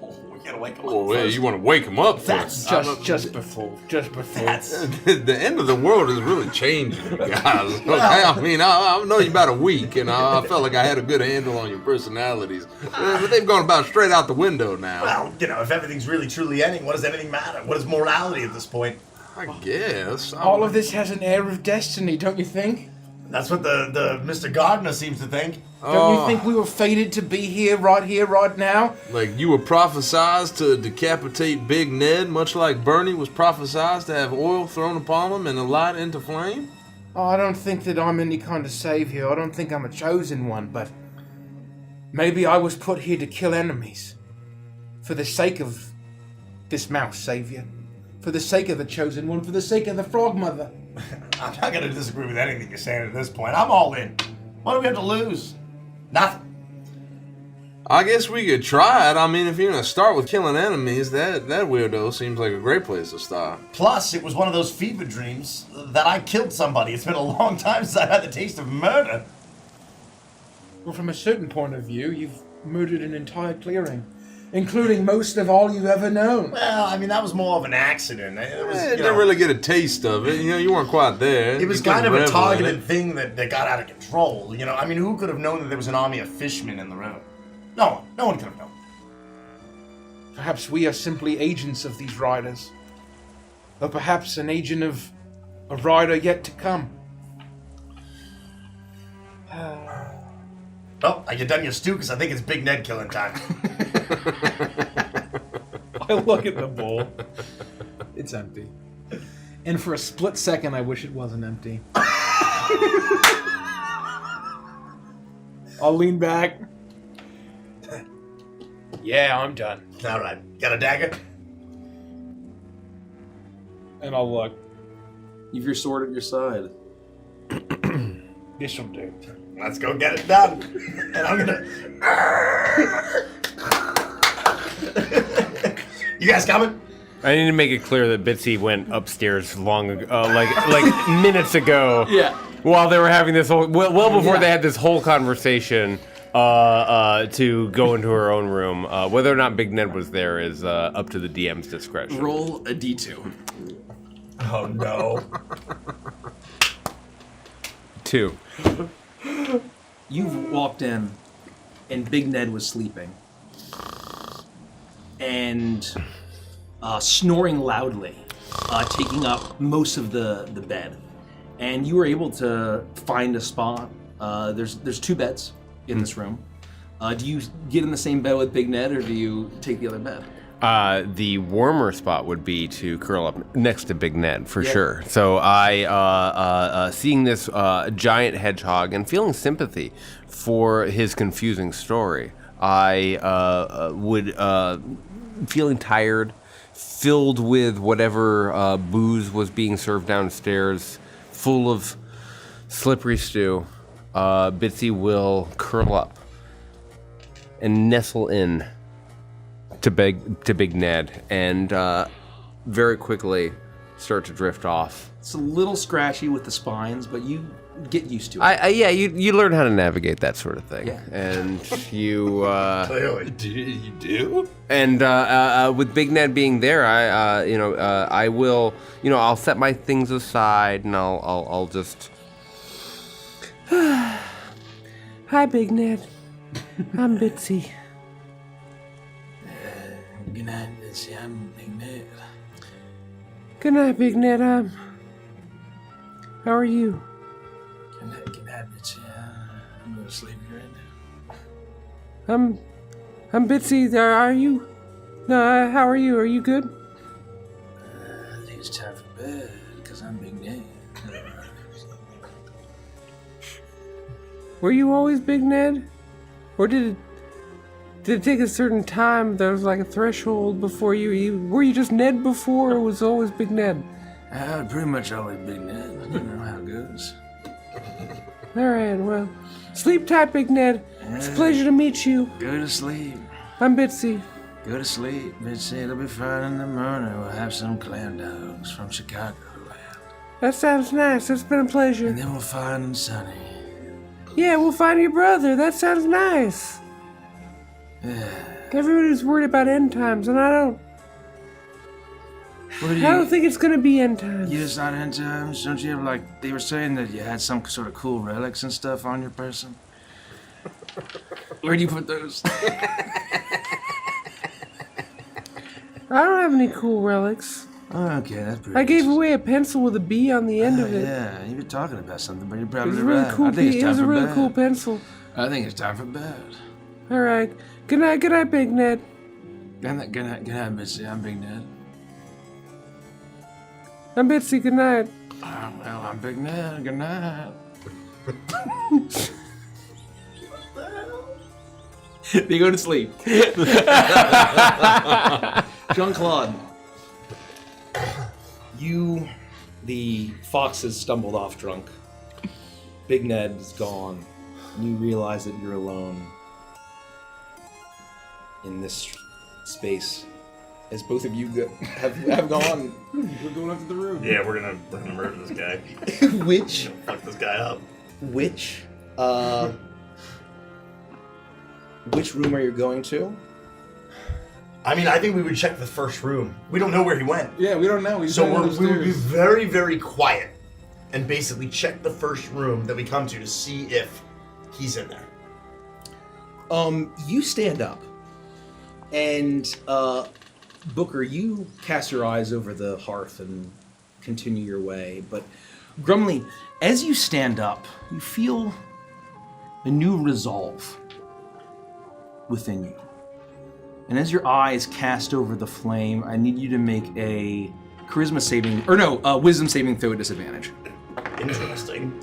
Oh, we gotta wake him up. Oh, yeah, you want to wake him up first. That's just before. That's the end of the world is really changing, guys. I mean, I know you about a week, and I felt like I had a good handle on your personalities. But they've gone about straight out the window now. Well, if everything's really truly ending, what does anything matter? What is morality at this point? I guess. All of this has an air of destiny, don't you think? That's what the Mr. Gardner seems to think. Don't you think we were fated to be here, right now? Like you were prophesized to decapitate Big Ned, much like Bernie was prophesized to have oil thrown upon him and a light into flame? Oh, I don't think that I'm any kind of savior. I don't think I'm a chosen one, but maybe I was put here to kill enemies. For the sake of this mouse savior. For the sake of the chosen one. For the sake of the frog mother. I'm not going to disagree with anything you're saying at this point. I'm all in. What do we have to lose? Nothing. I guess we could try it. I mean, if you're going to start with killing enemies, that weirdo seems like a great place to start. Plus, it was one of those fever dreams that I killed somebody. It's been a long time since I've had the taste of murder. Well, from a certain point of view, you've murdered an entire clearing. Including most of all you've ever known. Well, I mean, that was more of an accident. It was, didn't really get a taste of it. You know, you weren't quite there. It was kind of a targeted thing that got out of control. You know, I mean, who could have known that there was an army of fishmen in the river? No one could have known. Perhaps we are simply agents of these riders. Or perhaps an agent of a rider yet to come. Well, are you done your stew? Because I think it's Big Ned killing time. I look at the bowl. It's empty. And for a split second, I wish it wasn't empty. I'll lean back. Yeah, I'm done. All right. Got a dagger? And I'll look. You've your sword at your side. This'll do. Let's go get it done. And I'm gonna... You guys coming? I need to make it clear that Bitsy went upstairs long ago, like minutes ago. Yeah. While they were having this whole, well before they had this whole conversation, to go into her own room. Whether or not Big Ned was there is up to the DM's discretion. Roll a d2. Oh no. 2. You've walked in, and Big Ned was sleeping. And snoring loudly, taking up most of the bed. And you were able to find a spot. There's 2 beds in this room. Do you get in the same bed with Big Ned, or do you take the other bed? The warmer spot would be to curl up next to Big Ned, for sure. So I, seeing this giant hedgehog and feeling sympathy for his confusing story, I would, feeling tired, filled with whatever booze was being served downstairs, full of slippery stew, Bitsy will curl up and nestle in to Big Ned, and very quickly start to drift off. It's a little scratchy with the spines, but you get used to it. You learn how to navigate that sort of thing. Yeah. And you Clearly. You do? And with Big Ned being there, I will, I'll set my things aside and I'll just. Hi, Big Ned. I'm Bitsy. Good night, Bitsy. I'm Big Ned. Good night, Big Ned. How are you? Good night, Bitsy. I'm going to sleep right now. I'm Bitsy. Are you? No, how are you? Are you good? I think it's time for bed, because I'm Big Ned. Were you always Big Ned? Or did it take a certain time? There was like a threshold before were you just Ned before, or was always Big Ned? Pretty much always Big Ned. You know how it goes. Alright, well, sleep tight, Big Ned. It's a pleasure to meet you. Go to sleep. I'm Bitsy. Go to sleep, Bitsy. It'll be fine in the morning. We'll have some clam dogs from Chicago. That sounds nice. It's been a pleasure. And then we'll find Sonny. Yeah, we'll find your brother. That sounds nice. Everybody's worried about end times, and I don't think it's gonna be end times. It's not end times? Don't you have, they were saying that you had some sort of cool relics and stuff on your person? Where'd you put those? I don't have any cool relics. Okay, that's pretty I gave away a pencil with a B on the end of it. Yeah, you were talking about something, but you're It probably was a really right. cool. I think it's It time was a for really bed. cool pencil. I think it's time for bed. All right. Good night, Big Ned. Good night, Missy. I'm Big Ned. I'm Bitsy. Good night. Well, I'm Big Ned. Good night. They go to sleep. Jean-Claude, the foxes stumbled off drunk. Big Ned is gone. And you realize that you're alone in this space. As both of you have gone. We're going up to the room. Yeah, we're gonna murder this guy. Which fuck this guy up. Which room are you going to? I mean, I think we would check the first room. We don't know where he went. Yeah, we don't know. So we would be very, very quiet and basically check the first room that we come to see if he's in there. You stand up, and Booker, you cast your eyes over the hearth and continue your way. But Grumley, as you stand up, you feel a new resolve within you. And as your eyes cast over the flame, I need you to make a wisdom saving throw at disadvantage. Interesting.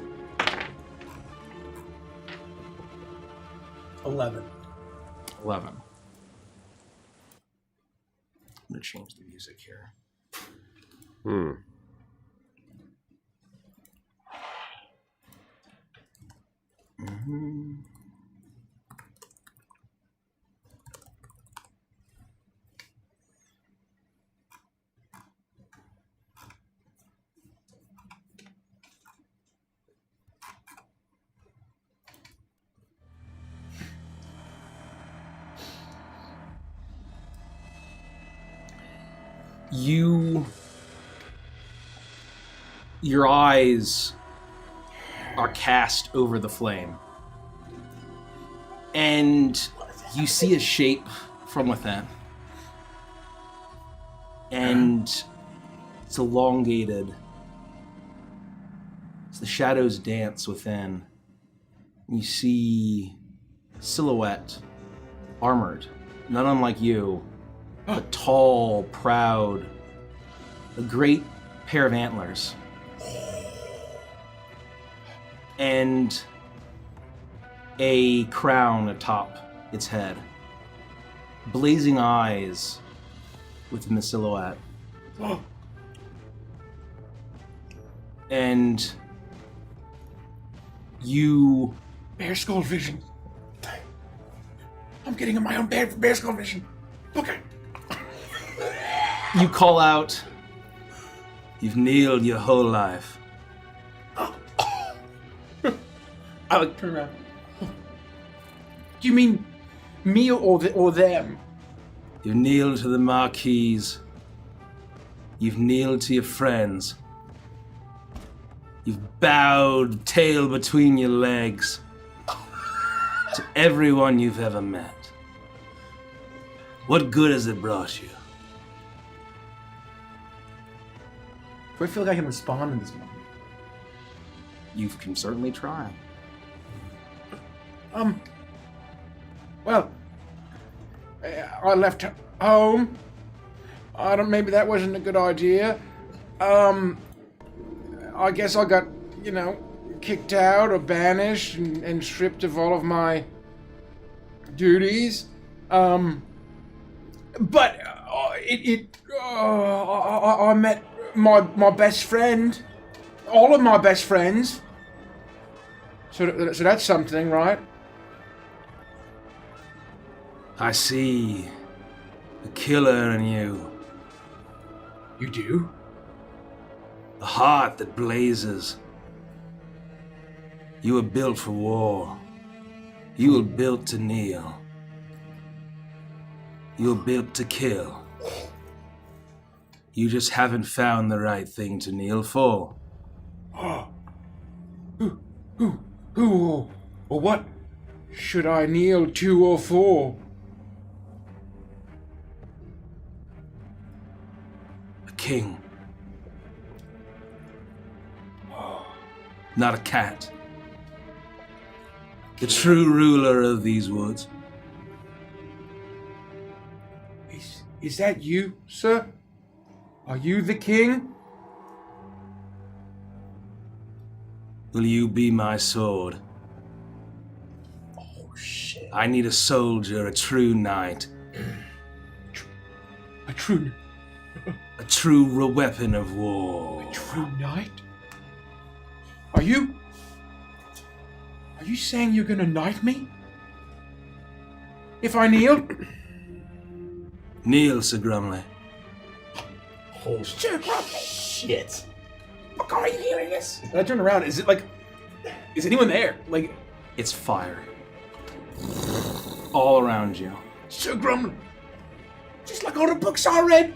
11. I'm gonna change the music here. Your eyes are cast over the flame, and you see a shape from within, and it's elongated. As the shadows dance within, you see silhouette, armored, not unlike you, but tall, proud, a great pair of antlers, and a crown atop its head, blazing eyes within the silhouette. And you... Bear skull vision. I'm getting my own bear skull vision. Okay. You call out, "You've kneeled your whole life." I would turn around. Do you mean me or them? You've kneeled to the Marquise. You've kneeled to your friends. You've bowed tail between your legs to everyone you've ever met. What good has it brought you? Do I feel like I can respond in this moment? You can certainly try. Well, I left home. Maybe that wasn't a good idea. I guess I got, kicked out or banished and stripped of all of my duties. But I met my best friend, all of my best friends. So that's something, right? I see a killer in you. You do? A heart that blazes. You were built for war. You were built to kneel. You were built to kill. You just haven't found the right thing to kneel for. Who or what should I kneel to or for? king. Not a cat. The true ruler of these woods. Is that you, sir? Are you the king? Will you be my sword? Oh, shit. I need a soldier, a true knight. A true weapon of war. A true knight? Are you saying you're gonna knight me? If I kneel? Kneel, Sir Grumley. Holy shit. Fuck, are you hearing this? And I turn around, is anyone there? Like, it's fire. All around you. Sir Grumley, just like all the books I read.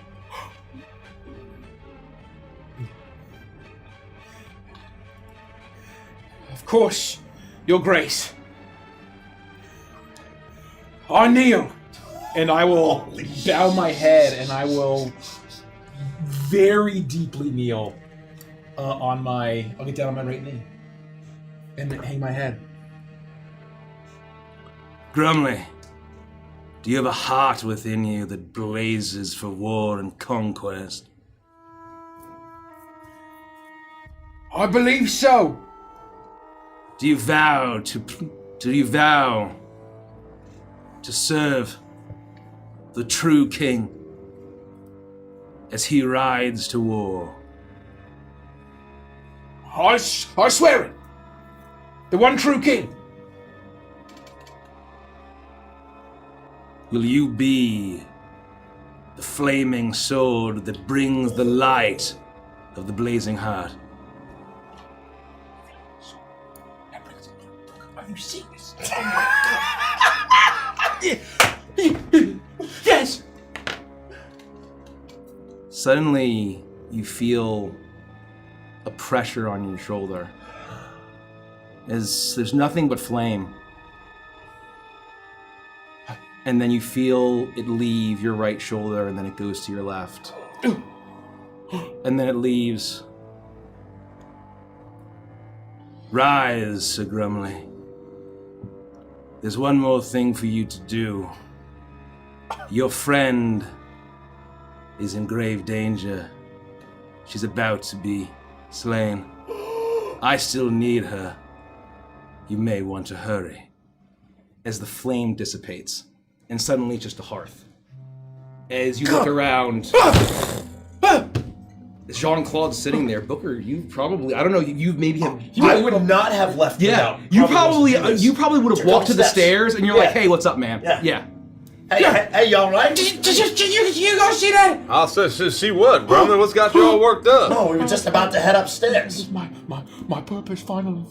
Of course, Your Grace. I kneel, and I will bow my head, and I will very deeply kneel I'll get down on my right knee, and then hang my head. Grumley, do you have a heart within you that blazes for war and conquest? I believe so. Do you vow to serve the true king as he rides to war? I swear it. The one true king. Will you be the flaming sword that brings the light of the blazing heart? Are you seeing this? Yes! Suddenly, you feel a pressure on your shoulder. As there's nothing but flame. And then you feel it leave your right shoulder, and then it goes to your left. And then it leaves. Rise, Sir Grumley. There's one more thing for you to do. Your friend is in grave danger. She's about to be slain. I still need her. You may want to hurry. As the flame dissipates, and suddenly it's just a hearth. As you look around, Jean-Claude's sitting there. Booker, you probably, I don't know, you maybe have... I would not have left Yeah, without you probably would have walked to the stairs, and you're like, hey, what's up, man? Yeah. Hey, y'all right? Did you go see that? I'll see what? Grumley, what's got you all worked up? No, we were just about to head upstairs. My purpose finally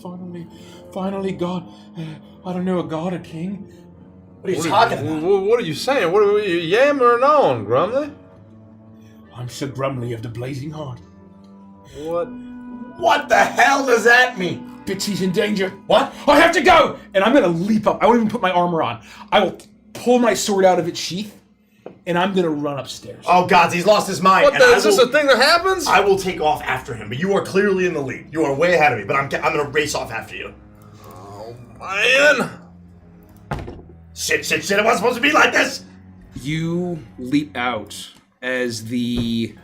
God. I don't know, a god, a king. What are you talking about? What are you saying? What are you yammering on, Grumley? I'm Sir Grumley of the Blazing Heart. What the hell does that mean? Bitsy's in danger. What? I have to go! And I'm gonna leap up. I won't even put my armor on. I will pull my sword out of its sheath, and I'm gonna run upstairs. Oh, gods, he's lost his mind. Is this a thing that happens? I will take off after him, but you are clearly in the lead. You are way ahead of me, but I'm gonna race off after you. Oh, man. Shit, it wasn't supposed to be like this! You leap out as you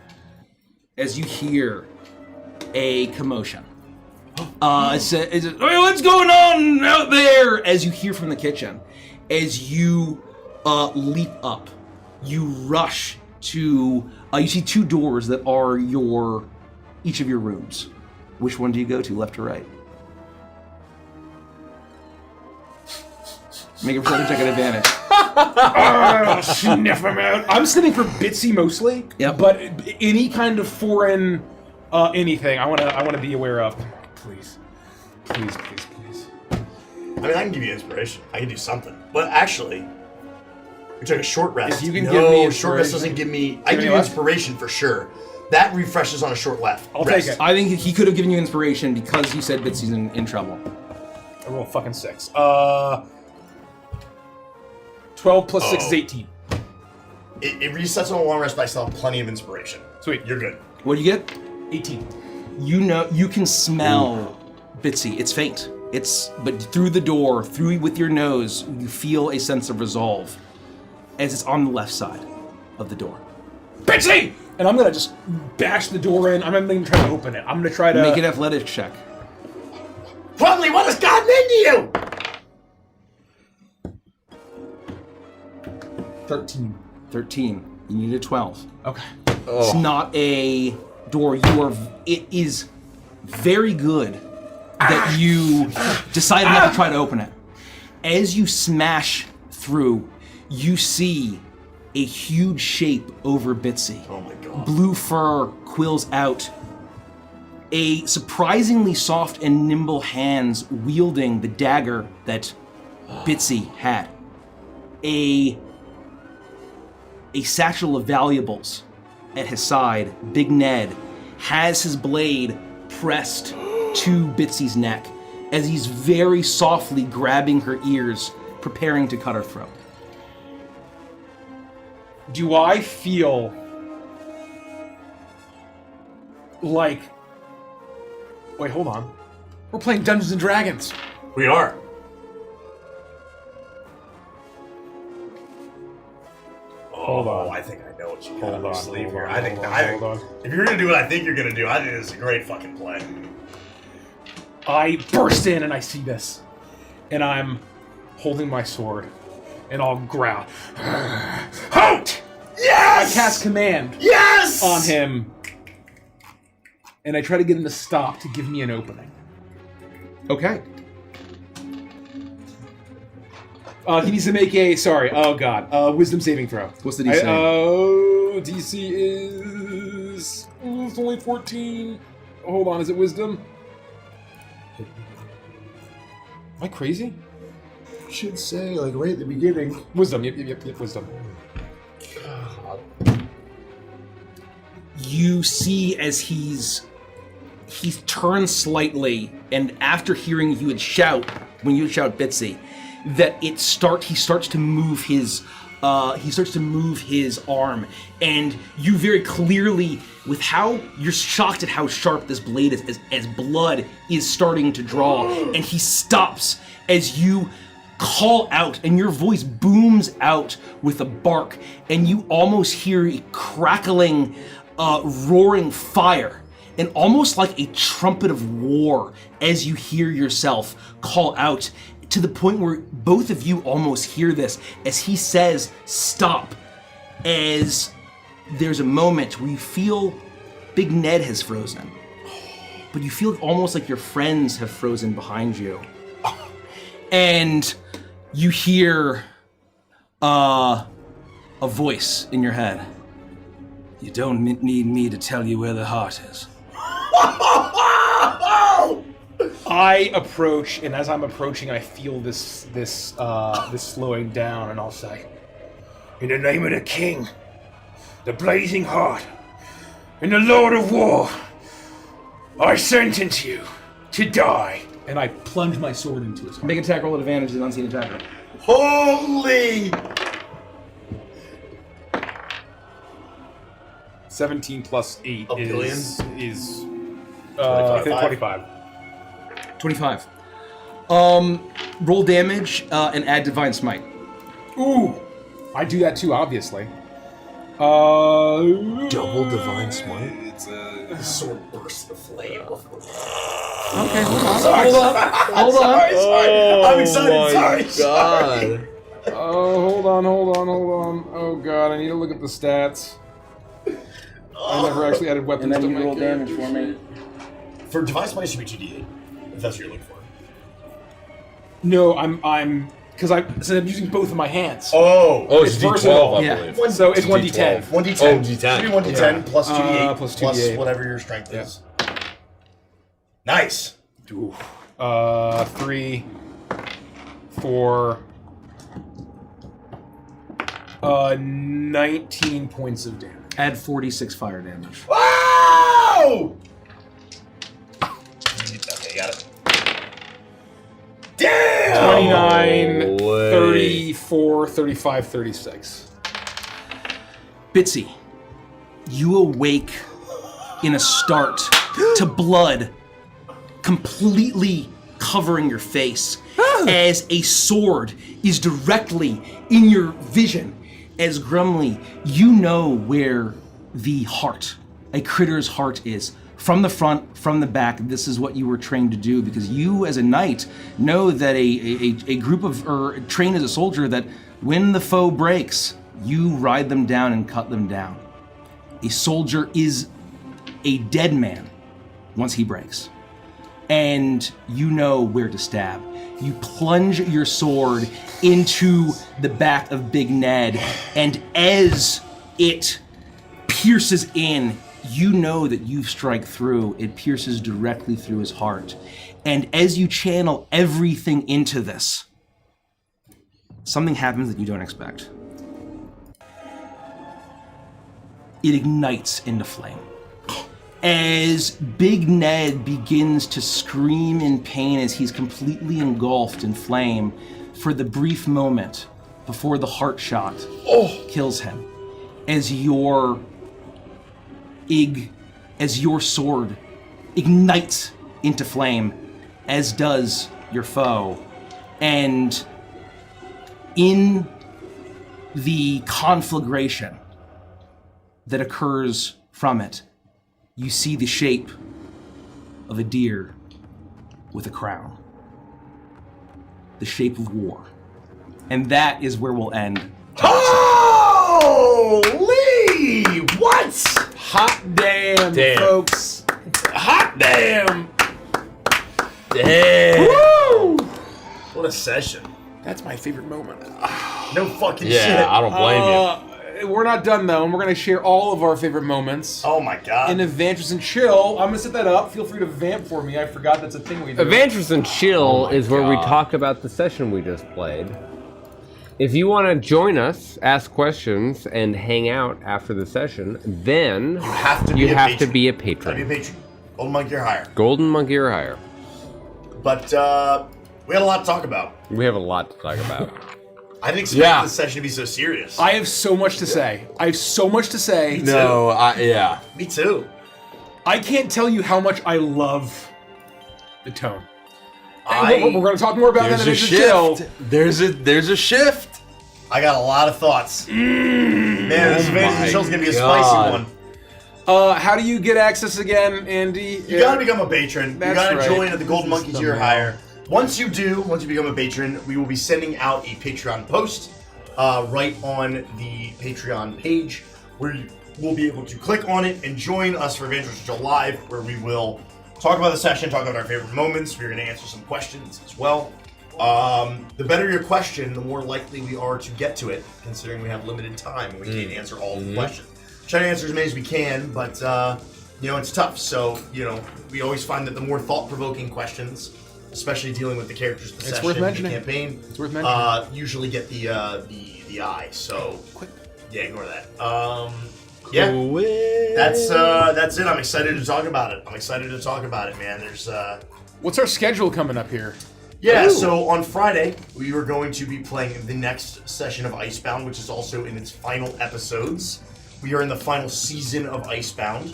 hear a commotion. What's going on out there? As you hear from the kitchen, as you leap up, you rush to. You see two doors that are each of your rooms. Which one do you go to, left or right? Make a perception check at advantage. Sniff him out. I'm sniffing for Bitsy mostly. Yep. But any kind of foreign anything I wanna be aware of. Please. I mean, I can give you inspiration. I can do something. But actually, we took a short rest. If you can give me short rest doesn't give me. I give you inspiration for sure. That refreshes on a short rest. I'll take it. I think he could have given you inspiration because you said Bitsy's in trouble. I roll fucking 6. 12 plus 6 is 18. It resets on a long rest, but I still have plenty of inspiration. Sweet. You're good. What do you get? 18. You know, you can smell Bitsy. It's faint. But through the door, through with your nose, you feel a sense of resolve as it's on the left side of the door. Bitsy! And I'm gonna just bash the door in. I'm not even trying to open it. I'm gonna try to make an athletics check. Probably what has gotten into you? 13. 13. You need a 12. Okay. It's not a door. It is very good that you decided not to try to open it. As you smash through, you see a huge shape over Bitsy. Oh my god. Blue fur quills out. A surprisingly soft and nimble hands wielding the dagger that Bitsy had. A satchel of valuables at his side. Big Ned has his blade pressed to Bitsy's neck as he's very softly grabbing her ears, preparing to cut her throat. Do I feel like... Wait, hold on. We're playing Dungeons and Dragons. We are. Hold on. I think I know what you got up your Hold sleeve here. on, I think hold on. if you're gonna do what I think you're gonna do, I think this is a great fucking play. I burst in and I see this. And I'm holding my sword. And I'll growl. Halt! Yes! I cast command Yes! on him. And I try to get him to stop to give me an opening. Okay. He needs to make a, wisdom saving throw. What's the DC? DC is... it's only 14. Hold on, is it wisdom? Am I crazy? Should say, like, right at the beginning. Wisdom, yep, wisdom. You see as he's turned slightly, and after hearing you would shout, when you would shout Bitsy, that he starts to move his arm, and you very clearly, with how you're shocked at how sharp this blade is, as blood is starting to draw, and he stops as you call out, and your voice booms out with a bark, and you almost hear a crackling, roaring fire, and almost like a trumpet of war as you hear yourself call out, to the point where both of you almost hear this as he says stop, as there's a moment where you feel Big Ned has frozen, but you feel almost like your friends have frozen behind you, and you hear a voice in your head. You don't need me to tell you where the heart is. I approach, and as I'm approaching, I feel this slowing down, and I'll say, "In the name of the King, the Blazing Heart, and the Lord of War, I sentence you to die." And I plunge my sword into his heart. Make an attack roll at advantage to the unseen attacker. Holy! 17 plus 8 is 25. 25. Roll damage and add Divine Smite. Ooh! I do that too, obviously. Double Divine Smite? The sword bursts the flame. Okay, hold on. Sorry. I'm excited. God. Hold on. Oh god, I need to look at the stats. I never actually added weapons And then to you my roll damage character for me. For Divine Smite, it should be 2d8, if that's what you're looking for. No, I'm because I'm using both of my hands. Oh, it's D12, I believe. So it's 1d10. 1d10. Oh, D10. Should be 1d10 plus 2d8 plus plus 2d8. whatever your strength is. Nice. 3, 4, 19 points of damage. Add 46 fire damage. Whoa! Okay, got it. Damn! 29, 34, 35, 36. Bitsy, you awake in a start to blood completely covering your face as a sword is directly in your vision. As Grumly, you know where the heart, a critter's heart is. From the front, from the back, this is what you were trained to do because you as a knight know that a group of, or trained as a soldier that when the foe breaks, you ride them down and cut them down. A soldier is a dead man once he breaks. And you know where to stab. You plunge your sword into the back of Big Ned, and as it pierces in, you know that you strike through. It pierces directly through his heart. And as you channel everything into this, something happens that you don't expect. It ignites into flame. As Big Ned begins to scream in pain as he's completely engulfed in flame for the brief moment before the heart shot kills him, as your sword ignites into flame, as does your foe, and in the conflagration that occurs from it, you see the shape of a deer with a crown. The shape of war. And that is where we'll end. Holy! What? Hot damn, folks. Hot damn! Damn. Woo! What a session. That's my favorite moment. No fucking shit. Yeah, I don't blame you. We're not done though, and we're gonna share all of our favorite moments. Oh my god. In Adventures and Chill. I'm gonna set that up. Feel free to vamp for me. I forgot that's a thing we do. Adventures and Chill is where we talk about the session we just played. If you want to join us, ask questions, and hang out after the session, then you have to be a patron. Be a patron. Golden Monkey or higher. Golden Monkey or higher. But we had a lot to talk about. We have a lot to talk about. I didn't expect this session to be so serious. I have so much to say. I have so much to say. Me too. Yeah. Me too. I can't tell you how much I love the tone. We're going to talk more about that in Adventures and Chill. There's a shift. I got a lot of thoughts. Man, this Adventures and Chill is going to be a spicy one. How do you get access again, Andy? You gotta become a patron. That's You gotta right. join at the Golden Monkey tier or higher. Once you become a patron, we will be sending out a Patreon post right on the Patreon page where you will be able to click on it and join us for Adventures Chill Live, where we will talk about the session, talk about our favorite moments. We're going to answer some questions as well. The better your question, the more likely we are to get to it, considering we have limited time and we can't answer all of the questions. Try to answer as many as we can, but it's tough. So, we always find that the more thought-provoking questions, especially dealing with the characters in the session, worth mentioning. the campaign, It's worth mentioning. usually get the eye. So, yeah, ignore that. That's it. I'm excited to talk about it. Man. There's What's our schedule coming up here? Yeah, Ooh. so on Friday, we are going to be playing the next session of Icebound, which is also in its final episodes. We are in the final season of Icebound.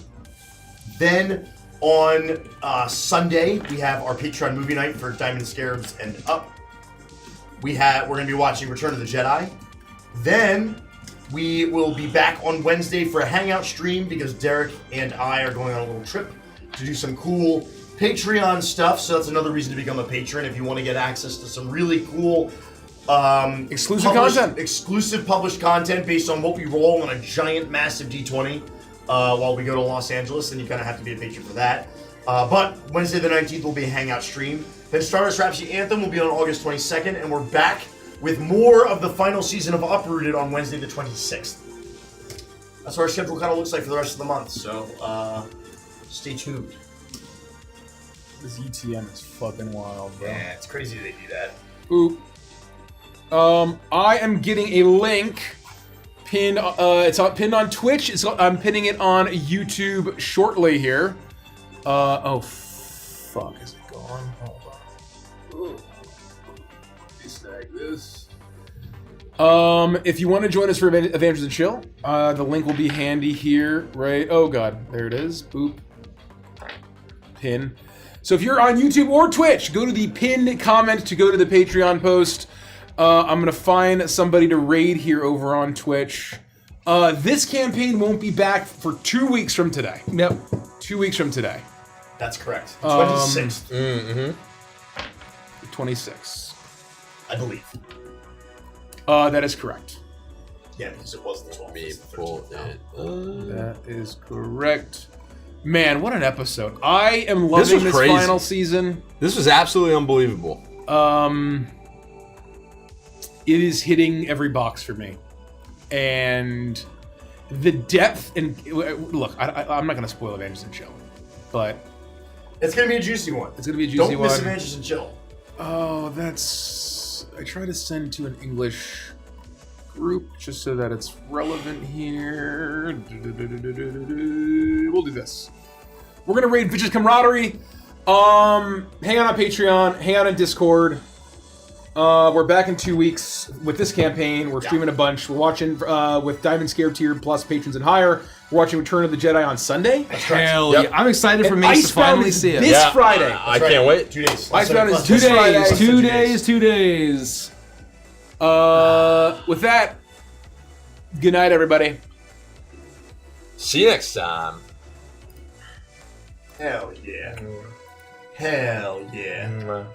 Then on Sunday, we have our Patreon movie night for Diamond Scarabs and Up. We're going to be watching Return of the Jedi. Then we will be back on Wednesday for a hangout stream because Derek and I are going on a little trip to do some cool Patreon stuff. So that's another reason to become a patron if you want to get access to some really cool exclusive content. Exclusive published content based on what we roll on a giant, massive D20 while we go to Los Angeles, and you kind of have to be a patron for that. But Wednesday the 19th will be a hangout stream. Then Stardust Rhapsody Anthem will be on August 22nd, and we're back with more of the final season of Uprooted on Wednesday the 26th. That's what our schedule kind of looks like for the rest of the month, so stay tuned. This UTM is fucking wild, bro. Yeah, it's crazy they do that. Oop. I am getting a link pinned. It's pinned on Twitch. I'm pinning it on YouTube shortly here. Fuck, is it gone? Hold on. Ooh. Snag this. If you want to join us for Adventures and Chill, the link will be handy here, right? Oh god, there it is. Boop. Pin. So if you're on YouTube or Twitch, go to the pinned comment to go to the Patreon post. I'm gonna find somebody to raid here over on Twitch. This campaign won't be back for 2 weeks from today. Yep. 2 weeks from today. That's correct. 26th. 26. I believe. That is correct. Yeah, because it was the 12th. Me pull it. That is correct. Man, what an episode. I am loving this final season. This was absolutely unbelievable. It is hitting every box for me. And the depth and look, I'm not going to spoil Adventures and Chill, but it's going to be a juicy one. It's going to be a juicy one. Don't miss Adventures and Chill. Oh, that's... I try to send to an English group just so that it's relevant here. We'll do this. We're going to raid Bitches Camaraderie. Hang on Patreon. Hang on Discord. We're back in 2 weeks with this campaign. We're streaming a bunch. We're watching with Diamond Scare Tier plus patrons and higher. We're watching Return of the Jedi on Sunday. Hell yeah! I'm excited for Mace to finally see it. This Friday. I can't wait. 2 days. Icebound is 2 this Friday. days. 2 days. 2 days. With that, good night, everybody. See you next time. Hell yeah. Hell yeah.